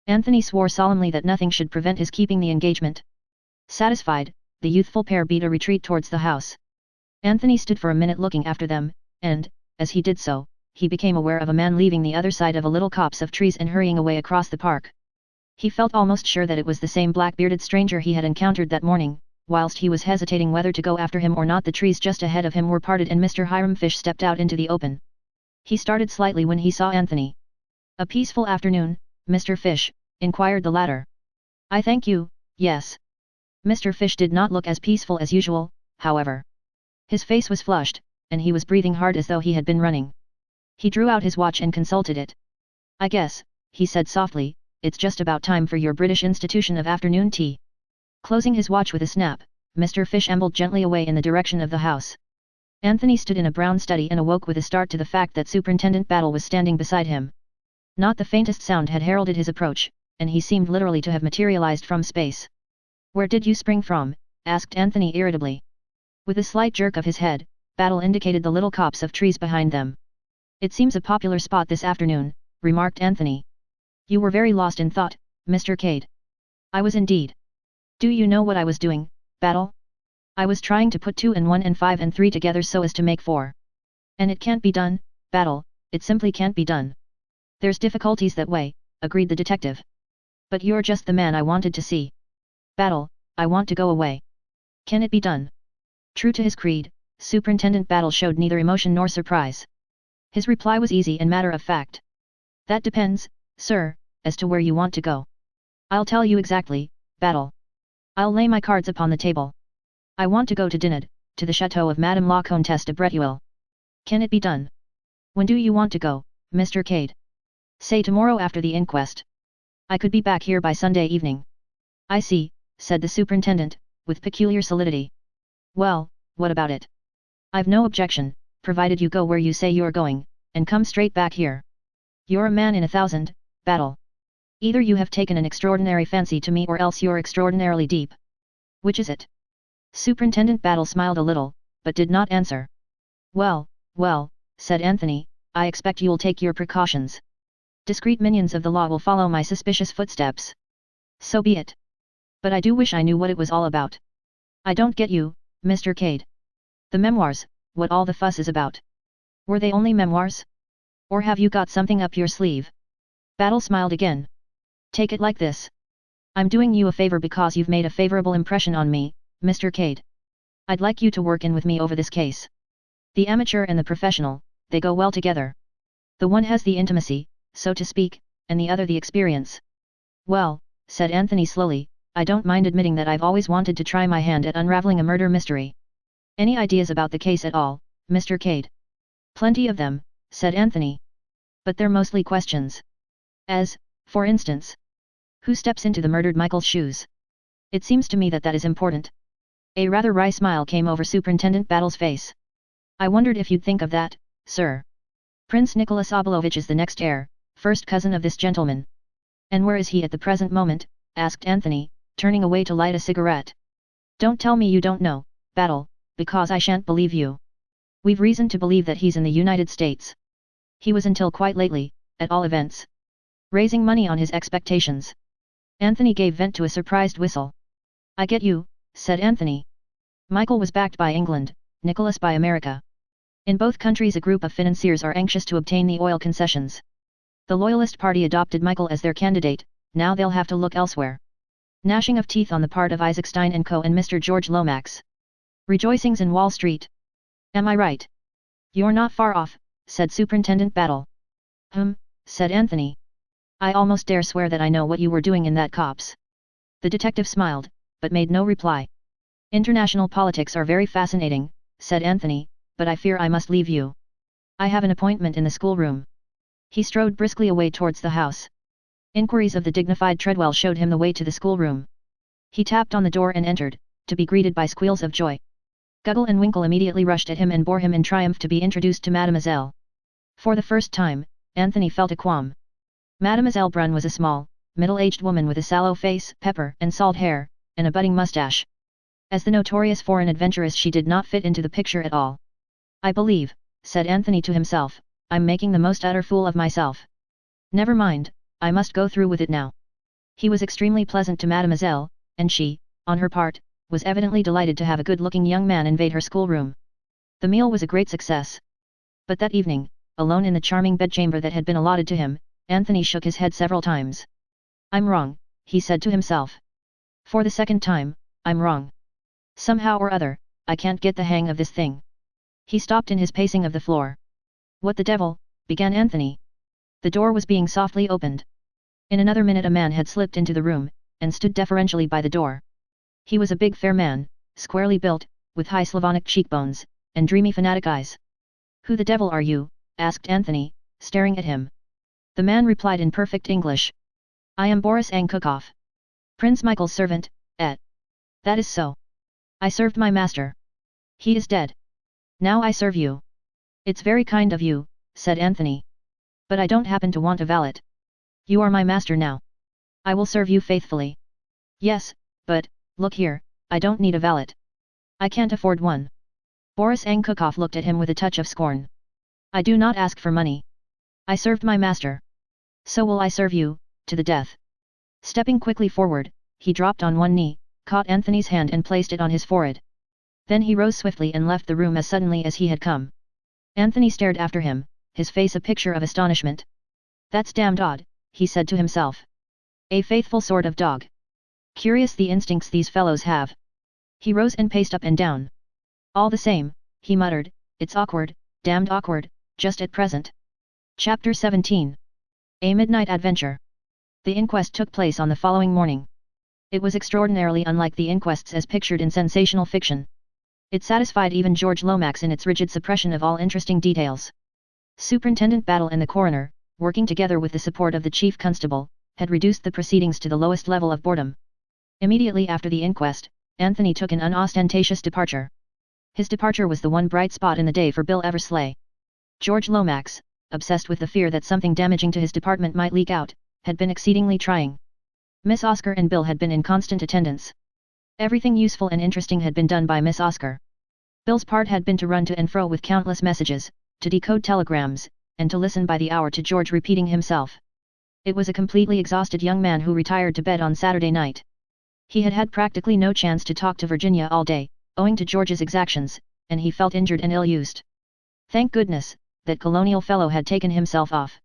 Anthony swore solemnly that nothing should prevent his keeping the engagement. Satisfied, the youthful pair beat a retreat towards the house. Anthony stood for a minute looking after them, and, as he did so, he became aware of a man leaving the other side of a little copse of trees and hurrying away across the park. He felt almost sure that it was the same black-bearded stranger he had encountered that morning. Whilst he was hesitating whether to go after him or not, the trees just ahead of him were parted and Mr. Hiram Fish stepped out into the open. He started slightly when he saw Anthony. A peaceful afternoon, Mr. Fish, inquired the latter. I thank you, yes. Mr. Fish did not look as peaceful as usual, however. His face was flushed, and he was breathing hard as though he had been running. He drew out his watch and consulted it. I guess, he said softly, it's just about time for your British institution of afternoon tea. Closing his watch with a snap, Mr. Fish ambled gently away in the direction of the house. Anthony stood in a brown study and awoke with a start to the fact that Superintendent Battle was standing beside him. Not the faintest sound had heralded his approach, and he seemed literally to have materialized from space. Where did you spring from? Asked Anthony irritably. With a slight jerk of his head, Battle indicated the little copse of trees behind them. It seems a popular spot this afternoon, remarked Anthony. You were very lost in thought, Mr. Cade. I was indeed. Do you know what I was doing, Battle? I was trying to put 2 and 1 and 5 and 3 together so as to make 4. And it can't be done, Battle, it simply can't be done. There's difficulties that way, agreed the detective. But you're just the man I wanted to see. Battle, I want to go away. Can it be done? True to his creed, Superintendent Battle showed neither emotion nor surprise. His reply was easy and matter of fact. That depends, sir, as to where you want to go. I'll tell you exactly, Battle. I'll lay my cards upon the table. I want to go to Dinard, to the chateau of Madame la Comtesse de Bretuel. Can it be done? When do you want to go, Mr. Cade? Say tomorrow after the inquest. I could be back here by Sunday evening. I see, said the superintendent, with peculiar solidity. Well, what about it? I've no objection, provided you go where you say you're going, and come straight back here. You're a man in 1,000, Battle. Either you have taken an extraordinary fancy to me or else you're extraordinarily deep. Which is it? Superintendent Battle smiled a little, but did not answer. Well, said Anthony, I expect you'll take your precautions. Discreet minions of the law will follow my suspicious footsteps. So be it. But I do wish I knew what it was all about. I don't get you, Mr. Cade. The memoirs, what all the fuss is about. Were they only memoirs? Or have you got something up your sleeve? Battle smiled again. Take it like this. I'm doing you a favor because you've made a favorable impression on me, Mr. Cade. I'd like you to work in with me over this case. The amateur and the professional, they go well together. The one has the intimacy, so to speak, and the other the experience. Well, said Anthony slowly, I don't mind admitting that I've always wanted to try my hand at unraveling a murder mystery. Any ideas about the case at all, Mr. Cade? Plenty of them, said Anthony. But they're mostly questions. As, for instance, who steps into the murdered Michael's shoes? It seems to me that that is important. A rather wry smile came over Superintendent Battle's face. I wondered if you'd think of that, sir. Prince Nicholas Obolovich is the next heir, first cousin of this gentleman. And where is he at the present moment? Asked Anthony, turning away to light a cigarette. Don't tell me you don't know, Battle, because I shan't believe you. We've reason to believe that he's in the United States. He was until quite lately, at all events. Raising money on his expectations. Anthony gave vent to a surprised whistle. I get you, said Anthony. Michael was backed by England, Nicholas by America. In both countries a group of financiers are anxious to obtain the oil concessions. The Loyalist Party adopted Michael as their candidate, now they'll have to look elsewhere. Gnashing of teeth on the part of Isaac Stein and Co. and Mr. George Lomax. Rejoicings in Wall Street. Am I right? You're not far off, said Superintendent Battle. Said Anthony. I almost dare swear that I know what you were doing in that copse. The detective smiled, but made no reply. International politics are very fascinating, said Anthony, but I fear I must leave you. I have an appointment in the schoolroom. He strode briskly away towards the house. Inquiries of the dignified Treadwell showed him the way to the schoolroom. He tapped on the door and entered, to be greeted by squeals of joy. Guggle and Winkle immediately rushed at him and bore him in triumph to be introduced to Mademoiselle. For the first time, Anthony felt a qualm. Mademoiselle Brunn was a small, middle-aged woman with a sallow face, pepper and salt hair, and a budding mustache. As the notorious foreign adventuress she did not fit into the picture at all. I believe, said Anthony to himself, I'm making the most utter fool of myself. Never mind, I must go through with it now. He was extremely pleasant to Mademoiselle, and she, on her part, was evidently delighted to have a good-looking young man invade her schoolroom. The meal was a great success. But that evening, alone in the charming bedchamber that had been allotted to him, Anthony shook his head several times. I'm wrong, he said to himself. For the second time, I'm wrong. Somehow or other, I can't get the hang of this thing. He stopped in his pacing of the floor. What the devil, began Anthony. The door was being softly opened. In another minute a man had slipped into the room, and stood deferentially by the door. He was a big fair man, squarely built, with high Slavonic cheekbones, and dreamy fanatic eyes. Who the devil are you? Asked Anthony, staring at him. The man replied in perfect English. I am Boris Angkukov. Prince Michael's servant, et. That is so. I served my master. He is dead. Now I serve you. It's very kind of you, said Anthony. But I don't happen to want a valet. You are my master now. I will serve you faithfully. Yes, but, look here, I don't need a valet. I can't afford one. Boris Angkukov looked at him with a touch of scorn. I do not ask for money. I served my master. So will I serve you, to the death. Stepping quickly forward, he dropped on one knee, caught Anthony's hand and placed it on his forehead. Then he rose swiftly and left the room as suddenly as he had come. Anthony stared after him, his face a picture of astonishment. That's damned odd, he said to himself. A faithful sort of dog. Curious the instincts these fellows have. He rose and paced up and down. All the same, he muttered, it's awkward, damned awkward, just at present. Chapter 17. A Midnight Adventure. The inquest took place on the following morning. It was extraordinarily unlike the inquests as pictured in sensational fiction. It satisfied even George Lomax in its rigid suppression of all interesting details. Superintendent Battle and the coroner, working together with the support of the chief constable, had reduced the proceedings to the lowest level of boredom. Immediately after the inquest, Anthony took an unostentatious departure. His departure was the one bright spot in the day for Bill Eversley. George Lomax, obsessed with the fear that something damaging to his department might leak out, had been exceedingly trying. Miss Oscar and Bill had been in constant attendance. Everything useful and interesting had been done by Miss Oscar. Bill's part had been to run to and fro with countless messages, to decode telegrams, and to listen by the hour to George repeating himself. It was a completely exhausted young man who retired to bed on Saturday night. He had had practically no chance to talk to Virginia all day, owing to George's exactions, and he felt injured and ill-used. Thank goodness, that colonial fellow had taken himself off.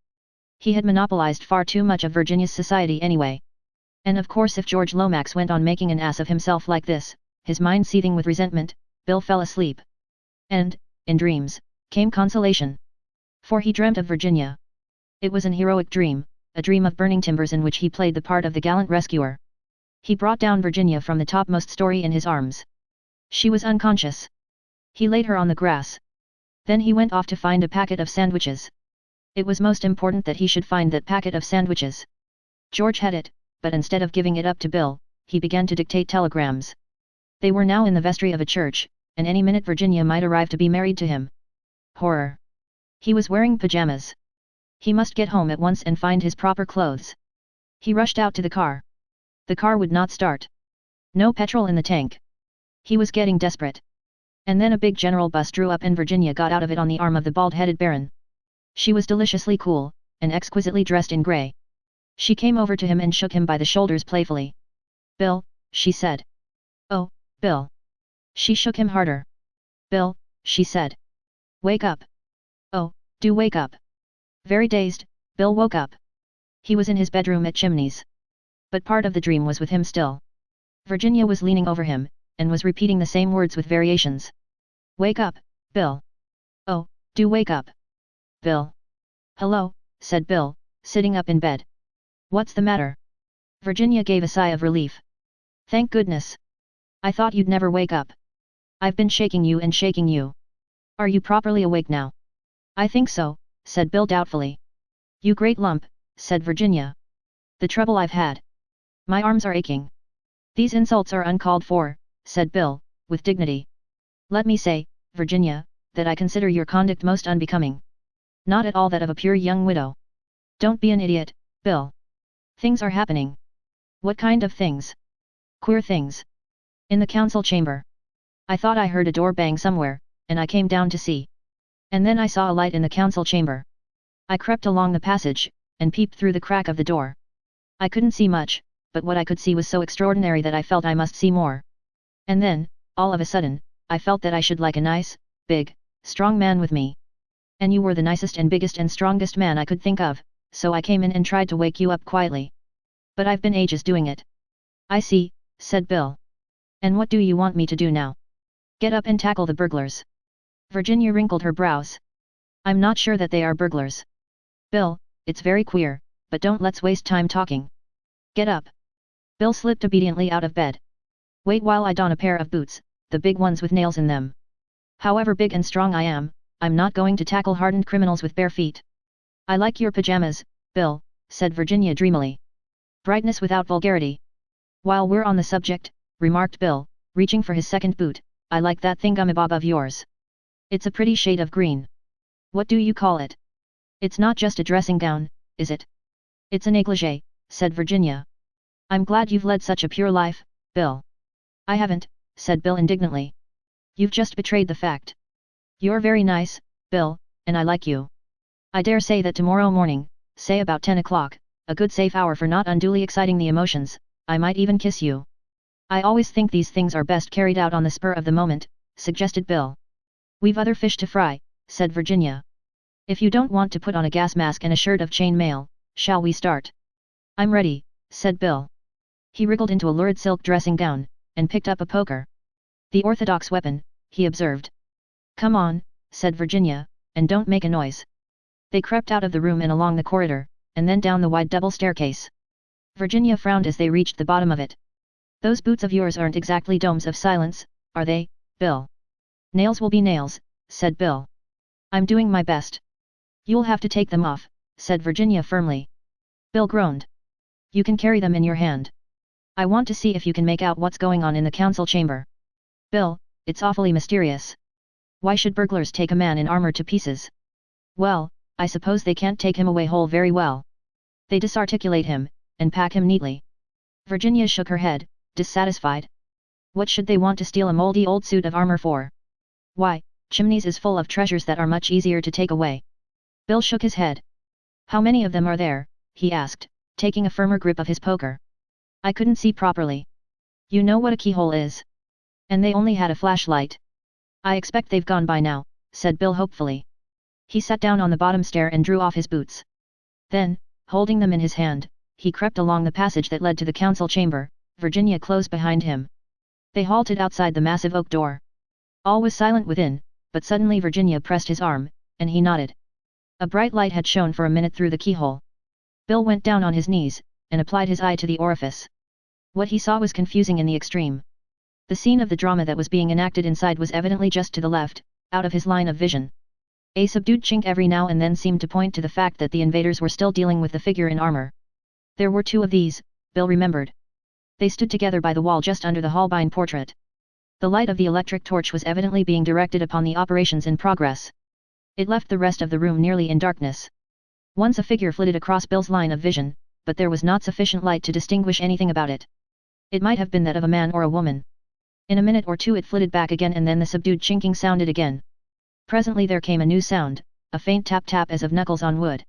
He had monopolized far too much of Virginia's society anyway. And of course if George Lomax went on making an ass of himself like this, his mind seething with resentment, Bill fell asleep. And, in dreams, came consolation. For he dreamt of Virginia. It was an heroic dream, a dream of burning timbers in which he played the part of the gallant rescuer. He brought down Virginia from the topmost story in his arms. She was unconscious. He laid her on the grass. Then he went off to find a packet of sandwiches. It was most important that he should find that packet of sandwiches. George had it, but instead of giving it up to Bill, he began to dictate telegrams. They were now in the vestry of a church, and any minute Virginia might arrive to be married to him. Horror! He was wearing pajamas. He must get home at once and find his proper clothes. He rushed out to the car. The car would not start. No petrol in the tank. He was getting desperate. And then a big general bus drew up and Virginia got out of it on the arm of the bald-headed Baron. She was deliciously cool, and exquisitely dressed in grey. She came over to him and shook him by the shoulders playfully. "Bill," she said. "Oh, Bill." She shook him harder. "Bill," she said. "Wake up." "Oh, do wake up." Very dazed, Bill woke up. He was in his bedroom at Chimneys. But part of the dream was with him still. Virginia was leaning over him, and was repeating the same words with variations. "Wake up, Bill. Oh, do wake up. Bill." "Hello," said Bill, sitting up in bed. "What's the matter?" Virginia gave a sigh of relief. "Thank goodness. I thought you'd never wake up. I've been shaking you and shaking you. Are you properly awake now?" "I think so," said Bill doubtfully. "You great lump," said Virginia. "The trouble I've had. My arms are aching." "These insults are uncalled for," said Bill, with dignity. "Let me say, Virginia, that I consider your conduct most unbecoming. Not at all that of a pure young widow. Don't be an idiot, Bill. Things are happening." "What kind of things?" "Queer things. In the council chamber. I thought I heard a door bang somewhere, and I came down to see. And then I saw a light in the council chamber. I crept along the passage, and peeped through the crack of the door. I couldn't see much, but what I could see was so extraordinary that I felt I must see more. And then, all of a sudden, I felt that I should like a nice, big, strong man with me. And you were the nicest and biggest and strongest man I could think of, so I came in and tried to wake you up quietly. But I've been ages doing it." "I see," said Bill. "And what do you want me to do now?" "Get up and tackle the burglars." Virginia wrinkled her brows. "I'm not sure that they are burglars. Bill, it's very queer, but don't let's waste time talking. Get up." Bill slipped obediently out of bed. "Wait while I don a pair of boots, the big ones with nails in them. However big and strong I am, I'm not going to tackle hardened criminals with bare feet." "I like your pajamas, Bill," said Virginia dreamily. "Brightness without vulgarity." "While we're on the subject," remarked Bill, reaching for his second boot, "I like that thingamabob of yours. It's a pretty shade of green. What do you call it? It's not just a dressing gown, is it?" "It's a negligee," said Virginia. "I'm glad you've led such a pure life, Bill." "I haven't," said Bill indignantly. "You've just betrayed the fact. You're very nice, Bill, and I like you. I dare say that tomorrow morning, say about 10 o'clock, a good safe hour for not unduly exciting the emotions, I might even kiss you." "I always think these things are best carried out on the spur of the moment," suggested Bill. "We've other fish to fry," said Virginia. "If you don't want to put on a gas mask and a shirt of chain mail, shall we start?" "I'm ready," said Bill. He wriggled into a lurid silk dressing gown, and picked up a poker. "The orthodox weapon," he observed. "Come on," said Virginia, "and don't make a noise." They crept out of the room and along the corridor, and then down the wide double staircase. Virginia frowned as they reached the bottom of it. "Those boots of yours aren't exactly domes of silence, are they, Bill?" "Nails will be nails," said Bill. "I'm doing my best." "You'll have to take them off," said Virginia firmly. Bill groaned. "You can carry them in your hand. I want to see if you can make out what's going on in the council chamber." "Bill, it's awfully mysterious. Why should burglars take a man in armor to pieces?" "Well, I suppose they can't take him away whole very well. They disarticulate him, and pack him neatly." Virginia shook her head, dissatisfied. "What should they want to steal a moldy old suit of armor for?" "Why, Chimneys is full of treasures that are much easier to take away." Bill shook his head. "How many of them are there?" he asked, taking a firmer grip of his poker. "I couldn't see properly." "You know what a keyhole is? And they only had a flashlight." "I expect they've gone by now," said Bill hopefully. He sat down on the bottom stair and drew off his boots. Then, holding them in his hand, he crept along the passage that led to the council chamber. Virginia closed behind him. They halted outside the massive oak door. All was silent within, but suddenly Virginia pressed his arm, and he nodded. A bright light had shone for a minute through the keyhole. Bill went down on his knees, and applied his eye to the orifice. What he saw was confusing in the extreme. The scene of the drama that was being enacted inside was evidently just to the left, out of his line of vision. A subdued chink every now and then seemed to point to the fact that the invaders were still dealing with the figure in armor. There were two of these, Bill remembered. They stood together by the wall just under the Holbein portrait. The light of the electric torch was evidently being directed upon the operations in progress. It left the rest of the room nearly in darkness. Once a figure flitted across Bill's line of vision, but there was not sufficient light to distinguish anything about it. It might have been that of a man or a woman. In a minute or two it flitted back again and then the subdued chinking sounded again. Presently there came a new sound, a faint tap-tap as of knuckles on wood.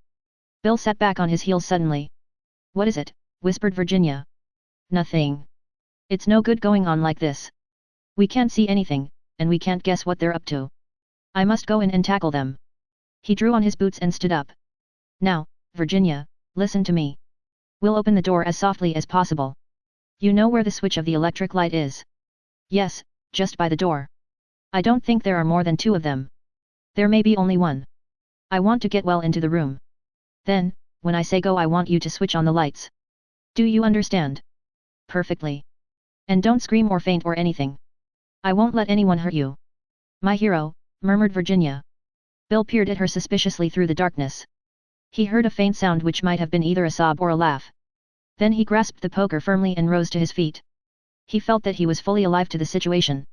Bill sat back on his heels suddenly. "What is it?" whispered Virginia. "Nothing. It's no good going on like this. We can't see anything, and we can't guess what they're up to. I must go in and tackle them." He drew on his boots and stood up. "Now, Virginia, listen to me. We'll open the door as softly as possible. You know where the switch of the electric light is?" "Yes, just by the door. I don't think there are more than two of them. There may be only one. I want to get well into the room. Then, when I say go I want you to switch on the lights. Do you understand?" "Perfectly. And don't scream or faint or anything. I won't let anyone hurt you." "My hero," murmured Virginia. Bill peered at her suspiciously through the darkness. He heard a faint sound which might have been either a sob or a laugh. Then he grasped the poker firmly and rose to his feet. He felt that he was fully alive to the situation.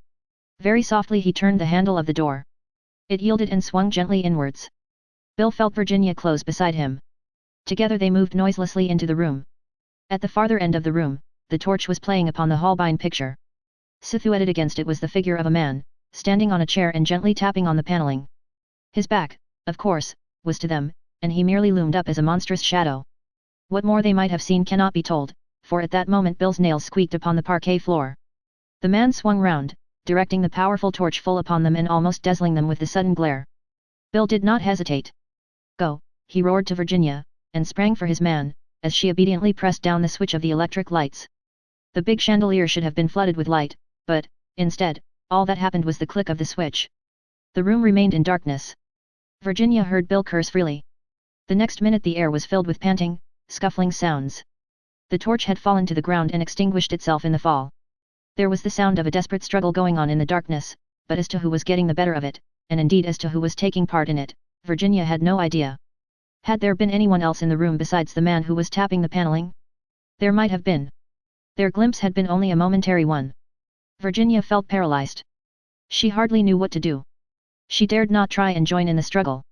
Very softly he turned the handle of the door. It yielded and swung gently inwards. Bill felt Virginia close beside him. Together they moved noiselessly into the room. At the farther end of the room, the torch was playing upon the Holbein picture. Silhouetted against it was the figure of a man, standing on a chair and gently tapping on the paneling. His back, of course, was to them, and he merely loomed up as a monstrous shadow. What more they might have seen cannot be told, for at that moment Bill's nails squeaked upon the parquet floor. The man swung round, directing the powerful torch full upon them and almost dazzling them with the sudden glare. Bill did not hesitate. "Go," he roared to Virginia, and sprang for his man, as she obediently pressed down the switch of the electric lights. The big chandelier should have been flooded with light, but, instead, all that happened was the click of the switch. The room remained in darkness. Virginia heard Bill curse freely. The next minute the air was filled with panting, scuffling sounds. The torch had fallen to the ground and extinguished itself in the fall. There was the sound of a desperate struggle going on in the darkness, but as to who was getting the better of it, and indeed as to who was taking part in it, Virginia had no idea. Had there been anyone else in the room besides the man who was tapping the paneling? There might have been. Their glimpse had been only a momentary one. Virginia felt paralyzed. She hardly knew what to do. She dared not try and join in the struggle.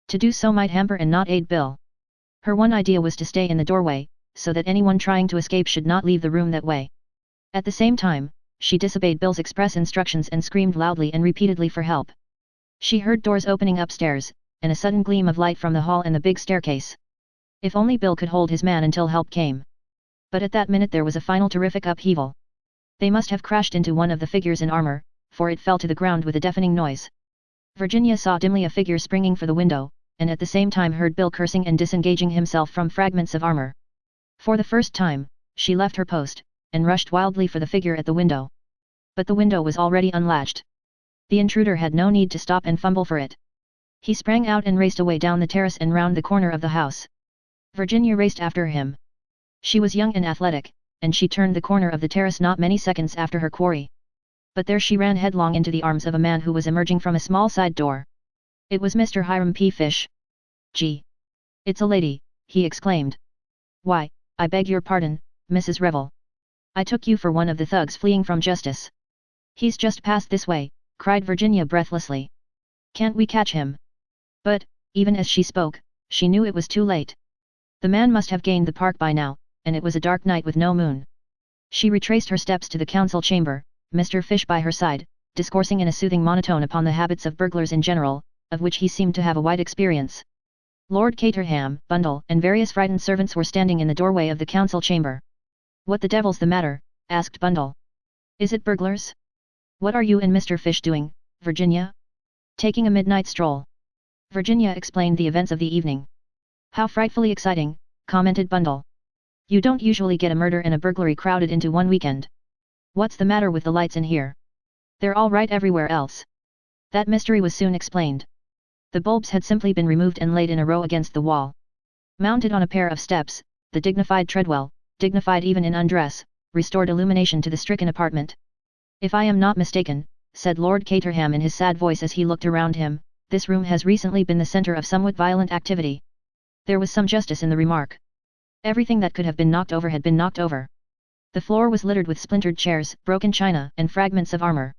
To do so might hamper and not aid Bill. Her one idea was to stay in the doorway, so that anyone trying to escape should not leave the room that way. At the same time, she disobeyed Bill's express instructions and screamed loudly and repeatedly for help. She heard doors opening upstairs, and a sudden gleam of light from the hall and the big staircase. If only Bill could hold his man until help came. But at that minute there was a final terrific upheaval. They must have crashed into one of the figures in armor, for it fell to the ground with a deafening noise. Virginia saw dimly a figure springing for the window, and at the same time heard Bill cursing and disengaging himself from fragments of armor. For the first time, she left her post, and rushed wildly for the figure at the window. But the window was already unlatched. The intruder had no need to stop and fumble for it. He sprang out and raced away down the terrace and round the corner of the house. Virginia raced after him. She was young and athletic, and she turned the corner of the terrace not many seconds after her quarry. But there she ran headlong into the arms of a man who was emerging from a small side door. It was Mr. Hiram P. Fish. "Gee! It's a lady," he exclaimed. "Why, I beg your pardon, Mrs. Revel. I took you for one of the thugs fleeing from justice." "He's just passed this way," cried Virginia breathlessly. "Can't we catch him?" But, even as she spoke, she knew it was too late. The man must have gained the park by now, and it was a dark night with no moon. She retraced her steps to the council chamber, Mr. Fish by her side, discoursing in a soothing monotone upon the habits of burglars in general, of which he seemed to have a wide experience. Lord Caterham, Bundle, and various frightened servants were standing in the doorway of the council chamber. "What the devil's the matter?" asked Bundle. "Is it burglars? What are you and Mr. Fish doing, Virginia?" "Taking a midnight stroll." Virginia explained the events of the evening. "How frightfully exciting," commented Bundle. "You don't usually get a murder and a burglary crowded into one weekend. What's the matter with the lights in here? They're all right everywhere else." That mystery was soon explained. The bulbs had simply been removed and laid in a row against the wall. Mounted on a pair of steps, the dignified Treadwell, dignified even in undress, restored illumination to the stricken apartment. "If I am not mistaken," said Lord Caterham in his sad voice as he looked around him, this room has recently been the center of somewhat violent activity. There was some justice in the remark. Everything that could have been knocked over had been knocked over. The floor was littered with splintered chairs, broken china, and fragments of armor.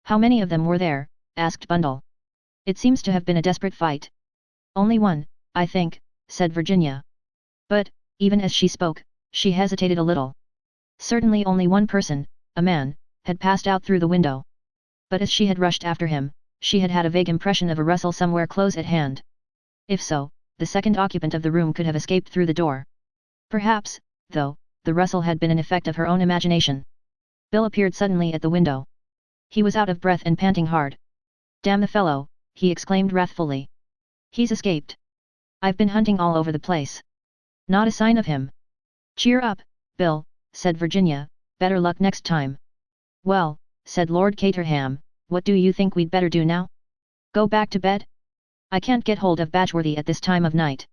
How many of them were there? Asked Bundle. It seems to have been a desperate fight. Only one, I think, said Virginia. But, even as she spoke, she hesitated a little. Certainly only one person, a man, had passed out through the window. But as she had rushed after him, she had had a vague impression of a rustle somewhere close at hand. If so, the second occupant of the room could have escaped through the door. Perhaps, though, the rustle had been an effect of her own imagination. Bill appeared suddenly at the window. He was out of breath and panting hard. Damn the fellow, he exclaimed wrathfully. He's escaped. I've been hunting all over the place. Not a sign of him. Cheer up, Bill, said Virginia, better luck next time. Well, said Lord Caterham, what do you think we'd better do now? Go back to bed? I can't get hold of Badgeworthy at this time of night.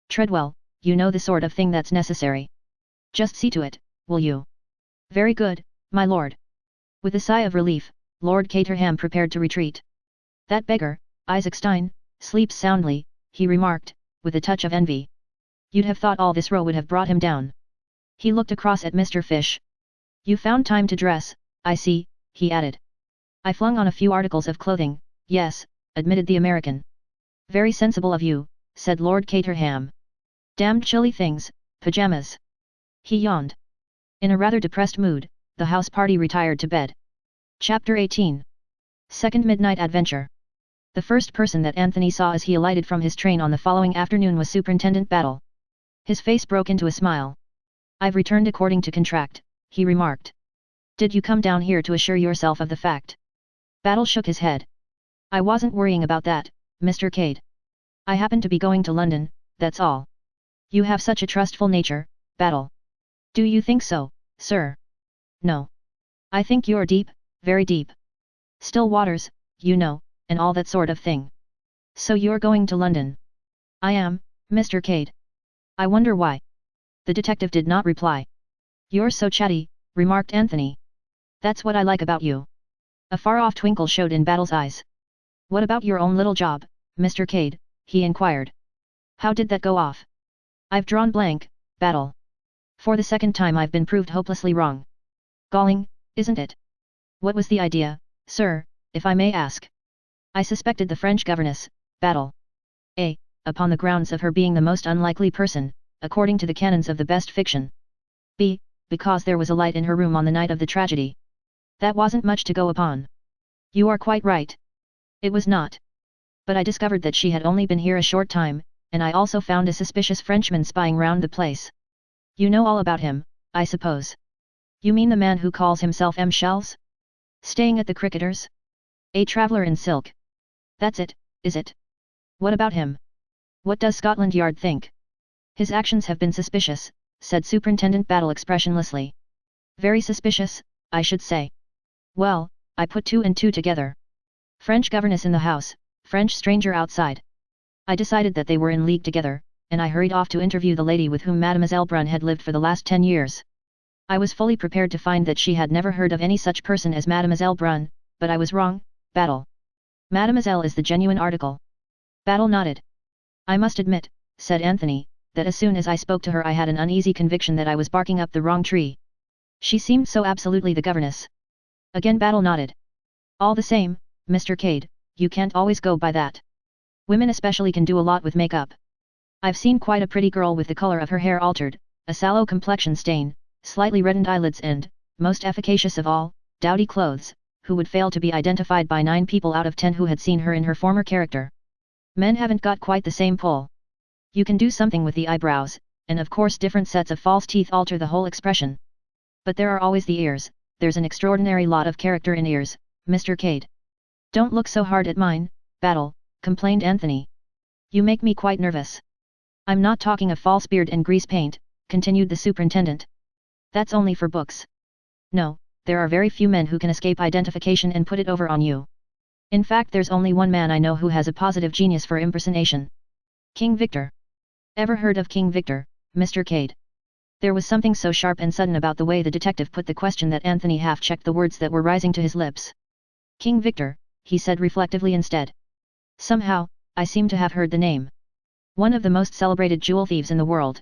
Treadwell, you know the sort of thing that's necessary. Just see to it, will you? Very good, my lord. With a sigh of relief, Lord Caterham prepared to retreat. That beggar, Isaac Stein, sleeps soundly, he remarked, with a touch of envy. You'd have thought all this row would have brought him down. He looked across at Mr. Fish. You found time to dress, I see, he added. I flung on a few articles of clothing, yes, admitted the American. Very sensible of you, said Lord Caterham. Damned chilly things, pajamas. He yawned. In a rather depressed mood, the house party retired to bed. Chapter 18. Second Midnight Adventure. The first person that Anthony saw as he alighted from his train on the following afternoon was Superintendent Battle. His face broke into a smile. I've returned according to contract, he remarked. Did you come down here to assure yourself of the fact? Battle shook his head. I wasn't worrying about that, Mr. Cade. I happen to be going to London, that's all. You have such a trustful nature, Battle. Do you think so, sir? No. I think you're deep, very deep. Still waters, you know, and all that sort of thing. So you're going to London? I am, Mr. Cade. I wonder why. The detective did not reply. You're so chatty, remarked Anthony. That's what I like about you. A far-off twinkle showed in Battle's eyes. What about your own little job, Mr. Cade? He inquired. How did that go off? I've drawn blank, Battle. For the second time I've been proved hopelessly wrong. Galling, isn't it? What was the idea, sir, if I may ask? I suspected the French governess, Battle. A. Upon the grounds of her being the most unlikely person, according to the canons of the best fiction. B. Because there was a light in her room on the night of the tragedy. That wasn't much to go upon. You are quite right. It was not. But I discovered that she had only been here a short time, and I also found a suspicious Frenchman spying round the place. You know all about him, I suppose. You mean the man who calls himself M. Shells? Staying at the Cricketers? A traveller in silk. That's it, is it? What about him? What does Scotland Yard think? His actions have been suspicious, said Superintendent Battle expressionlessly. Very suspicious, I should say. Well, I put two and two together. French governess in the house, French stranger outside. I decided that they were in league together, and I hurried off to interview the lady with whom Mademoiselle Brun had lived for the last 10 years. I was fully prepared to find that she had never heard of any such person as Mademoiselle Brun, but I was wrong, Battle. Mademoiselle is the genuine article. Battle nodded. I must admit, said Anthony, that as soon as I spoke to her I had an uneasy conviction that I was barking up the wrong tree. She seemed so absolutely the governess. Again Battle nodded. All the same, Mr. Cade, you can't always go by that. Women especially can do a lot with makeup. I've seen quite a pretty girl with the color of her hair altered, a sallow complexion stain, slightly reddened eyelids and, most efficacious of all, dowdy clothes, who would fail to be identified by 9 people out of 10 who had seen her in her former character. Men haven't got quite the same pull. You can do something with the eyebrows, and of course different sets of false teeth alter the whole expression. But there are always the ears, there's an extraordinary lot of character in ears, Mr. Cade. Don't look so hard at mine, Battle, complained Anthony. You make me quite nervous. I'm not talking of false beard and grease paint, continued the superintendent. That's only for books. No, there are very few men who can escape identification and put it over on you. In fact there's only one man I know who has a positive genius for impersonation. King Victor. Ever heard of King Victor, Mr. Cade? There was something so sharp and sudden about the way the detective put the question that Anthony half checked the words that were rising to his lips. King Victor, he said reflectively instead. Somehow, I seem to have heard the name. One of the most celebrated jewel thieves in the world.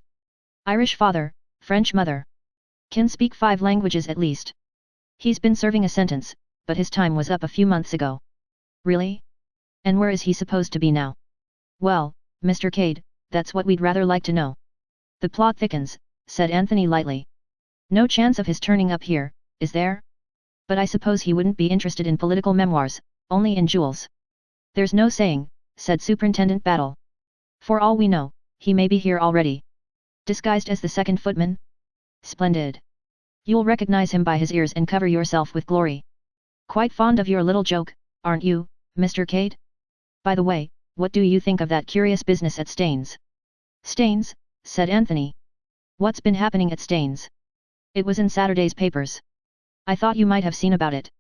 Irish father, French mother. Can speak 5 languages at least. He's been serving a sentence, but his time was up a few months ago. Really? And where is he supposed to be now? Well, Mr. Cade, that's what we'd rather like to know. The plot thickens, said Anthony lightly. No chance of his turning up here, is there? But I suppose he wouldn't be interested in political memoirs, only in jewels. There's no saying, said Superintendent Battle. For all we know, he may be here already. Disguised as the second footman? Splendid. You'll recognize him by his ears and cover yourself with glory. Quite fond of your little joke, aren't you, Mr. Cade? By the way, what do you think of that curious business at Staines? Staines, said Anthony. What's been happening at Staines? It was in Saturday's papers. I thought you might have seen about it.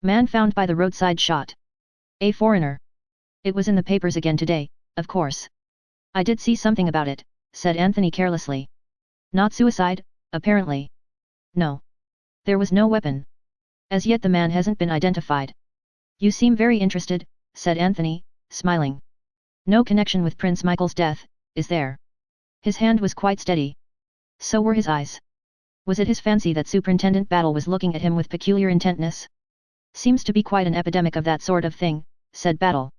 Man found by the roadside shot. A foreigner. It was in the papers again today, of course. I did see something about it, said Anthony carelessly. Not suicide, apparently. No. There was no weapon. As yet the man hasn't been identified. You seem very interested, said Anthony, smiling. No connection with Prince Michael's death, is there? His hand was quite steady. So were his eyes. Was it his fancy that Superintendent Battle was looking at him with peculiar intentness? Seems to be quite an epidemic of that sort of thing, said Battle.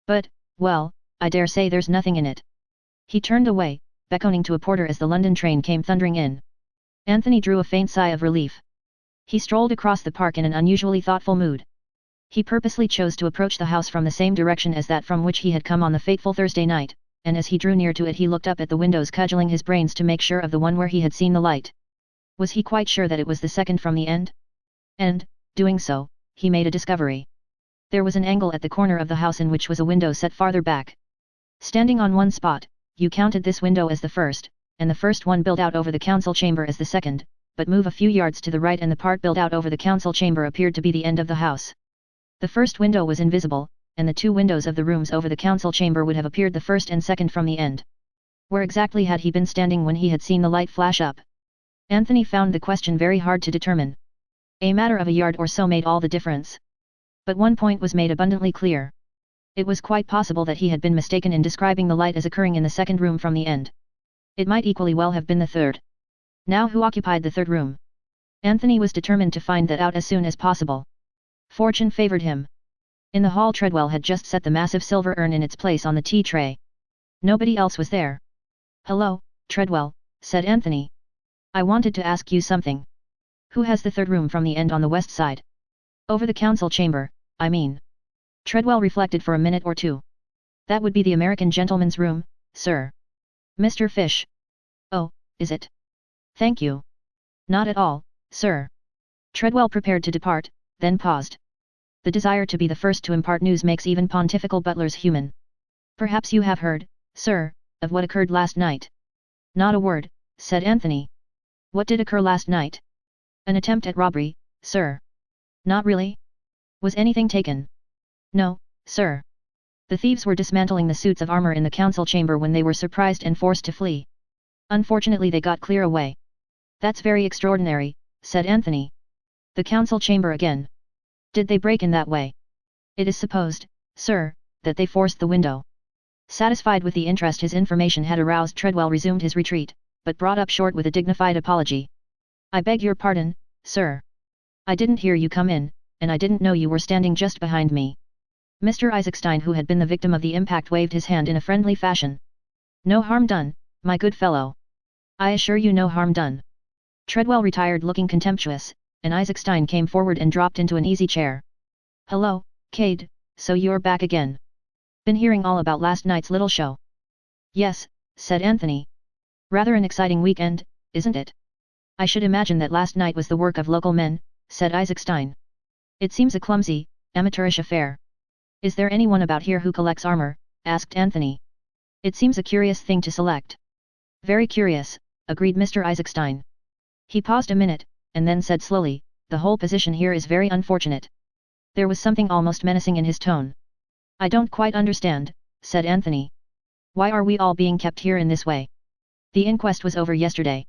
But, well, I dare say there's nothing in it. He turned away, beckoning to a porter as the London train came thundering in. Anthony drew a faint sigh of relief. He strolled across the park in an unusually thoughtful mood. He purposely chose to approach the house from the same direction as that from which he had come on the fateful Thursday night, and as he drew near to it he looked up at the windows cudgelling his brains to make sure of the one where he had seen the light. Was he quite sure that it was the second from the end? And, doing so, he made a discovery. There was an angle at the corner of the house in which was a window set farther back. Standing on one spot, you counted this window as the first, and the first one built out over the council chamber as the second, but move a few yards to the right and the part built out over the council chamber appeared to be the end of the house. The first window was invisible, and the 2 windows of the rooms over the council chamber would have appeared the first and second from the end. Where exactly had he been standing when he had seen the light flash up? Anthony found the question very hard to determine. A matter of a yard or so made all the difference. But one point was made abundantly clear. It was quite possible that he had been mistaken in describing the light as occurring in the second room from the end. It might equally well have been the third. Now who occupied the third room? Anthony was determined to find that out as soon as possible. Fortune favored him. In the hall Treadwell had just set the massive silver urn in its place on the tea tray. Nobody else was there. Hello, Treadwell, said Anthony. I wanted to ask you something. Who has the third room from the end on the west side? Over the council chamber, I mean. Treadwell reflected for a minute or two. That would be the American gentleman's room, sir. Mr. Fish. Oh, is it? Thank you. Not at all, sir. Treadwell prepared to depart, then paused. The desire to be the first to impart news makes even pontifical butlers human. Perhaps you have heard, sir, of what occurred last night. Not a word, said Anthony. What did occur last night? An attempt at robbery, sir. Not really? Was anything taken? No, sir. The thieves were dismantling the suits of armor in the council chamber when they were surprised and forced to flee. Unfortunately they got clear away. That's very extraordinary, said Anthony. The council chamber again. Did they break in that way? It is supposed, sir, that they forced the window. Satisfied with the interest his information had aroused, Treadwell resumed his retreat, but brought up short with a dignified apology. I beg your pardon, sir. I didn't hear you come in, and I didn't know you were standing just behind me. Mr. Isaacstein, who had been the victim of the impact, waved his hand in a friendly fashion. No harm done, my good fellow. I assure you no harm done. Treadwell retired looking contemptuous, and Isaacstein came forward and dropped into an easy chair. Hello, Cade, so you're back again. Been hearing all about last night's little show. Yes, said Anthony. Rather an exciting weekend, isn't it? I should imagine that last night was the work of local men, said Isaacstein. It seems a clumsy, amateurish affair. Is there anyone about here who collects armor? Asked Anthony. It seems a curious thing to select. Very curious, agreed Mr. Isaacstein. He paused a minute, and then said slowly, the whole position here is very unfortunate. There was something almost menacing in his tone. I don't quite understand, said Anthony. Why are we all being kept here in this way? The inquest was over yesterday.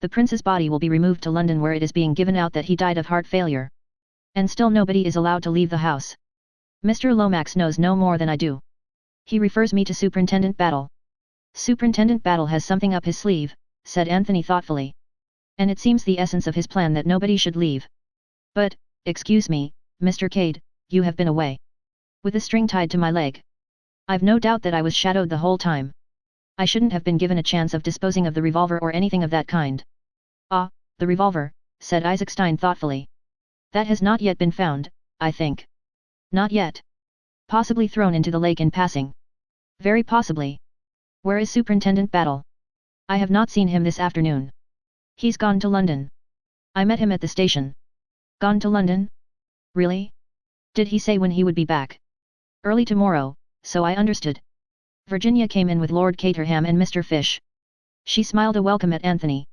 The prince's body will be removed to London, where it is being given out that he died of heart failure. And still nobody is allowed to leave the house. Mr. Lomax knows no more than I do. He refers me to Superintendent Battle. Superintendent Battle has something up his sleeve, said Anthony thoughtfully. And it seems the essence of his plan that nobody should leave. But, excuse me, Mr. Cade, you have been away. With a string tied to my leg. I've no doubt that I was shadowed the whole time. I shouldn't have been given a chance of disposing of the revolver or anything of that kind. Ah, the revolver, said Isaac Stein thoughtfully. That has not yet been found, I think. Not yet. Possibly thrown into the lake in passing. Very possibly. Where is Superintendent Battle? I have not seen him this afternoon. He's gone to London. I met him at the station. Gone to London? Really? Did he say when he would be back? Early tomorrow, so I understood. Virginia came in with Lord Caterham and Mr. Fish. She smiled a welcome at Anthony.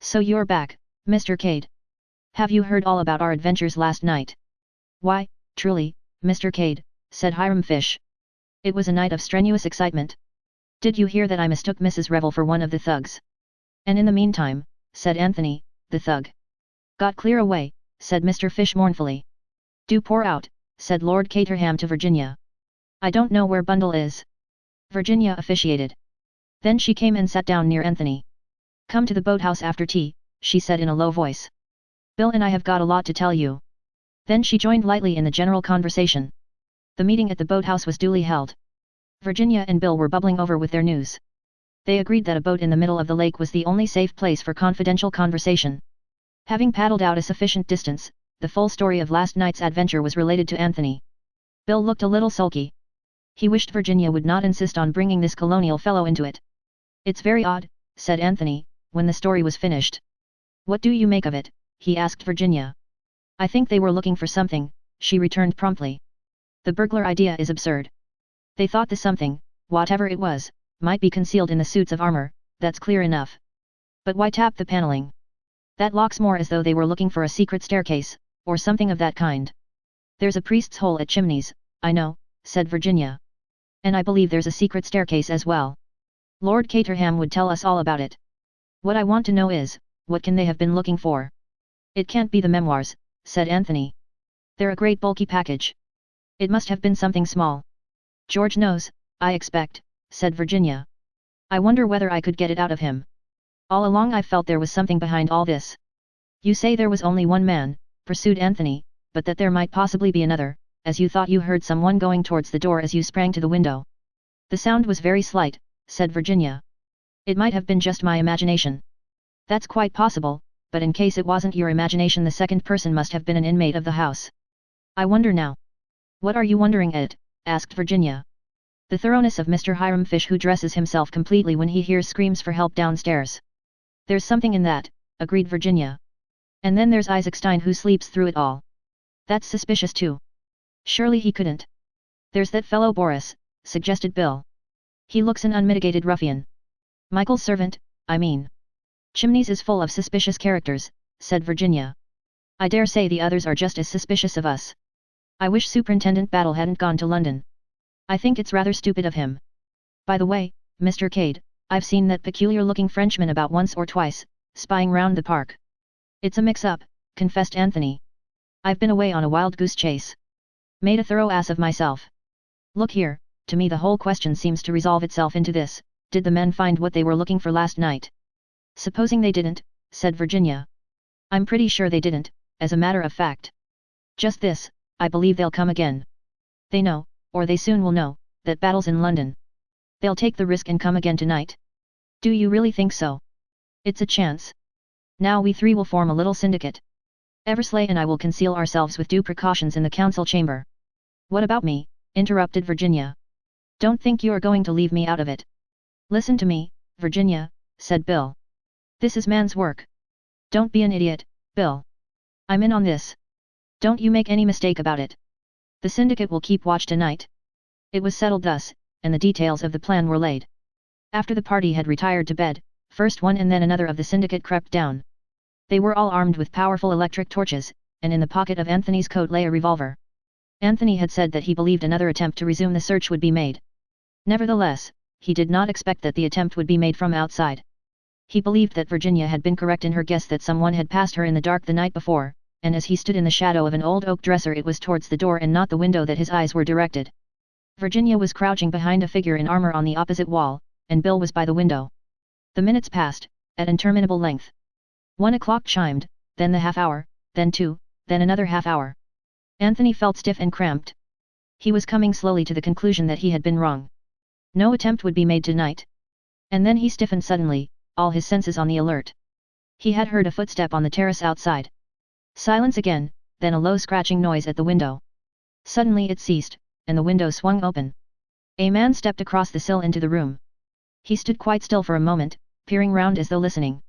So you're back, Mr. Cade. Have you heard all about our adventures last night? Why, truly, Mr. Cade, said Hiram Fish. It was a night of strenuous excitement. Did you hear that I mistook Mrs. Revel for one of the thugs? And in the meantime, said Anthony, the thug got clear away, said Mr. Fish mournfully. Do pour out, said Lord Caterham to Virginia. I don't know where Bundle is. Virginia officiated. Then she came and sat down near Anthony. Come to the boathouse after tea, she said in a low voice. Bill and I have got a lot to tell you. Then she joined lightly in the general conversation. The meeting at the boathouse was duly held. Virginia and Bill were bubbling over with their news. They agreed that a boat in the middle of the lake was the only safe place for confidential conversation. Having paddled out a sufficient distance, the full story of last night's adventure was related to Anthony. Bill looked a little sulky. He wished Virginia would not insist on bringing this colonial fellow into it. It's very odd, said Anthony, when the story was finished. What do you make of it? He asked Virginia. I think they were looking for something, she returned promptly. The burglar idea is absurd. They thought the something, whatever it was, might be concealed in the suits of armor, that's clear enough. But why tap the paneling? That looks more as though they were looking for a secret staircase, or something of that kind. There's a priest's hole at Chimneys, I know, said Virginia. And I believe there's a secret staircase as well. Lord Caterham would tell us all about it. What I want to know is, what can they have been looking for? It can't be the memoirs, said Anthony. They're a great bulky package. It must have been something small. George knows, I expect, said Virginia. I wonder whether I could get it out of him. All along I felt there was something behind all this. You say there was only one man, pursued Anthony, but that there might possibly be another, as you thought you heard someone going towards the door as you sprang to the window. The sound was very slight, said Virginia. It might have been just my imagination. That's quite possible, but in case it wasn't your imagination, the second person must have been an inmate of the house. I wonder now. What are you wondering at? Asked Virginia. The thoroughness of Mr. Hiram Fish, who dresses himself completely when he hears screams for help downstairs. There's something in that, agreed Virginia. And then there's Isaac Stein, who sleeps through it all. That's suspicious too. Surely he couldn't. There's that fellow Boris, suggested Bill. He looks an unmitigated ruffian. Michael's servant, I mean. Chimneys is full of suspicious characters, said Virginia. I dare say the others are just as suspicious of us. I wish Superintendent Battle hadn't gone to London. I think it's rather stupid of him. By the way, Mr. Cade, I've seen that peculiar-looking Frenchman about once or twice, spying round the park. It's a mix-up, confessed Anthony. I've been away on a wild goose chase. Made a thorough ass of myself. Look here, to me the whole question seems to resolve itself into this: did the men find what they were looking for last night? Supposing they didn't, said Virginia. I'm pretty sure they didn't, as a matter of fact. Just this, I believe they'll come again. They know, or they soon will know, that Battle's in London. They'll take the risk and come again tonight. Do you really think so? It's a chance. Now we three will form a little syndicate. Eversley and I will conceal ourselves with due precautions in the council chamber. What about me? Interrupted Virginia. Don't think you are going to leave me out of it. Listen to me, Virginia, said Bill. This is man's work. Don't be an idiot, Bill. I'm in on this. Don't you make any mistake about it. The syndicate will keep watch tonight. It was settled thus, and the details of the plan were laid. After the party had retired to bed, first one and then another of the syndicate crept down. They were all armed with powerful electric torches, and in the pocket of Anthony's coat lay a revolver. Anthony had said that he believed another attempt to resume the search would be made. Nevertheless, he did not expect that the attempt would be made from outside. He believed that Virginia had been correct in her guess that someone had passed her in the dark the night before, and as he stood in the shadow of an old oak dresser, it was towards the door and not the window that his eyes were directed. Virginia was crouching behind a figure in armor on the opposite wall, and Bill was by the window. The minutes passed, at interminable length. 1 o'clock chimed, then the half hour, then 2, then another half hour. Anthony felt stiff and cramped. He was coming slowly to the conclusion that he had been wrong. No attempt would be made tonight. And then he stiffened suddenly, all his senses on the alert. He had heard a footstep on the terrace outside. Silence again, then a low scratching noise at the window. Suddenly it ceased, and the window swung open. A man stepped across the sill into the room. He stood quite still for a moment, peering round as though listening.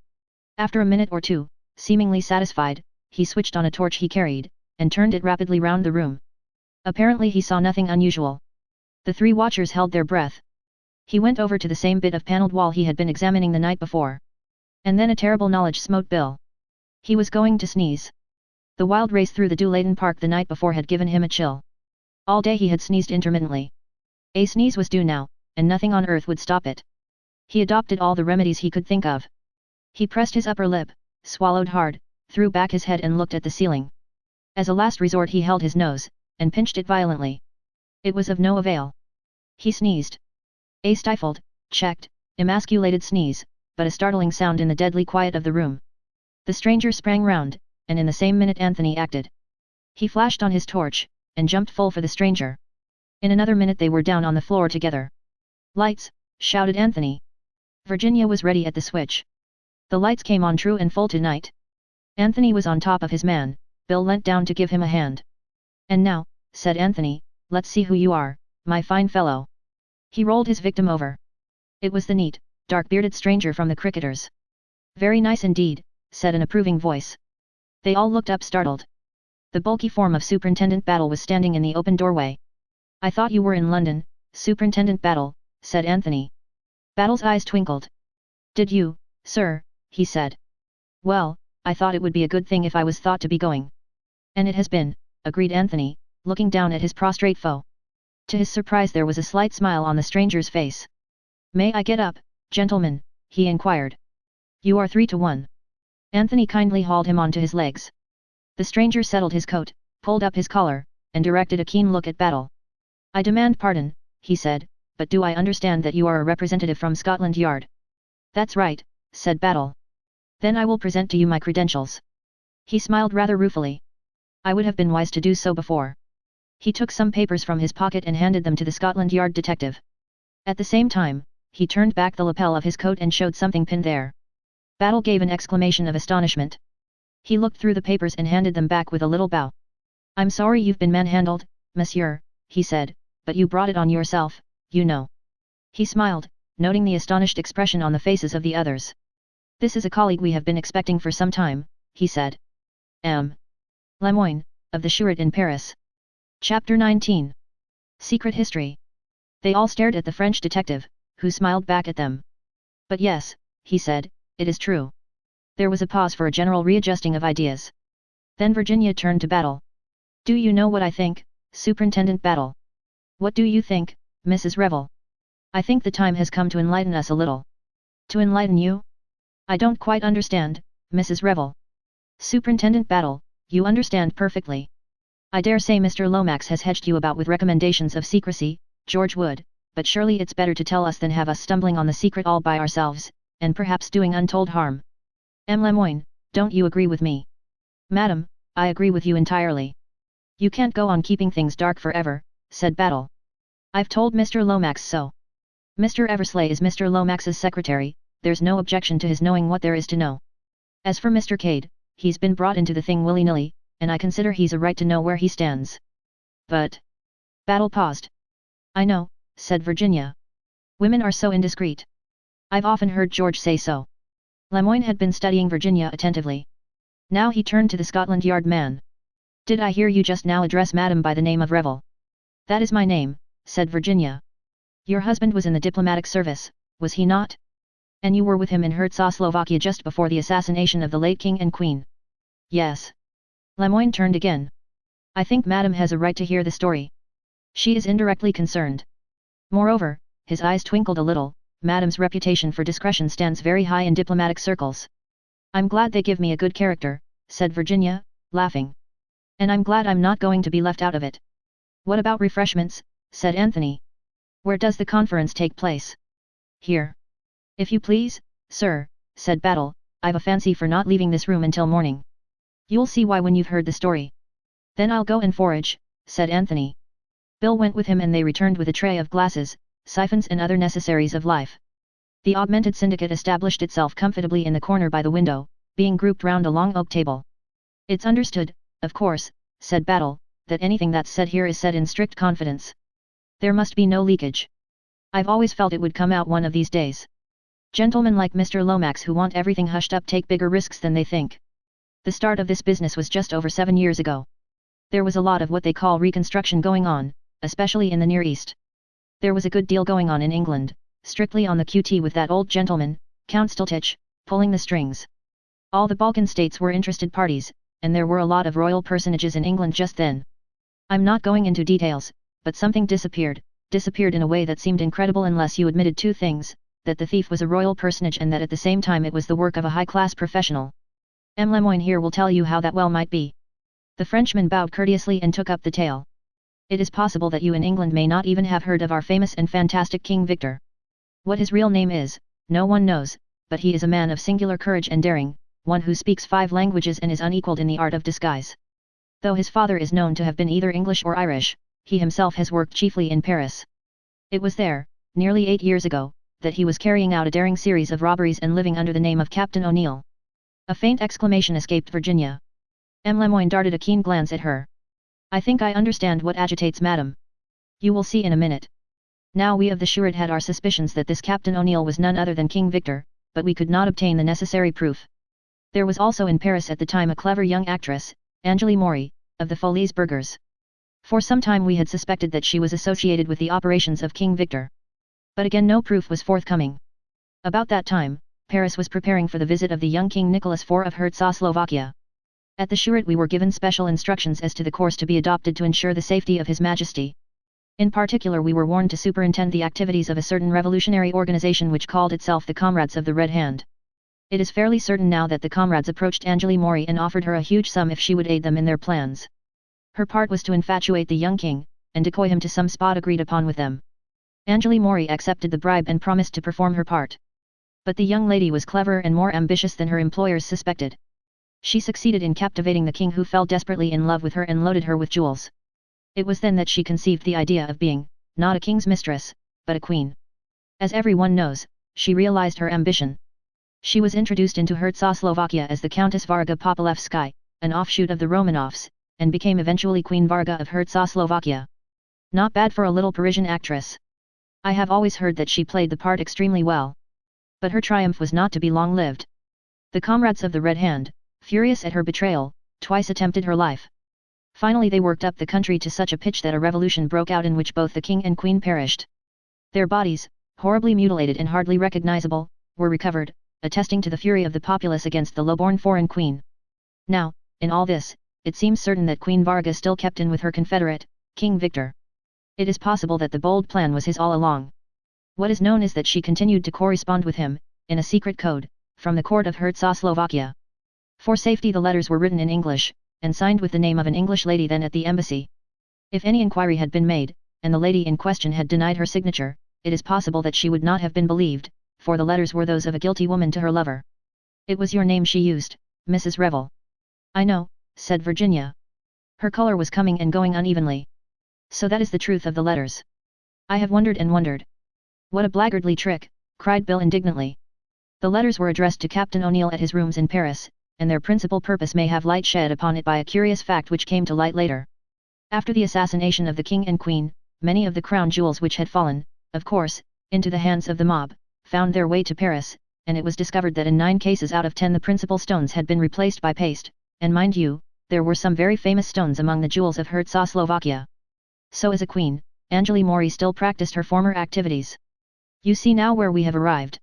After a minute or two, seemingly satisfied, he switched on a torch he carried, and turned it rapidly round the room. Apparently he saw nothing unusual. The three watchers held their breath. He went over to the same bit of panelled wall he had been examining the night before. And then a terrible knowledge smote Bill. He was going to sneeze. The wild race through the dew-laden park the night before had given him a chill. All day he had sneezed intermittently. A sneeze was due now, and nothing on earth would stop it. He adopted all the remedies he could think of. He pressed his upper lip, swallowed hard, threw back his head and looked at the ceiling. As a last resort he held his nose, and pinched it violently. It was of no avail. He sneezed. A stifled, checked, emasculated sneeze, but a startling sound in the deadly quiet of the room. The stranger sprang round, and in the same minute Anthony acted. He flashed on his torch, and jumped full for the stranger. In another minute they were down on the floor together. "Lights!" shouted Anthony. Virginia was ready at the switch. The lights came on true and full tonight. Anthony was on top of his man. Bill leant down to give him a hand. "And now," said Anthony, "let's see who you are, my fine fellow." He rolled his victim over. It was the neat, dark-bearded stranger from the cricketers. "Very nice indeed," said an approving voice. They all looked up startled. The bulky form of Superintendent Battle was standing in the open doorway. "I thought you were in London, Superintendent Battle," said Anthony. Battle's eyes twinkled. "Did you, sir?" he said. "Well, I thought it would be a good thing if I was thought to be going." "And it has been," agreed Anthony, looking down at his prostrate foe. To his surprise there was a slight smile on the stranger's face. "May I get up, gentlemen?" he inquired. "You are 3 to 1. Anthony kindly hauled him onto his legs. The stranger settled his coat, pulled up his collar, and directed a keen look at Battle. "I demand pardon," he said, "but do I understand that you are a representative from Scotland Yard?" "That's right," said Battle. "Then I will present to you my credentials." He smiled rather ruefully. "I would have been wise to do so before." He took some papers from his pocket and handed them to the Scotland Yard detective. At the same time, he turned back the lapel of his coat and showed something pinned there. Battle gave an exclamation of astonishment. He looked through the papers and handed them back with a little bow. "I'm sorry you've been manhandled, monsieur," he said, "but you brought it on yourself, you know." He smiled, noting the astonished expression on the faces of the others. "This is a colleague we have been expecting for some time," he said. M. Lemoyne, of the Charité in Paris. Chapter 19. Secret History. They all stared at the French detective, who smiled back at them. "But yes," he said, "it is true." There was a pause for a general readjusting of ideas. Then Virginia turned to Battle. "Do you know what I think, Superintendent Battle?" "What do you think, Mrs. Revel?" "I think the time has come to enlighten us a little." "To enlighten you?" "I don't quite understand, Mrs. Revel." "Superintendent Battle, you understand perfectly. I dare say Mr. Lomax has hedged you about with recommendations of secrecy, George Wood, but surely it's better to tell us than have us stumbling on the secret all by ourselves, and perhaps doing untold harm. M. Lemoyne, don't you agree with me?" "Madam, I agree with you entirely." "You can't go on keeping things dark forever," said Battle. "I've told Mr. Lomax so. Mr. Eversley is Mr. Lomax's secretary, there's no objection to his knowing what there is to know. As for Mr. Cade, he's been brought into the thing willy-nilly, and I consider he's a right to know where he stands." "But..." Battle paused. "I know," said Virginia. "Women are so indiscreet. I've often heard George say so." Lemoyne had been studying Virginia attentively. Now he turned to the Scotland Yard man. "Did I hear you just now address Madam by the name of Revel?" "That is my name," said Virginia. "Your husband was in the diplomatic service, was he not? And you were with him in Czechoslovakia just before the assassination of the late King and Queen?" "Yes." Lemoyne turned again. "I think Madam has a right to hear the story. She is indirectly concerned. Moreover," his eyes twinkled a little, "Madam's reputation for discretion stands very high in diplomatic circles." "I'm glad they give me a good character," said Virginia, laughing. "And I'm glad I'm not going to be left out of it." "What about refreshments?" said Anthony. Where does the conference take place? Here. If you please, sir, said Battle, I've a fancy for not leaving this room until morning. You'll see why when you've heard the story. Then I'll go and forage, said Anthony. Bill went with him and they returned with a tray of glasses, siphons and other necessaries of life. The augmented syndicate established itself comfortably in the corner by the window, being grouped round a long oak table. It's understood, of course, said Battle, that anything that's said here is said in strict confidence. There must be no leakage. I've always felt it would come out one of these days. Gentlemen like Mr. Lomax who want everything hushed up take bigger risks than they think. The start of this business was just over 7 years ago. There was a lot of what they call reconstruction going on, especially in the Near East. There was a good deal going on in England, strictly on the QT with that old gentleman, Count Stiltich, pulling the strings. All the Balkan states were interested parties, and there were a lot of royal personages in England just then. I'm not going into details, but something disappeared in a way that seemed incredible unless you admitted two things, that the thief was a royal personage and that at the same time it was the work of a high-class professional. M. Lemoyne here will tell you how that well might be. The Frenchman bowed courteously and took up the tale. It is possible that you in England may not even have heard of our famous and fantastic King Victor. What his real name is, no one knows, but he is a man of singular courage and daring, one who speaks 5 languages and is unequalled in the art of disguise. Though his father is known to have been either English or Irish, he himself has worked chiefly in Paris. It was there, nearly 8 years ago, that he was carrying out a daring series of robberies and living under the name of Captain O'Neill. A faint exclamation escaped Virginia. M. Lemoyne darted a keen glance at her. I think I understand what agitates Madam. You will see in a minute. Now we of the Shirred had our suspicions that this Captain O'Neill was none other than King Victor, but we could not obtain the necessary proof. There was also in Paris at the time a clever young actress, Angélie Maury, of the Folies Bergers. For some time we had suspected that she was associated with the operations of King Victor. But again no proof was forthcoming. About that time, Paris was preparing for the visit of the young King Nicholas IV of Herzegovina. At the Shirred we were given special instructions as to the course to be adopted to ensure the safety of His Majesty. In particular we were warned to superintend the activities of a certain revolutionary organization which called itself the Comrades of the Red Hand. It is fairly certain now that the comrades approached Angélie Maury and offered her a huge sum if she would aid them in their plans. Her part was to infatuate the young king, and decoy him to some spot agreed upon with them. Angélie Maury accepted the bribe and promised to perform her part. But the young lady was cleverer and more ambitious than her employers suspected. She succeeded in captivating the king who fell desperately in love with her and loaded her with jewels. It was then that she conceived the idea of being, not a king's mistress, but a queen. As everyone knows, she realized her ambition. She was introduced into Herzegovina as the Countess Varga Popolevskaya, an offshoot of the Romanovs, and became eventually Queen Varga of Herzegovina. Not bad for a little Parisian actress. I have always heard that she played the part extremely well. But her triumph was not to be long-lived. The comrades of the Red Hand, furious at her betrayal, twice attempted her life. Finally they worked up the country to such a pitch that a revolution broke out in which both the king and queen perished. Their bodies, horribly mutilated and hardly recognizable, were recovered, attesting to the fury of the populace against the low-born foreign queen. Now, in all this, it seems certain that Queen Varga still kept in with her confederate, King Victor. It is possible that the bold plan was his all along. What is known is that she continued to correspond with him, in a secret code, from the court of Herzegovina. For safety the letters were written in English, and signed with the name of an English lady then at the embassy. If any inquiry had been made, and the lady in question had denied her signature, it is possible that she would not have been believed, for the letters were those of a guilty woman to her lover. It was your name she used, Mrs. Revel. I know, said Virginia. Her color was coming and going unevenly. So that is the truth of the letters. I have wondered and wondered. What a blackguardly trick, cried Bill indignantly. The letters were addressed to Captain O'Neill at his rooms in Paris, and their principal purpose may have light shed upon it by a curious fact which came to light later. After the assassination of the king and queen, many of the crown jewels which had fallen, of course, into the hands of the mob, found their way to Paris, and it was discovered that in 9 cases out of 10 the principal stones had been replaced by paste, and mind you, there were some very famous stones among the jewels of Herzegovina. So as a queen, Angélie Maury still practiced her former activities. You see now where we have arrived.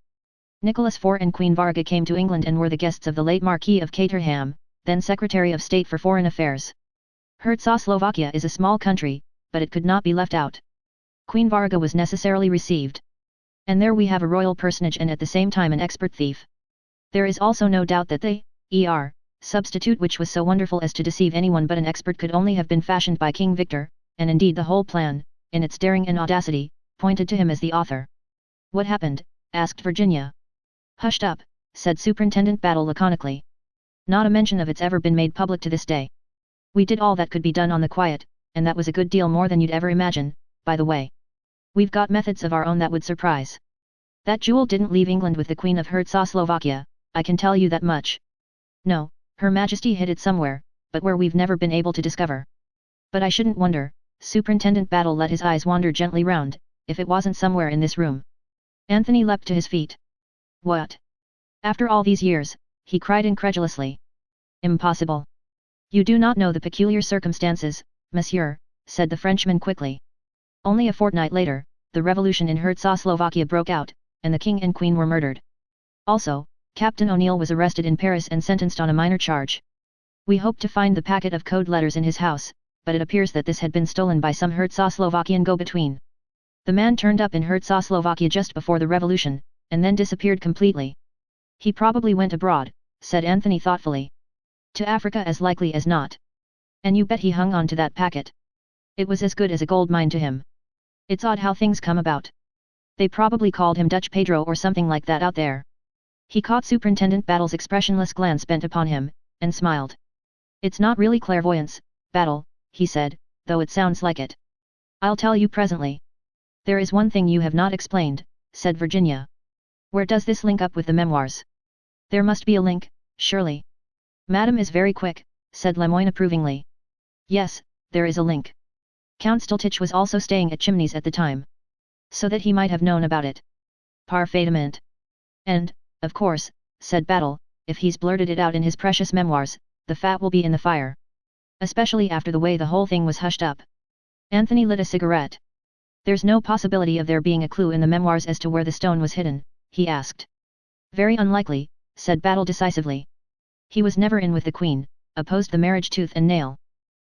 Nicholas IV and Queen Varga came to England and were the guests of the late Marquis of Caterham, then Secretary of State for Foreign Affairs. Herzegovina is a small country, but it could not be left out. Queen Varga was necessarily received. And there we have a royal personage and at the same time an expert thief. There is also no doubt that the substitute which was so wonderful as to deceive anyone but an expert could only have been fashioned by King Victor, and indeed the whole plan, in its daring and audacity, pointed to him as the author. "What happened?" asked Virginia. "Hushed up," said Superintendent Battle laconically. "Not a mention of it's ever been made public to this day. We did all that could be done on the quiet, and that was a good deal more than you'd ever imagine, by the way. We've got methods of our own that would surprise. That jewel didn't leave England with the Queen of Czechoslovakia, I can tell you that much. No, Her Majesty hid it somewhere, but where we've never been able to discover. But I shouldn't wonder," Superintendent Battle let his eyes wander gently round, "if it wasn't somewhere in this room." Anthony leapt to his feet. "What? After all these years?" he cried incredulously. "Impossible. You do not know the peculiar circumstances, monsieur," said the Frenchman quickly. "Only a fortnight later, the revolution in Czechoslovakia broke out, and the king and queen were murdered. Also, Captain O'Neill was arrested in Paris and sentenced on a minor charge. We hoped to find the packet of code letters in his house, but it appears that this had been stolen by some Czechoslovakian go-between. The man turned up in Czechoslovakia just before the revolution, and then disappeared completely. He probably went abroad," said Anthony thoughtfully. "To Africa as likely as not. And you bet he hung on to that packet. It was as good as a gold mine to him. It's odd how things come about. They probably called him Dutch Pedro or something like that out there." He caught Superintendent Battle's expressionless glance bent upon him, and smiled. "It's not really clairvoyance, Battle," he said, "though it sounds like it. I'll tell you presently." "There is one thing you have not explained," said Virginia. "Where does this link up with the memoirs?" "There must be a link, surely." "Madame is very quick," said Lemoyne approvingly. "Yes, there is a link. Count Stultich was also staying at Chimneys at the time. So that he might have known about it. Parfaitement. And, of course," said Battle, "if he's blurted it out in his precious memoirs, the fat will be in the fire. Especially after the way the whole thing was hushed up." Anthony lit a cigarette. "There's no possibility of there being a clue in the memoirs as to where the stone was hidden?" he asked. "Very unlikely," said Battle decisively. "He was never in with the Queen, opposed the marriage tooth and nail.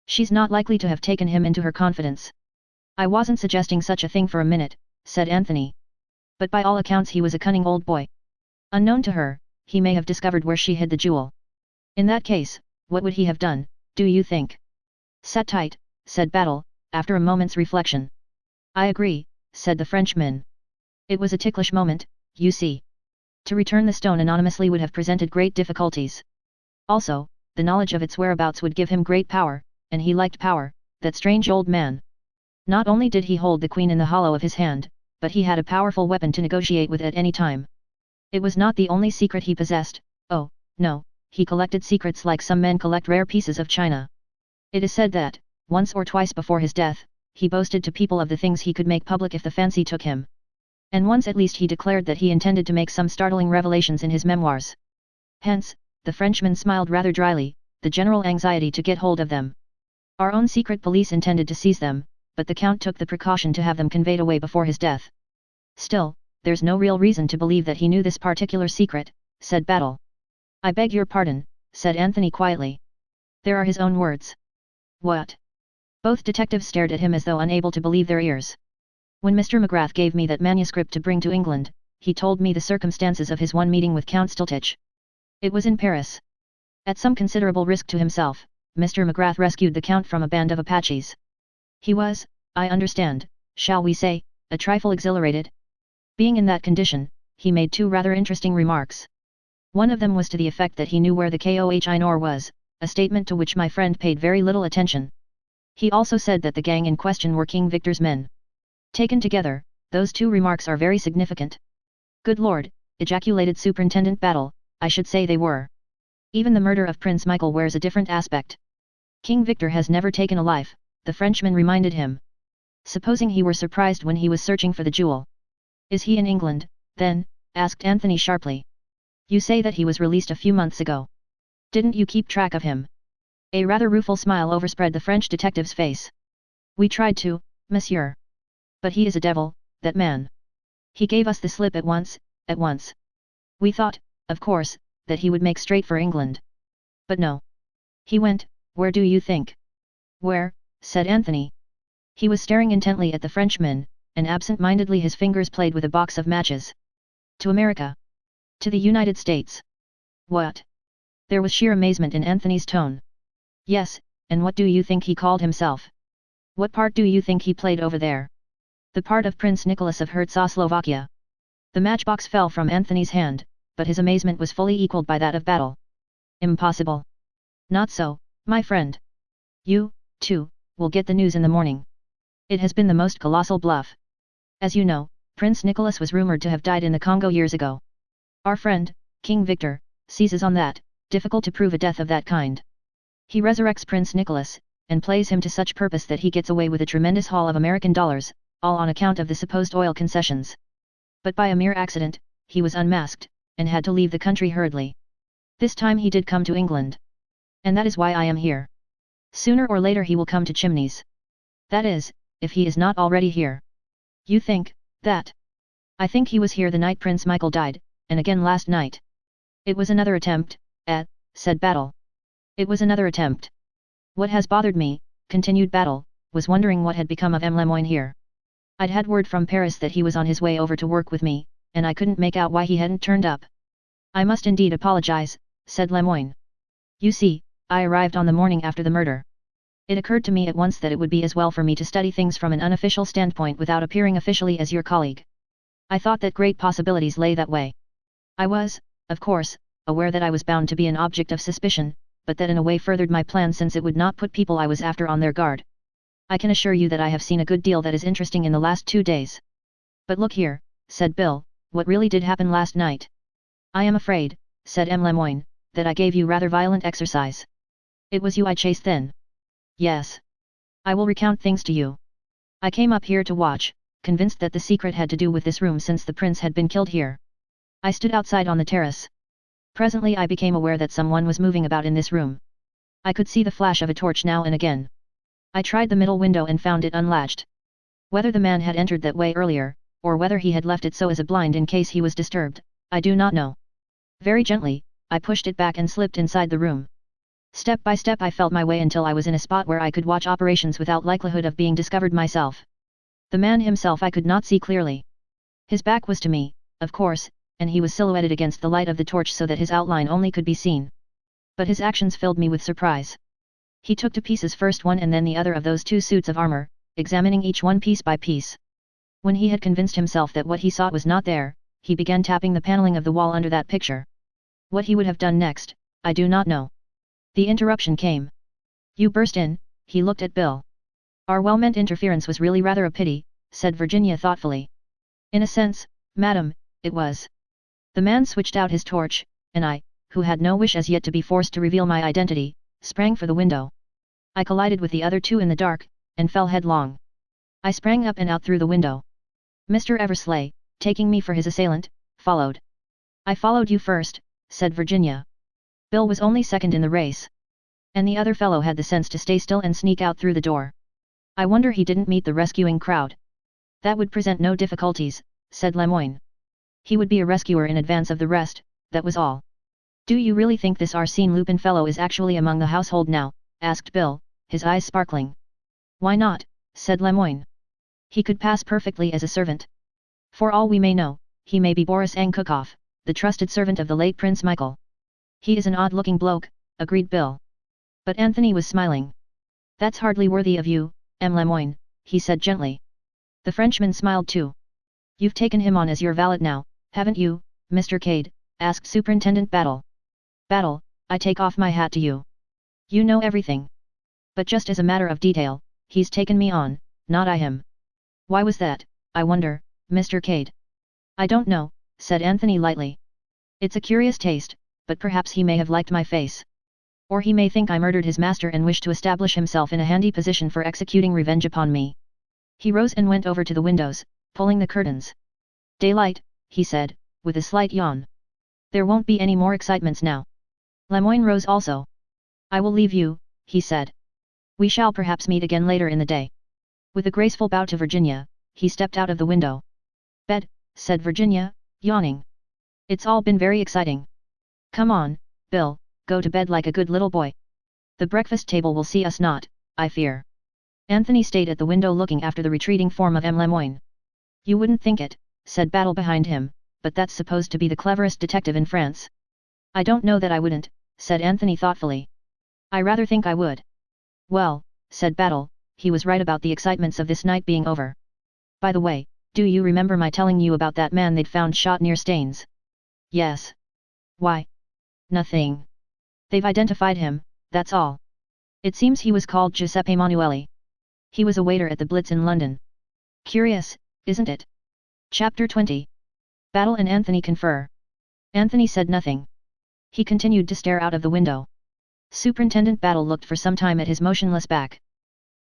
She's not likely to have taken him into her confidence." "I wasn't suggesting such a thing for a minute," said Anthony. "But by all accounts he was a cunning old boy. Unknown to her, he may have discovered where she hid the jewel. In that case, what would he have done, do you think?" "Sat tight," said Battle, after a moment's reflection. "I agree," said the Frenchman. "It was a ticklish moment, you see. To return the stone anonymously would have presented great difficulties. Also, the knowledge of its whereabouts would give him great power, and he liked power, that strange old man. Not only did he hold the Queen in the hollow of his hand, but he had a powerful weapon to negotiate with at any time. It was not the only secret he possessed, oh, no, he collected secrets like some men collect rare pieces of china. It is said that, once or twice before his death, he boasted to people of the things he could make public if the fancy took him. And once at least he declared that he intended to make some startling revelations in his memoirs. Hence, the Frenchman smiled rather dryly, the general anxiety to get hold of them. Our own secret police intended to seize them, but the Count took the precaution to have them conveyed away before his death. Still, there's no real reason to believe that he knew this particular secret," said Battle. "I beg your pardon," said Anthony quietly. "There are his own words." "What?" Both detectives stared at him as though unable to believe their ears. "When Mr. McGrath gave me that manuscript to bring to England, he told me the circumstances of his one meeting with Count Stultich. It was in Paris. At some considerable risk to himself, Mr. McGrath rescued the Count from a band of Apaches. He was, I understand, shall we say, a trifle exhilarated? Being in that condition, he made two rather interesting remarks. One of them was to the effect that he knew where the Koh-i-Noor was, a statement to which my friend paid very little attention. He also said that the gang in question were King Victor's men. Taken together, those two remarks are very significant." "Good Lord," ejaculated Superintendent Battle, "I should say they were. Even the murder of Prince Michael wears a different aspect." "King Victor has never taken a life," the Frenchman reminded him. "Supposing he were surprised when he was searching for the jewel." "Is he in England, then?" asked Anthony sharply. "You say that he was released a few months ago. Didn't you keep track of him?" A rather rueful smile overspread the French detective's face. "We tried to, monsieur. But he is a devil, that man. He gave us the slip at once. We thought, of course, that he would make straight for England. But no. He went, where do you think?" "Where?" said Anthony. He was staring intently at the Frenchman, and absent-mindedly his fingers played with a box of matches. "To America. To the United States." "What?" There was sheer amazement in Anthony's tone. "Yes, and what do you think he called himself?" What part do you think he played over there? The part of Prince Nicholas of Herzegovina. The matchbox fell from Anthony's hand, but his amazement was fully equalled by that of Battle. Impossible. Not so, my friend. You, too, will get the news in the morning. It has been the most colossal bluff. As you know, Prince Nicholas was rumored to have died in the Congo years ago. Our friend, King Victor, seizes on that, difficult to prove a death of that kind. He resurrects Prince Nicholas, and plays him to such purpose that he gets away with a tremendous haul of American dollars, all on account of the supposed oil concessions. But by a mere accident, he was unmasked, and had to leave the country hurriedly. This time he did come to England. And that is why I am here. Sooner or later he will come to Chimneys. That is, if he is not already here. You think that? I think he was here the night Prince Michael died, and again last night. It was another attempt, said Battle. It was another attempt. What has bothered me, continued Battle, was wondering what had become of M. Lemoyne here. I'd had word from Paris that he was on his way over to work with me, and I couldn't make out why he hadn't turned up. I must indeed apologize, said Lemoyne. You see, I arrived on the morning after the murder. It occurred to me at once that it would be as well for me to study things from an unofficial standpoint without appearing officially as your colleague. I thought that great possibilities lay that way. I was, of course, aware that I was bound to be an object of suspicion, but that in a way furthered my plan since it would not put people I was after on their guard. I can assure you that I have seen a good deal that is interesting in the last 2 days. But look here, said Bill, what really did happen last night? I am afraid, said M. Lemoyne, that I gave you rather violent exercise. It was you I chased then. Yes. I will recount things to you. I came up here to watch, convinced that the secret had to do with this room since the prince had been killed here. I stood outside on the terrace. Presently I became aware that someone was moving about in this room. I could see the flash of a torch now and again. I tried the middle window and found it unlatched. Whether the man had entered that way earlier, or whether he had left it so as a blind in case he was disturbed, I do not know. Very gently, I pushed it back and slipped inside the room. Step by step I felt my way until I was in a spot where I could watch operations without likelihood of being discovered myself. The man himself I could not see clearly. His back was to me, of course, and he was silhouetted against the light of the torch so that his outline only could be seen. But his actions filled me with surprise. He took to pieces first one and then the other of those 2 suits of armor, examining each one piece by piece. When he had convinced himself that what he sought was not there, he began tapping the paneling of the wall under that picture. What he would have done next, I do not know. The interruption came. You burst in, he looked at Bill. Our well-meant interference was really rather a pity, said Virginia thoughtfully. In a sense, madam, it was. The man switched out his torch, and I, who had no wish as yet to be forced to reveal my identity, sprang for the window. I collided with the other 2 in the dark, and fell headlong. I sprang up and out through the window. Mr. Eversley, taking me for his assailant, followed. I followed you first, said Virginia. Bill was only second in the race. And the other fellow had the sense to stay still and sneak out through the door. I wonder he didn't meet the rescuing crowd. That would present no difficulties, said Lemoyne. He would be a rescuer in advance of the rest, that was all. Do you really think this Arsène Lupin fellow is actually among the household now? Asked Bill, his eyes sparkling. Why not? Said Lemoyne. He could pass perfectly as a servant. For all we may know, he may be Boris Angkukov, the trusted servant of the late Prince Michael. He is an odd-looking bloke, agreed Bill. But Anthony was smiling. That's hardly worthy of you, M. Lemoyne, he said gently. The Frenchman smiled too. You've taken him on as your valet now, haven't you, Mr. Cade? Asked Superintendent Battle. Battle, I take off my hat to you. You know everything. But just as a matter of detail, he's taken me on, not I him. Why was that, I wonder, Mr. Cade? I don't know, said Anthony lightly. It's a curious taste, but perhaps he may have liked my face. Or he may think I murdered his master and wished to establish himself in a handy position for executing revenge upon me. He rose and went over to the windows, pulling the curtains. Daylight, he said, with a slight yawn. There won't be any more excitements now. Lemoyne rose also. I will leave you, he said. We shall perhaps meet again later in the day. With a graceful bow to Virginia, he stepped out of the window. Bed, said Virginia, yawning. It's all been very exciting. Come on, Bill, go to bed like a good little boy. The breakfast table will see us not, I fear. Anthony stayed at the window looking after the retreating form of M. Lemoyne. You wouldn't think it, said Battle behind him, but that's supposed to be the cleverest detective in France. I don't know that I wouldn't, said Anthony thoughtfully. I rather think I would. Well, said Battle, he was right about the excitements of this night being over. By the way, do you remember my telling you about that man they'd found shot near Staines? Yes. Why? Nothing. They've identified him, that's all. It seems he was called Giuseppe Manueli. He was a waiter at the Blitz in London. Curious, isn't it? Chapter 20. Battle and Anthony confer. Anthony said nothing. He continued to stare out of the window. Superintendent Battle looked for some time at his motionless back.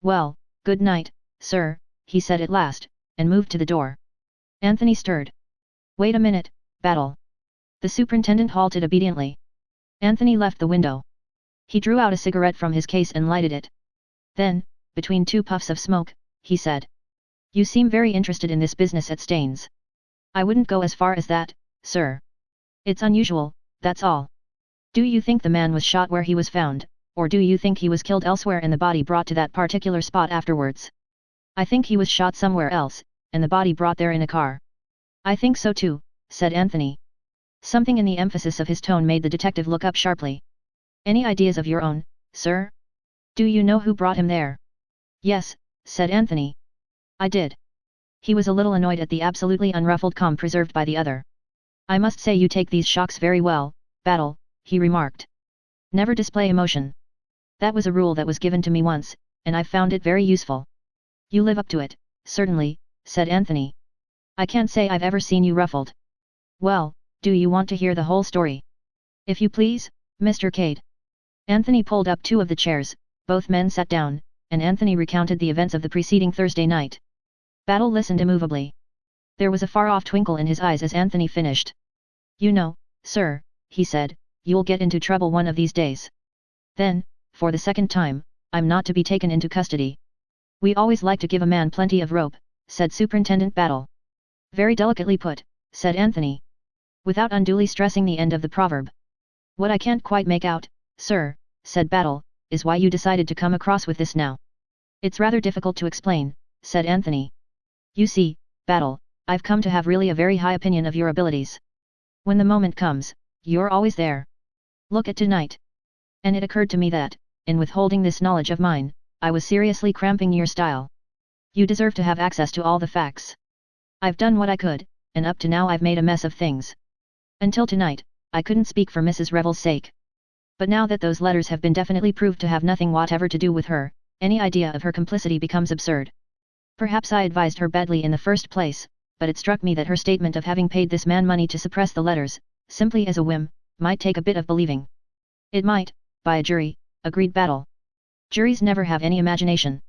Well, good night, sir, he said at last, and moved to the door. Anthony stirred. Wait a minute, Battle. The superintendent halted obediently. Anthony left the window. He drew out a cigarette from his case and lighted it. Then, between two puffs of smoke, he said. You seem very interested in this business at Staines. I wouldn't go as far as that, sir. It's unusual, that's all. Do you think the man was shot where he was found, or do you think he was killed elsewhere and the body brought to that particular spot afterwards? I think he was shot somewhere else, and the body brought there in a car. I think so too, said Anthony. Something in the emphasis of his tone made the detective look up sharply. Any ideas of your own, sir? Do you know who brought him there? Yes, said Anthony. I did. He was a little annoyed at the absolutely unruffled calm preserved by the other. I must say you take these shocks very well, Battle, he remarked. Never display emotion. That was a rule that was given to me once, and I've found it very useful. You live up to it, certainly, said Anthony. I can't say I've ever seen you ruffled. Well, do you want to hear the whole story? If you please, Mr. Cade. Anthony pulled up two of the chairs, both men sat down, and Anthony recounted the events of the preceding Thursday night. Battle listened immovably. There was a far-off twinkle in his eyes as Anthony finished. You know, sir, he said, you'll get into trouble one of these days. Then, for the second time, I'm not to be taken into custody. We always like to give a man plenty of rope, said Superintendent Battle. Very delicately put, said Anthony. Without unduly stressing the end of the proverb. What I can't quite make out, sir, said Battle, is why you decided to come across with this now. It's rather difficult to explain, said Anthony. You see, Battle, I've come to have really a very high opinion of your abilities. When the moment comes, you're always there. Look at tonight. And it occurred to me that, in withholding this knowledge of mine, I was seriously cramping your style. You deserve to have access to all the facts. I've done what I could, and up to now I've made a mess of things. Until tonight, I couldn't speak for Mrs. Revell's sake. But now that those letters have been definitely proved to have nothing whatever to do with her, any idea of her complicity becomes absurd. Perhaps I advised her badly in the first place, but it struck me that her statement of having paid this man money to suppress the letters, simply as a whim, might take a bit of believing. It might, by a jury, agreed Battle. Juries never have any imagination.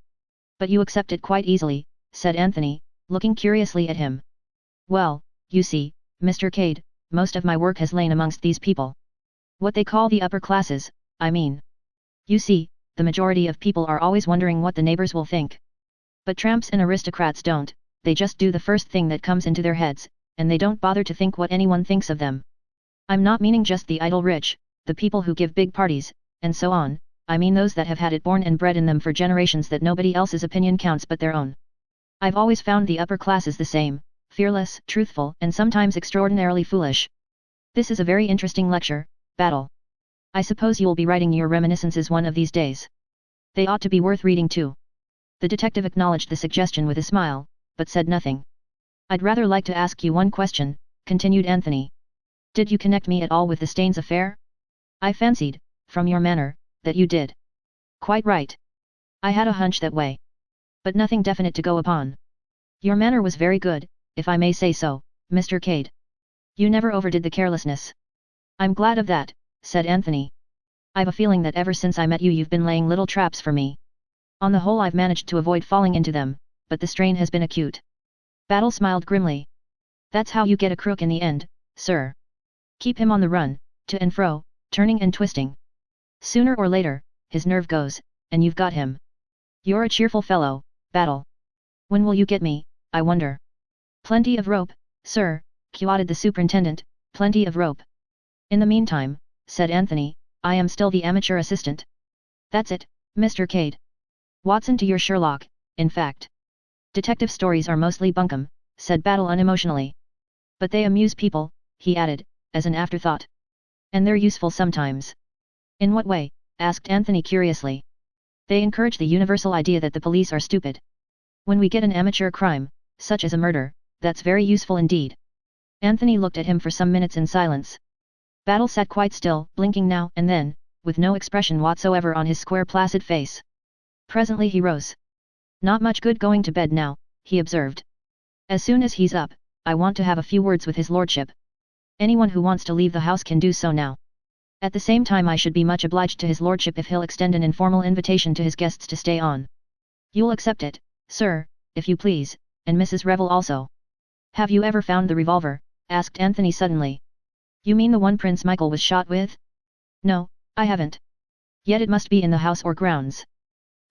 But you accept it quite easily, said Anthony, looking curiously at him. Well, you see, Mr. Cade, most of my work has lain amongst these people. What they call the upper classes, I mean. You see, the majority of people are always wondering what the neighbors will think. But tramps and aristocrats don't, they just do the first thing that comes into their heads, and they don't bother to think what anyone thinks of them. I'm not meaning just the idle rich, the people who give big parties, and so on, I mean those that have had it born and bred in them for generations that nobody else's opinion counts but their own. I've always found the upper classes the same, fearless, truthful, and sometimes extraordinarily foolish. This is a very interesting lecture, Battle. I suppose you'll be writing your reminiscences one of these days. They ought to be worth reading too. The detective acknowledged the suggestion with a smile, but said nothing. I'd rather like to ask you one question, continued Anthony. Did you connect me at all with the Staines affair? I fancied, from your manner, that you did. Quite right. I had a hunch that way. But nothing definite to go upon. Your manner was very good, if I may say so, Mr. Cade. You never overdid the carelessness. I'm glad of that, said Anthony. I've a feeling that ever since I met you you've been laying little traps for me. On the whole I've managed to avoid falling into them, but the strain has been acute. Battle smiled grimly. That's how you get a crook in the end, sir. Keep him on the run, to and fro, turning and twisting. Sooner or later, his nerve goes, and you've got him. You're a cheerful fellow, Battle. When will you get me, I wonder? Plenty of rope, sir, quoted the superintendent, plenty of rope. In the meantime, said Anthony, I am still the amateur assistant. That's it, Mr. Cade. Watson to your Sherlock, in fact. Detective stories are mostly bunkum, said Battle unemotionally. But they amuse people, he added, as an afterthought. And they're useful sometimes. In what way? Asked Anthony curiously. They encourage the universal idea that the police are stupid. When we get an amateur crime, such as a murder, that's very useful indeed. Anthony looked at him for some minutes in silence. Battle sat quite still, blinking now and then, with no expression whatsoever on his square placid face. Presently he rose. Not much good going to bed now, he observed. As soon as he's up, I want to have a few words with his lordship. Anyone who wants to leave the house can do so now. At the same time I should be much obliged to his lordship if he'll extend an informal invitation to his guests to stay on. You'll accept it, sir, if you please, and Mrs. Revel also. Have you ever found the revolver? Asked Anthony suddenly. You mean the one Prince Michael was shot with? No, I haven't. Yet it must be in the house or grounds.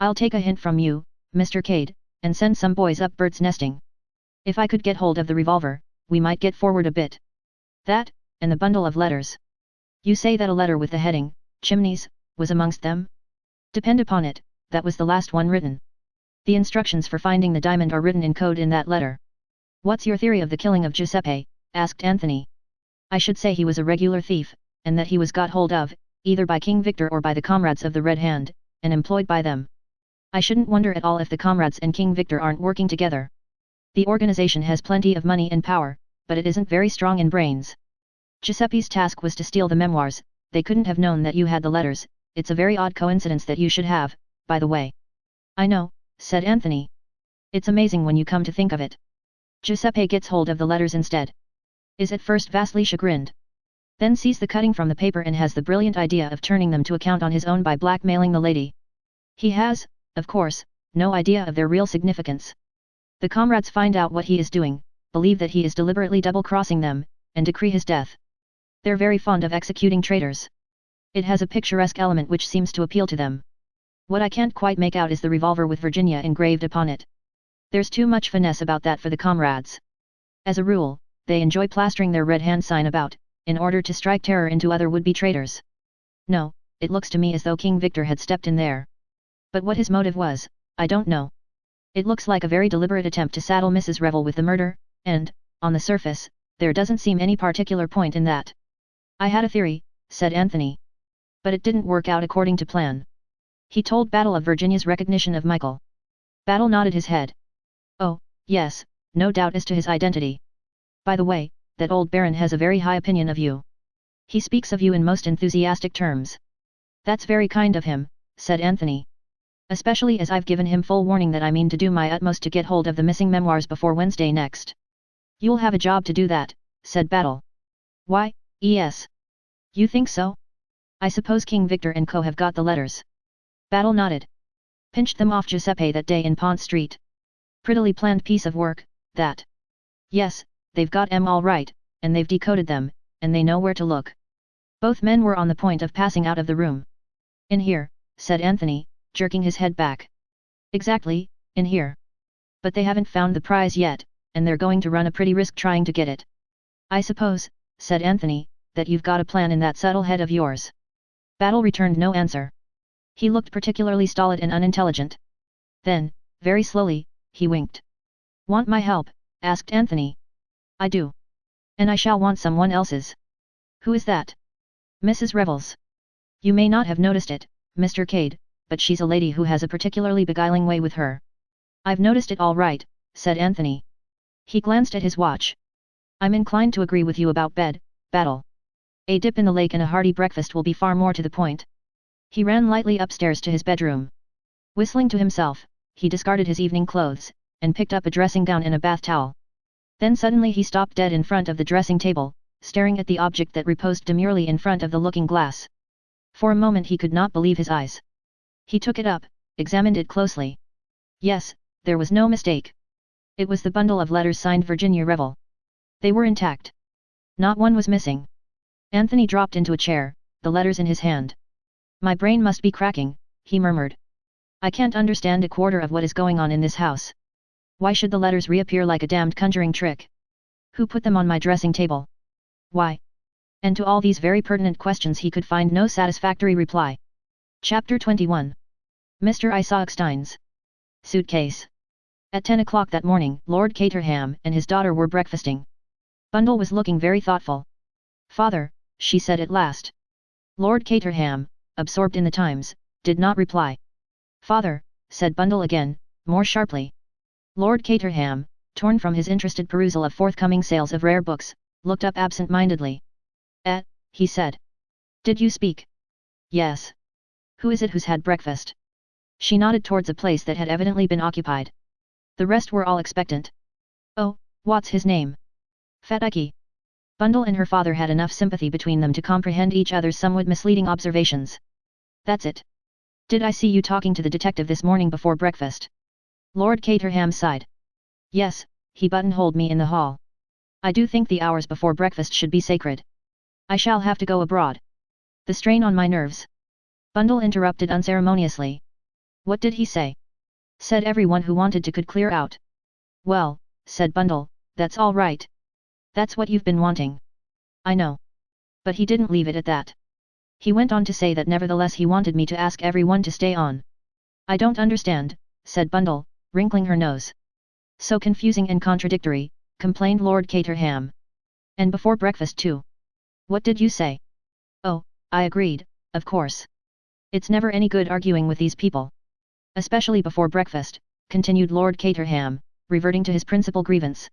I'll take a hint from you, Mr. Cade, and send some boys up birds nesting. If I could get hold of the revolver, we might get forward a bit. That, and the bundle of letters. You say that a letter with the heading, Chimneys, was amongst them? Depend upon it, that was the last one written. The instructions for finding the diamond are written in code in that letter. What's your theory of the killing of Giuseppe? Asked Anthony. I should say he was a regular thief, and that he was got hold of, either by King Victor or by the comrades of the Red Hand, and employed by them. I shouldn't wonder at all if the comrades and King Victor aren't working together. The organization has plenty of money and power, but it isn't very strong in brains. Giuseppe's task was to steal the memoirs, they couldn't have known that you had the letters. It's a very odd coincidence that you should have, by the way. I know, said Anthony. It's amazing when you come to think of it. Giuseppe gets hold of the letters instead. Is at first vastly chagrined. Then sees the cutting from the paper and has the brilliant idea of turning them to account on his own by blackmailing the lady. He has, of course, no idea of their real significance. The comrades find out what he is doing, believe that he is deliberately double-crossing them, and decree his death. They're very fond of executing traitors. It has a picturesque element which seems to appeal to them. What I can't quite make out is the revolver with Virginia engraved upon it. There's too much finesse about that for the comrades. As a rule, they enjoy plastering their Red Hand sign about, in order to strike terror into other would-be traitors. No, it looks to me as though King Victor had stepped in there. But what his motive was, I don't know. It looks like a very deliberate attempt to saddle Mrs. Revel with the murder, and, on the surface, there doesn't seem any particular point in that. I had a theory, said Anthony. But it didn't work out according to plan. He told Battle of Virginia's recognition of Michael. Battle nodded his head. Oh, yes, no doubt as to his identity. By the way, that old Baron has a very high opinion of you. He speaks of you in most enthusiastic terms. That's very kind of him, said Anthony. Especially as I've given him full warning that I mean to do my utmost to get hold of the missing memoirs before Wednesday next. You'll have a job to do that, said Battle. Why, yes. You think so? I suppose King Victor and co have got the letters. Battle nodded. Pinched them off Giuseppe that day in Pont Street. Prettily planned piece of work, that. Yes, they've got 'em all right, and they've decoded them, and they know where to look. Both men were on the point of passing out of the room. In here, said Anthony, jerking his head back. Exactly, in here. But they haven't found the prize yet, and they're going to run a pretty risk trying to get it. I suppose, said Anthony, that you've got a plan in that subtle head of yours. Battle returned no answer. He looked particularly stolid and unintelligent. Then, very slowly, he winked. Want my help? Asked Anthony. I do. And I shall want someone else's. Who is that? Mrs. Revels. You may not have noticed it, Mr. Cade, but she's a lady who has a particularly beguiling way with her. I've noticed it all right, said Anthony. He glanced at his watch. I'm inclined to agree with you about bed, Battle. A dip in the lake and a hearty breakfast will be far more to the point. He ran lightly upstairs to his bedroom. Whistling to himself, he discarded his evening clothes, and picked up a dressing gown and a bath towel. Then suddenly he stopped dead in front of the dressing table, staring at the object that reposed demurely in front of the looking glass. For a moment he could not believe his eyes. He took it up, examined it closely. Yes, there was no mistake. It was the bundle of letters signed Virginia Revel. They were intact. Not one was missing. Anthony dropped into a chair, the letters in his hand. My brain must be cracking, he murmured. I can't understand a quarter of what is going on in this house. Why should the letters reappear like a damned conjuring trick? Who put them on my dressing table? Why? And to all these very pertinent questions he could find no satisfactory reply. Chapter 21. Mr. Isaacstein's suitcase. At 10 o'clock that morning, Lord Caterham and his daughter were breakfasting. Bundle was looking very thoughtful. Father, she said at last. Lord Caterham, absorbed in the Times, did not reply. Father, said Bundle again, more sharply. Lord Caterham, torn from his interested perusal of forthcoming sales of rare books, looked up absent-mindedly. He said. Did you speak? Yes. Who is it who's had breakfast? She nodded towards a place that had evidently been occupied. The rest were all expectant. Oh, what's his name? Fat Ike. Bundle and her father had enough sympathy between them to comprehend each other's somewhat misleading observations. That's it. Did I see you talking to the detective this morning before breakfast? Lord Caterham sighed. Yes, he buttonholed me in the hall. I do think the hours before breakfast should be sacred. I shall have to go abroad. The strain on my nerves. Bundle interrupted unceremoniously. What did he say? Said everyone who wanted to could clear out. Well, said Bundle, that's all right. That's what you've been wanting. I know. But he didn't leave it at that. He went on to say that nevertheless he wanted me to ask everyone to stay on. I don't understand, said Bundle, wrinkling her nose. So confusing and contradictory, complained Lord Caterham. And before breakfast too. What did you say? Oh, I agreed, of course. It's never any good arguing with these people. Especially before breakfast, continued Lord Caterham, reverting to his principal grievance.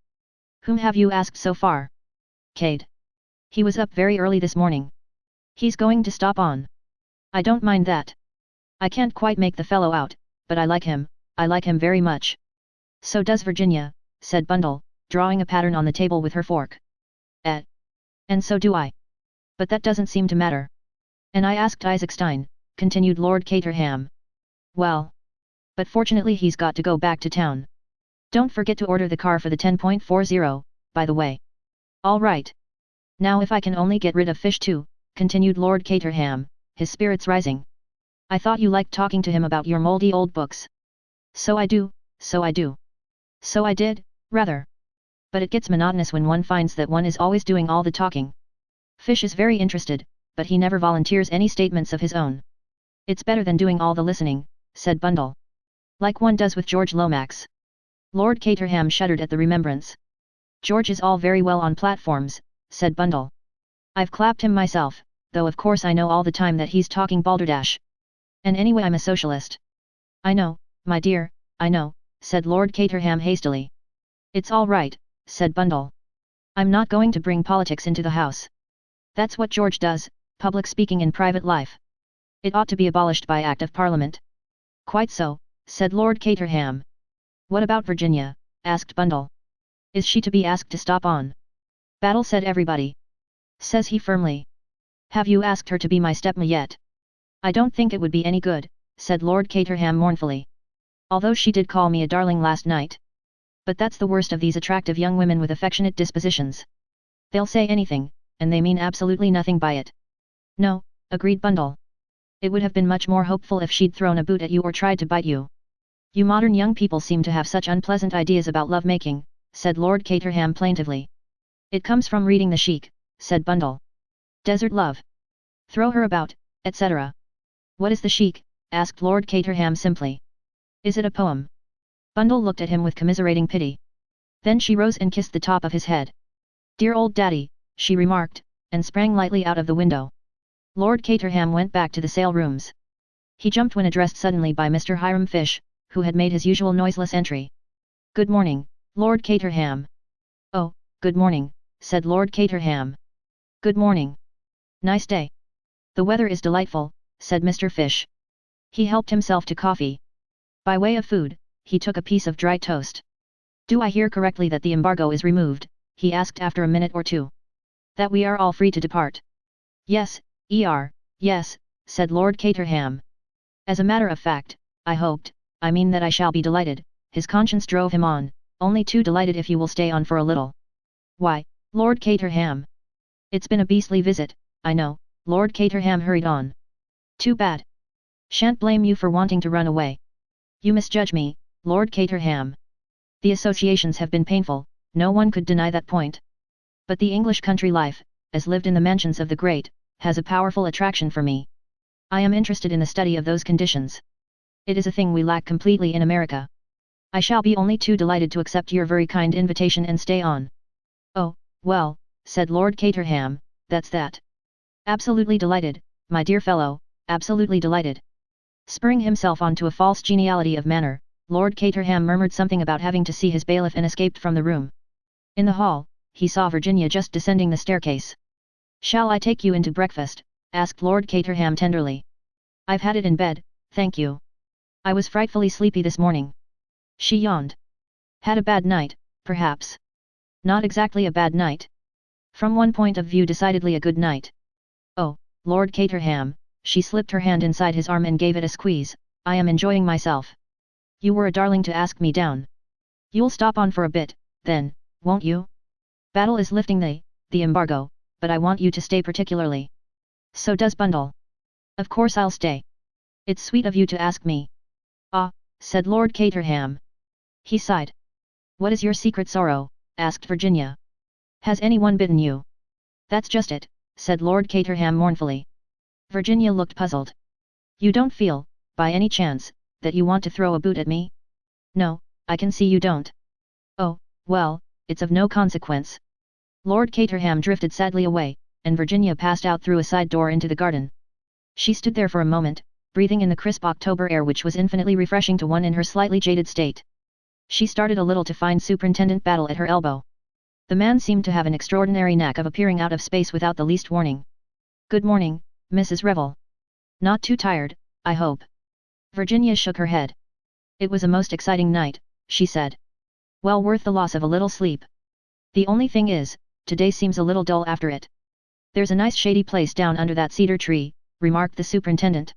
Whom have you asked so far? Cade. He was up very early this morning. He's going to stop on. I don't mind that. I can't quite make the fellow out, but I like him very much. So does Virginia, said Bundle, drawing a pattern on the table with her fork. And so do I. But that doesn't seem to matter. And I asked Isaac Stein, continued Lord Caterham. Well. But fortunately he's got to go back to town. Don't forget to order the car for the 10.40, by the way. All right. Now if I can only get rid of Fish too, continued Lord Caterham, his spirits rising. I thought you liked talking to him about your moldy old books. So I do. So I did, rather. But it gets monotonous when one finds that one is always doing all the talking. Fish is very interested, but he never volunteers any statements of his own. It's better than doing all the listening, said Bundle. Like one does with George Lomax. Lord Caterham shuddered at the remembrance. George is all very well on platforms, said Bundle. I've clapped him myself, though of course I know all the time that he's talking balderdash. And anyway I'm a socialist. I know, my dear, I know, said Lord Caterham hastily. It's all right, said Bundle. I'm not going to bring politics into the house. That's what George does, public speaking in private life. It ought to be abolished by Act of Parliament. Quite so, said Lord Caterham. What about Virginia? Asked Bundle. Is she to be asked to stop on? Battle said everybody. Says he firmly. Have you asked her to be my stepma yet? I don't think it would be any good, said Lord Caterham mournfully. Although she did call me a darling last night. But that's the worst of these attractive young women with affectionate dispositions. They'll say anything, and they mean absolutely nothing by it. No, agreed Bundle. It would have been much more hopeful if she'd thrown a boot at you or tried to bite you. You modern young people seem to have such unpleasant ideas about love-making, said Lord Caterham plaintively. It comes from reading the Sheik, said Bundle. Desert love. Throw her about, etc. What is the Sheik? Asked Lord Caterham simply. Is it a poem? Bundle looked at him with commiserating pity. Then she rose and kissed the top of his head. Dear old daddy, she remarked, and sprang lightly out of the window. Lord Caterham went back to the sale rooms. He jumped when addressed suddenly by Mr. Hiram Fish, who had made his usual noiseless entry. Good morning, Lord Caterham. Oh, good morning, said Lord Caterham. Good morning. Nice day. The weather is delightful, said Mr. Fish. He helped himself to coffee. By way of food, he took a piece of dry toast. Do I hear correctly that the embargo is removed? He asked after a minute or two. That we are all free to depart. Yes, yes, said Lord Caterham. As a matter of fact, I mean that I shall be delighted, his conscience drove him on, only too delighted if you will stay on for a little. Why, Lord Caterham. It's been a beastly visit, I know, Lord Caterham hurried on. Too bad. Shan't blame you for wanting to run away. You misjudge me, Lord Caterham. The associations have been painful, no one could deny that point. But the English country life, as lived in the mansions of the great, has a powerful attraction for me. I am interested in the study of those conditions. It is a thing we lack completely in America. I shall be only too delighted to accept your very kind invitation and stay on. Oh, well, said Lord Caterham, that's that. Absolutely delighted, my dear fellow, absolutely delighted. Spurring himself onto a false geniality of manner, Lord Caterham murmured something about having to see his bailiff and escaped from the room. In the hall, he saw Virginia just descending the staircase. "Shall I take you into breakfast?" asked Lord Caterham tenderly. "I've had it in bed, thank you. I was frightfully sleepy this morning." She yawned. "Had a bad night, perhaps?" "Not exactly a bad night. From one point of view decidedly a good night." "Oh, Lord Caterham," she slipped her hand inside his arm and gave it a squeeze, "I am enjoying myself. You were a darling to ask me down. You'll stop on for a bit, then, won't you? Battle is lifting the embargo, but I want you to stay particularly. So does Bundle. Of course I'll stay. It's sweet of you to ask me." "Ah," said Lord Caterham. He sighed. "What is your secret sorrow?" asked Virginia. "Has anyone bitten you?" "That's just it," said Lord Caterham mournfully. Virginia looked puzzled. "You don't feel, by any chance, that you want to throw a boot at me?" "No, I can see you don't." "Oh, well, it's of no consequence." Lord Caterham drifted sadly away, and Virginia passed out through a side door into the garden. She stood there for a moment, breathing in the crisp October air which was infinitely refreshing to one in her slightly jaded state. She started a little to find Superintendent Battle at her elbow. The man seemed to have an extraordinary knack of appearing out of space without the least warning. "Good morning, Mrs. Revel. Not too tired, I hope?" Virginia shook her head. "It was a most exciting night," she said. "Well worth the loss of a little sleep. The only thing is, today seems a little dull after it." "There's a nice shady place down under that cedar tree," remarked the superintendent.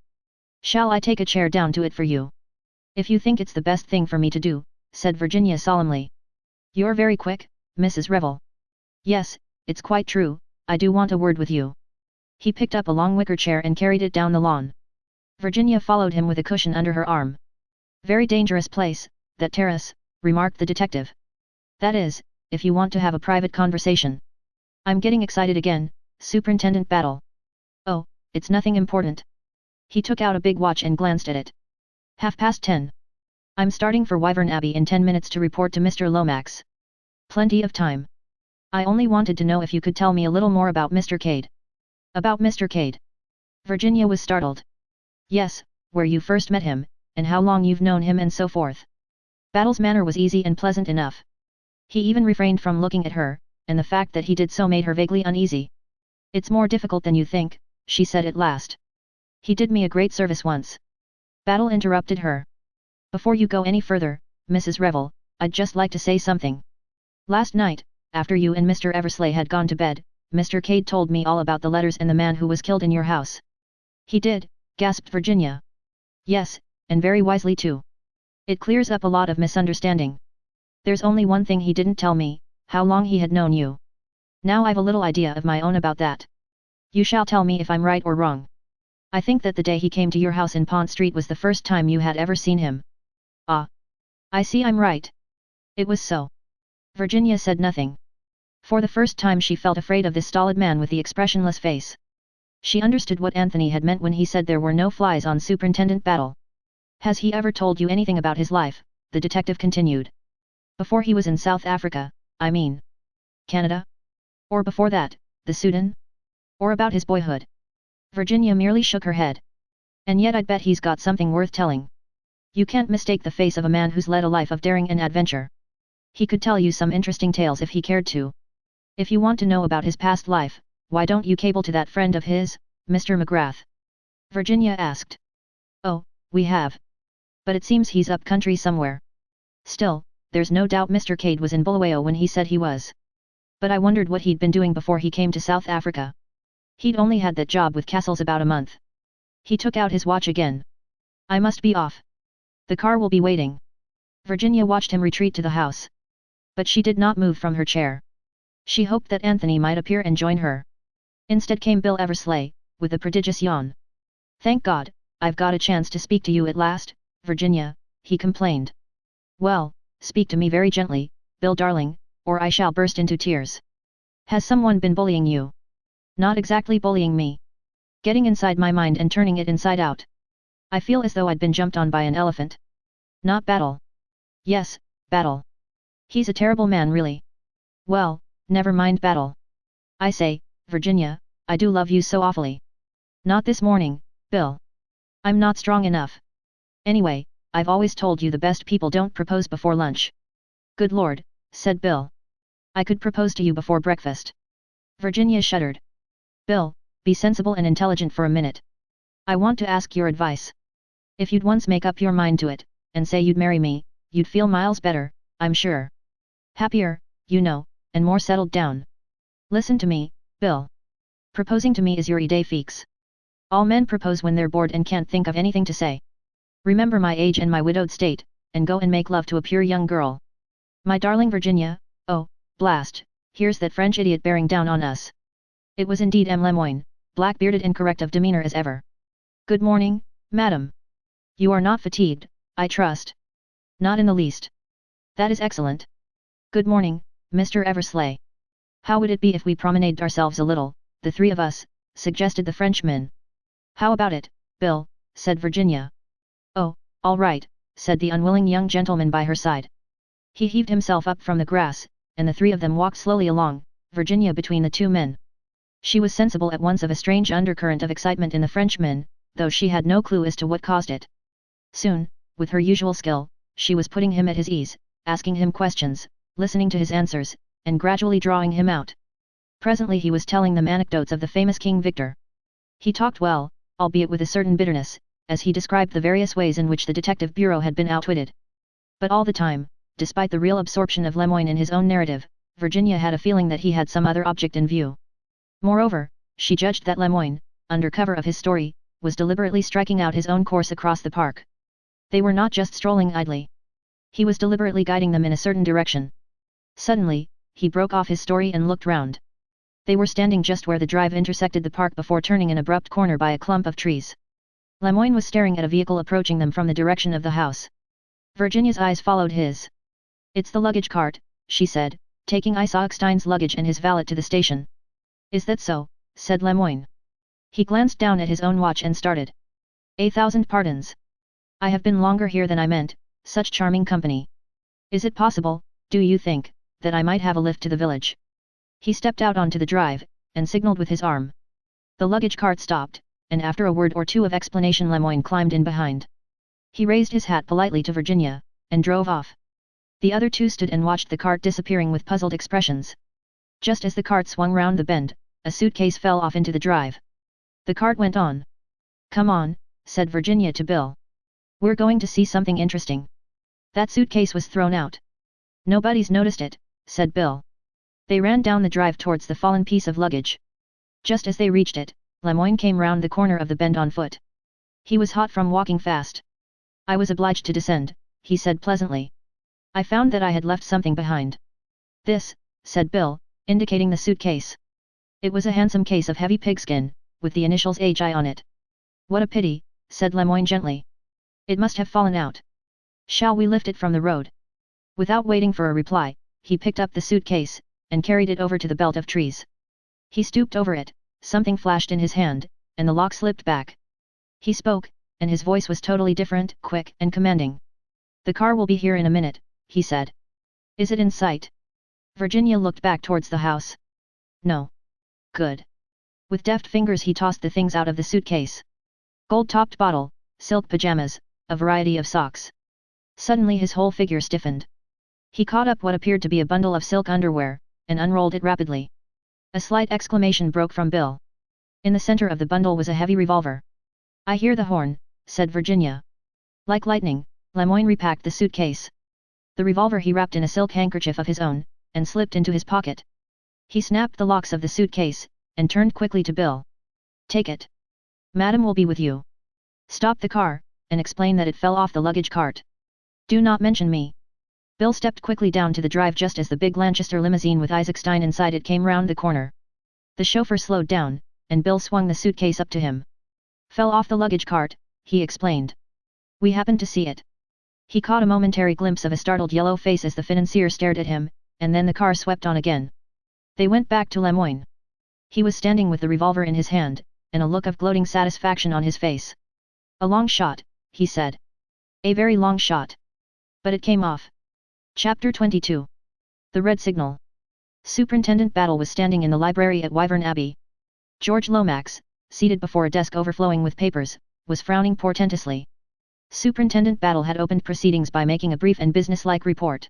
"Shall I take a chair down to it for you?" "If you think it's the best thing for me to do," said Virginia solemnly. "You're very quick, Mrs. Revel." "Yes, it's quite true, I do want a word with you." He picked up a long wicker chair and carried it down the lawn. Virginia followed him with a cushion under her arm. "Very dangerous place, that terrace," remarked the detective. "That is, if you want to have a private conversation." "I'm getting excited again, Superintendent Battle." "Oh, it's nothing important." He took out a big watch and glanced at it. 10:30. "I'm starting for Wyvern Abbey in 10 minutes to report to Mr. Lomax. Plenty of time. I only wanted to know if you could tell me a little more about Mr. Cade." "About Mr. Cade?" Virginia was startled. "Yes, where you first met him, and how long you've known him and so forth." Battle's manner was easy and pleasant enough. He even refrained from looking at her, and the fact that he did so made her vaguely uneasy. "It's more difficult than you think," she said at last. "He did me a great service once." Battle interrupted her. "Before you go any further, Mrs. Revel, I'd just like to say something. Last night, after you and Mr. Eversley had gone to bed, Mr. Cade told me all about the letters and the man who was killed in your house." "He did?" gasped Virginia. "Yes, and very wisely too. It clears up a lot of misunderstanding. There's only one thing he didn't tell me, how long he had known you. Now I've a little idea of my own about that. You shall tell me if I'm right or wrong. I think that the day he came to your house in Pont Street was the first time you had ever seen him." "Ah. I see I'm right." It was so. Virginia said nothing. For the first time she felt afraid of this stolid man with the expressionless face. She understood what Anthony had meant when he said there were no flies on Superintendent Battle. "Has he ever told you anything about his life?" the detective continued. "Before he was in South Africa, I mean. Canada? Or before that, the Sudan? Or about his boyhood?" Virginia merely shook her head. "And yet I'd bet he's got something worth telling. You can't mistake the face of a man who's led a life of daring and adventure. He could tell you some interesting tales if he cared to. If you want to know about his past life, why don't you cable to that friend of his, Mr. McGrath?" Virginia asked. "Oh, we have. But it seems he's up country somewhere. Still, there's no doubt Mr. Cade was in Bulawayo when he said he was. But I wondered what he'd been doing before he came to South Africa. He'd only had that job with Castles about a month." He took out his watch again. "I must be off. The car will be waiting." Virginia watched him retreat to the house. But she did not move from her chair. She hoped that Anthony might appear and join her. Instead came Bill Eversley, with a prodigious yawn. "Thank God, I've got a chance to speak to you at last, Virginia," he complained. "Well, speak to me very gently, Bill darling, or I shall burst into tears. Has someone been bullying you?" "Not exactly bullying me. Getting inside my mind and turning it inside out. I feel as though I'd been jumped on by an elephant." "Not Battle?" "Yes, Battle. He's a terrible man really." "Well, never mind Battle. I say, Virginia, I do love you so awfully." "Not this morning, Bill." I'm not strong enough. Anyway, I've always told you the best people don't propose before lunch. Good Lord, said Bill. I could propose to you before breakfast. Virginia shuddered. Bill, be sensible and intelligent for a minute. I want to ask your advice. If you'd once make up your mind to it, and say you'd marry me, you'd feel miles better, I'm sure. Happier, you know, and more settled down. Listen to me, Bill. Proposing to me is your idée fixe. All men propose when they're bored and can't think of anything to say. Remember my age and my widowed state, and go and make love to a pure young girl. My darling Virginia, oh, blast, here's that French idiot bearing down on us. It was indeed M. Lemoyne, black-bearded and correct of demeanor as ever. Good morning, madam. You are not fatigued, I trust. Not in the least. That is excellent. Good morning, Mr. Eversley. How would it be if we promenaded ourselves a little, the three of us, suggested the Frenchman. How about it, Bill, said Virginia. Oh, all right, said the unwilling young gentleman by her side. He heaved himself up from the grass, and the three of them walked slowly along, Virginia between the two men. She was sensible at once of a strange undercurrent of excitement in the Frenchman, though she had no clue as to what caused it. Soon, with her usual skill, she was putting him at his ease, asking him questions, listening to his answers, and gradually drawing him out. Presently he was telling them anecdotes of the famous King Victor. He talked well, albeit with a certain bitterness, as he described the various ways in which the detective bureau had been outwitted. But all the time, despite the real absorption of Lemoyne in his own narrative, Virginia had a feeling that he had some other object in view. Moreover, she judged that Lemoyne, under cover of his story, was deliberately striking out his own course across the park. They were not just strolling idly. He was deliberately guiding them in a certain direction. Suddenly, he broke off his story and looked round. They were standing just where the drive intersected the park before turning an abrupt corner by a clump of trees. Lemoyne was staring at a vehicle approaching them from the direction of the house. Virginia's eyes followed his. It's the luggage cart, she said, taking Eisenstein's luggage and his valet to the station. Is that so? Said Lemoyne. He glanced down at his own watch and started. 1,000 pardons. I have been longer here than I meant, such charming company. Is it possible, do you think, that I might have a lift to the village? He stepped out onto the drive, and signaled with his arm. The luggage cart stopped, and after a word or two of explanation Lemoyne climbed in behind. He raised his hat politely to Virginia, and drove off. The other two stood and watched the cart disappearing with puzzled expressions. Just as the cart swung round the bend, a suitcase fell off into the drive. The cart went on. Come on, said Virginia to Bill. We're going to see something interesting. That suitcase was thrown out. Nobody's noticed it, said Bill. They ran down the drive towards the fallen piece of luggage. Just as they reached it, Lemoyne came round the corner of the bend on foot. He was hot from walking fast. I was obliged to descend, he said pleasantly. I found that I had left something behind. This, said Bill, indicating the suitcase. It was a handsome case of heavy pigskin, with the initials HI on it. What a pity, said Lemoyne gently. It must have fallen out. Shall we lift it from the road? Without waiting for a reply, he picked up the suitcase, and carried it over to the belt of trees. He stooped over it, something flashed in his hand, and the lock slipped back. He spoke, and his voice was totally different, quick and commanding. The car will be here in a minute, he said. Is it in sight? Virginia looked back towards the house. No. Good. With deft fingers he tossed the things out of the suitcase. Gold-topped bottle, silk pajamas, a variety of socks. Suddenly his whole figure stiffened. He caught up what appeared to be a bundle of silk underwear, and unrolled it rapidly. A slight exclamation broke from Bill. In the center of the bundle was a heavy revolver. I hear the horn, said Virginia. Like lightning, Lemoyne repacked the suitcase. The revolver he wrapped in a silk handkerchief of his own, and slipped into his pocket. He snapped the locks of the suitcase, and turned quickly to Bill. Take it. Madam will be with you. Stop the car, and explain that it fell off the luggage cart. Do not mention me. Bill stepped quickly down to the drive just as the big Lanchester limousine with Eisenstein inside it came round the corner. The chauffeur slowed down, and Bill swung the suitcase up to him. Fell off the luggage cart, he explained. We happened to see it. He caught a momentary glimpse of a startled yellow face as the financier stared at him, and then the car swept on again. They went back to Lemoyne. He was standing with the revolver in his hand, and a look of gloating satisfaction on his face. A long shot, he said. A very long shot. But it came off. Chapter 22. The Red Signal. Superintendent Battle was standing in the library at Wyvern Abbey. George Lomax, seated before a desk overflowing with papers, was frowning portentously. Superintendent Battle had opened proceedings by making a brief and businesslike report.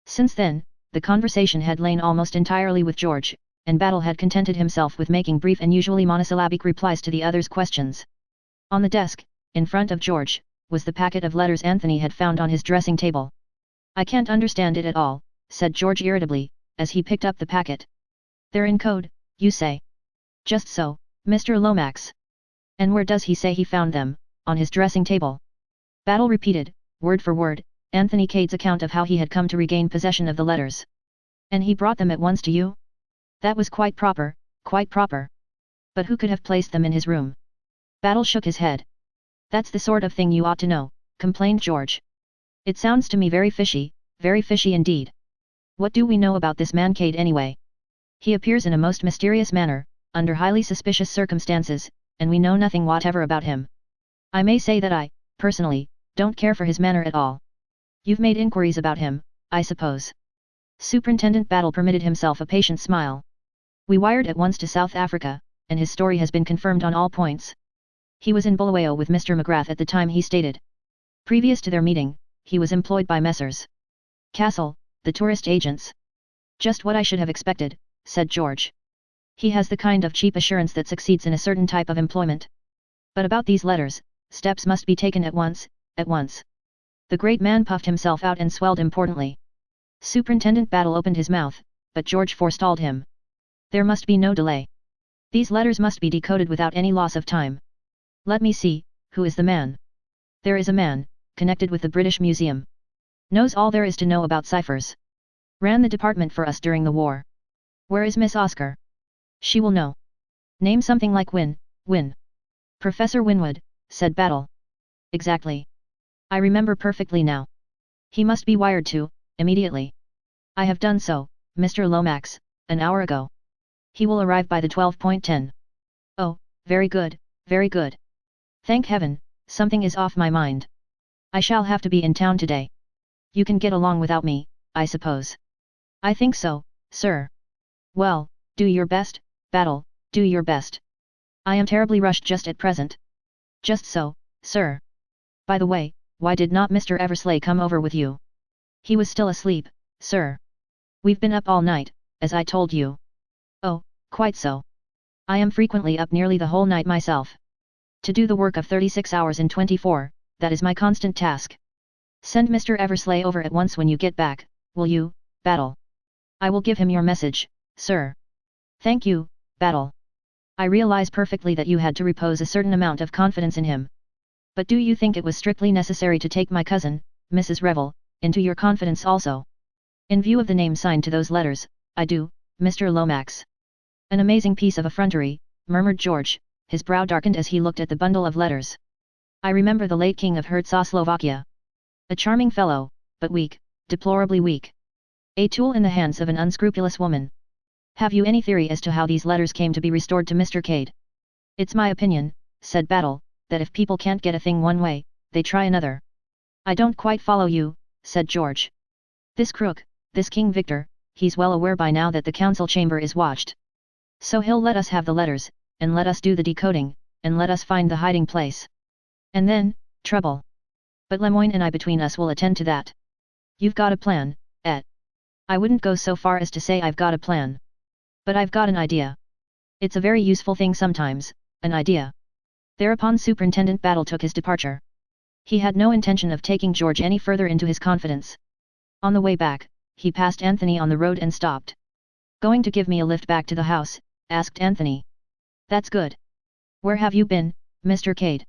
Since then, the conversation had lain almost entirely with George, and Battle had contented himself with making brief and usually monosyllabic replies to the other's questions. On the desk, in front of George, was the packet of letters Anthony had found on his dressing table. "I can't understand it at all," said George irritably, as he picked up the packet. "They're in code, you say?" "Just so, Mr. Lomax." "And where does he say he found them?" "On his dressing table." Battle repeated, word for word, Anthony Cade's account of how he had come to regain possession of the letters. "And he brought them at once to you?" "That was quite proper, quite proper." "But who could have placed them in his room?" Battle shook his head. "That's the sort of thing you ought to know," complained George. "It sounds to me very fishy indeed. What do we know about this man Cade anyway? He appears in a most mysterious manner, under highly suspicious circumstances, and we know nothing whatever about him. I may say that I, personally, don't care for his manner at all." "You've made inquiries about him, I suppose?" Superintendent Battle permitted himself a patient smile. "We wired at once to South Africa, and his story has been confirmed on all points. He was in Bulawayo with Mr. McGrath at the time he stated. Previous to their meeting, he was employed by Messrs. Castle, the tourist agents." "Just what I should have expected," said George. "He has the kind of cheap assurance that succeeds in a certain type of employment. But about these letters, steps must be taken at once, at once." The great man puffed himself out and swelled importantly. Superintendent Battle opened his mouth, but George forestalled him. "There must be no delay. These letters must be decoded without any loss of time. Let me see, who is the man?" "There is a man, connected with the British Museum. Knows all there is to know about ciphers. Ran the department for us during the war. Where is Miss Oscar?" "She will know. Name something like Win. "Professor Winwood," said Battle. "Exactly. I remember perfectly now. He must be wired to, immediately. I have done so, Mr. Lomax, an hour ago. He will arrive by the 12:10. "Oh, very good, very good. Thank heaven, something is off my mind. I shall have to be in town today. You can get along without me, I suppose?" "I think so, sir." "Well, do your best, Battle, do your best. I am terribly rushed just at present." "Just so, sir. By the way, why did not Mr. Eversley come over with you?" "He was still asleep, sir. We've been up all night, as I told you." "Oh, quite so. I am frequently up nearly the whole night myself. To do the work of 36 hours in 24, that is my constant task. Send Mr. Eversley over at once when you get back, will you, Battle?" "I will give him your message, sir." "Thank you, Battle. I realize perfectly that you had to repose a certain amount of confidence in him. But do you think it was strictly necessary to take my cousin, Mrs. Revel, into your confidence also?" "In view of the name signed to those letters, I do, Mr. Lomax." "An amazing piece of effrontery," murmured George, his brow darkened as he looked at the bundle of letters. "I remember the late King of Herzegovina. A charming fellow, but weak, deplorably weak. A tool in the hands of an unscrupulous woman. Have you any theory as to how these letters came to be restored to Mr. Cade?" "It's my opinion," said Battle, "that if people can't get a thing one way, they try another." "I don't quite follow you," said George. "This crook, this King Victor, he's well aware by now that the council chamber is watched. So he'll let us have the letters, and let us do the decoding, and let us find the hiding place. And then, trouble. But Lemoyne and I between us will attend to that." "You've got a plan, Ed." "I wouldn't go so far as to say I've got a plan. But I've got an idea. It's a very useful thing sometimes, an idea." Thereupon Superintendent Battle took his departure. He had no intention of taking George any further into his confidence. On the way back, he passed Anthony on the road and stopped. "Going to give me a lift back to the house?" asked Anthony. "That's good. Where have you been, Mr. Cade?"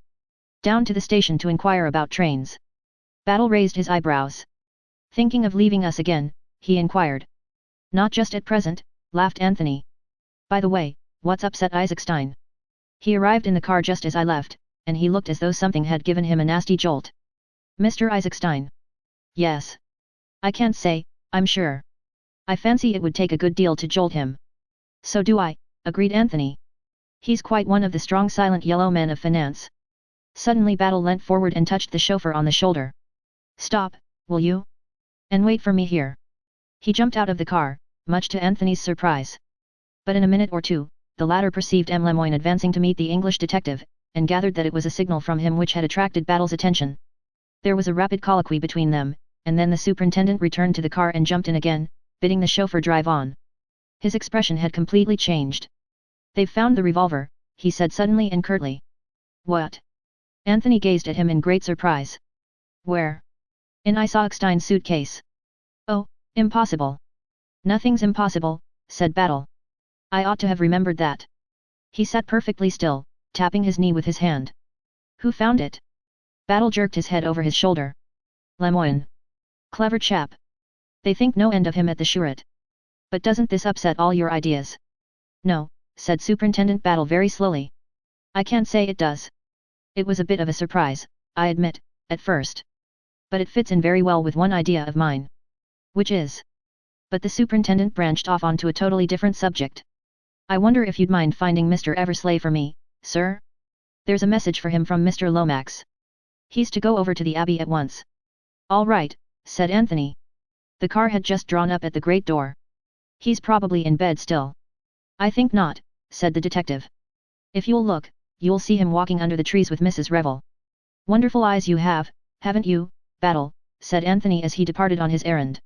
"Down to the station to inquire about trains." Battle raised his eyebrows. "Thinking of leaving us again?" he inquired. "Not just at present," laughed Anthony. "By the way, what's upset Isaacstein?" "He arrived in the car just as I left, and he looked as though something had given him a nasty jolt." "Mr. Isaacstein?" "Yes. I can't say, I'm sure. I fancy it would take a good deal to jolt him." "So do I," agreed Anthony. "He's quite one of the strong silent yellow men of finance." Suddenly Battle leant forward and touched the chauffeur on the shoulder. "Stop, will you? And wait for me here." He jumped out of the car, much to Anthony's surprise. But in a minute or two, the latter perceived M. Lemoyne advancing to meet the English detective, and gathered that it was a signal from him which had attracted Battle's attention. There was a rapid colloquy between them, and then the superintendent returned to the car and jumped in again, bidding the chauffeur drive on. His expression had completely changed. "They've found the revolver," he said suddenly and curtly. "What?" Anthony gazed at him in great surprise. "Where?" "In Eisenstein's suitcase." "Oh, impossible." "Nothing's impossible," said Battle. "I ought to have remembered that." He sat perfectly still, tapping his knee with his hand. "Who found it?" Battle jerked his head over his shoulder. "Lemoyne. Clever chap. They think no end of him at the Charrette. But doesn't this upset all your ideas?" "No," said Superintendent Battle very slowly. "I can't say it does. It was a bit of a surprise, I admit, at first. But it fits in very well with one idea of mine." "Which is?" But the superintendent branched off onto a totally different subject. "I wonder if you'd mind finding Mr. Eversley for me, sir? There's a message for him from Mr. Lomax. He's to go over to the Abbey at once." "All right," said Anthony. The car had just drawn up at the great door. "He's probably in bed still." "I think not," said the detective. "If you'll look, you'll see him walking under the trees with Mrs. Revel." "Wonderful eyes you have, haven't you, Battle?" said Anthony as he departed on his errand.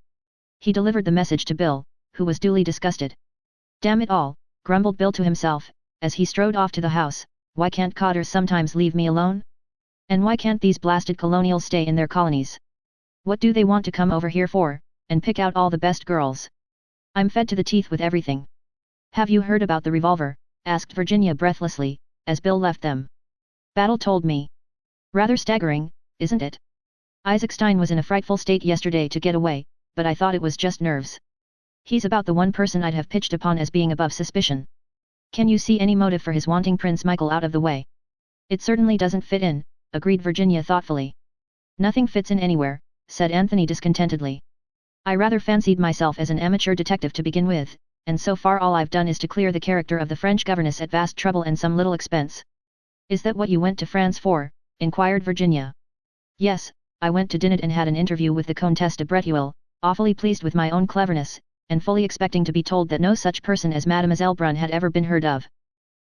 He delivered the message to Bill, who was duly disgusted. "Damn it all," grumbled Bill to himself, as he strode off to the house, "why can't cotters sometimes leave me alone? And why can't these blasted colonials stay in their colonies? What do they want to come over here for, and pick out all the best girls? I'm fed to the teeth with everything." "Have you heard about the revolver?" asked Virginia breathlessly, as Bill left them. "Battle told me." "Rather staggering, isn't it? Eisenstein was in a frightful state yesterday to get away, but I thought it was just nerves. He's about the one person I'd have pitched upon as being above suspicion. Can you see any motive for his wanting Prince Michael out of the way?" "It certainly doesn't fit in," agreed Virginia thoughtfully. "Nothing fits in anywhere," said Anthony discontentedly. "I rather fancied myself as an amateur detective to begin with, and so far all I've done is to clear the character of the French governess at vast trouble and some little expense." "Is that what you went to France for?" inquired Virginia. "Yes, I went to Dinant and had an interview with the Comtesse de Bretuel, awfully pleased with my own cleverness, and fully expecting to be told that no such person as Mademoiselle Brun had ever been heard of.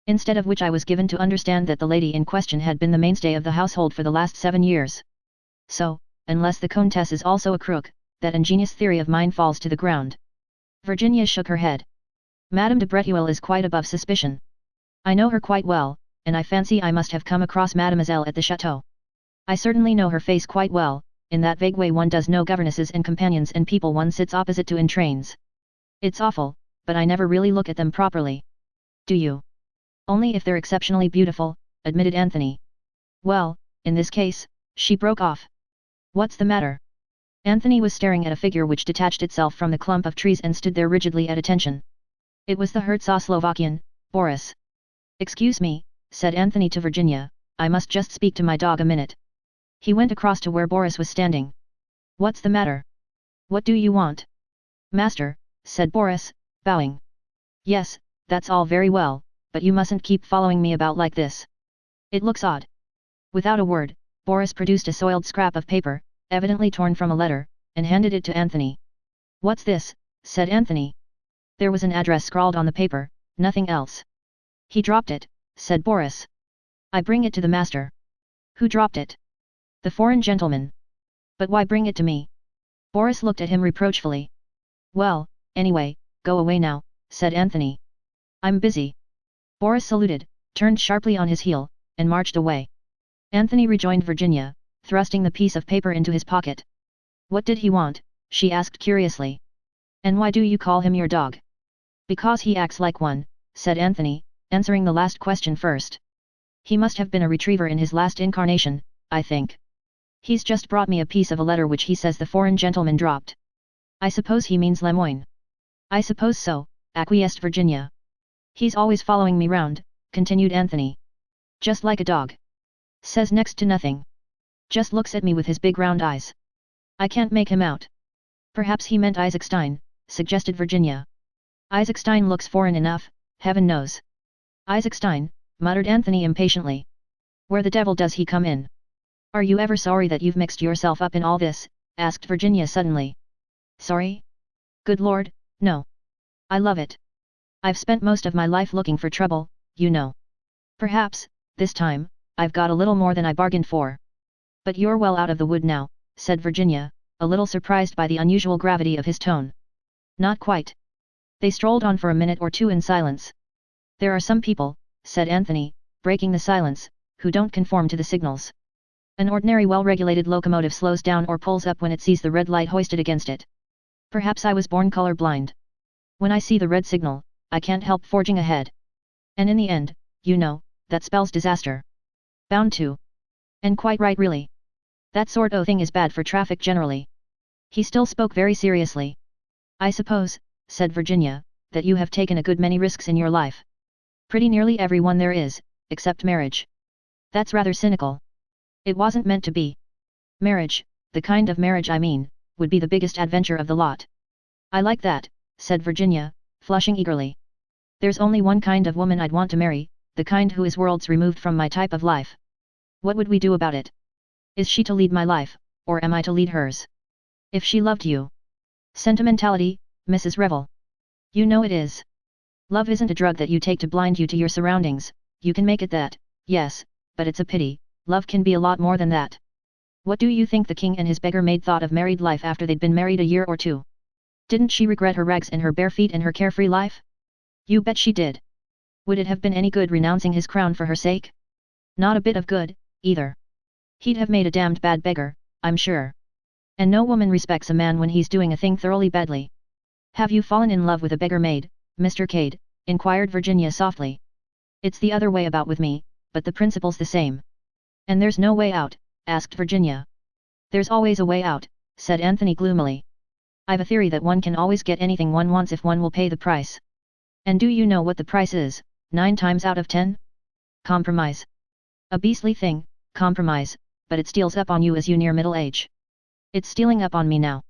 Instead of which I was given to understand that the lady in question had been the mainstay of the household for the last 7 years. So, unless the Comtesse is also a crook, that ingenious theory of mine falls to the ground." Virginia shook her head. "Madame de Bretuel is quite above suspicion. I know her quite well, and I fancy I must have come across Mademoiselle at the chateau. I certainly know her face quite well, in that vague way one does know governesses and companions and people one sits opposite to in trains. It's awful, but I never really look at them properly." "Do you?" "Only if they're exceptionally beautiful," admitted Anthony. "Well, in this case," she broke off. "What's the matter?" Anthony was staring at a figure which detached itself from the clump of trees and stood there rigidly at attention. It was the Hertzo-Slovakian, Boris. "Excuse me," said Anthony to Virginia, "I must just speak to my dog a minute." He went across to where Boris was standing. "What's the matter? What do you want?" "Master," said Boris, bowing. "Yes, that's all very well, but you mustn't keep following me about like this. It looks odd." Without a word, Boris produced a soiled scrap of paper, evidently torn from a letter, and handed it to Anthony. "What's this?" said Anthony. There was an address scrawled on the paper, nothing else. "He dropped it," said Boris. "I bring it to the master." "Who dropped it?" "The foreign gentleman." "But why bring it to me?" Boris looked at him reproachfully. "Well, anyway, go away now," said Anthony. "I'm busy." Boris saluted, turned sharply on his heel, and marched away. Anthony rejoined Virginia, thrusting the piece of paper into his pocket. "What did he want?" she asked curiously. "And why do you call him your dog?" "Because he acts like one," said Anthony, answering the last question first. "He must have been a retriever in his last incarnation, I think. He's just brought me a piece of a letter which he says the foreign gentleman dropped. I suppose he means Lemoyne." "I suppose so," acquiesced Virginia. "He's always following me round," continued Anthony. "Just like a dog. Says next to nothing. Just looks at me with his big round eyes. I can't make him out." "Perhaps he meant Eisenstein," suggested Virginia. "Eisenstein looks foreign enough, heaven knows." "Eisenstein," muttered Anthony impatiently. "Where the devil does he come in?" "Are you ever sorry that you've mixed yourself up in all this?" asked Virginia suddenly. "Sorry? Good Lord, no. I love it. I've spent most of my life looking for trouble, you know. Perhaps, this time, I've got a little more than I bargained for. But you're well out of the wood now, said Virginia, a little surprised by the unusual gravity of his tone. Not quite. They strolled on for a minute or two in silence. There are some people, said Anthony, breaking the silence, who don't conform to the signals. An ordinary well-regulated locomotive slows down or pulls up when it sees the red light hoisted against it. Perhaps I was born color-blind. When I see the red signal, I can't help forging ahead. And in the end, you know, that spells disaster. Bound to. And quite right really. That sort of thing is bad for traffic generally. He still spoke very seriously. I suppose, said Virginia, that you have taken a good many risks in your life. Pretty nearly every one there is, except marriage. That's rather cynical. It wasn't meant to be. Marriage, the kind of marriage I mean, would be the biggest adventure of the lot. I like that, said Virginia, flushing eagerly. There's only one kind of woman I'd want to marry, the kind who is worlds removed from my type of life. What would we do about it? Is she to lead my life, or am I to lead hers? If she loved you. Sentimentality, Mrs. Revel. You know it is. Love isn't a drug that you take to blind you to your surroundings, you can make it that, yes, but it's a pity, love can be a lot more than that. What do you think the king and his beggar maid thought of married life after they'd been married a year or two? Didn't she regret her rags and her bare feet and her carefree life? You bet she did. Would it have been any good renouncing his crown for her sake? Not a bit of good, either. He'd have made a damned bad beggar, I'm sure. And no woman respects a man when he's doing a thing thoroughly badly. Have you fallen in love with a beggar maid, Mr. Cade? Inquired Virginia softly. It's the other way about with me, but the principle's the same. And there's no way out, asked Virginia. There's always a way out, said Anthony gloomily. I've a theory that one can always get anything one wants if one will pay the price. And do you know what the price is, 9 times out of 10? Compromise. A beastly thing, compromise, but it steals up on you as you near middle age. It's stealing up on me now.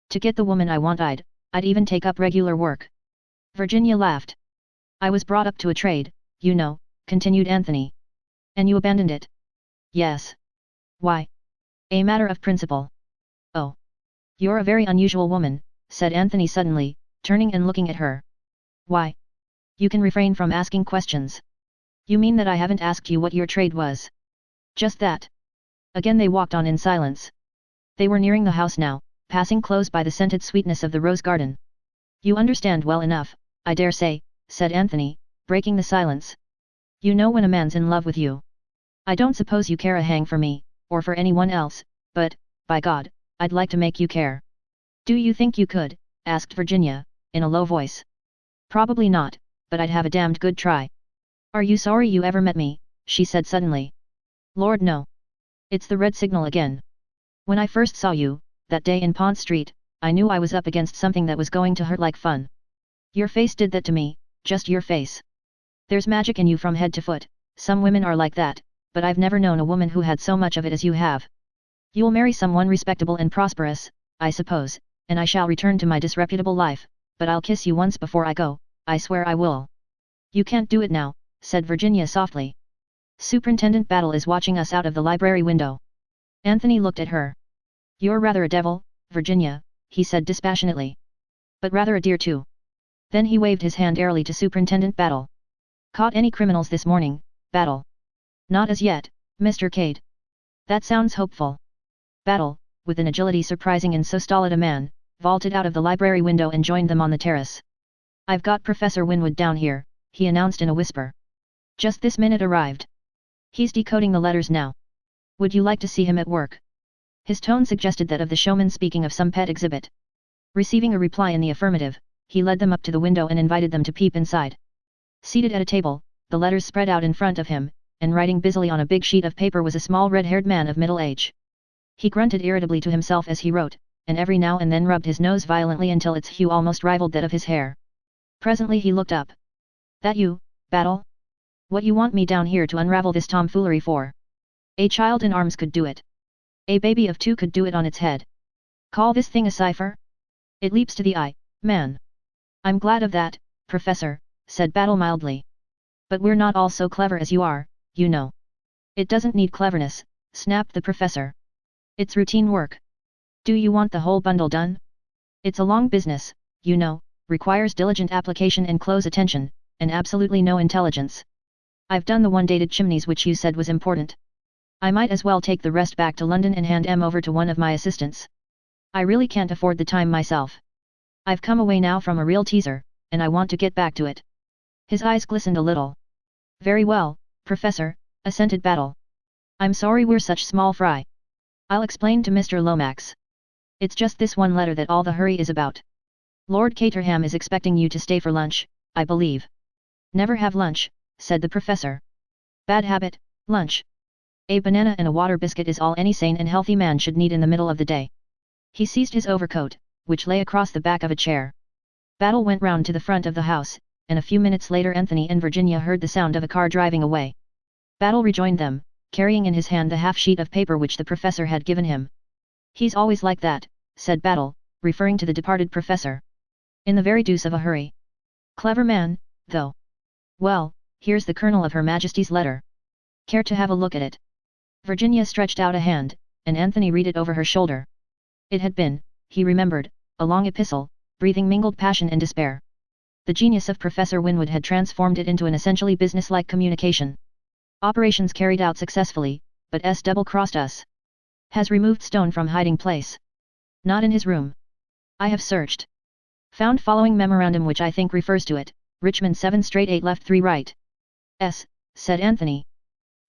To get the woman I want I'd even take up regular work. Virginia laughed. I was brought up to a trade, you know, continued Anthony. And you abandoned it? Yes. Why? A matter of principle. Oh. You're a very unusual woman, said Anthony suddenly, turning and looking at her. Why? You can refrain from asking questions. You mean that I haven't asked you what your trade was? Just that. Again they walked on in silence. They were nearing the house now, passing close by the scented sweetness of the rose garden. You understand well enough, I dare say, said Anthony, breaking the silence. You know when a man's in love with you. I don't suppose you care a hang for me, or for anyone else, but, by God, I'd like to make you care. Do you think you could? Asked Virginia, in a low voice. Probably not, but I'd have a damned good try. Are you sorry you ever met me? She said suddenly. Lord no. It's the red signal again. When I first saw you, that day in Pont Street, I knew I was up against something that was going to hurt like fun. Your face did that to me, just your face. There's magic in you from head to foot, some women are like that, but I've never known a woman who had so much of it as you have. You'll marry someone respectable and prosperous, I suppose, and I shall return to my disreputable life, but I'll kiss you once before I go, I swear I will. You can't do it now, said Virginia softly. Superintendent Battle is watching us out of the library window. Anthony looked at her. You're rather a devil, Virginia, he said dispassionately. But rather a dear too. Then he waved his hand airily to Superintendent Battle. Caught any criminals this morning, Battle? Not as yet, Mr. Cade. That sounds hopeful. Battle, with an agility surprising in so stolid a man, vaulted out of the library window and joined them on the terrace. I've got Professor Winwood down here, he announced in a whisper. Just this minute arrived. He's decoding the letters now. Would you like to see him at work? His tone suggested that of the showman speaking of some pet exhibit. Receiving a reply in the affirmative, he led them up to the window and invited them to peep inside. Seated at a table, the letters spread out in front of him, and writing busily on a big sheet of paper was a small red-haired man of middle age. He grunted irritably to himself as he wrote, and every now and then rubbed his nose violently until its hue almost rivaled that of his hair. Presently he looked up. That you, Battle? What you want me down here to unravel this tomfoolery for? A child in arms could do it. A baby of 2 could do it on its head. Call this thing a cipher? It leaps to the eye, man. I'm glad of that, Professor, said Battle mildly. But we're not all so clever as you are, you know. It doesn't need cleverness, snapped the Professor. It's routine work. Do you want the whole bundle done? It's a long business, you know, requires diligent application and close attention, and absolutely no intelligence. I've done the one dated Chimneys which you said was important. I might as well take the rest back to London and hand 'em over to one of my assistants. I really can't afford the time myself. I've come away now from a real teaser, and I want to get back to it. His eyes glistened a little. Very well, Professor, assented Battle. I'm sorry we're such small fry. I'll explain to Mr. Lomax. It's just this one letter that all the hurry is about. Lord Caterham is expecting you to stay for lunch, I believe. Never have lunch, said the professor. Bad habit, lunch. A banana and a water biscuit is all any sane and healthy man should need in the middle of the day. He seized his overcoat, which lay across the back of a chair. Battle went round to the front of the house, and a few minutes later Anthony and Virginia heard the sound of a car driving away. Battle rejoined them, carrying in his hand the half-sheet of paper which the professor had given him. He's always like that, said Battle, referring to the departed professor. In the very deuce of a hurry. Clever man, though. Well, here's the kernel of Her Majesty's letter. Care to have a look at it? Virginia stretched out a hand, and Anthony read it over her shoulder. It had been, he remembered, a long epistle, breathing mingled passion and despair. The genius of Professor Winwood had transformed it into an essentially business-like communication. Operations carried out successfully, but S double-crossed us. Has removed stone from hiding place. Not in his room. I have searched. Found following memorandum which I think refers to it, Richmond 7 straight 8 left 3 right. S, said Anthony.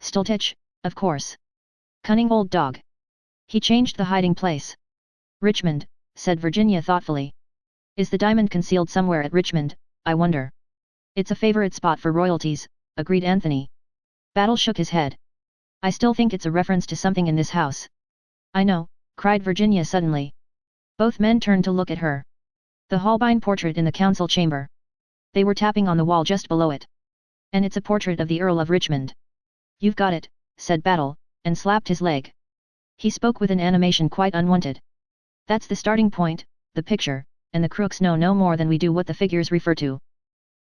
Stultich, of course. Cunning old dog. He changed the hiding place. Richmond, said Virginia thoughtfully. Is the diamond concealed somewhere at Richmond, I wonder? It's a favorite spot for royalties, agreed Anthony. Battle shook his head. I still think it's a reference to something in this house. I know, cried Virginia suddenly. Both men turned to look at her. The Holbein portrait in the council chamber. They were tapping on the wall just below it. And it's a portrait of the Earl of Richmond. You've got it, said Battle, and slapped his leg. He spoke with an animation quite unwanted. That's the starting point, the picture, and the crooks know no more than we do what the figures refer to.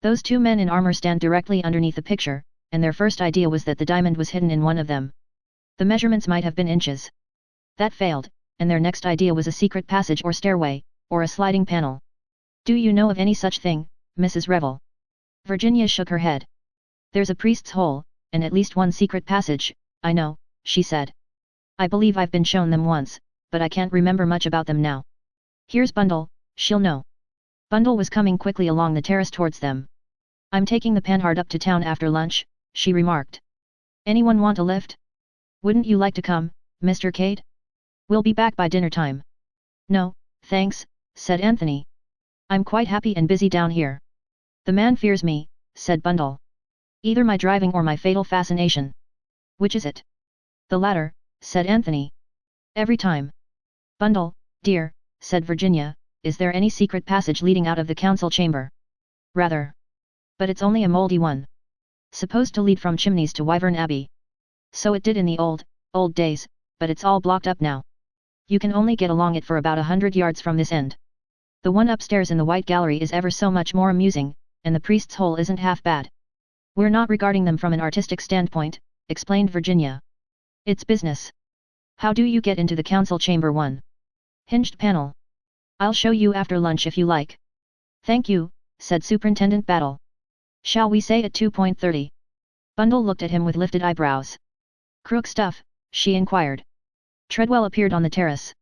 Those 2 men in armor stand directly underneath the picture, and their first idea was that the diamond was hidden in one of them. The measurements might have been inches. That failed, and their next idea was a secret passage or stairway, or a sliding panel. Do you know of any such thing, Mrs. Revel? Virginia shook her head. There's a priest's hole, and at least one secret passage, I know, she said. I believe I've been shown them once, but I can't remember much about them now. Here's Bundle, she'll know. Bundle was coming quickly along the terrace towards them. I'm taking the Panhard up to town after lunch, she remarked. Anyone want a lift? Wouldn't you like to come, Mr. Cade? We'll be back by dinner time. No, thanks, said Anthony. I'm quite happy and busy down here. The man fears me, said Bundle. Either my driving or my fatal fascination. Which is it? The latter, said Anthony. Every time. Bundle, dear, said Virginia, is there any secret passage leading out of the council chamber? Rather. But it's only a mouldy one. Supposed to lead from Chimneys to Wyvern Abbey. So it did in the old days, but it's all blocked up now. You can only get along it for about 100 yards from this end. The one upstairs in the White Gallery is ever so much more amusing, and the priest's hole isn't half bad. We're not regarding them from an artistic standpoint, explained Virginia. It's business. How do you get into the council chamber? 1. Hinged panel. I'll show you after lunch if you like. Thank you, said Superintendent Battle. Shall we say at 2:30? Bundle looked at him with lifted eyebrows. Crook stuff, she inquired. Treadwell appeared on the terrace.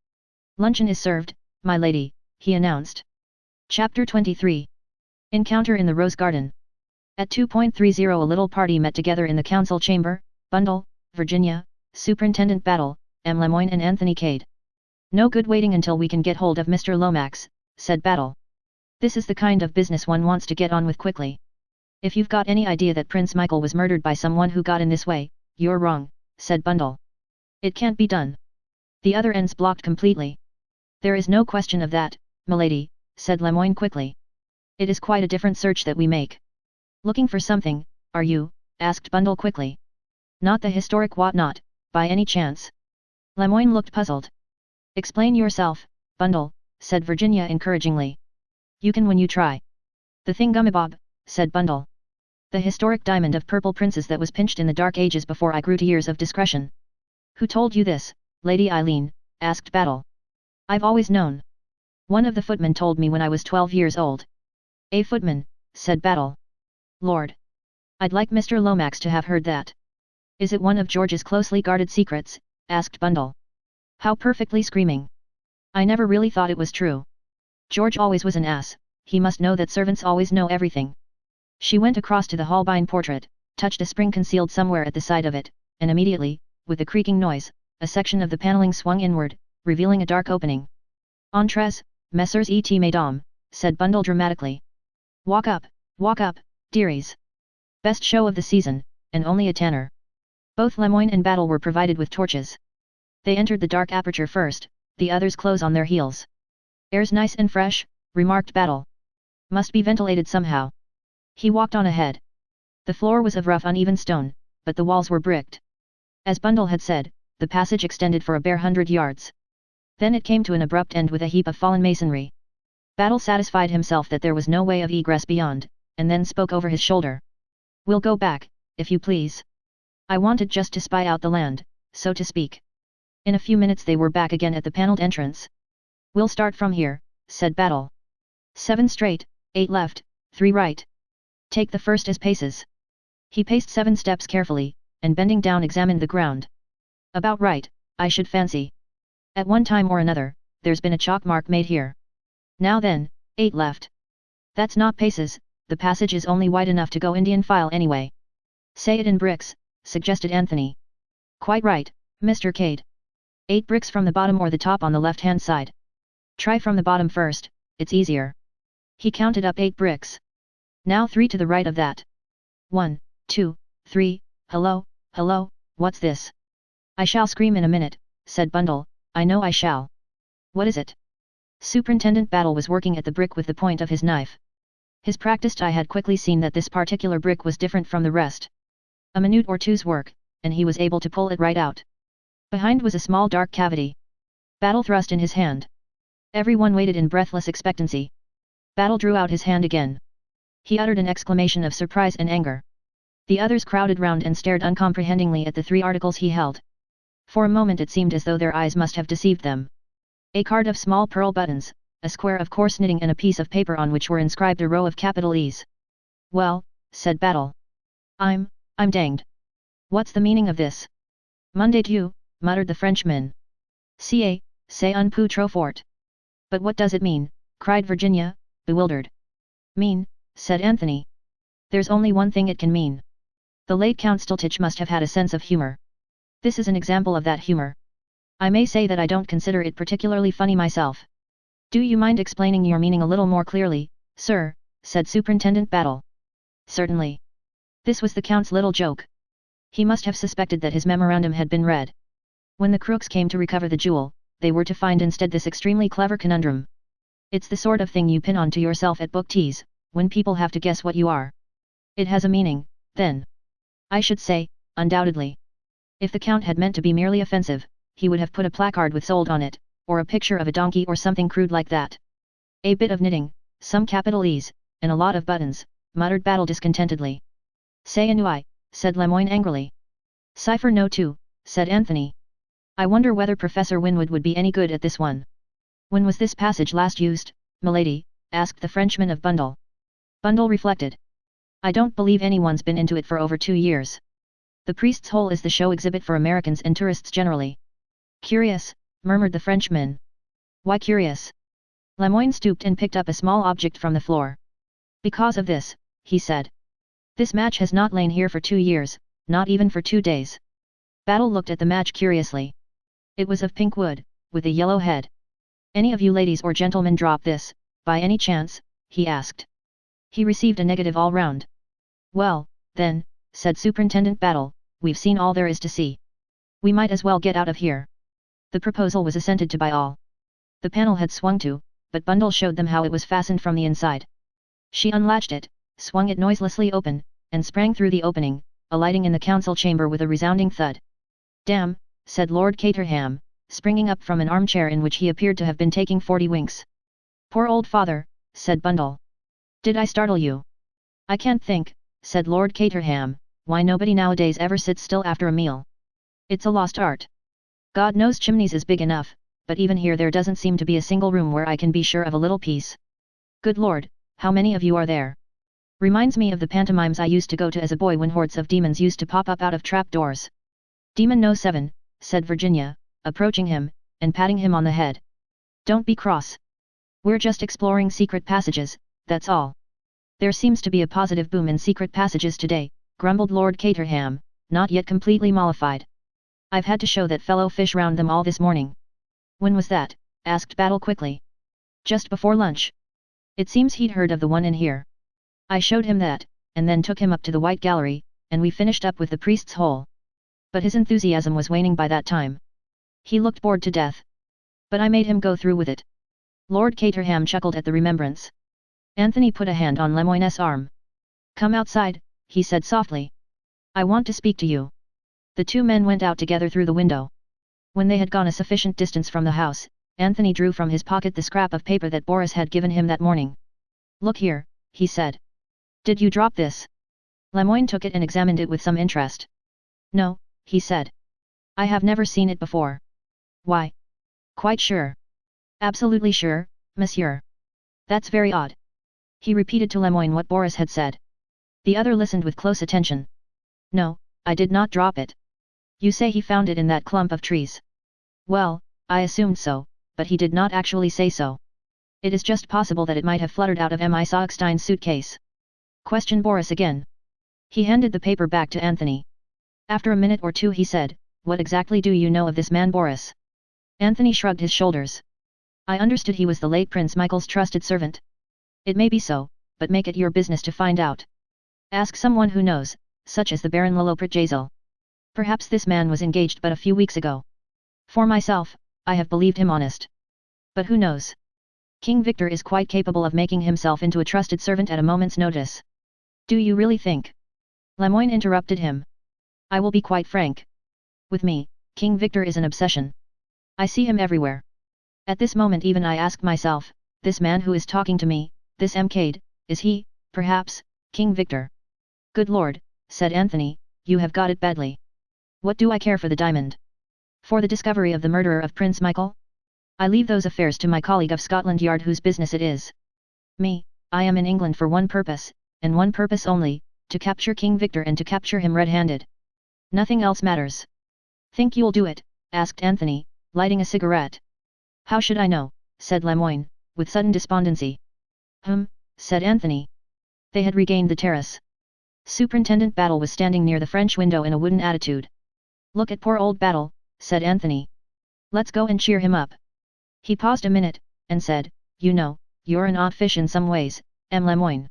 Luncheon is served, my lady, he announced. Chapter 23. Encounter in the Rose Garden. At 2:30 a little party met together in the council chamber, Bundle, Virginia, Superintendent Battle, M. Lemoyne and Anthony Cade. No good waiting until we can get hold of Mr. Lomax, said Battle. This is the kind of business one wants to get on with quickly. If you've got any idea that Prince Michael was murdered by someone who got in this way, you're wrong, said Bundle. It can't be done. The other end's blocked completely. There is no question of that, milady, said Lemoyne quickly. It is quite a different search that we make. Looking for something, are you? Asked Bundle quickly. Not the historic whatnot, by any chance? Lemoyne looked puzzled. Explain yourself, Bundle, said Virginia encouragingly. You can when you try. The thingummabob, said Bundle. The historic diamond of purple princes that was pinched in the dark ages before I grew to years of discretion. Who told you this, Lady Eileen? Asked Battle. I've always known. One of the footmen told me when I was 12 years old. A footman, said Battle. Lord. I'd like Mr. Lomax to have heard that. Is it one of George's closely guarded secrets? Asked Bundle. How perfectly screaming. I never really thought it was true. George always was an ass, he must know that servants always know everything. She went across to the Holbein portrait, touched a spring concealed somewhere at the side of it, and immediately, with a creaking noise, a section of the paneling swung inward, revealing a dark opening. Entrez, Messrs. Et Mesdames, said Bundle dramatically. Walk up, dearies. Best show of the season, and only a tanner. Both Lemoyne and Battle were provided with torches. They entered the dark aperture first, the others close on their heels. Air's nice and fresh, remarked Battle. Must be ventilated somehow. He walked on ahead. The floor was of rough uneven stone, but the walls were bricked. As Bundle had said, the passage extended for a bare 100 yards. Then it came to an abrupt end with a heap of fallen masonry. Battle satisfied himself that there was no way of egress beyond, and then spoke over his shoulder. We'll go back, if you please. I wanted just to spy out the land, so to speak. In a few minutes they were back again at the paneled entrance. We'll start from here, said Battle. 7 straight, 8 left, 3 right. Take the first as paces. He paced 7 steps carefully, and bending down examined the ground. About right, I should fancy. At one time or another, there's been a chalk mark made here. Now then, 8 left. That's not paces, the passage is only wide enough to go Indian file anyway. Say it in bricks, suggested Anthony. Quite right, Mr. Cade. 8 bricks from the bottom or the top on the left-hand side. Try from the bottom first, it's easier. He counted up 8 bricks. Now 3 to the right of that. 1, 2, 3, hello, what's this? I shall scream in a minute, said Bundle, I know I shall. What is it? Superintendent Battle was working at the brick with the point of his knife. His practiced eye had quickly seen that this particular brick was different from the rest. A minute or two's work, and he was able to pull it right out. Behind was a small dark cavity. Battle thrust in his hand. Everyone waited in breathless expectancy. Battle drew out his hand again. He uttered an exclamation of surprise and anger. The others crowded round and stared uncomprehendingly at the 3 articles he held. For a moment it seemed as though their eyes must have deceived them. A card of small pearl buttons, a square of coarse knitting and a piece of paper on which were inscribed a row of capital E's. Well, said Battle. I'm danged. What's the meaning of this? Monday Dieu, muttered the Frenchman. C'est un peu trop fort. But what does it mean? Cried Virginia, bewildered. Mean, said Anthony. There's only one thing it can mean. The late Count Stiltich must have had a sense of humor. This is an example of that humor. I may say that I don't consider it particularly funny myself. Do you mind explaining your meaning a little more clearly, sir? Said Superintendent Battle. Certainly. This was the Count's little joke. He must have suspected that his memorandum had been read. When the crooks came to recover the jewel, they were to find instead this extremely clever conundrum. It's the sort of thing you pin on to yourself at book teas, when people have to guess what you are. It has a meaning, then. I should say, undoubtedly. If the Count had meant to be merely offensive, he would have put a placard with sold on it, or a picture of a donkey or something crude like that. A bit of knitting, some capital E's, and a lot of buttons, muttered Battle discontentedly. C'est ennui, said Lemoyne angrily. Cipher no 2, said Anthony. I wonder whether Professor Winwood would be any good at this one. When was this passage last used, milady? Asked the Frenchman of Bundle. Bundle reflected. I don't believe anyone's been into it for over 2 years. The Priest's Hole is the show exhibit for Americans and tourists generally. Curious, murmured the Frenchman. Why curious? Lemoyne stooped and picked up a small object from the floor. Because of this, he said. This match has not lain here for 2 years, not even for 2 days. Battle looked at the match curiously. It was of pink wood, with a yellow head. Any of you ladies or gentlemen drop this, by any chance? He asked. He received a negative all round. Well, then, said Superintendent Battle, we've seen all there is to see. We might as well get out of here. The proposal was assented to by all. The panel had swung to, but Bundle showed them how it was fastened from the inside. She unlatched it, swung it noiselessly open, and sprang through the opening, alighting in the council chamber with a resounding thud. Damn, said Lord Caterham, springing up from an armchair in which he appeared to have been taking 40 winks. Poor old father, said Bundle. Did I startle you? I can't think, said Lord Caterham, why nobody nowadays ever sits still after a meal. It's a lost art. God knows Chimneys is big enough, but even here there doesn't seem to be a single room where I can be sure of a little peace. Good Lord, how many of you are there? Reminds me of the pantomimes I used to go to as a boy when hordes of demons used to pop up out of trap doors. Demon No. 7, said Virginia, approaching him, and patting him on the head. Don't be cross. We're just exploring secret passages, that's all. There seems to be a positive boom in secret passages today, grumbled Lord Caterham, not yet completely mollified. I've had to show that fellow fish round them all this morning. When was that? Asked Battle quickly. Just before lunch. It seems he'd heard of the one in here. I showed him that, and then took him up to the White Gallery, and we finished up with the priest's hole. But his enthusiasm was waning by that time. He looked bored to death. But I made him go through with it. Lord Caterham chuckled at the remembrance. Anthony put a hand on Lemoyne's arm. Come outside, he said softly. I want to speak to you. The two men went out together through the window. When they had gone a sufficient distance from the house, Anthony drew from his pocket the scrap of paper that Boris had given him that morning. Look here, he said. Did you drop this? Lemoyne took it and examined it with some interest. No, he said. I have never seen it before. Why? Quite sure. Absolutely sure, monsieur. That's very odd. He repeated to Lemoyne what Boris had said. The other listened with close attention. No, I did not drop it. You say he found it in that clump of trees. Well, I assumed so, but he did not actually say so. It is just possible that it might have fluttered out of M.I. Saugstein's suitcase. Questioned Boris again. He handed the paper back to Anthony. After a minute or two he said, What exactly do you know of this man Boris? Anthony shrugged his shoulders. I understood he was the late Prince Michael's trusted servant. It may be so, but make it your business to find out. Ask someone who knows, such as the Baron Liloprit-Jazel. Perhaps this man was engaged but a few weeks ago. For myself, I have believed him honest. But who knows? King Victor is quite capable of making himself into a trusted servant at a moment's notice. Do you really think? Lemoyne interrupted him. I will be quite frank. With me, King Victor is an obsession. I see him everywhere. At this moment even I ask myself, this man who is talking to me, this Mcade, is he, perhaps, King Victor? Good Lord, said Anthony, you have got it badly. What do I care for the diamond? For the discovery of the murderer of Prince Michael? I leave those affairs to my colleague of Scotland Yard whose business it is. Me, I am in England for one purpose, and one purpose only, to capture King Victor and to capture him red-handed. Nothing else matters. Think you'll do it? Asked Anthony, lighting a cigarette. How should I know? Said Lemoyne, with sudden despondency. Said Anthony. They had regained the terrace. Superintendent Battle was standing near the French window in a wooden attitude. Look at poor old Battle, said Anthony. Let's go and cheer him up. He paused a minute, and said, You know, you're an odd fish in some ways, M. Lemoyne.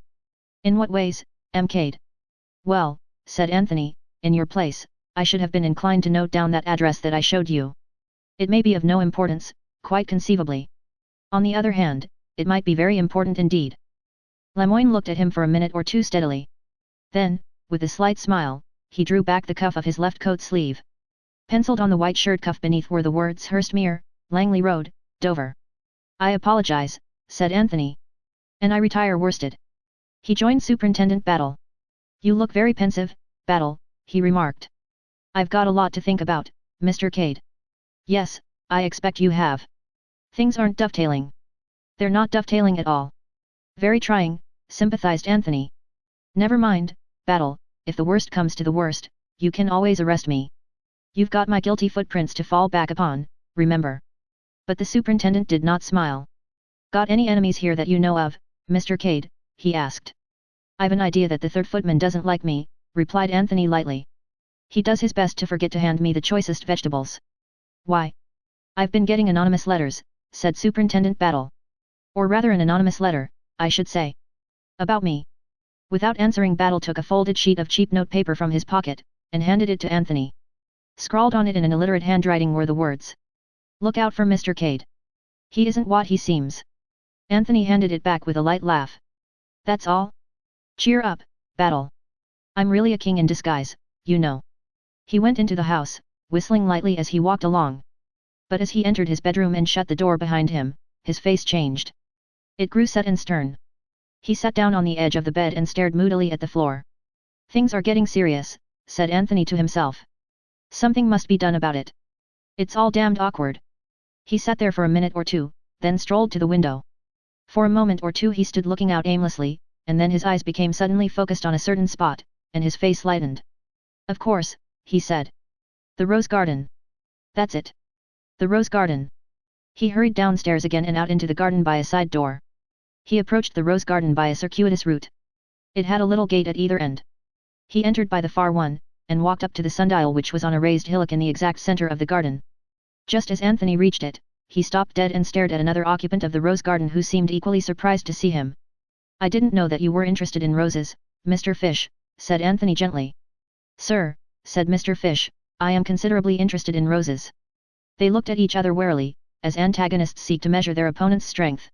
In what ways, M. Cade? Well, said Anthony, in your place, I should have been inclined to note down that address that I showed you. It may be of no importance, quite conceivably. On the other hand, it might be very important indeed. Lemoyne looked at him for a minute or two steadily. Then, with a slight smile, he drew back the cuff of his left coat sleeve. Penciled on the white shirt cuff beneath were the words Hurstmere, Langley Road, Dover. I apologize, said Anthony. And I retire worsted. He joined Superintendent Battle. You look very pensive, Battle, he remarked. I've got a lot to think about, Mr. Cade. Yes, I expect you have. Things aren't dovetailing. They're not dovetailing at all. Very trying, sympathized Anthony. Never mind, Battle, if the worst comes to the worst, you can always arrest me. You've got my guilty footprints to fall back upon, remember. But the superintendent did not smile. Got any enemies here that you know of, Mr. Cade? He asked. I've an idea that the third footman doesn't like me, replied Anthony lightly. He does his best to forget to hand me the choicest vegetables. Why? I've been getting anonymous letters, said Superintendent Battle. Or rather an anonymous letter, I should say. About me. Without answering Battle took a folded sheet of cheap notepaper from his pocket, and handed it to Anthony. Scrawled on it in an illiterate handwriting were the words. Look out for Mr. Cade. He isn't what he seems. Anthony handed it back with a light laugh. That's all? Cheer up, Battle. I'm really a king in disguise, you know. He went into the house, whistling lightly as he walked along. But as he entered his bedroom and shut the door behind him, his face changed. It grew set and stern. He sat down on the edge of the bed and stared moodily at the floor. Things are getting serious, said Anthony to himself. Something must be done about it. It's all damned awkward. He sat there for a minute or two, then strolled to the window. For a moment or two he stood looking out aimlessly, and then his eyes became suddenly focused on a certain spot, and his face lightened. Of course, he said. The rose garden. That's it. The rose garden. He hurried downstairs again and out into the garden by a side door. He approached the rose garden by a circuitous route. It had a little gate at either end. He entered by the far one, and walked up to the sundial which was on a raised hillock in the exact center of the garden. Just as Anthony reached it, he stopped dead and stared at another occupant of the rose garden who seemed equally surprised to see him. I didn't know that you were interested in roses, Mr. Fish, said Anthony gently. Sir, said Mr. Fish, I am considerably interested in roses. They looked at each other warily, as antagonists seek to measure their opponent's strength.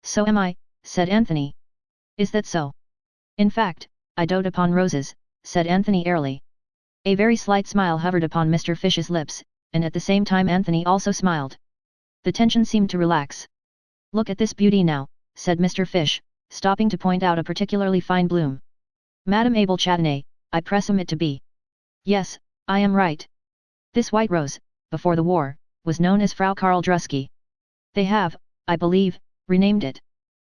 So am I, said Anthony. Is that so? In fact, I dote upon roses, said Anthony airily. A very slight smile hovered upon Mr. Fish's lips, and at the same time Anthony also smiled. The tension seemed to relax. Look at this beauty now, said Mr. Fish, stopping to point out a particularly fine bloom. Madame Abel Châtenay, I presume it to be. Yes, I am right. This white rose, before the war, was known as Frau Karl Drusky. They have, I believe, renamed it.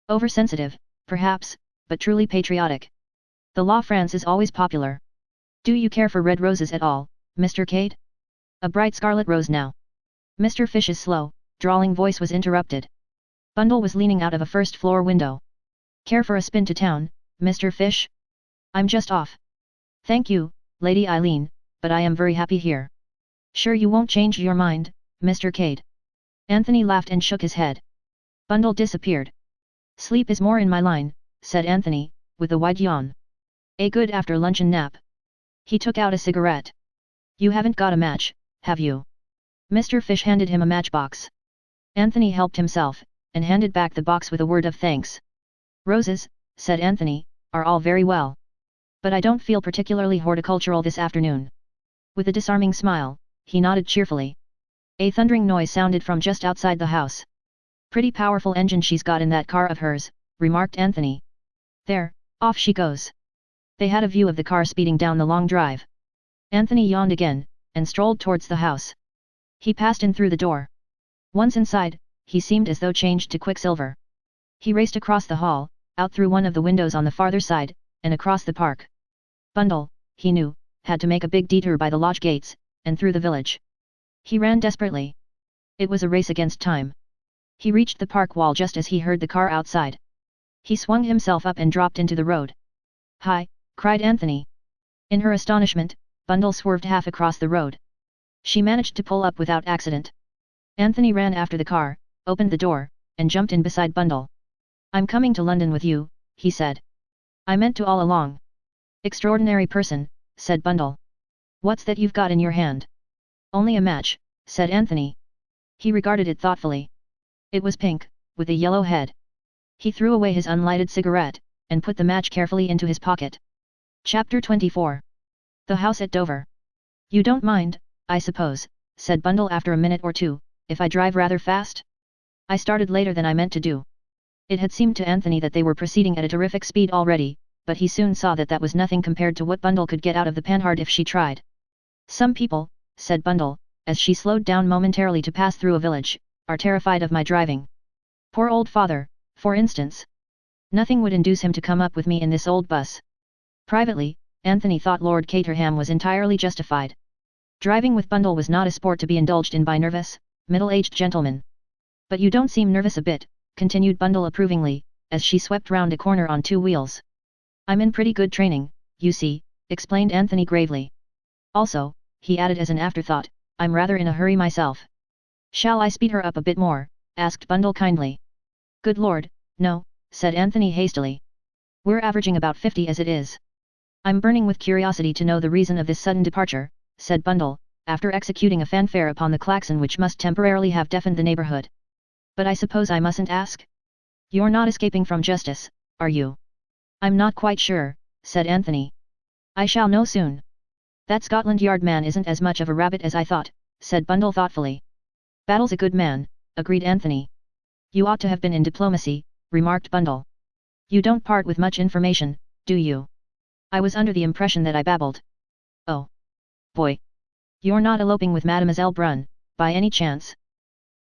Oversensitive, perhaps, but truly patriotic. The La France is always popular. Do you care for red roses at all, Mr. Cade? A bright scarlet rose now. Mr. Fish's slow, drawling voice was interrupted. Bundle was leaning out of a first-floor window. Care for a spin to town, Mr. Fish? I'm just off. Thank you, Lady Eileen, but I am very happy here. Sure you won't change your mind, Mr. Cade? Anthony laughed and shook his head. Bundle disappeared. Sleep is more in my line, said Anthony, with a wide yawn. A good after-luncheon nap. He took out a cigarette. You haven't got a match, have you? Mr. Fish handed him a matchbox. Anthony helped himself, and handed back the box with a word of thanks. Roses, said Anthony, are all very well. But I don't feel particularly horticultural this afternoon. With a disarming smile, he nodded cheerfully. A thundering noise sounded from just outside the house. Pretty powerful engine she's got in that car of hers, remarked Anthony. There, off she goes. They had a view of the car speeding down the long drive. Anthony yawned again, and strolled towards the house. He passed in through the door. Once inside, he seemed as though changed to quicksilver. He raced across the hall, out through one of the windows on the farther side, and across the park. Bundle, he knew, had to make a big detour by the lodge gates, and through the village. He ran desperately. It was a race against time. He reached the park wall just as he heard the car outside. He swung himself up and dropped into the road. Hi, cried Anthony. In her astonishment, Bundle swerved half across the road. She managed to pull up without accident. Anthony ran after the car, opened the door, and jumped in beside Bundle. I'm coming to London with you, he said. I meant to all along. Extraordinary person, said Bundle. What's that you've got in your hand? Only a match, said Anthony. He regarded it thoughtfully. It was pink, with a yellow head. He threw away his unlighted cigarette, and put the match carefully into his pocket. Chapter 24. The house at Dover. You don't mind, I suppose, said Bundle after a minute or two, if I drive rather fast? I started later than I meant to do. It had seemed to Anthony that they were proceeding at a terrific speed already, but he soon saw that that was nothing compared to what Bundle could get out of the Panhard if she tried. Some people, said Bundle, as she slowed down momentarily to pass through a village, are terrified of my driving. Poor old father, for instance. Nothing would induce him to come up with me in this old bus. Privately, Anthony thought Lord Caterham was entirely justified. Driving with Bundle was not a sport to be indulged in by nervous, middle-aged gentlemen. But you don't seem nervous a bit, continued Bundle approvingly, as she swept round a corner on two wheels. I'm in pretty good training, you see, explained Anthony gravely. Also, he added as an afterthought, I'm rather in a hurry myself. Shall I speed her up a bit more? Asked Bundle kindly. Good Lord, no, said Anthony hastily. We're averaging about 50 as it is. I'm burning with curiosity to know the reason of this sudden departure, said Bundle, after executing a fanfare upon the klaxon which must temporarily have deafened the neighborhood. But I suppose I mustn't ask? You're not escaping from justice, are you? I'm not quite sure, said Anthony. I shall know soon. That Scotland Yard man isn't as much of a rabbit as I thought, said Bundle thoughtfully. Battle's a good man, agreed Anthony. You ought to have been in diplomacy, remarked Bundle. You don't part with much information, do you? I was under the impression that I babbled. Oh. Boy. You're not eloping with Mademoiselle Brunn, by any chance?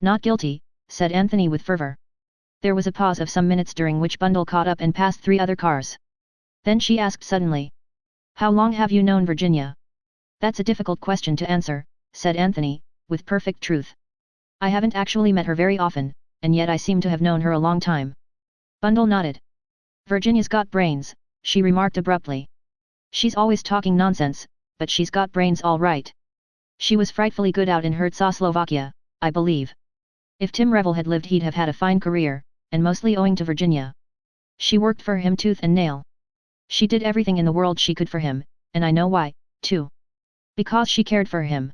Not guilty, said Anthony with fervor. There was a pause of some minutes during which Bundle caught up and passed 3 other cars. Then she asked suddenly. How long have you known Virginia? That's a difficult question to answer, said Anthony, with perfect truth. I haven't actually met her very often, and yet I seem to have known her a long time. Bundle nodded. Virginia's got brains, she remarked abruptly. She's always talking nonsense, but she's got brains all right. She was frightfully good out in Czechoslovakia, I believe. If Tim Revel had lived he'd have had a fine career, and mostly owing to Virginia. She worked for him tooth and nail. She did everything in the world she could for him, and I know why, too. Because she cared for him.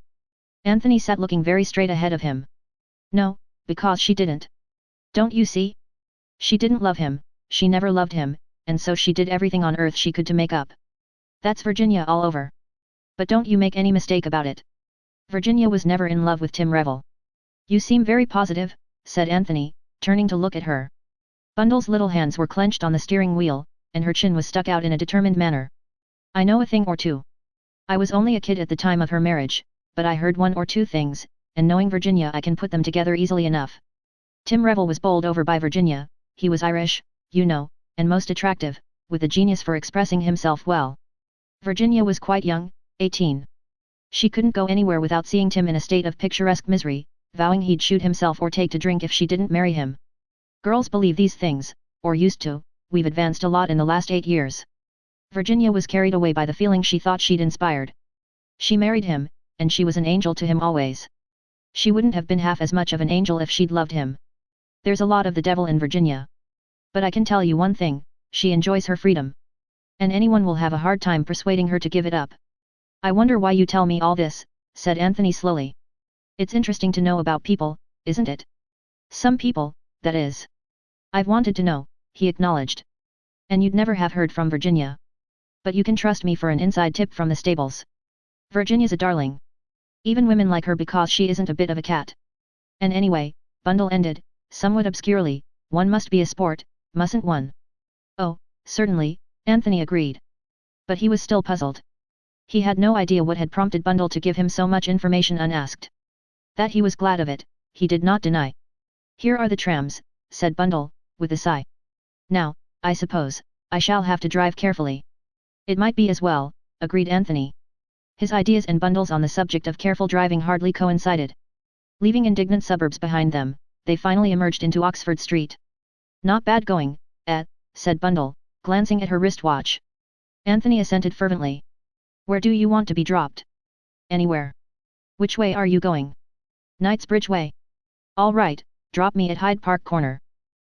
Anthony sat looking very straight ahead of him. No, because she didn't. Don't you see? She didn't love him, she never loved him, and so she did everything on earth she could to make up. That's Virginia all over. But don't you make any mistake about it. Virginia was never in love with Tim Revel. You seem very positive, said Anthony, turning to look at her. Bundle's little hands were clenched on the steering wheel, and her chin was stuck out in a determined manner. I know a thing or two. I was only a kid at the time of her marriage, but I heard 1 or 2 things, and knowing Virginia I can put them together easily enough. Tim Revel was bowled over by Virginia, he was Irish, you know, and most attractive, with a genius for expressing himself well. Virginia was quite young, 18. She couldn't go anywhere without seeing Tim in a state of picturesque misery, vowing he'd shoot himself or take to drink if she didn't marry him. Girls believe these things, or used to, we've advanced a lot in the last 8 years. Virginia was carried away by the feeling she thought she'd inspired. She married him, and she was an angel to him always. She wouldn't have been half as much of an angel if she'd loved him. There's a lot of the devil in Virginia. But I can tell you one thing, she enjoys her freedom. And anyone will have a hard time persuading her to give it up. I wonder why you tell me all this, said Anthony slowly. It's interesting to know about people, isn't it? Some people, that is. I've wanted to know, he acknowledged. And you'd never have heard from Virginia. But you can trust me for an inside tip from the stables. Virginia's a darling. Even women like her because she isn't a bit of a cat. And anyway, Bundle ended, somewhat obscurely, one must be a sport, mustn't one? Oh, certainly, Anthony agreed. But he was still puzzled. He had no idea what had prompted Bundle to give him so much information unasked. That he was glad of it, he did not deny. Here are the trams, said Bundle, with a sigh. Now, I suppose, I shall have to drive carefully. It might be as well, agreed Anthony. His ideas and Bundle's on the subject of careful driving hardly coincided. Leaving indignant suburbs behind them, they finally emerged into Oxford Street. Not bad going, said Bundle, glancing at her wristwatch. Anthony assented fervently. Where do you want to be dropped? Anywhere. Which way are you going? Knightsbridge way. All right, drop me at Hyde Park Corner.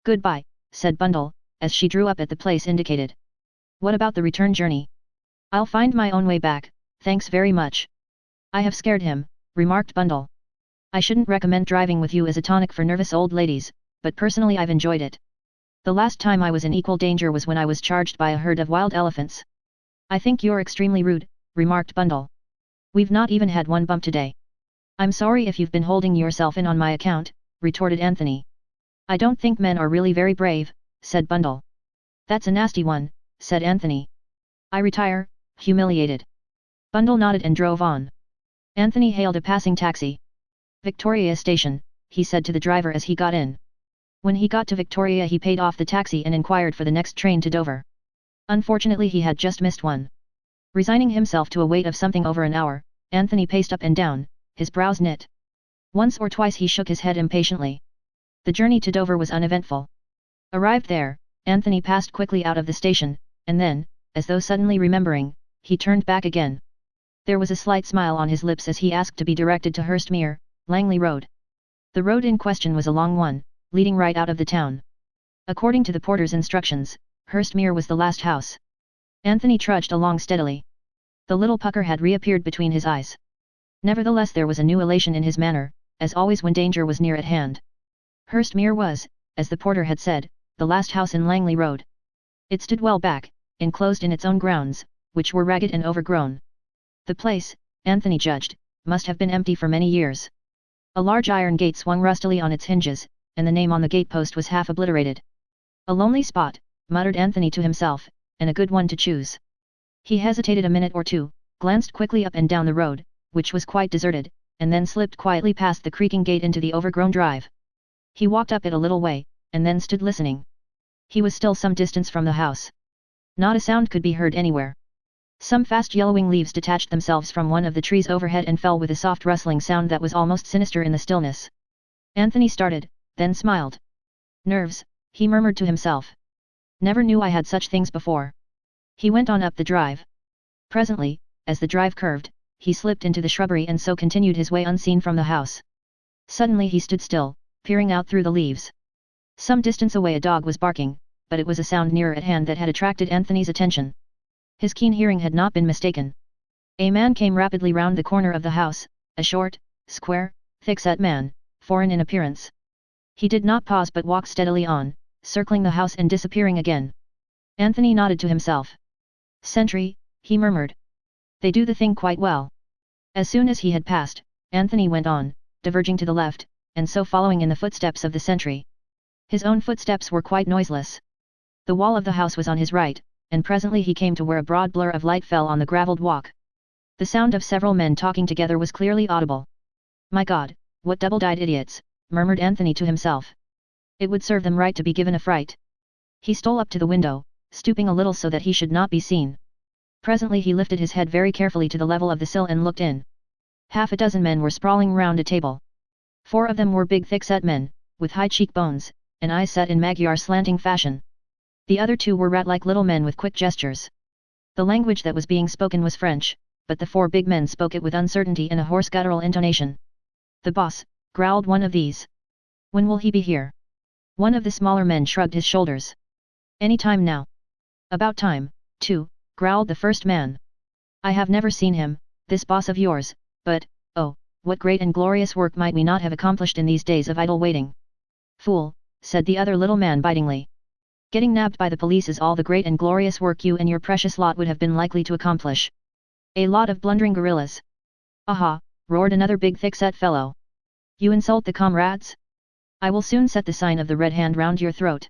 Goodbye, said Bundle, as she drew up at the place indicated. What about the return journey? I'll find my own way back, thanks very much. I have scared him, remarked Bundle. I shouldn't recommend driving with you as a tonic for nervous old ladies, but personally I've enjoyed it. The last time I was in equal danger was when I was charged by a herd of wild elephants. I think you're extremely rude, remarked Bundle. We've not even had one bump today. I'm sorry if you've been holding yourself in on my account, retorted Anthony. I don't think men are really very brave, said Bundle. That's a nasty one, said Anthony. I retire, humiliated. Bundle nodded and drove on. Anthony hailed a passing taxi. Victoria Station, he said to the driver as he got in. When he got to Victoria he paid off the taxi and inquired for the next train to Dover. Unfortunately he had just missed one. Resigning himself to a wait of something over an hour, Anthony paced up and down, his brows knit. Once or twice he shook his head impatiently. The journey to Dover was uneventful. Arrived there, Anthony passed quickly out of the station, and then, as though suddenly remembering, he turned back again. There was a slight smile on his lips as he asked to be directed to Hurstmere, Langley Road. The road in question was a long one, leading right out of the town. According to the porter's instructions, Hurstmere was the last house. Anthony trudged along steadily. The little pucker had reappeared between his eyes. Nevertheless there was a new elation in his manner, as always when danger was near at hand. Hurstmere was, as the porter had said, the last house in Langley Road. It stood well back, enclosed in its own grounds, which were ragged and overgrown. The place, Anthony judged, must have been empty for many years. A large iron gate swung rustily on its hinges, and the name on the gatepost was half obliterated. A lonely spot, muttered Anthony to himself, and a good one to choose. He hesitated a minute or two, glanced quickly up and down the road, which was quite deserted, and then slipped quietly past the creaking gate into the overgrown drive. He walked up it a little way, and then stood listening. He was still some distance from the house. Not a sound could be heard anywhere. Some fast yellowing leaves detached themselves from one of the trees overhead and fell with a soft rustling sound that was almost sinister in the stillness. Anthony started, then smiled. Nerves, he murmured to himself. Never knew I had such things before. He went on up the drive. Presently, as the drive curved, he slipped into the shrubbery and so continued his way unseen from the house. Suddenly he stood still, peering out through the leaves. Some distance away a dog was barking, but it was a sound nearer at hand that had attracted Anthony's attention. His keen hearing had not been mistaken. A man came rapidly round the corner of the house, a short, square, thick-set man, foreign in appearance. He did not pause but walked steadily on, circling the house and disappearing again. Anthony nodded to himself. Sentry, he murmured. They do the thing quite well. As soon as he had passed, Anthony went on, diverging to the left, and so following in the footsteps of the sentry. His own footsteps were quite noiseless. The wall of the house was on his right, and presently he came to where a broad blur of light fell on the gravelled walk. The sound of several men talking together was clearly audible. My God, what double-dyed idiots, murmured Anthony to himself. It would serve them right to be given a fright. He stole up to the window, stooping a little so that he should not be seen. Presently he lifted his head very carefully to the level of the sill and looked in. Half a dozen men were sprawling round a table. 4 of them were big thick-set men, with high cheekbones, and eyes set in Magyar slanting fashion. The other 2 were rat-like little men with quick gestures. The language that was being spoken was French, but the 4 big men spoke it with uncertainty and a hoarse guttural intonation. The boss, growled one of these. When will he be here? One of the smaller men shrugged his shoulders. Any time now. About time, too, growled the first man. I have never seen him, this boss of yours, but, oh, what great and glorious work might we not have accomplished in these days of idle waiting. Fool, said the other little man bitingly. Getting nabbed by the police is all the great and glorious work you and your precious lot would have been likely to accomplish. A lot of blundering guerrillas. Aha, roared another big thick-set fellow. You insult the comrades? I will soon set the sign of the red hand round your throat.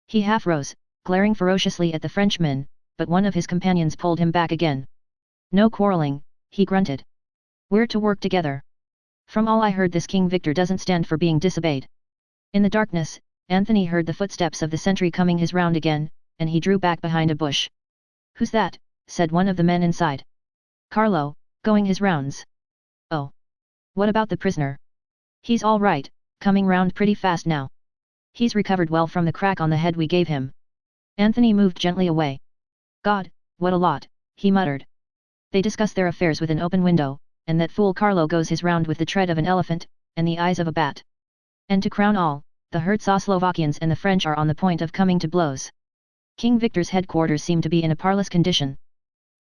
He half rose, glaring ferociously at the Frenchman, but one of his companions pulled him back again. No quarrelling, he grunted. We're to work together. From all I heard this King Victor doesn't stand for being disobeyed. In the darkness, Anthony heard the footsteps of the sentry coming his round again, and he drew back behind a bush. Who's that? Said one of the men inside. Carlo, going his rounds. Oh. What about the prisoner? He's all right, coming round pretty fast now. He's recovered well from the crack on the head we gave him. Anthony moved gently away. God, what a lot, he muttered. They discuss their affairs with an open window, and that fool Carlo goes his round with the tread of an elephant, and the eyes of a bat. And to crown all, the Herzo-Slovakians and the French are on the point of coming to blows. King Victor's headquarters seem to be in a parlous condition.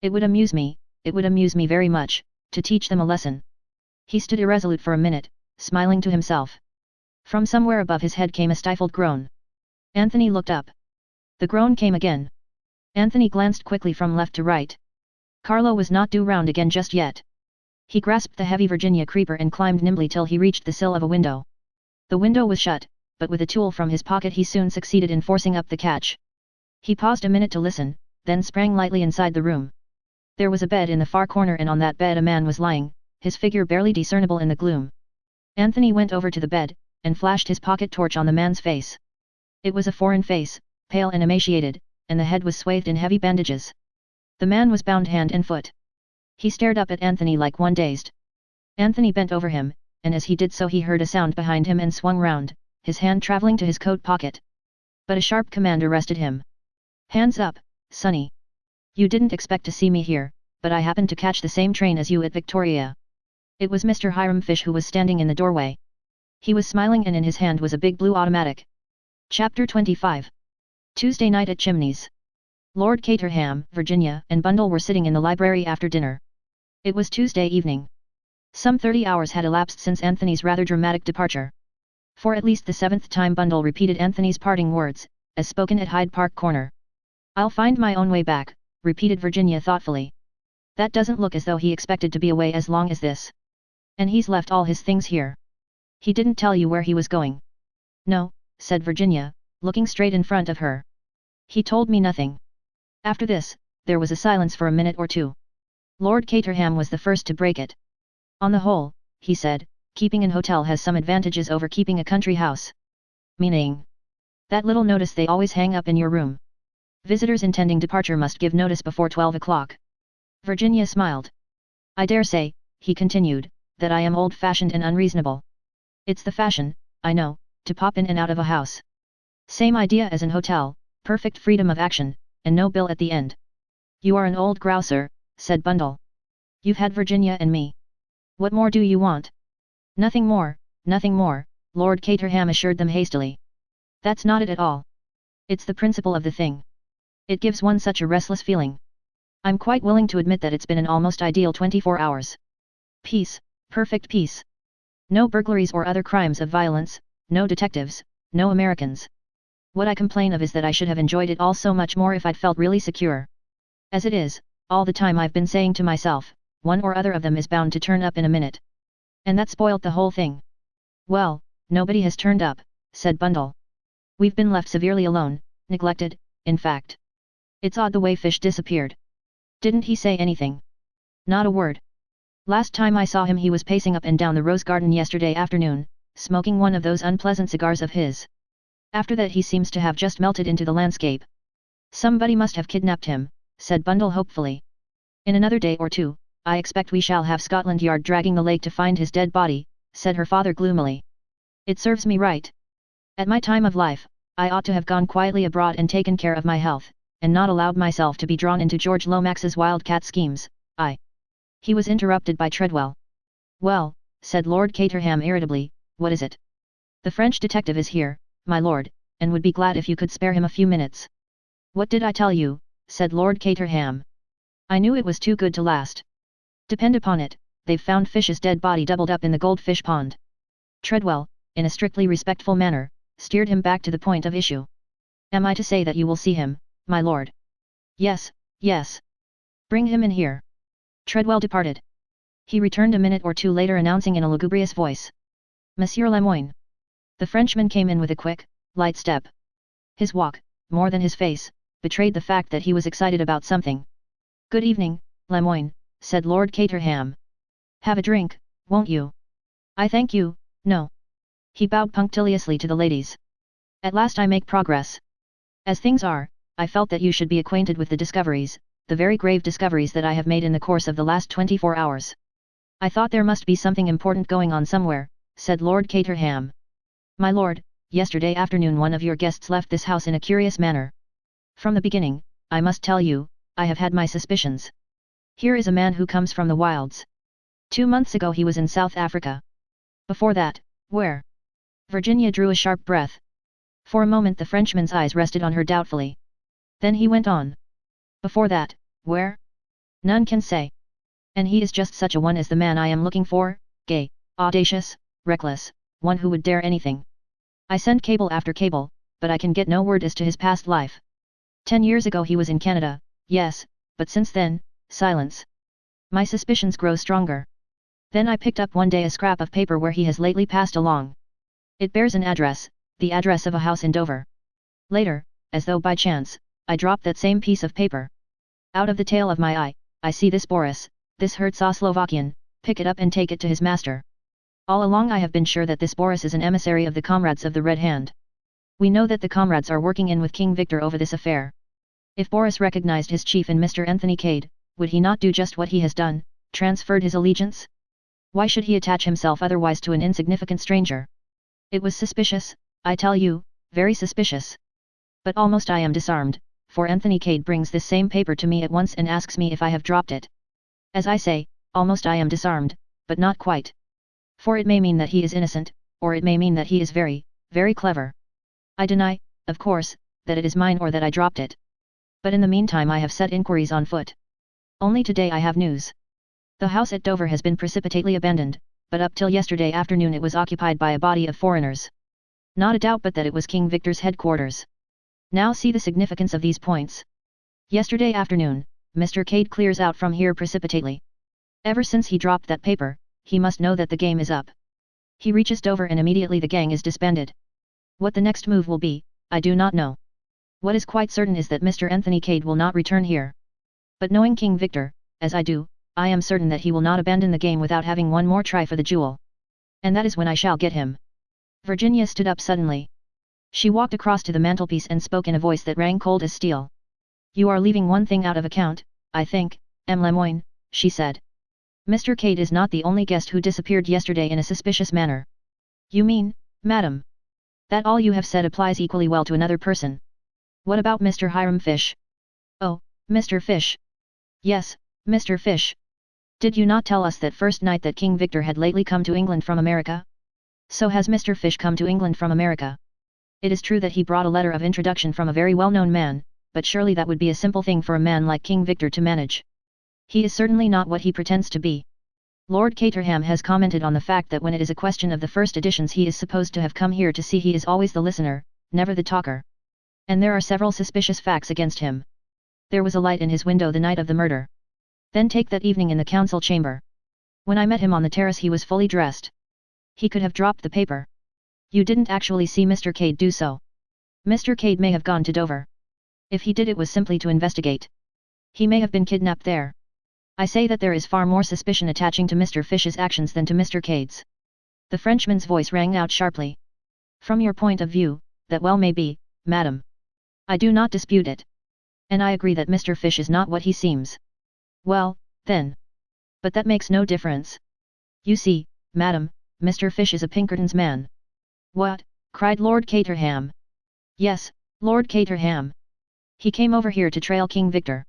It would amuse me very much, to teach them a lesson. He stood irresolute for a minute, smiling to himself. From somewhere above his head came a stifled groan. Anthony looked up. The groan came again. Anthony glanced quickly from left to right. Carlo was not due round again just yet. He grasped the heavy Virginia creeper and climbed nimbly till he reached the sill of a window. The window was shut, but with a tool from his pocket he soon succeeded in forcing up the catch. He paused a minute to listen, then sprang lightly inside the room. There was a bed in the far corner and on that bed a man was lying, his figure barely discernible in the gloom. Anthony went over to the bed, and flashed his pocket torch on the man's face. It was a foreign face, pale and emaciated, and the head was swathed in heavy bandages. The man was bound hand and foot. He stared up at Anthony like one dazed. Anthony bent over him, and as he did so he heard a sound behind him and swung round, his hand travelling to his coat pocket. But a sharp command arrested him. Hands up, sonny. You didn't expect to see me here, but I happened to catch the same train as you at Victoria. It was Mr. Hiram Fish who was standing in the doorway. He was smiling and in his hand was a big blue automatic. Chapter 25. Tuesday night at Chimneys. Lord Caterham, Virginia, and Bundle were sitting in the library after dinner. It was Tuesday evening. Some 30 hours had elapsed since Anthony's rather dramatic departure. For at least the 7th time Bundle repeated Anthony's parting words, as spoken at Hyde Park Corner. I'll find my own way back, repeated Virginia thoughtfully. That doesn't look as though he expected to be away as long as this. And he's left all his things here. He didn't tell you where he was going. No, said Virginia, looking straight in front of her. He told me nothing. After this, there was a silence for a minute or two. Lord Caterham was the first to break it. On the whole, he said, keeping an hotel has some advantages over keeping a country house. Meaning? That little notice they always hang up in your room. Visitors intending departure must give notice before 12 o'clock. Virginia smiled. I dare say, he continued, that I am old-fashioned and unreasonable. It's the fashion, I know, to pop in and out of a house. Same idea as an hotel, perfect freedom of action, and no bill at the end. You are an old grouser, said Bundle. You've had Virginia and me. What more do you want? Nothing more, Lord Caterham assured them hastily. That's not it at all. It's the principle of the thing. It gives one such a restless feeling. I'm quite willing to admit that it's been an almost ideal 24 hours. Peace, perfect peace. No burglaries or other crimes of violence, no detectives, no Americans. What I complain of is that I should have enjoyed it all so much more if I'd felt really secure. As it is, all the time I've been saying to myself, one or other of them is bound to turn up in a minute. And that spoilt the whole thing. Well, nobody has turned up, said Bundle. We've been left severely alone, neglected, in fact. It's odd the way Fish disappeared. Didn't he say anything? Not a word. Last time I saw him he was pacing up and down the rose garden yesterday afternoon, smoking one of those unpleasant cigars of his. After that he seems to have just melted into the landscape. Somebody must have kidnapped him, said Bundle hopefully. In another day or two, I expect we shall have Scotland Yard dragging the lake to find his dead body, said her father gloomily. It serves me right. At my time of life, I ought to have gone quietly abroad and taken care of my health, and not allowed myself to be drawn into George Lomax's wildcat schemes. He was interrupted by Treadwell. Well, said Lord Caterham irritably, what is it? The French detective is here, my lord, and would be glad if you could spare him a few minutes. What did I tell you? Said Lord Caterham. I knew it was too good to last. Depend upon it, they've found Fish's dead body doubled up in the goldfish pond. Treadwell, in a strictly respectful manner, steered him back to the point of issue. Am I to say that you will see him, my lord? Yes, yes. Bring him in here. Treadwell departed. He returned a minute or two later announcing in a lugubrious voice. Monsieur Lemoyne. The Frenchman came in with a quick, light step. His walk, more than his face, betrayed the fact that he was excited about something. Good evening, Lemoyne, said Lord Caterham. Have a drink, won't you? I thank you, no. He bowed punctiliously to the ladies. At last I make progress. As things are, I felt that you should be acquainted with the discoveries, the very grave discoveries that I have made in the course of the last 24 hours. I thought there must be something important going on somewhere, said Lord Caterham. My lord, yesterday afternoon one of your guests left this house in a curious manner. From the beginning, I must tell you, I have had my suspicions. Here is a man who comes from the wilds. 2 months ago he was in South Africa. Before that, where? Virginia drew a sharp breath. For a moment the Frenchman's eyes rested on her doubtfully. Then he went on. Before that, where? None can say. And he is just such a one as the man I am looking for, gay, audacious, reckless, one who would dare anything. I send cable after cable, but I can get no word as to his past life. 10 years ago he was in Canada, yes, but since then, silence. My suspicions grow stronger. Then I picked up one day a scrap of paper where he has lately passed along. It bears an address, the address of a house in Dover. Later, as though by chance, I drop that same piece of paper. Out of the tail of my eye, I see this Boris, this Herzegovslovakian, pick it up and take it to his master. All along I have been sure that this Boris is an emissary of the comrades of the Red Hand. We know that the comrades are working in with King Victor over this affair. If Boris recognized his chief in Mr. Anthony Cade, would he not do just what he has done, transferred his allegiance? Why should he attach himself otherwise to an insignificant stranger? It was suspicious, I tell you, very suspicious. But almost I am disarmed, for Anthony Cade brings this same paper to me at once and asks me if I have dropped it. As I say, almost I am disarmed, but not quite. For it may mean that he is innocent, or it may mean that he is very, very clever. I deny, of course, that it is mine or that I dropped it. But in the meantime I have set inquiries on foot. Only today I have news. The house at Dover has been precipitately abandoned, but up till yesterday afternoon it was occupied by a body of foreigners. Not a doubt but that it was King Victor's headquarters. Now see the significance of these points. Yesterday afternoon, Mr. Cade clears out from here precipitately. Ever since he dropped that paper, he must know that the game is up. He reaches Dover and immediately the gang is disbanded. What the next move will be, I do not know. What is quite certain is that Mr. Anthony Cade will not return here. But knowing King Victor, as I do, I am certain that he will not abandon the game without having one more try for the jewel. And that is when I shall get him. Virginia stood up suddenly. She walked across to the mantelpiece and spoke in a voice that rang cold as steel. You are leaving one thing out of account, I think, M. Lemoyne, she said. Mr. Cade is not the only guest who disappeared yesterday in a suspicious manner. You mean, madam, that all you have said applies equally well to another person? What about Mr. Hiram Fish? Oh, Mr. Fish. Yes, Mr. Fish. Did you not tell us that first night that King Victor had lately come to England from America? So has Mr. Fish come to England from America. It is true that he brought a letter of introduction from a very well-known man, but surely that would be a simple thing for a man like King Victor to manage. He is certainly not what he pretends to be. Lord Caterham has commented on the fact that when it is a question of the first editions he is supposed to have come here to see. He is always the listener, never the talker. And there are several suspicious facts against him. There was a light in his window the night of the murder. Then take that evening in the council chamber. When I met him on the terrace he was fully dressed. He could have dropped the paper. You didn't actually see Mr. Cade do so. Mr. Cade may have gone to Dover. If he did it was simply to investigate. He may have been kidnapped there. I say that there is far more suspicion attaching to Mr. Fish's actions than to Mr. Cade's. The Frenchman's voice rang out sharply. From your point of view, that well may be, madam. I do not dispute it. And I agree that Mr. Fish is not what he seems. Well, then. But that makes no difference. You see, madam, Mr. Fish is a Pinkerton's man. What? Cried Lord Caterham. Yes, Lord Caterham. He came over here to trail King Victor.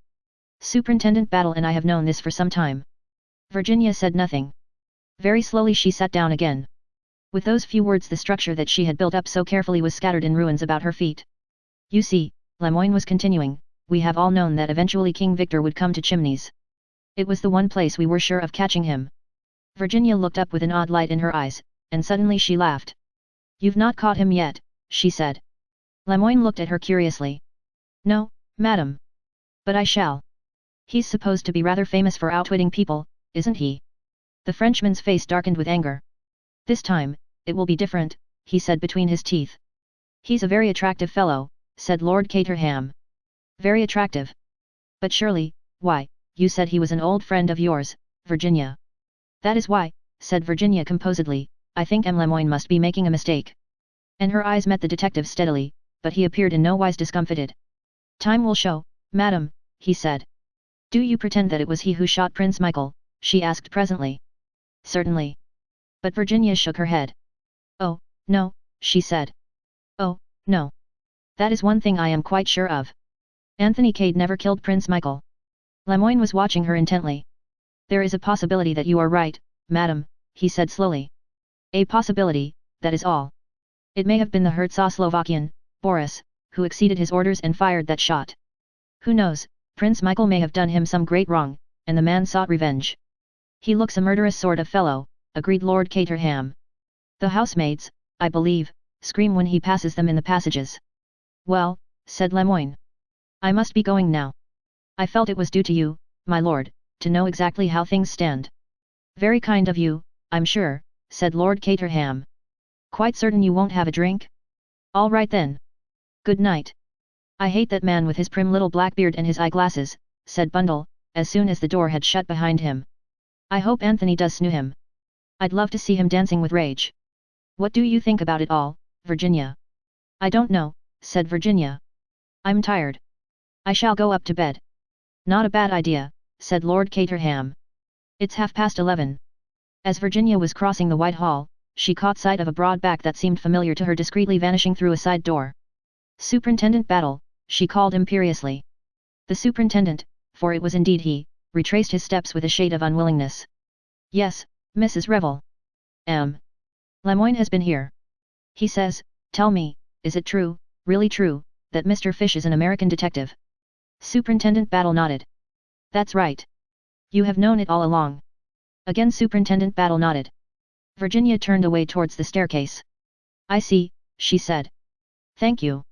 Superintendent Battle and I have known this for some time. Virginia said nothing. Very slowly she sat down again. With those few words the structure that she had built up so carefully was scattered in ruins about her feet. You see, Lemoyne was continuing, we have all known that eventually King Victor would come to Chimneys. It was the one place we were sure of catching him. Virginia looked up with an odd light in her eyes, and suddenly she laughed. You've not caught him yet, she said. Lemoyne looked at her curiously. No, madam. But I shall. He's supposed to be rather famous for outwitting people, isn't he? The Frenchman's face darkened with anger. This time, it will be different, he said between his teeth. He's a very attractive fellow, said Lord Caterham. Very attractive. But surely, why, you said he was an old friend of yours, Virginia. That is why, said Virginia composedly, I think M. Lemoyne must be making a mistake. And her eyes met the detective steadily, but he appeared in no wise discomfited. Time will show, madam, he said. Do you pretend that it was he who shot Prince Michael? She asked presently. Certainly. But Virginia shook her head. Oh, no, she said. Oh, no. That is one thing I am quite sure of. Anthony Cade never killed Prince Michael. Lemoyne was watching her intently. There is a possibility that you are right, madam, he said slowly. A possibility, that is all. It may have been the Czechoslovakian, Boris, who exceeded his orders and fired that shot. Who knows, Prince Michael may have done him some great wrong, and the man sought revenge. He looks a murderous sort of fellow, agreed Lord Caterham. The housemaids, I believe, scream when he passes them in the passages. Well, said Lemoyne. I must be going now. I felt it was due to you, my lord, to know exactly how things stand. Very kind of you, I'm sure, said Lord Caterham. Quite certain you won't have a drink? All right then. Good night. I hate that man with his prim little black beard and his eyeglasses, said Bundle, as soon as the door had shut behind him. I hope Anthony does snoo him. I'd love to see him dancing with rage. What do you think about it all, Virginia? I don't know, said Virginia. I'm tired. I shall go up to bed. Not a bad idea, said Lord Caterham. It's 11:30. As Virginia was crossing the White Hall, she caught sight of a broad back that seemed familiar to her discreetly vanishing through a side door. Superintendent Battle, she called imperiously. The superintendent, for it was indeed he, retraced his steps with a shade of unwillingness. Yes, Mrs. Revel. Lemoyne has been here. He says, tell me, is it true, really true, that Mr. Fish is an American detective? Superintendent Battle nodded. That's right. You have known it all along. Again Superintendent Battle nodded. Virginia turned away towards the staircase. I see, she said. Thank you.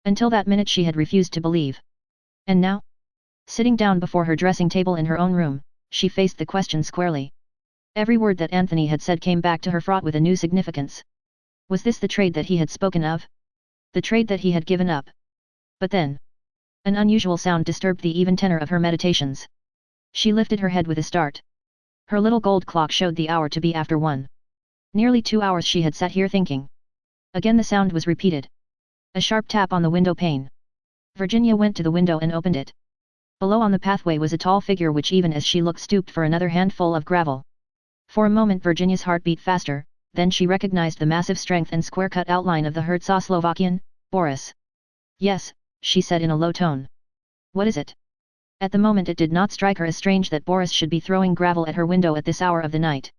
Until that minute she had refused to believe. And now? Sitting down before her dressing table in her own room, she faced the question squarely. Every word that Anthony had said came back to her fraught with a new significance. Was this the trade that he had spoken of? The trade that he had given up? But then, an unusual sound disturbed the even tenor of her meditations. She lifted her head with a start. Her little gold clock showed the hour to be after 1. Nearly 2 hours she had sat here thinking. Again the sound was repeated. A sharp tap on the window pane. Virginia went to the window and opened it. Below on the pathway was a tall figure which even as she looked stooped for another handful of gravel. For a moment Virginia's heart beat faster, then she recognized the massive strength and square-cut outline of the Herzo-Slovakian, Boris. Yes, she said in a low tone. What is it? At the moment it did not strike her as strange that Boris should be throwing gravel at her window at this hour of the night.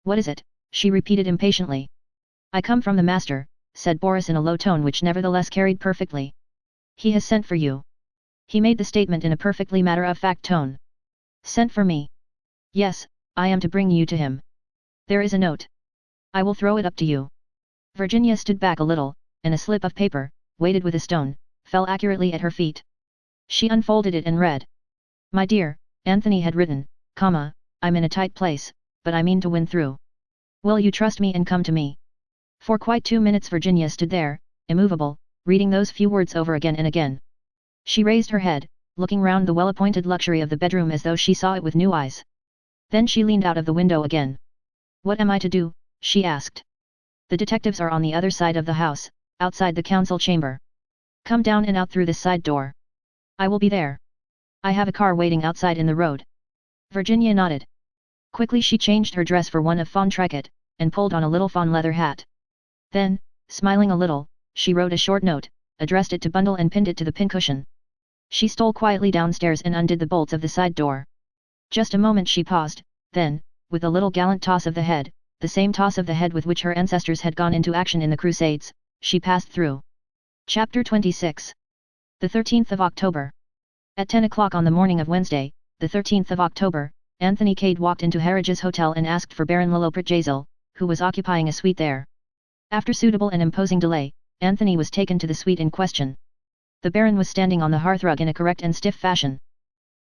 What is it? She repeated impatiently. I come from the master, said Boris in a low tone which nevertheless carried perfectly. He has sent for you. He made the statement in a perfectly matter-of-fact tone. Sent for me? Yes, I am to bring you to him. There is a note. I will throw it up to you. Virginia stood back a little, and a slip of paper, weighted with a stone, fell accurately at her feet. She unfolded it and read. My dear, Anthony had written, I'm in a tight place, but I mean to win through. Will you trust me and come to me? For quite 2 minutes Virginia stood there, immovable, reading those few words over again and again. She raised her head, looking round the well-appointed luxury of the bedroom as though she saw it with new eyes. Then she leaned out of the window again. What am I to do? She asked. The detectives are on the other side of the house, outside the council chamber. Come down and out through this side door. I will be there. I have a car waiting outside in the road. Virginia nodded. Quickly she changed her dress for one of fawn tricot, and pulled on a little fawn leather hat. Then, smiling a little, she wrote a short note, addressed it to Bundle and pinned it to the pincushion. She stole quietly downstairs and undid the bolts of the side door. Just a moment she paused, then, with a little gallant toss of the head, the same toss of the head with which her ancestors had gone into action in the Crusades, she passed through. Chapter 26. The 13th of October. At 10 o'clock on the morning of Wednesday, the 13th of October, Anthony Cade walked into Harridge's hotel and asked for Baron Liloprit-Jazel, who was occupying a suite there. After suitable and imposing delay, Anthony was taken to the suite in question. The Baron was standing on the hearthrug in a correct and stiff fashion.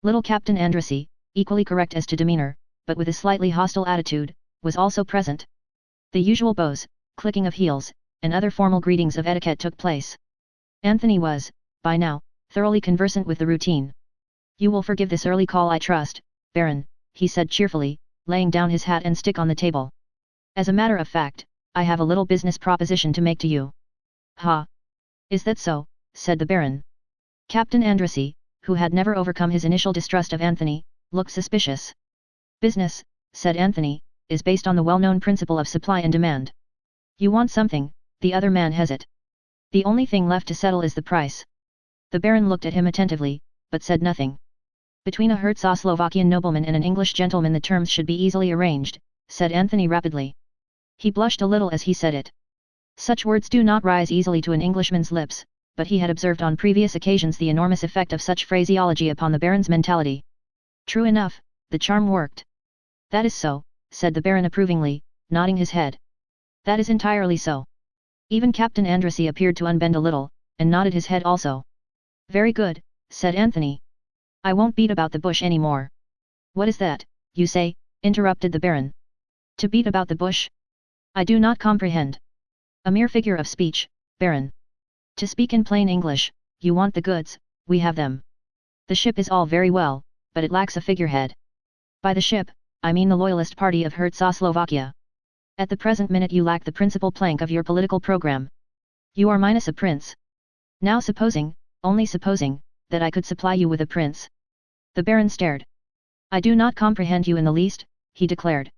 Little Captain Andrassy, equally correct as to demeanor, but with a slightly hostile attitude, was also present. The usual bows, clicking of heels, and other formal greetings of etiquette took place. Anthony was, by now, thoroughly conversant with the routine. You will forgive this early call I trust, Baron, he said cheerfully, laying down his hat and stick on the table. As a matter of fact, I have a little business proposition to make to you. Ha! Is that so? Said the Baron. Captain Andrassy, who had never overcome his initial distrust of Anthony, looked suspicious. Business, said Anthony, is based on the well-known principle of supply and demand. You want something, the other man has it. The only thing left to settle is the price. The Baron looked at him attentively, but said nothing. Between a Herzo-Slovakian nobleman and an English gentleman the terms should be easily arranged, said Anthony rapidly. He blushed a little as he said it. Such words do not rise easily to an Englishman's lips, but he had observed on previous occasions the enormous effect of such phraseology upon the Baron's mentality. True enough, the charm worked. That is so, said the Baron approvingly, nodding his head. That is entirely so. Even Captain Andrassy appeared to unbend a little, and nodded his head also. Very good, said Anthony. I won't beat about the bush any more. What is that, you say? Interrupted the Baron. To beat about the bush? I do not comprehend. A mere figure of speech, Baron. To speak in plain English, you want the goods, we have them. The ship is all very well, but it lacks a figurehead. By the ship, I mean the loyalist party of Herzo-Slovakia. At the present minute you lack the principal plank of your political program. You are minus a prince. Now supposing, only supposing, that I could supply you with a prince. The Baron stared. I do not comprehend you in the least, he declared.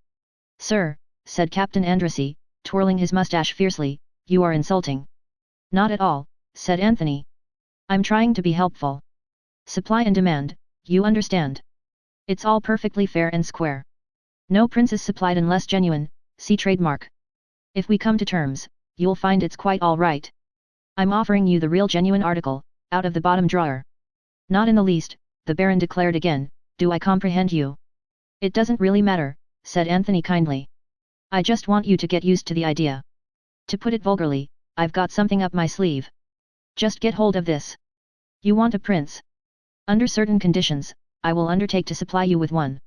Sir, said Captain Andrassy, twirling his mustache fiercely, you are insulting. Not at all, said Anthony. I'm trying to be helpful. Supply and demand, you understand. It's all perfectly fair and square. No prince is supplied unless genuine, see trademark. If we come to terms, you'll find it's quite all right. I'm offering you the real genuine article, out of the bottom drawer. Not in the least, the Baron declared again, do I comprehend you? It doesn't really matter, said Anthony kindly. I just want you to get used to the idea. To put it vulgarly, I've got something up my sleeve. Just get hold of this. You want a prince? Under certain conditions, I will undertake to supply you with one.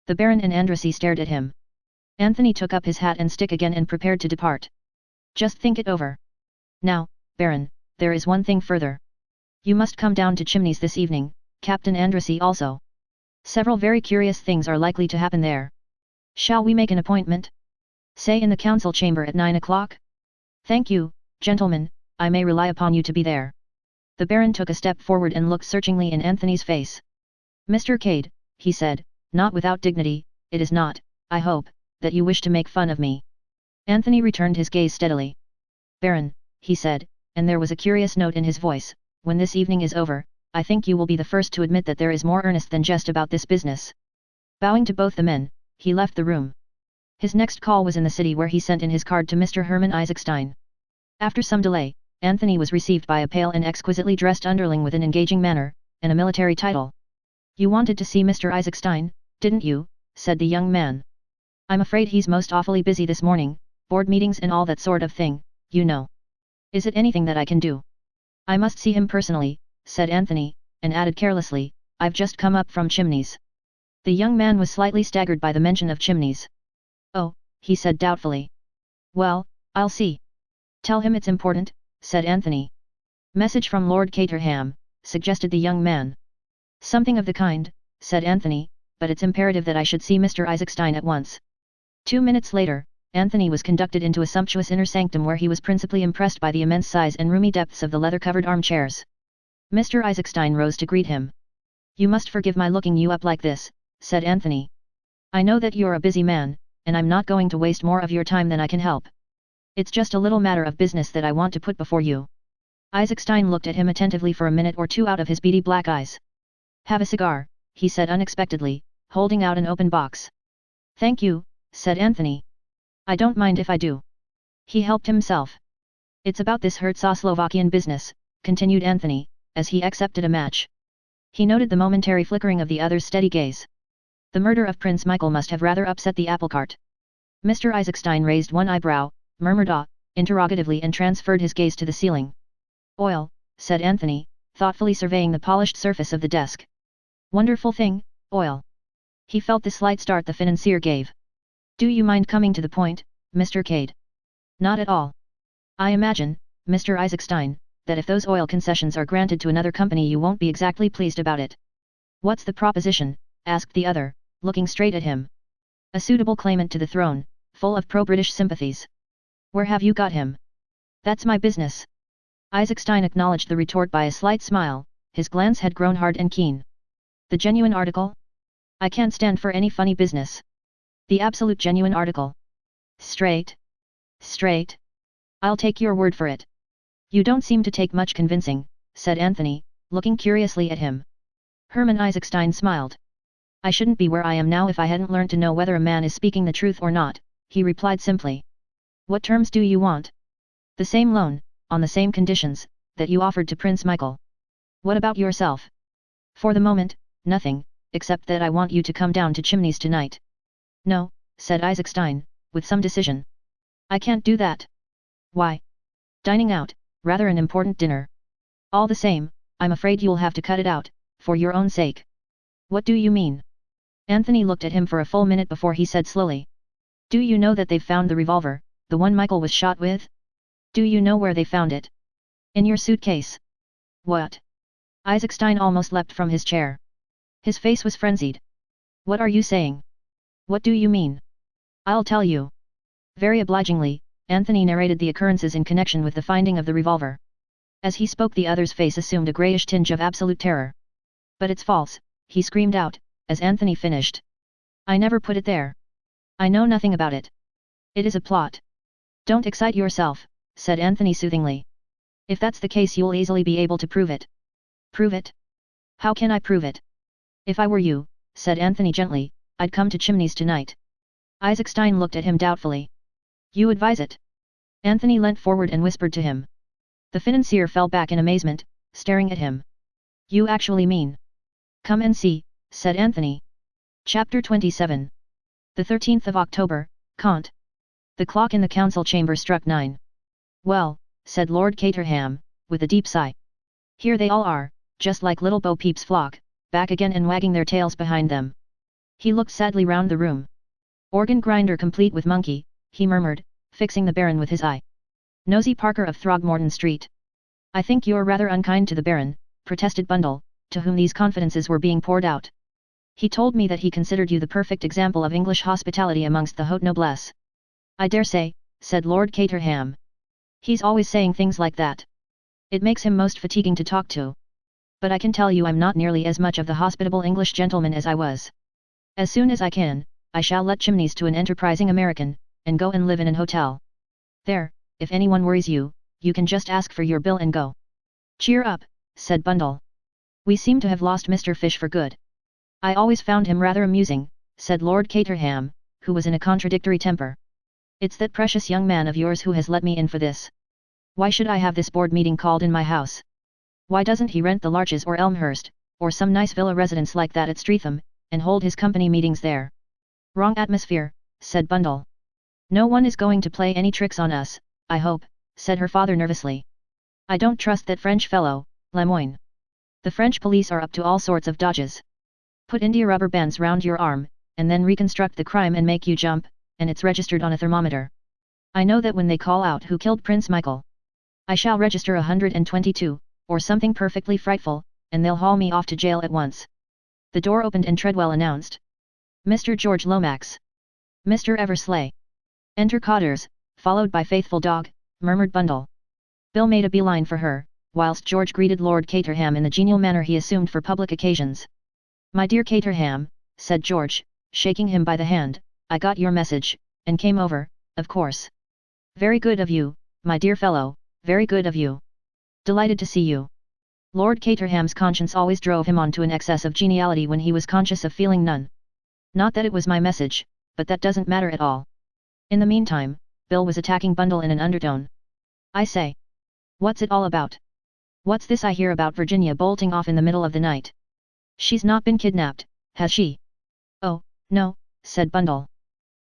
The Baron and Andrassy stared at him. Anthony took up his hat and stick again and prepared to depart. Just think it over. Now, Baron, there is one thing further. You must come down to Chimneys this evening, Captain Andrassy also. Several very curious things are likely to happen there. Shall we make an appointment? Say in the council chamber at 9 o'clock? Thank you, gentlemen, I may rely upon you to be there. The Baron took a step forward and looked searchingly in Anthony's face. Mr. Cade, he said, not without dignity, it is not, I hope, that you wish to make fun of me. Anthony returned his gaze steadily. Baron, he said, and there was a curious note in his voice, when this evening is over, I think you will be the first to admit that there is more earnest than jest about this business. Bowing to both the men, he left the room. His next call was in the city, where he sent in his card to Mr. Hermann Isaacstein. After some delay, Anthony was received by a pale and exquisitely dressed underling with an engaging manner, and a military title. You wanted to see Mr. Isaacstein, didn't you? Said the young man. I'm afraid he's most awfully busy this morning, board meetings and all that sort of thing, you know. Is it anything that I can do? I must see him personally, said Anthony, and added carelessly, I've just come up from Chimneys. The young man was slightly staggered by the mention of Chimneys. Oh, he said doubtfully. Well, I'll see. Tell him it's important, said Anthony. Message from Lord Caterham, suggested the young man. Something of the kind, said Anthony, but it's imperative that I should see Mr. Isaacstein at once. 2 minutes later, Anthony was conducted into a sumptuous inner sanctum, where he was principally impressed by the immense size and roomy depths of the leather-covered armchairs. Mr. Isaacstein rose to greet him. You must forgive my looking you up like this, said Anthony. I know that you're a busy man, and I'm not going to waste more of your time than I can help. It's just a little matter of business that I want to put before you. Isaacstein looked at him attentively for a minute or two out of his beady black eyes. Have a cigar, he said unexpectedly, holding out an open box. Thank you, said Anthony. I don't mind if I do. He helped himself. It's about this Hertzoslovakian business, continued Anthony, as he accepted a match. He noted the momentary flickering of the other's steady gaze. The murder of Prince Michael must have rather upset the apple cart. Mr. Isaacstein raised one eyebrow, murmured ah, interrogatively, and transferred his gaze to the ceiling. Oil, said Anthony, thoughtfully surveying the polished surface of the desk. Wonderful thing, oil. He felt the slight start the financier gave. Do you mind coming to the point, Mr. Cade? Not at all. I imagine, Mr. Isaacstein, that if those oil concessions are granted to another company you won't be exactly pleased about it. What's the proposition? Asked the other, looking straight at him. A suitable claimant to the throne, full of pro-British sympathies. Where have you got him? That's my business. Isaacstein acknowledged the retort by a slight smile, his glance had grown hard and keen. The genuine article? I can't stand for any funny business. The absolute genuine article. Straight? Straight? I'll take your word for it. You don't seem to take much convincing, said Anthony, looking curiously at him. Hermann Isaacstein smiled. I shouldn't be where I am now if I hadn't learned to know whether a man is speaking the truth or not, he replied simply. What terms do you want? The same loan, on the same conditions, that you offered to Prince Michael. What about yourself? For the moment, nothing, except that I want you to come down to Chimneys tonight. No, said Isaacstein, with some decision. I can't do that. Why? Dining out, rather an important dinner. All the same, I'm afraid you'll have to cut it out, for your own sake. What do you mean? Anthony looked at him for a full minute before he said slowly. Do you know that they've found the revolver, the one Michael was shot with? Do you know where they found it? In your suitcase. What? Isaacstein almost leapt from his chair. His face was frenzied. What are you saying? What do you mean? I'll tell you. Very obligingly, Anthony narrated the occurrences in connection with the finding of the revolver. As he spoke, the other's face assumed a greyish tinge of absolute terror. But it's false, he screamed out, as Anthony finished. I never put it there. I know nothing about it. It is a plot. Don't excite yourself, said Anthony soothingly. If that's the case you'll easily be able to prove it. Prove it? How can I prove it? If I were you, said Anthony gently, I'd come to Chimneys tonight. Isaacstein looked at him doubtfully. You advise it? Anthony leant forward and whispered to him. The financier fell back in amazement, staring at him. You actually mean? Come and see, said Anthony. Chapter 27. The 13th of October, Cant. The clock in the council chamber struck 9. Well, said Lord Caterham, with a deep sigh. Here they all are, just like little Bo Peep's flock, back again and wagging their tails behind them. He looked sadly round the room. Organ grinder complete with monkey, he murmured, fixing the Baron with his eye. Nosy Parker of Throgmorton Street. I think you're rather unkind to the Baron, protested Bundle, to whom these confidences were being poured out. He told me that he considered you the perfect example of English hospitality amongst the haute noblesse. I dare say, said Lord Caterham. He's always saying things like that. It makes him most fatiguing to talk to. But I can tell you I'm not nearly as much of the hospitable English gentleman as I was. As soon as I can, I shall let Chimneys to an enterprising American, and go and live in an hotel. There, if anyone worries you, you can just ask for your bill and go. Cheer up, said Bundle. We seem to have lost Mr. Fish for good. I always found him rather amusing, said Lord Caterham, who was in a contradictory temper. It's that precious young man of yours who has let me in for this. Why should I have this board meeting called in my house? Why doesn't he rent the Larches or Elmhurst, or some nice villa residence like that at Streatham, and hold his company meetings there? Wrong atmosphere, said Bundle. No one is going to play any tricks on us, I hope, said her father nervously. I don't trust that French fellow, Lemoyne. The French police are up to all sorts of dodges. Put India rubber bands round your arm, and then reconstruct the crime and make you jump, and it's registered on a thermometer. I know that when they call out who killed Prince Michael. I shall register 122, or something perfectly frightful, and they'll haul me off to jail at once. The door opened and Treadwell announced. Mr. George Lomax. Mr. Eversley. Enter Cotters, followed by Faithful Dog, murmured Bundle. Bill made a beeline for her, whilst George greeted Lord Caterham in the genial manner he assumed for public occasions. My dear Caterham, said George, shaking him by the hand, I got your message, and came over, of course. Very good of you, my dear fellow, very good of you. Delighted to see you. Lord Caterham's conscience always drove him on to an excess of geniality when he was conscious of feeling none. Not that it was my message, but that doesn't matter at all. In the meantime, Bill was attacking Bundle in an undertone. I say. What's it all about? What's this I hear about Virginia bolting off in the middle of the night? She's not been kidnapped, has she? Oh, no, said Bundle.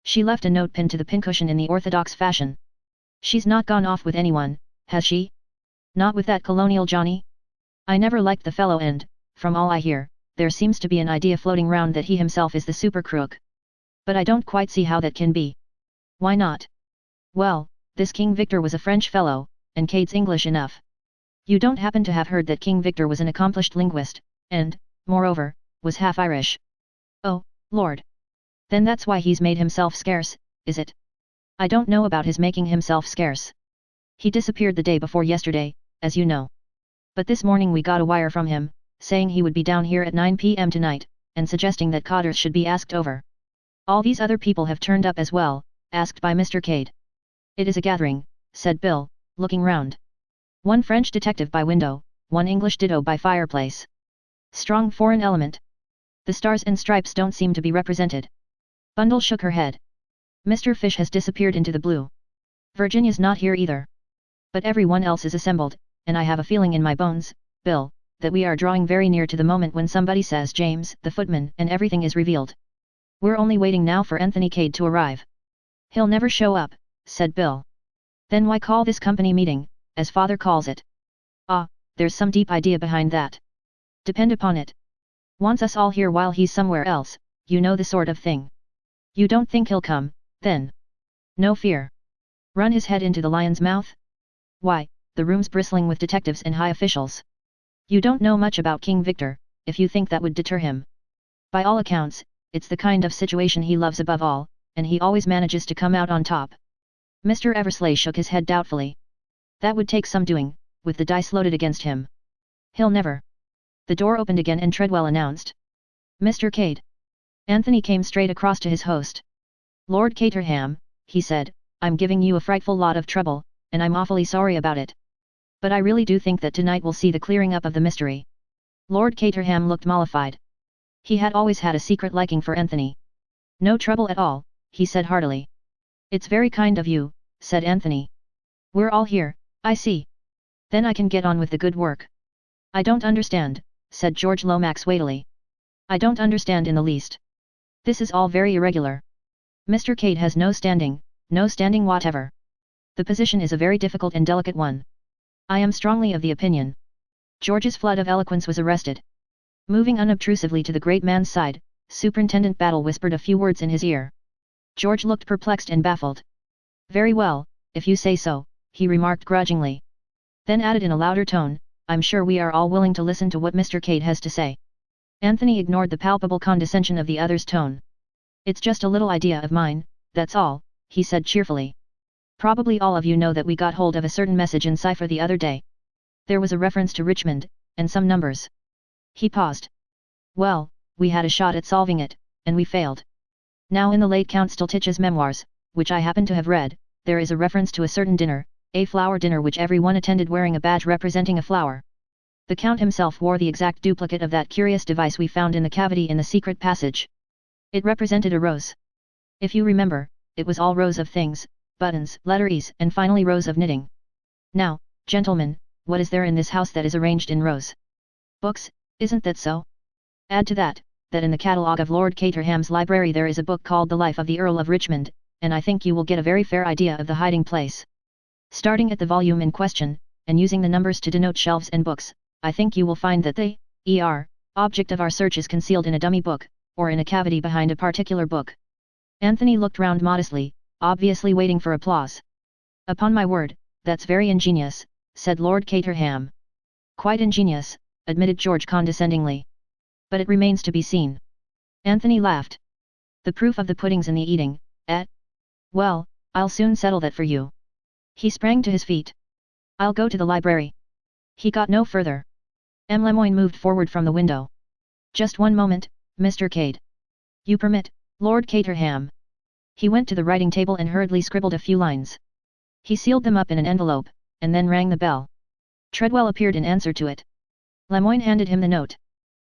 She left a note pinned to the pincushion in the orthodox fashion. She's not gone off with anyone, has she? Not with that colonial Johnny? I never liked the fellow and, from all I hear, there seems to be an idea floating round that he himself is the super crook. But I don't quite see how that can be. Why not? Well, this King Victor was a French fellow, and Cade's English enough. You don't happen to have heard that King Victor was an accomplished linguist, and, moreover, was half Irish. Oh, Lord. Then that's why he's made himself scarce, is it? I don't know about his making himself scarce. He disappeared the day before yesterday, as you know. But this morning we got a wire from him, saying he would be down here at 9 p.m. tonight, and suggesting that Cotters should be asked over. All these other people have turned up as well, asked by Mr. Cade. It is a gathering, said Bill, looking round. One French detective by window, one English ditto by fireplace. Strong foreign element. The stars and stripes don't seem to be represented. Bundle shook her head. Mr. Fish has disappeared into the blue. Virginia's not here either. But everyone else is assembled, and I have a feeling in my bones, Bill, that we are drawing very near to the moment when somebody says James, the footman, and everything is revealed. We're only waiting now for Anthony Cade to arrive. He'll never show up, said Bill. Then why call this company meeting, as father calls it? Ah, there's some deep idea behind that. Depend upon it. Wants us all here while he's somewhere else, you know the sort of thing. You don't think he'll come, then? No fear. Run his head into the lion's mouth? Why, the room's bristling with detectives and high officials. You don't know much about King Victor, if you think that would deter him. By all accounts, it's the kind of situation he loves above all, and he always manages to come out on top. Mr. Eversley shook his head doubtfully. That would take some doing, with the dice loaded against him. He'll never. The door opened again and Treadwell announced. Mr. Cade. Anthony came straight across to his host. Lord Caterham, he said, I'm giving you a frightful lot of trouble, and I'm awfully sorry about it. But I really do think that tonight we'll see the clearing up of the mystery. Lord Caterham looked mollified. He had always had a secret liking for Anthony. No trouble at all, he said heartily. It's very kind of you, said Anthony. We're all here, I see. Then I can get on with the good work. I don't understand, said George Lomax weightily. I don't understand in the least. This is all very irregular. Mr. Cade has no standing whatever. The position is a very difficult and delicate one. I am strongly of the opinion. George's flood of eloquence was arrested. Moving unobtrusively to the great man's side, Superintendent Battle whispered a few words in his ear. George looked perplexed and baffled. Very well, if you say so, he remarked grudgingly. Then added in a louder tone, I'm sure we are all willing to listen to what Mr. Cade has to say. Anthony ignored the palpable condescension of the other's tone. It's just a little idea of mine, that's all, he said cheerfully. Probably all of you know that we got hold of a certain message in cipher the other day. There was a reference to Richmond, and some numbers. He paused. Well, we had a shot at solving it, and we failed. Now in the late Count Stultich's memoirs, which I happen to have read, there is a reference to a certain dinner, a flower dinner which everyone attended wearing a badge representing a flower. The Count himself wore the exact duplicate of that curious device we found in the cavity in the secret passage. It represented a rose. If you remember, it was all rows of things, buttons, letteries, and finally rows of knitting. Now, gentlemen, what is there in this house that is arranged in rows? Books, isn't that so? Add to that, that in the catalogue of Lord Caterham's library there is a book called The Life of the Earl of Richmond, and I think you will get a very fair idea of the hiding place. Starting at the volume in question, and using the numbers to denote shelves and books, I think you will find that the object of our search is concealed in a dummy book, or in a cavity behind a particular book. Anthony looked round modestly, obviously waiting for applause. Upon my word, that's very ingenious, said Lord Caterham. Quite ingenious, admitted George condescendingly. But it remains to be seen. Anthony laughed. The proof of the pudding's in the eating, eh? Well, I'll soon settle that for you. He sprang to his feet. I'll go to the library. He got no further. M. Lemoyne moved forward from the window. Just one moment, Mr. Cade. You permit, Lord Caterham. He went to the writing table and hurriedly scribbled a few lines. He sealed them up in an envelope, and then rang the bell. Treadwell appeared in answer to it. Lemoyne handed him the note.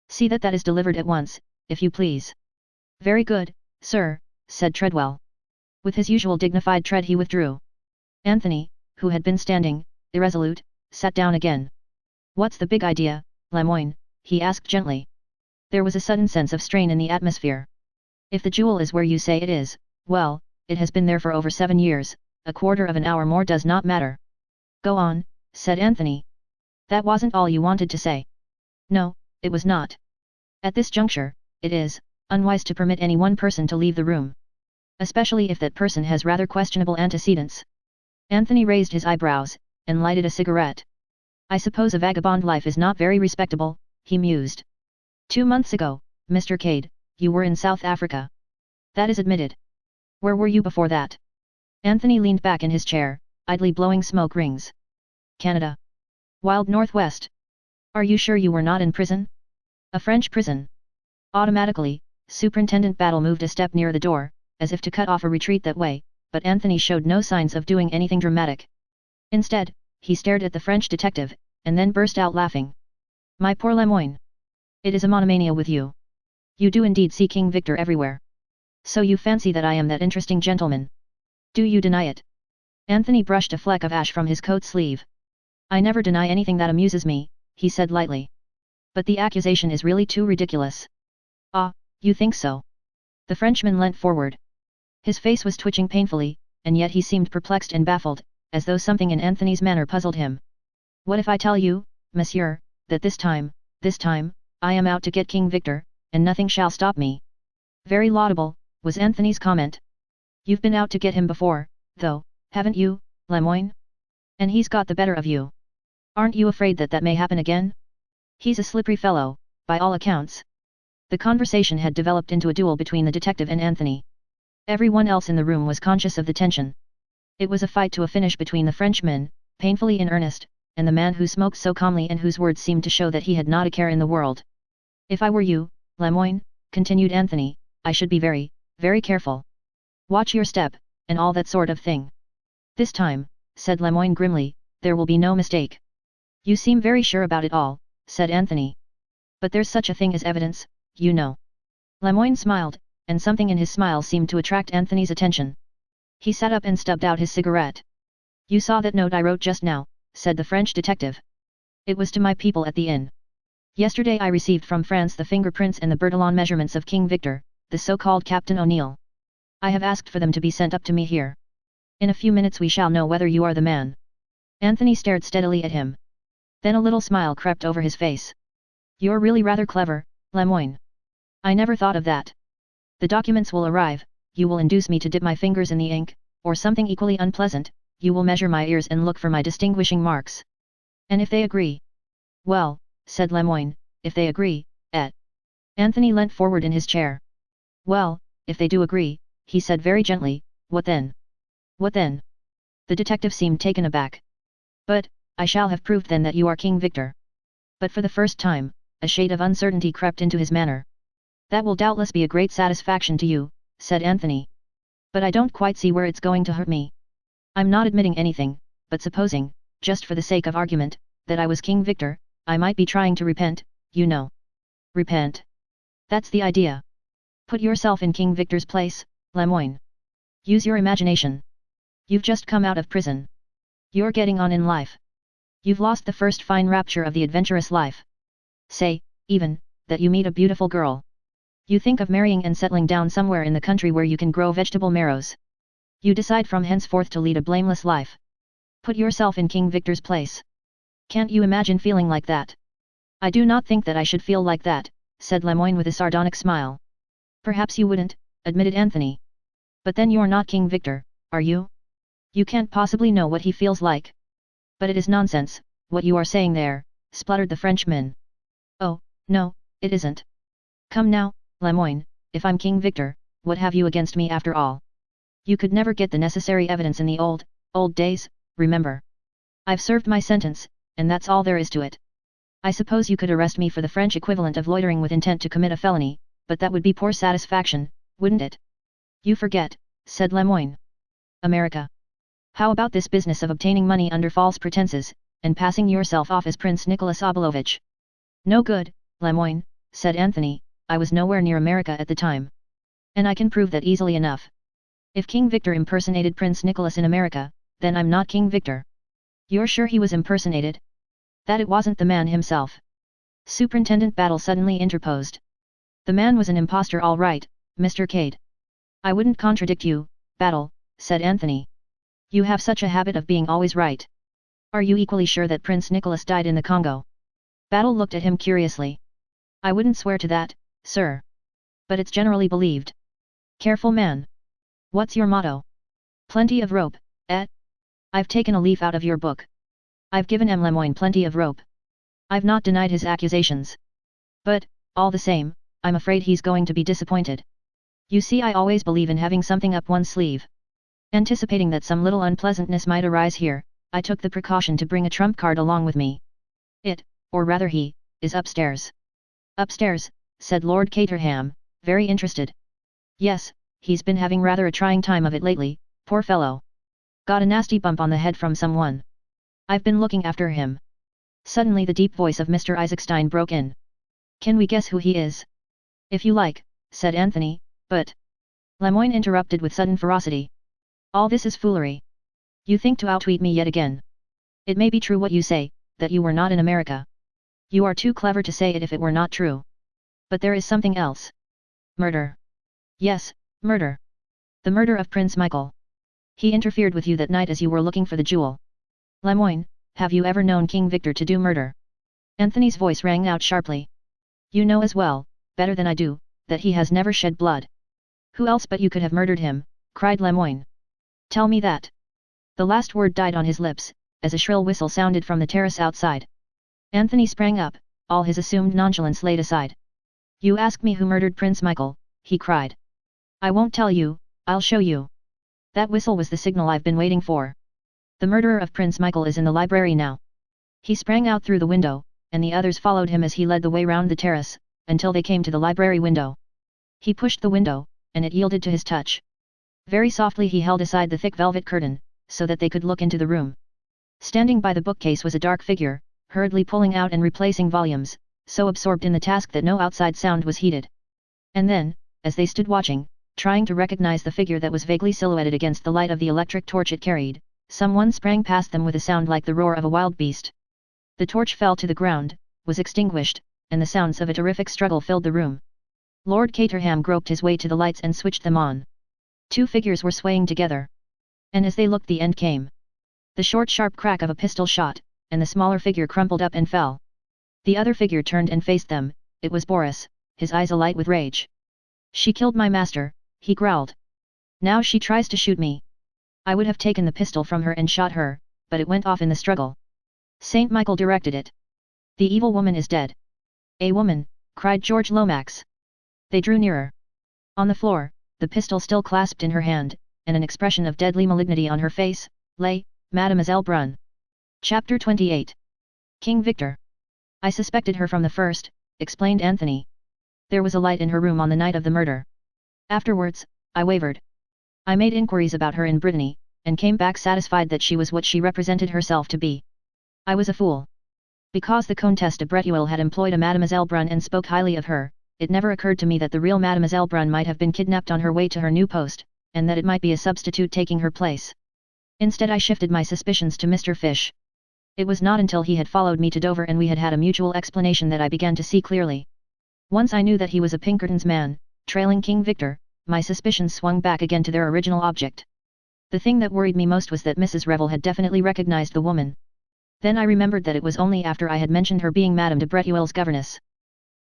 See that that is delivered at once, if you please. Very good, sir, said Treadwell. With his usual dignified tread he withdrew. Anthony, who had been standing, irresolute, sat down again. What's the big idea, Lemoyne? He asked gently. There was a sudden sense of strain in the atmosphere. If the jewel is where you say it is, well, it has been there for over 7 years, a quarter of an hour more does not matter. Go on, said Anthony. That wasn't all you wanted to say. No, it was not. At this juncture, it is unwise to permit any one person to leave the room. Especially if that person has rather questionable antecedents. Anthony raised his eyebrows, and lighted a cigarette. I suppose a vagabond life is not very respectable, he mused. 2 months ago, Mr. Cade, you were in South Africa. That is admitted. Where were you before that? Anthony leaned back in his chair, idly blowing smoke rings. Canada. Wild Northwest. Are you sure you were not in prison? A French prison. Automatically, Superintendent Battle moved a step nearer the door, as if to cut off a retreat that way, but Anthony showed no signs of doing anything dramatic. Instead, he stared at the French detective, and then burst out laughing. My poor Lemoyne. It is a monomania with you. You do indeed see King Victor everywhere. So you fancy that I am that interesting gentleman? Do you deny it? Anthony brushed a fleck of ash from his coat sleeve. I never deny anything that amuses me, he said lightly. But the accusation is really too ridiculous. Ah, you think so? The Frenchman leant forward. His face was twitching painfully, and yet he seemed perplexed and baffled, as though something in Anthony's manner puzzled him. What if I tell you, monsieur, that this time, I am out to get King Victor, and nothing shall stop me? Very laudable, was Anthony's comment. You've been out to get him before, though, haven't you, Lemoyne? And he's got the better of you. Aren't you afraid that that may happen again? He's a slippery fellow, by all accounts. The conversation had developed into a duel between the detective and Anthony. Everyone else in the room was conscious of the tension. It was a fight to a finish between the Frenchman, painfully in earnest, and the man who smoked so calmly and whose words seemed to show that he had not a care in the world. If I were you, Lemoyne, continued Anthony, I should be very, very careful. Watch your step, and all that sort of thing. This time, said Lemoyne grimly, there will be no mistake. You seem very sure about it all, said Anthony. But there's such a thing as evidence, you know. Lemoyne smiled, and something in his smile seemed to attract Anthony's attention. He sat up and stubbed out his cigarette. You saw that note I wrote just now, said the French detective. It was to my people at the inn. Yesterday I received from France the fingerprints and the Bertillon measurements of King Victor, the so-called Captain O'Neill. I have asked for them to be sent up to me here. In a few minutes we shall know whether you are the man. Anthony stared steadily at him. Then a little smile crept over his face. You're really rather clever, Lemoyne. I never thought of that. The documents will arrive, you will induce me to dip my fingers in the ink, or something equally unpleasant, you will measure my ears and look for my distinguishing marks. And if they agree? Well, said Lemoyne, if they agree, Anthony leant forward in his chair. Well, if they do agree, he said very gently, what then? What then? The detective seemed taken aback. But, I shall have proved then that you are King Victor. But for the first time, a shade of uncertainty crept into his manner. That will doubtless be a great satisfaction to you, said Anthony. But I don't quite see where it's going to hurt me. I'm not admitting anything, but supposing, just for the sake of argument, that I was King Victor, I might be trying to repent, you know. Repent? That's the idea. Put yourself in King Victor's place, Lemoyne. Use your imagination. You've just come out of prison. You're getting on in life. You've lost the first fine rapture of the adventurous life. Say, even, that you meet a beautiful girl. You think of marrying and settling down somewhere in the country where you can grow vegetable marrows. You decide from henceforth to lead a blameless life. Put yourself in King Victor's place. Can't you imagine feeling like that? I do not think that I should feel like that, said Lemoyne with a sardonic smile. Perhaps you wouldn't, admitted Anthony. But then you're not King Victor, are you? You can't possibly know what he feels like. But it is nonsense, what you are saying there, spluttered the Frenchman. Oh, no, it isn't. Come now, Lemoyne, if I'm King Victor, what have you against me after all? You could never get the necessary evidence in the old days, remember. I've served my sentence, and that's all there is to it. I suppose you could arrest me for the French equivalent of loitering with intent to commit a felony, but that would be poor satisfaction, wouldn't it? You forget, said Lemoyne. America. How about this business of obtaining money under false pretenses, and passing yourself off as Prince Nicholas Obolovich? No good, Lemoyne, said Anthony, I was nowhere near America at the time. And I can prove that easily enough. If King Victor impersonated Prince Nicholas in America, then I'm not King Victor. You're sure he was impersonated? That it wasn't the man himself? Superintendent Battle suddenly interposed. The man was an impostor all right, Mr. Cade. I wouldn't contradict you, Battle, said Anthony. You have such a habit of being always right. Are you equally sure that Prince Nicholas died in the Congo? Battle looked at him curiously. I wouldn't swear to that, sir. But it's generally believed. Careful man. What's your motto? Plenty of rope, eh? I've taken a leaf out of your book. I've given M. Lemoyne plenty of rope. I've not denied his accusations. But, all the same, I'm afraid he's going to be disappointed. You see, I always believe in having something up one's sleeve. Anticipating that some little unpleasantness might arise here, I took the precaution to bring a trump card along with me. It, or rather he, is upstairs. Upstairs, said Lord Caterham, very interested. Yes, he's been having rather a trying time of it lately, poor fellow. Got a nasty bump on the head from someone. I've been looking after him. Suddenly the deep voice of Mr. Isaacstein broke in. Can we guess who he is? If you like, said Anthony, but... Lemoyne interrupted with sudden ferocity. All this is foolery. You think to outwit me yet again. It may be true what you say, that you were not in America. You are too clever to say it if it were not true. But there is something else. Murder. Yes, murder. The murder of Prince Michael. He interfered with you that night as you were looking for the jewel. Lemoyne, have you ever known King Victor to do murder? Anthony's voice rang out sharply. You know as well, better than I do, that he has never shed blood. Who else but you could have murdered him, cried Lemoyne. Tell me that. The last word died on his lips, as a shrill whistle sounded from the terrace outside. Anthony sprang up, all his assumed nonchalance laid aside. You ask me who murdered Prince Michael, he cried. I won't tell you, I'll show you. That whistle was the signal I've been waiting for. The murderer of Prince Michael is in the library now. He sprang out through the window, and the others followed him as he led the way round the terrace, until they came to the library window. He pushed the window, and it yielded to his touch. Very softly he held aside the thick velvet curtain, so that they could look into the room. Standing by the bookcase was a dark figure, hurriedly pulling out and replacing volumes, so absorbed in the task that no outside sound was heeded. And then, as they stood watching, trying to recognize the figure that was vaguely silhouetted against the light of the electric torch it carried, someone sprang past them with a sound like the roar of a wild beast. The torch fell to the ground, was extinguished, and the sounds of a terrific struggle filled the room. Lord Caterham groped his way to the lights and switched them on. Two figures were swaying together. And as they looked, the end came. The short sharp crack of a pistol shot, and the smaller figure crumpled up and fell. The other figure turned and faced them. It was Boris, his eyes alight with rage. She killed my master, he growled. Now she tries to shoot me. I would have taken the pistol from her and shot her, but it went off in the struggle. Saint Michael directed it. The evil woman is dead. A woman, cried George Lomax. They drew nearer. On the floor, the pistol still clasped in her hand, and an expression of deadly malignity on her face, Lay, Mademoiselle Brun. Chapter 28. King Victor. I suspected her from the first, explained Anthony. There was a light in her room on the night of the murder. Afterwards, I wavered. I made inquiries about her in Brittany, and came back satisfied that she was what she represented herself to be. I was a fool. Because the Comtesse de Breteuil had employed a Mademoiselle Brun and spoke highly of her, it never occurred to me that the real Mademoiselle Brun might have been kidnapped on her way to her new post, and that it might be a substitute taking her place. Instead I shifted my suspicions to Mr. Fish. It was not until he had followed me to Dover and we had had a mutual explanation that I began to see clearly. Once I knew that he was a Pinkerton's man, trailing King Victor, my suspicions swung back again to their original object. The thing that worried me most was that Mrs. Revel had definitely recognized the woman. Then I remembered that it was only after I had mentioned her being Madame de Breteuil's governess.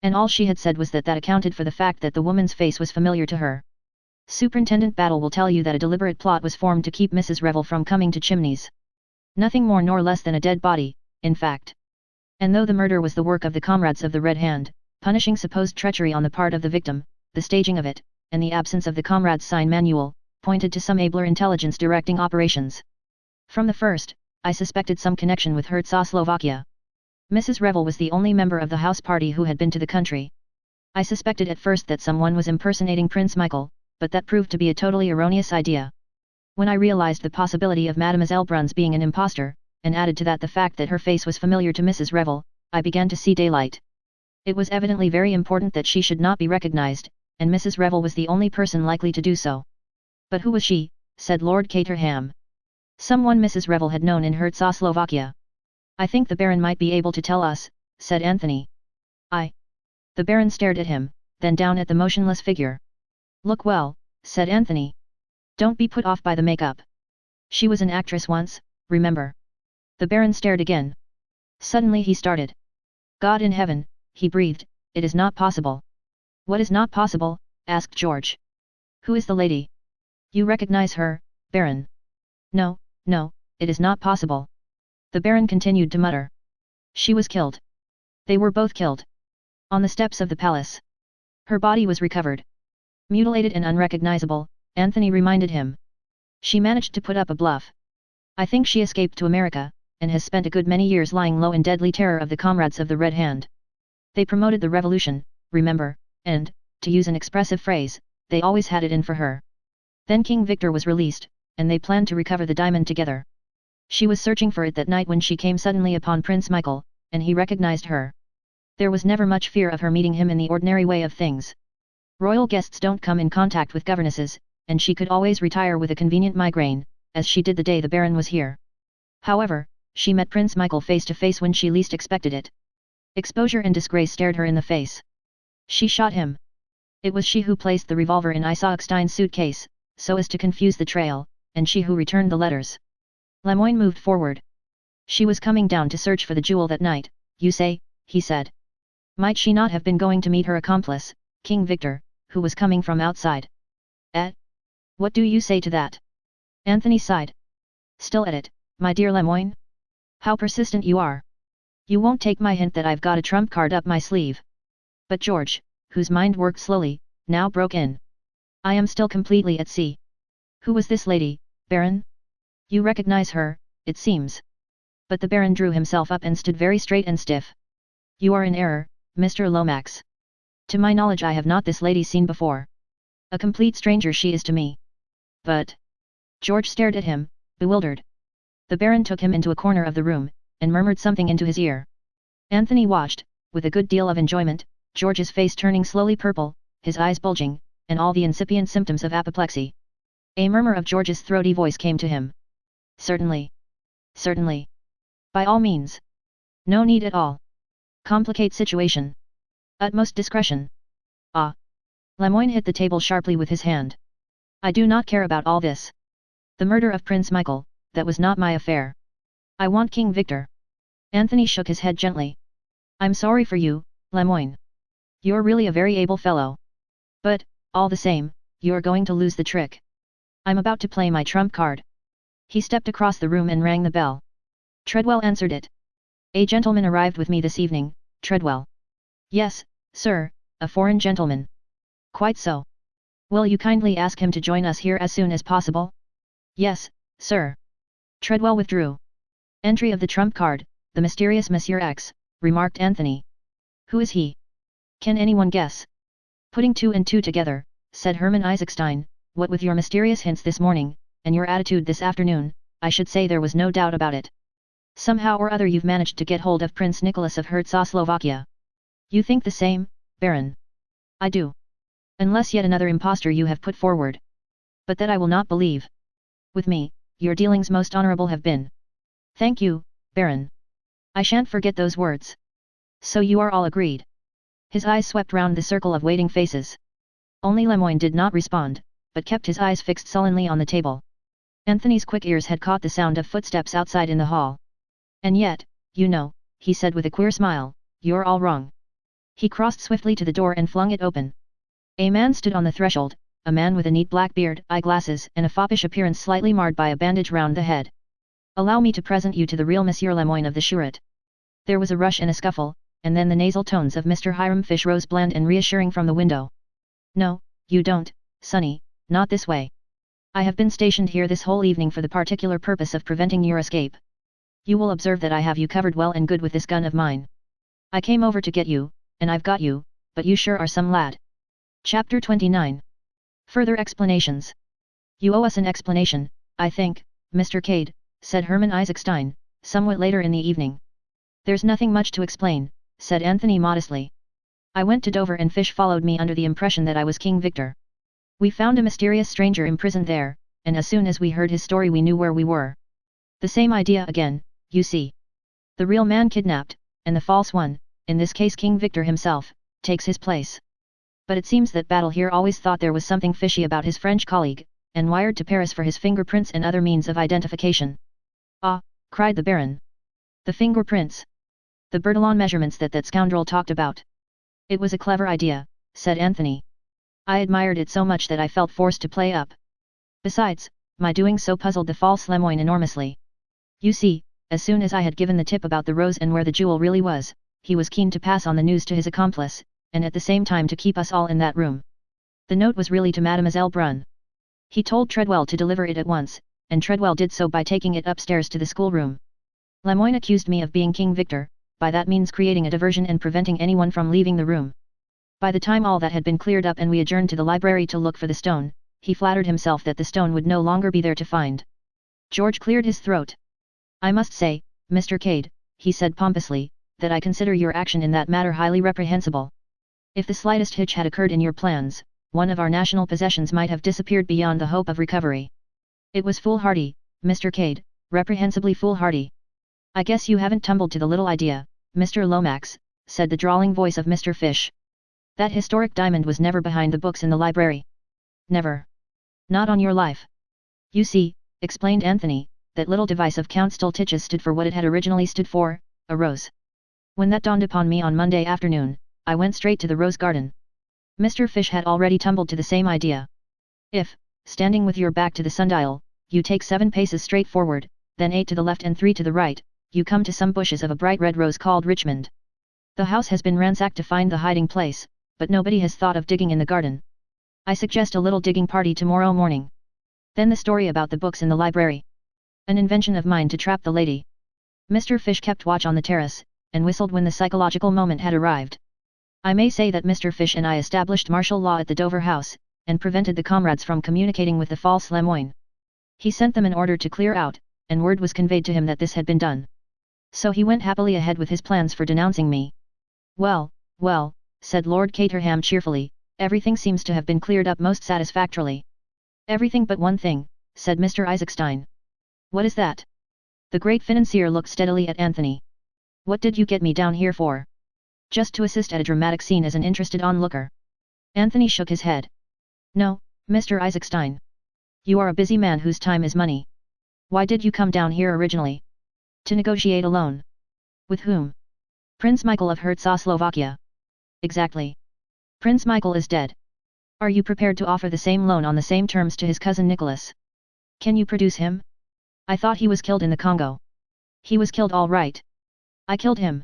And all she had said was that accounted for the fact that the woman's face was familiar to her. Superintendent Battle will tell you that a deliberate plot was formed to keep Mrs. Revel from coming to Chimneys. Nothing more nor less than a dead body, in fact. And though the murder was the work of the comrades of the Red Hand, punishing supposed treachery on the part of the victim, the staging of it, and the absence of the comrades' sign manual, pointed to some abler intelligence directing operations. From the first, I suspected some connection with Czechoslovakia. Mrs. Revel was the only member of the house party who had been to the country. I suspected at first that someone was impersonating Prince Michael, but that proved to be a totally erroneous idea. When I realized the possibility of Mademoiselle Brun's being an impostor, and added to that the fact that her face was familiar to Mrs. Revel, I began to see daylight. It was evidently very important that she should not be recognized, and Mrs. Revel was the only person likely to do so. But who was she? Said Lord Caterham. Someone Mrs. Revel had known in Czechoslovakia. I think the Baron might be able to tell us, said Anthony. The Baron stared at him, then down at the motionless figure. Look well, said Anthony. Don't be put off by the makeup. She was an actress once, remember? The Baron stared again. Suddenly he started. God in heaven, he breathed, it is not possible. What is not possible? Asked George. Who is the lady? You recognize her, Baron? No, it is not possible. The Baron continued to mutter. She was killed. They were both killed. On the steps of the palace. Her body was recovered. Mutilated and unrecognizable, Anthony reminded him. She managed to put up a bluff. I think she escaped to America, and has spent a good many years lying low in deadly terror of the comrades of the Red Hand. They promoted the revolution, remember, and, to use an expressive phrase, they always had it in for her. Then King Victor was released, and they planned to recover the diamond together. She was searching for it that night when she came suddenly upon Prince Michael, and he recognized her. There was never much fear of her meeting him in the ordinary way of things. Royal guests don't come in contact with governesses, and she could always retire with a convenient migraine, as she did the day the Baron was here. However, she met Prince Michael face to face when she least expected it. Exposure and disgrace stared her in the face. She shot him. It was she who placed the revolver in Eisenstein's suitcase, so as to confuse the trail, and she who returned the letters. Lemoyne moved forward. She was coming down to search for the jewel that night, you say, he said. Might she not have been going to meet her accomplice, King Victor, who was coming from outside? What do you say to that? Anthony sighed. Still at it, my dear Lemoyne? How persistent you are. You won't take my hint that I've got a trump card up my sleeve. But George, whose mind worked slowly, now broke in. I am still completely at sea. Who was this lady, Baron? You recognize her, it seems. But the Baron drew himself up and stood very straight and stiff. You are in error, Mr. Lomax. To my knowledge I have not this lady seen before. A complete stranger she is to me. But... George stared at him, bewildered. The Baron took him into a corner of the room, and murmured something into his ear. Anthony watched, with a good deal of enjoyment, George's face turning slowly purple, his eyes bulging, and all the incipient symptoms of apoplexy. A murmur of George's throaty voice came to him. Certainly. Certainly. By all means. No need at all. Complicate situation. Utmost discretion. Ah. Lemoyne hit the table sharply with his hand. I do not care about all this. The murder of Prince Michael, that was not my affair. I want King Victor. Anthony shook his head gently. I'm sorry for you, Lemoyne. You're really a very able fellow. But, all the same, you're going to lose the trick. I'm about to play my trump card. He stepped across the room and rang the bell. Treadwell answered it. A gentleman arrived with me this evening, Treadwell. Yes, sir, a foreign gentleman. Quite so. Will you kindly ask him to join us here as soon as possible? Yes, sir. Treadwell withdrew. Entry of the trump card, the mysterious Monsieur X, remarked Anthony. Who is he? Can anyone guess? Putting two and two together, said Hermann Isaacstein, what with your mysterious hints this morning, and your attitude this afternoon, I should say there was no doubt about it. Somehow or other you've managed to get hold of Prince Nicholas of Czechoslovakia. You think the same, Baron? I do. Unless yet another impostor you have put forward. But that I will not believe. With me, your dealings most honorable have been. Thank you, Baron. I shan't forget those words. So you are all agreed. His eyes swept round the circle of waiting faces. Only Lemoyne did not respond, but kept his eyes fixed sullenly on the table. Anthony's quick ears had caught the sound of footsteps outside in the hall. And yet, you know, he said with a queer smile, you're all wrong. He crossed swiftly to the door and flung it open. A man stood on the threshold, a man with a neat black beard, eyeglasses and a foppish appearance slightly marred by a bandage round the head. Allow me to present you to the real Monsieur Lemoyne of the Chouette. There was a rush and a scuffle, and then the nasal tones of Mr. Hiram Fish rose bland and reassuring from the window. No, you don't, Sonny, not this way. I have been stationed here this whole evening for the particular purpose of preventing your escape. You will observe that I have you covered well and good with this gun of mine. I came over to get you, and I've got you, but you sure are some lad. Chapter 29. Further explanations. You owe us an explanation, I think, Mr. Cade, said Hermann Isaacstein, somewhat later in the evening. There's nothing much to explain, said Anthony modestly. I went to Dover and Fish followed me under the impression that I was King Victor. We found a mysterious stranger imprisoned there, and as soon as we heard his story we knew where we were. The same idea again, you see. The real man kidnapped, and the false one, in this case King Victor himself, takes his place. But it seems that Battle here always thought there was something fishy about his French colleague, and wired to Paris for his fingerprints and other means of identification. Ah, cried the Baron. The fingerprints. The Bertillon measurements that scoundrel talked about. It was a clever idea, said Anthony. I admired it so much that I felt forced to play up. Besides, my doing so puzzled the false Lemoyne enormously. You see, as soon as I had given the tip about the rose and where the jewel really was, he was keen to pass on the news to his accomplice, and at the same time to keep us all in that room. The note was really to Mademoiselle Brunn. He told Treadwell to deliver it at once, and Treadwell did so by taking it upstairs to the schoolroom. Lemoyne accused me of being King Victor, by that means creating a diversion and preventing anyone from leaving the room. By the time all that had been cleared up and we adjourned to the library to look for the stone, he flattered himself that the stone would no longer be there to find. George cleared his throat. I must say, Mr. Cade, he said pompously, that I consider your action in that matter highly reprehensible. If the slightest hitch had occurred in your plans, one of our national possessions might have disappeared beyond the hope of recovery. It was foolhardy, Mr. Cade, reprehensibly foolhardy. I guess you haven't tumbled to the little idea, Mr. Lomax, said the drawling voice of Mr. Fish. That historic diamond was never behind the books in the library. Never. Not on your life. You see, explained Anthony, that little device of Count Stultich's stood for what it had originally stood for, a rose. When that dawned upon me on Monday afternoon, I went straight to the rose garden. Mr. Fish had already tumbled to the same idea. If, standing with your back to the sundial, you take 7 paces straight forward, then 8 to the left and 3 to the right, you come to some bushes of a bright red rose called Richmond. The house has been ransacked to find the hiding place, but nobody has thought of digging in the garden. I suggest a little digging party tomorrow morning. Then the story about the books in the library. An invention of mine to trap the lady. Mr. Fish kept watch on the terrace, and whistled when the psychological moment had arrived. I may say that Mr. Fish and I established martial law at the Dover house, and prevented the comrades from communicating with the false Lemoyne. He sent them an order to clear out, and word was conveyed to him that this had been done. So he went happily ahead with his plans for denouncing me. Well, well, said Lord Caterham cheerfully, everything seems to have been cleared up most satisfactorily. Everything but one thing, said Mr. Isaacstein. What is that? The great financier looked steadily at Anthony. What did you get me down here for? Just to assist at a dramatic scene as an interested onlooker. Anthony shook his head. No, Mr. Isaacstein. You are a busy man whose time is money. Why did you come down here originally? To negotiate a loan. With whom? Prince Michael of Czechoslovakia. Exactly. Prince Michael is dead. Are you prepared to offer the same loan on the same terms to his cousin Nicholas? Can you produce him? I thought he was killed in the Congo. He was killed all right. I killed him.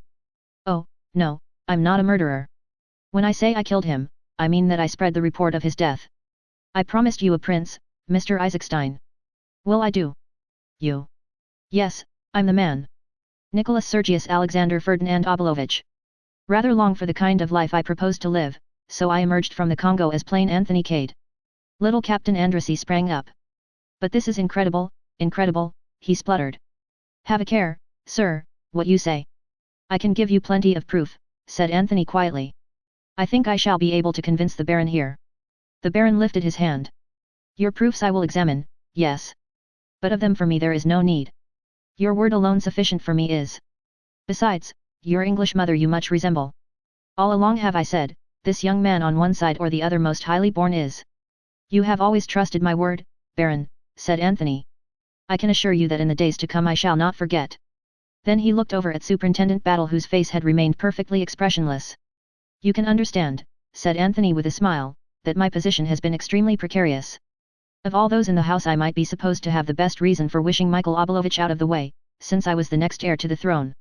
Oh, no, I'm not a murderer. When I say I killed him, I mean that I spread the report of his death. I promised you a prince, Mr. Isaacstein. Will I do? You. Yes, I'm the man. Nicholas Sergius Alexander Ferdinand Obolovich. Rather long for the kind of life I propose to live, so I emerged from the Congo as plain Anthony Cade. Little Captain Andressy sprang up. But this is incredible, incredible, he spluttered. Have a care, sir, what you say. I can give you plenty of proof, said Anthony quietly. I think I shall be able to convince the Baron here. The Baron lifted his hand. Your proofs I will examine, yes. But of them for me there is no need. Your word alone sufficient for me is. Besides, your English mother you much resemble. All along have I said, this young man on one side or the other most highly born is. You have always trusted my word, Baron, said Anthony. I can assure you that in the days to come I shall not forget. Then he looked over at Superintendent Battle whose face had remained perfectly expressionless. You can understand, said Anthony with a smile, that my position has been extremely precarious. Of all those in the house I might be supposed to have the best reason for wishing Michael Obolovich out of the way, since I was the next heir to the throne.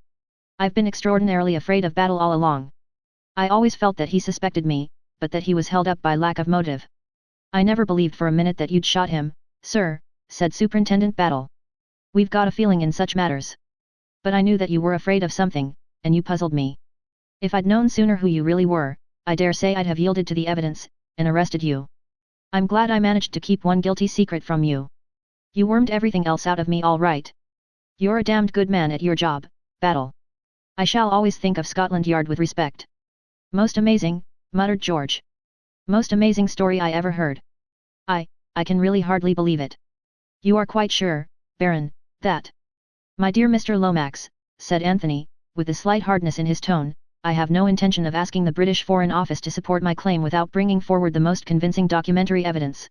I've been extraordinarily afraid of Battle all along. I always felt that he suspected me, but that he was held up by lack of motive. I never believed for a minute that you'd shot him, sir, said Superintendent Battle. We've got a feeling in such matters. But I knew that you were afraid of something, and you puzzled me. If I'd known sooner who you really were, I dare say I'd have yielded to the evidence, and arrested you. I'm glad I managed to keep one guilty secret from you. You wormed everything else out of me all right. You're a damned good man at your job, Battle. I shall always think of Scotland Yard with respect. Most amazing, muttered George. Most amazing story I ever heard. I can really hardly believe it. You are quite sure, Baron, that... My dear Mr. Lomax, said Anthony, with a slight hardness in his tone, I have no intention of asking the British Foreign Office to support my claim without bringing forward the most convincing documentary evidence.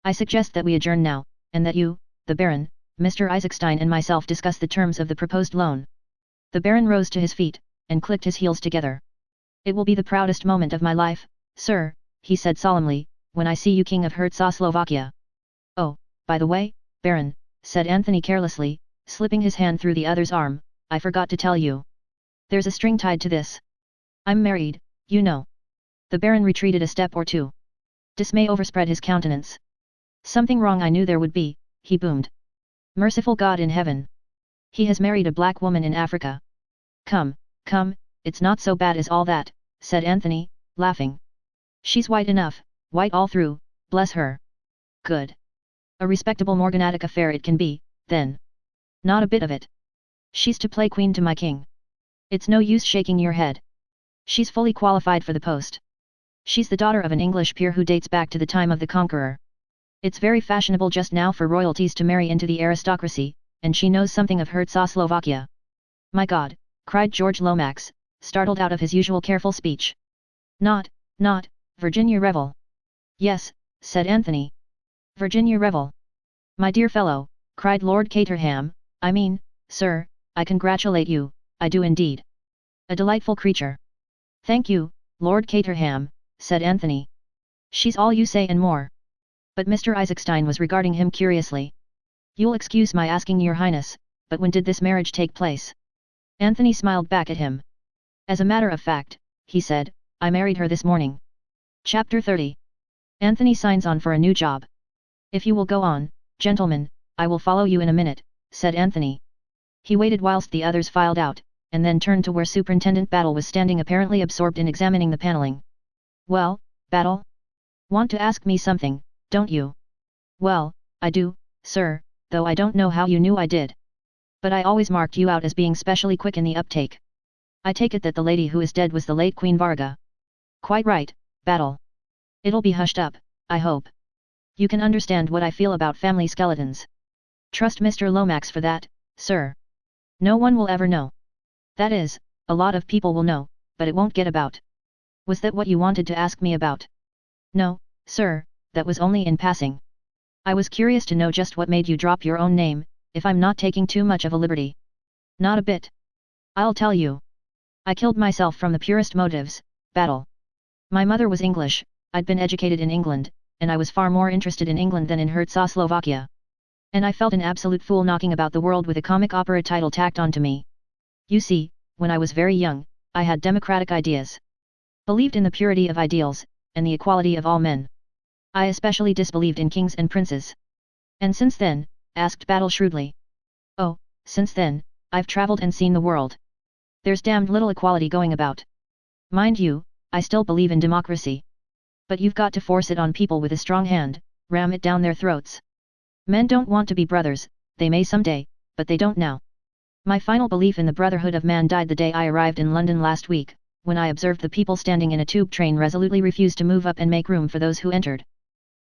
I suggest that we adjourn now, and that you, the Baron, Mr. Isaacstein and myself discuss the terms of the proposed loan. The Baron rose to his feet, and clicked his heels together. It will be the proudest moment of my life, sir, he said solemnly, when I see you King of Slovakia. Oh, by the way, Baron, said Anthony carelessly, slipping his hand through the other's arm, I forgot to tell you. There's a string tied to this. I'm married, you know. The Baron retreated a step or two. Dismay overspread his countenance. Something wrong I knew there would be, he boomed. Merciful God in heaven. He has married a black woman in Africa. Come, it's not so bad as all that, said Anthony, laughing. She's white enough, white all through, bless her. Good. A respectable morganatic affair it can be, then. Not a bit of it. She's to play queen to my king. It's no use shaking your head. She's fully qualified for the post. She's the daughter of an English peer who dates back to the time of the Conqueror. It's very fashionable just now for royalties to marry into the aristocracy, and she knows something of Slovakia. My God, cried George Lomax, startled out of his usual careful speech. Not, Virginia Revel. Yes, said Anthony. Virginia Revel. My dear fellow, cried Lord Caterham, I mean, sir, I congratulate you, I do indeed. A delightful creature. Thank you, Lord Caterham, said Anthony. She's all you say and more. But Mr. Isaacstein was regarding him curiously. You'll excuse my asking your highness, but when did this marriage take place? Anthony smiled back at him. As a matter of fact, he said, I married her this morning. Chapter 30. Anthony signs on for a new job. If you will go on, gentlemen, I will follow you in a minute, said Anthony. He waited whilst the others filed out, and then turned to where Superintendent Battle was standing apparently absorbed in examining the paneling. Well, Battle? Want to ask me something, don't you? Well, I do, sir, though I don't know how you knew I did. But I always marked you out as being specially quick in the uptake. I take it that the lady who is dead was the late Queen Varga. Quite right, Battle. It'll be hushed up, I hope. You can understand what I feel about family skeletons. Trust Mr. Lomax for that, sir. No one will ever know. That is, a lot of people will know, but it won't get about. Was that what you wanted to ask me about? No, sir, that was only in passing. I was curious to know just what made you drop your own name, if I'm not taking too much of a liberty. Not a bit. I'll tell you. I killed myself from the purest motives, Battle. My mother was English, I'd been educated in England, and I was far more interested in England than in Slovakia. And I felt an absolute fool knocking about the world with a comic opera title tacked onto me. You see, when I was very young, I had democratic ideas. Believed in the purity of ideals, and the equality of all men. I especially disbelieved in kings and princes. And since then, asked Battle shrewdly. Oh, Since then, I've traveled and seen the world. There's damned little equality going about. Mind you, I still believe in democracy. But you've got to force it on people with a strong hand, ram it down their throats. Men don't want to be brothers, they may someday, but they don't now. My final belief in the brotherhood of man died the day I arrived in London last week, when I observed the people standing in a tube train resolutely refuse to move up and make room for those who entered.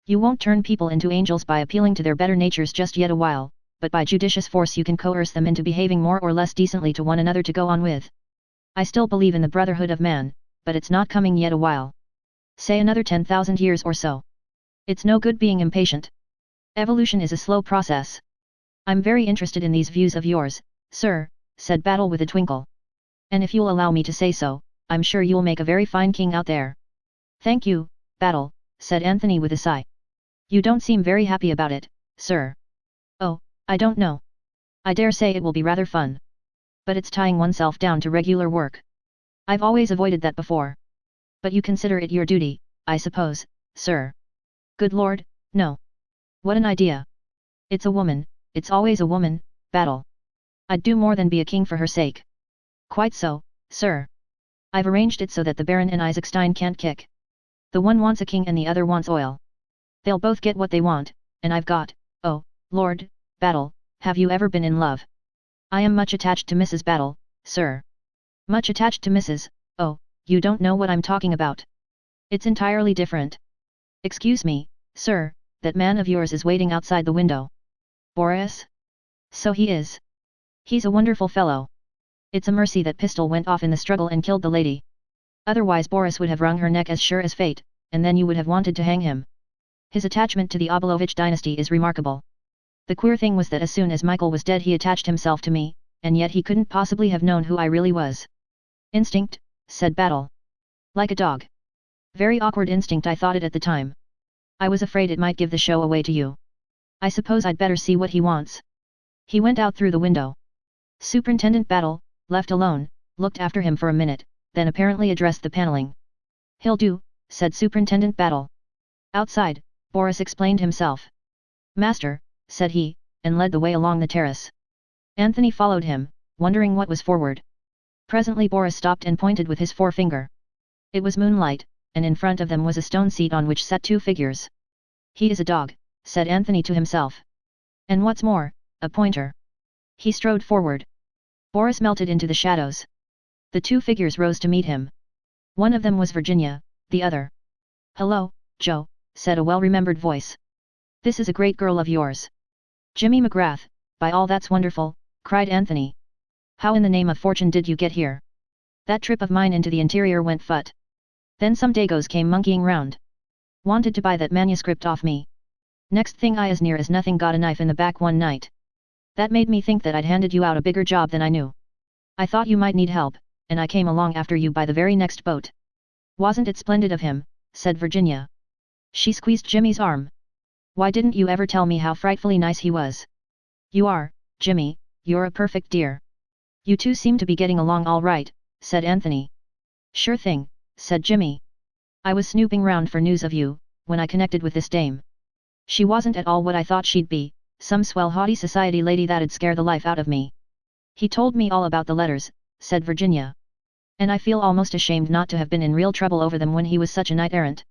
You won't turn people into angels by appealing to their better natures just yet a while, but by judicious force you can coerce them into behaving more or less decently to one another to go on with. I still believe in the brotherhood of man, but it's not coming yet a while. Say another 10,000 years or so. It's no good being impatient. Evolution is a slow process. I'm very interested in these views of yours, sir, said Battle with a twinkle. And if you'll allow me to say so, I'm sure you'll make a very fine king out there. Thank you, Battle, said Anthony with a sigh. You don't seem very happy about it, sir. Oh, I don't know. I dare say it will be rather fun. But it's tying oneself down to regular work. I've always avoided that before. But you consider it your duty, I suppose, sir. Good Lord, no. What an idea. It's a woman, it's always a woman, Battle. I'd do more than be a king for her sake. Quite so, sir. I've arranged it so that the Baron and Isaac Stein can't kick. The one wants a king and the other wants oil. They'll both get what they want, and I've got, oh, Lord, Battle, have you ever been in love? I am much attached to Mrs. Battle, sir. Much attached to Mrs., oh, you don't know what I'm talking about. It's entirely different. Excuse me, sir, that man of yours is waiting outside the window. Boris? So he is. He's a wonderful fellow. It's a mercy that pistol went off in the struggle and killed the lady. Otherwise Boris would have wrung her neck as sure as fate, and then you would have wanted to hang him. His attachment to the Obolovich dynasty is remarkable. The queer thing was that as soon as Michael was dead he attached himself to me, and yet he couldn't possibly have known who I really was. Instinct, said Battle. Like a dog. Very awkward instinct, I thought it at the time. I was afraid it might give the show away to you. I suppose I'd better see what he wants. He went out through the window. Superintendent Battle, left alone, looked after him for a minute, then apparently addressed the paneling. He'll do, said Superintendent Battle. Outside, Boris explained himself. Master, said he, and led the way along the terrace. Anthony followed him, wondering what was forward. Presently Boris stopped and pointed with his forefinger. It was moonlight, and in front of them was a stone seat on which sat two figures. He is a dog, said Anthony to himself. And what's more, a pointer. He strode forward. Boris melted into the shadows. The two figures rose to meet him. One of them was Virginia, the other. Hello, Joe, said a well-remembered voice. This is a great girl of yours. Jimmy McGrath, by all that's wonderful, cried Anthony. How in the name of fortune did you get here? That trip of mine into the interior went phut. Then some Dagos came monkeying round. Wanted to buy that manuscript off me. Next thing I as near as nothing got a knife in the back one night. That made me think that I'd handed you out a bigger job than I knew. I thought you might need help, and I came along after you by the very next boat. Wasn't it splendid of him, said Virginia. She squeezed Jimmy's arm. Why didn't you ever tell me how frightfully nice he was? You are, Jimmy, you're a perfect dear. You two seem to be getting along all right, said Anthony. Sure thing, said Jimmy. I was snooping round for news of you, when I connected with this dame. She wasn't at all what I thought she'd be, some swell haughty society lady that'd scare the life out of me. He told me all about the letters, said Virginia. And I feel almost ashamed not to have been in real trouble over them when he was such a knight-errant.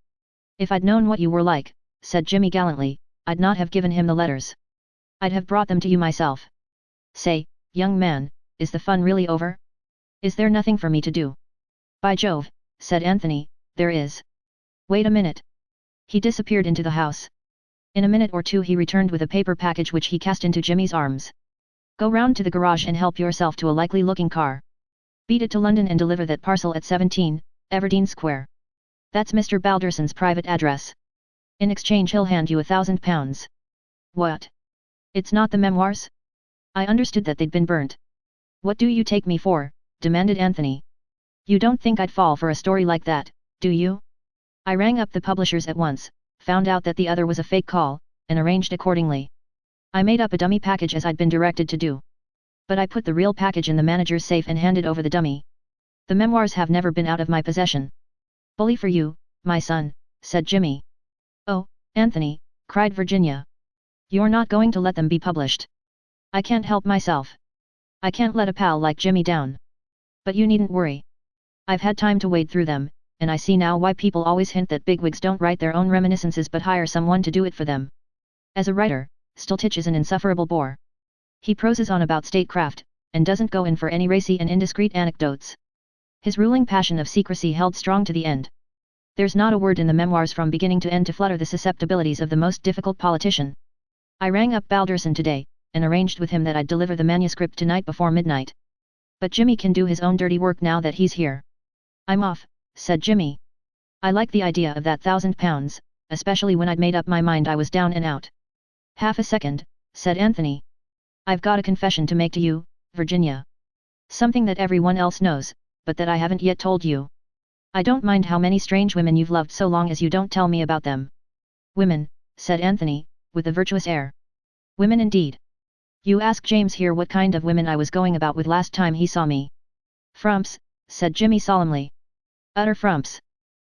If I'd known what you were like, said Jimmy gallantly, I'd not have given him the letters. I'd have brought them to you myself. Say, young man, is the fun really over? Is there nothing for me to do? By Jove, said Anthony, there is. Wait a minute. He disappeared into the house. In a minute or two he returned with a paper package which he cast into Jimmy's arms. Go round to the garage and help yourself to a likely-looking car. Beat it to London and deliver that parcel at 17, Everdeen Square. That's Mr. Balderson's private address. In exchange he'll hand you £1,000. What? It's not the memoirs? I understood that they'd been burnt. What do you take me for? Demanded Anthony. You don't think I'd fall for a story like that, do you? I rang up the publishers at once, found out that the other was a fake call, and arranged accordingly. I made up a dummy package as I'd been directed to do. But I put the real package in the manager's safe and handed over the dummy. The memoirs have never been out of my possession. Bully for you, my son, said Jimmy. Oh, Anthony, cried Virginia. You're not going to let them be published. I can't help myself. I can't let a pal like Jimmy down. But you needn't worry. I've had time to wade through them, and I see now why people always hint that bigwigs don't write their own reminiscences but hire someone to do it for them. As a writer, Stultich is an insufferable bore. He proses on about statecraft, and doesn't go in for any racy and indiscreet anecdotes. His ruling passion of secrecy held strong to the end. There's not a word in the memoirs from beginning to end to flutter the susceptibilities of the most difficult politician. I rang up Balderson today, and arranged with him that I'd deliver the manuscript tonight before midnight. But Jimmy can do his own dirty work now that he's here. I'm off, said Jimmy. I like the idea of that £1,000, especially when I'd made up my mind I was down and out. Half a second, said Anthony. I've got a confession to make to you, Virginia. Something that everyone else knows, but that I haven't yet told you. I don't mind how many strange women you've loved so long as you don't tell me about them. Women, said Anthony, with a virtuous air. Women indeed. You ask James here what kind of women I was going about with last time he saw me. Frumps, said Jimmy solemnly. Utter frumps.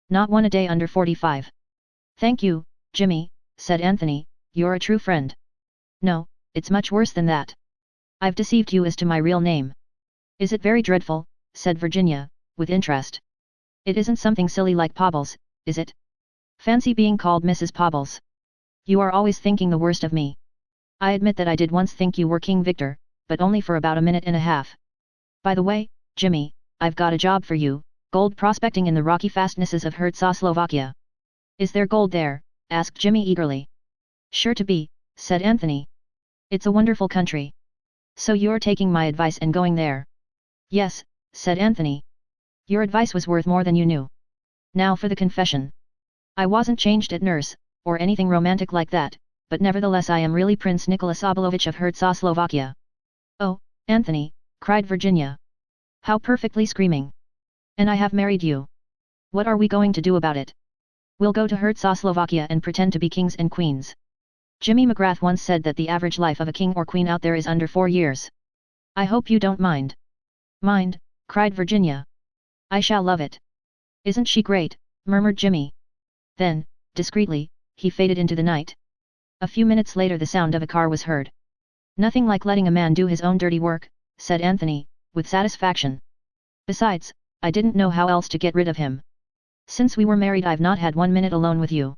Not one a day under 45. Thank you, Jimmy, said Anthony, you're a true friend. No, it's much worse than that. I've deceived you as to my real name. Is it very dreadful, said Virginia, with interest. It isn't something silly like Pobbles, is it? Fancy being called Mrs. Pobbles. You are always thinking the worst of me. I admit that I did once think you were King Victor, but only for about a minute and a half. By the way, Jimmy, I've got a job for you, gold prospecting in the rocky fastnesses of Slovakia. Is there gold there? Asked Jimmy eagerly. Sure to be, said Anthony. It's a wonderful country. So you're taking my advice and going there? Yes, said Anthony. Your advice was worth more than you knew. Now for the confession. I wasn't changed at nurse, or anything romantic like that, but nevertheless I am really Prince Nicholas Obolovich of Slovakia. Oh, Anthony, cried Virginia. How perfectly screaming. And I have married you. What are we going to do about it? We'll go to Slovakia and pretend to be kings and queens. Jimmy McGrath once said that the average life of a king or queen out there is under 4 years. I hope you don't mind. Mind, cried Virginia. I shall love it. Isn't she great, murmured Jimmy. Then, discreetly, he faded into the night. A few minutes later the sound of a car was heard. Nothing like letting a man do his own dirty work, said Anthony, with satisfaction. Besides, I didn't know how else to get rid of him. Since we were married I've not had 1 minute alone with you.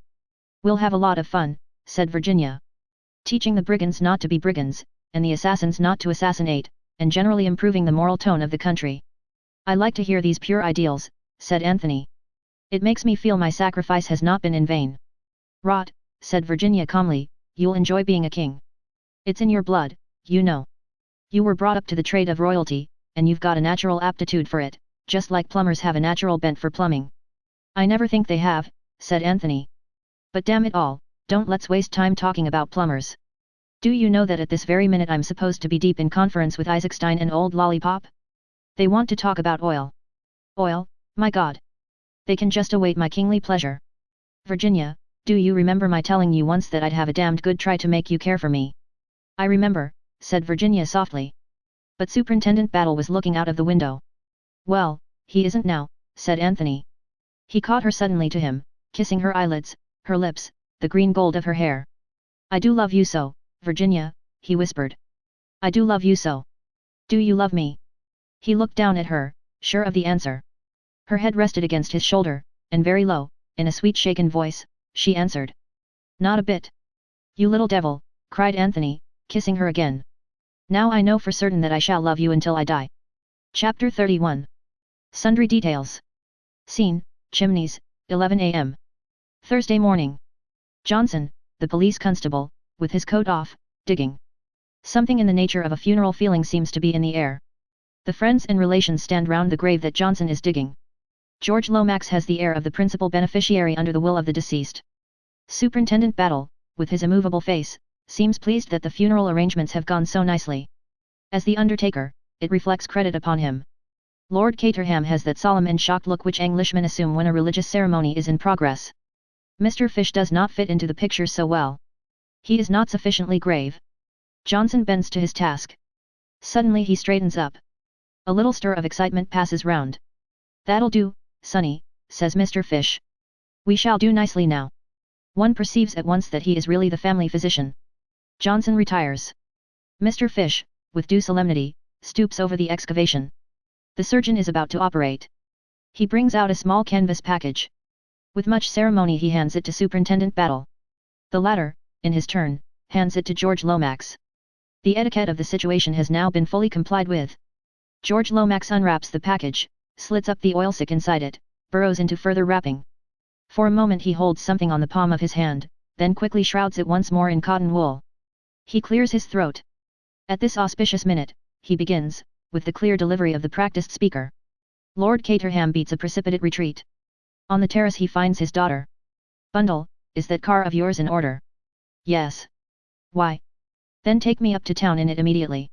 We'll have a lot of fun, said Virginia. Teaching the brigands not to be brigands, and the assassins not to assassinate, and generally improving the moral tone of the country. I like to hear these pure ideals, said Anthony. It makes me feel my sacrifice has not been in vain. Rot, said Virginia calmly, you'll enjoy being a king. It's in your blood, you know. You were brought up to the trade of royalty, and you've got a natural aptitude for it, just like plumbers have a natural bent for plumbing. I never think they have, said Anthony. But damn it all, don't let's waste time talking about plumbers. Do you know that at this very minute I'm supposed to be deep in conference with Isaac Stein and Old Lollipop? They want to talk about oil. Oil, my God. They can just await my kingly pleasure. Virginia, do you remember my telling you once that I'd have a damned good try to make you care for me? I remember, said Virginia softly. But Superintendent Battle was looking out of the window. Well, he isn't now, said Anthony. He caught her suddenly to him, kissing her eyelids, her lips, the green gold of her hair. I do love you so, Virginia, he whispered. I do love you so. Do you love me? He looked down at her, sure of the answer. Her head rested against his shoulder, and very low, in a sweet shaken voice, she answered. Not a bit. You little devil, cried Anthony, kissing her again. Now I know for certain that I shall love you until I die. Chapter 31. Sundry details. Scene, Chimneys, 11 a.m. Thursday morning. Johnson, the police constable, with his coat off, digging. Something in the nature of a funeral feeling seems to be in the air. The friends and relations stand round the grave that Johnson is digging. George Lomax has the air of the principal beneficiary under the will of the deceased. Superintendent Battle, with his immovable face, seems pleased that the funeral arrangements have gone so nicely. As the undertaker, it reflects credit upon him. Lord Caterham has that solemn and shocked look which Englishmen assume when a religious ceremony is in progress. Mr. Fish does not fit into the picture so well. He is not sufficiently grave. Johnson bends to his task. Suddenly he straightens up. A little stir of excitement passes round. That'll do, Sonny, says Mr. Fish. We shall do nicely now. One perceives at once that he is really the family physician. Johnson retires. Mr. Fish, with due solemnity, stoops over the excavation. The surgeon is about to operate. He brings out a small canvas package. With much ceremony he hands it to Superintendent Battle. The latter, in his turn, hands it to George Lomax. The etiquette of the situation has now been fully complied with. George Lomax unwraps the package, slits up the oilsick inside it, burrows into further wrapping. For a moment he holds something on the palm of his hand, then quickly shrouds it once more in cotton wool. He clears his throat. At this auspicious minute, he begins, with the clear delivery of the practiced speaker. Lord Caterham beats a precipitate retreat. On the terrace he finds his daughter. "Bundle, is that car of yours in order?" "Yes." "Why? Then take me up to town in it immediately.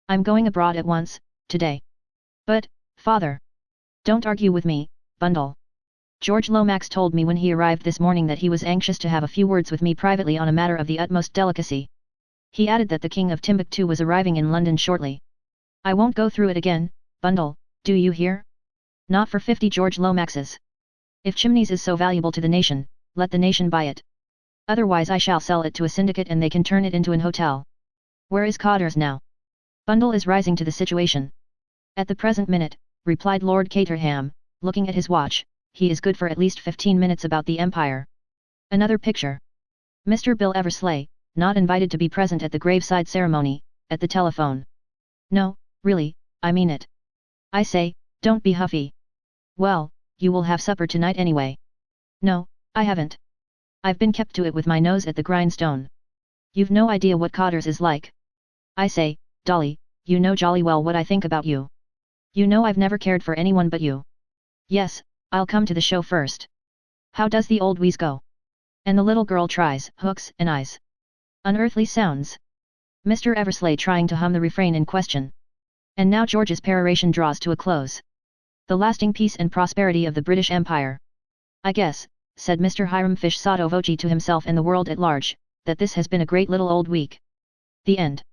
I'm going abroad at once, today." "But, father." "Don't argue with me, Bundle. George Lomax told me when he arrived this morning that he was anxious to have a few words with me privately on a matter of the utmost delicacy. He added that the King of Timbuktu was arriving in London shortly. I won't go through it again, Bundle, do you hear? Not for 50 George Lomaxes. If Chimneys is so valuable to the nation, let the nation buy it. Otherwise I shall sell it to a syndicate and they can turn it into an hotel. Where is Codders now?" Bundle is rising to the situation. "At the present minute," replied Lord Caterham, looking at his watch, "he is good for at least 15 minutes about the Empire." Another picture. Mr. Bill Eversleigh, not invited to be present at the graveside ceremony, at the telephone. "No, really, I mean it. I say, don't be huffy." "Well, you will have supper tonight anyway." "No, I haven't. I've been kept to it with my nose at the grindstone. You've no idea what Codders is like. I say, Dolly, you know jolly well what I think about you. You know I've never cared for anyone but you." "Yes, I'll come to the show first. How does the old wheeze go?" And the little girl tries hooks and eyes. Unearthly sounds. Mr. Eversleigh trying to hum the refrain in question. And now George's peroration draws to a close. "The lasting peace and prosperity of the British Empire. I guess," said Mr. Hiram Fish sotto voce to himself and the world at large, "that this has been a great little old week." The end.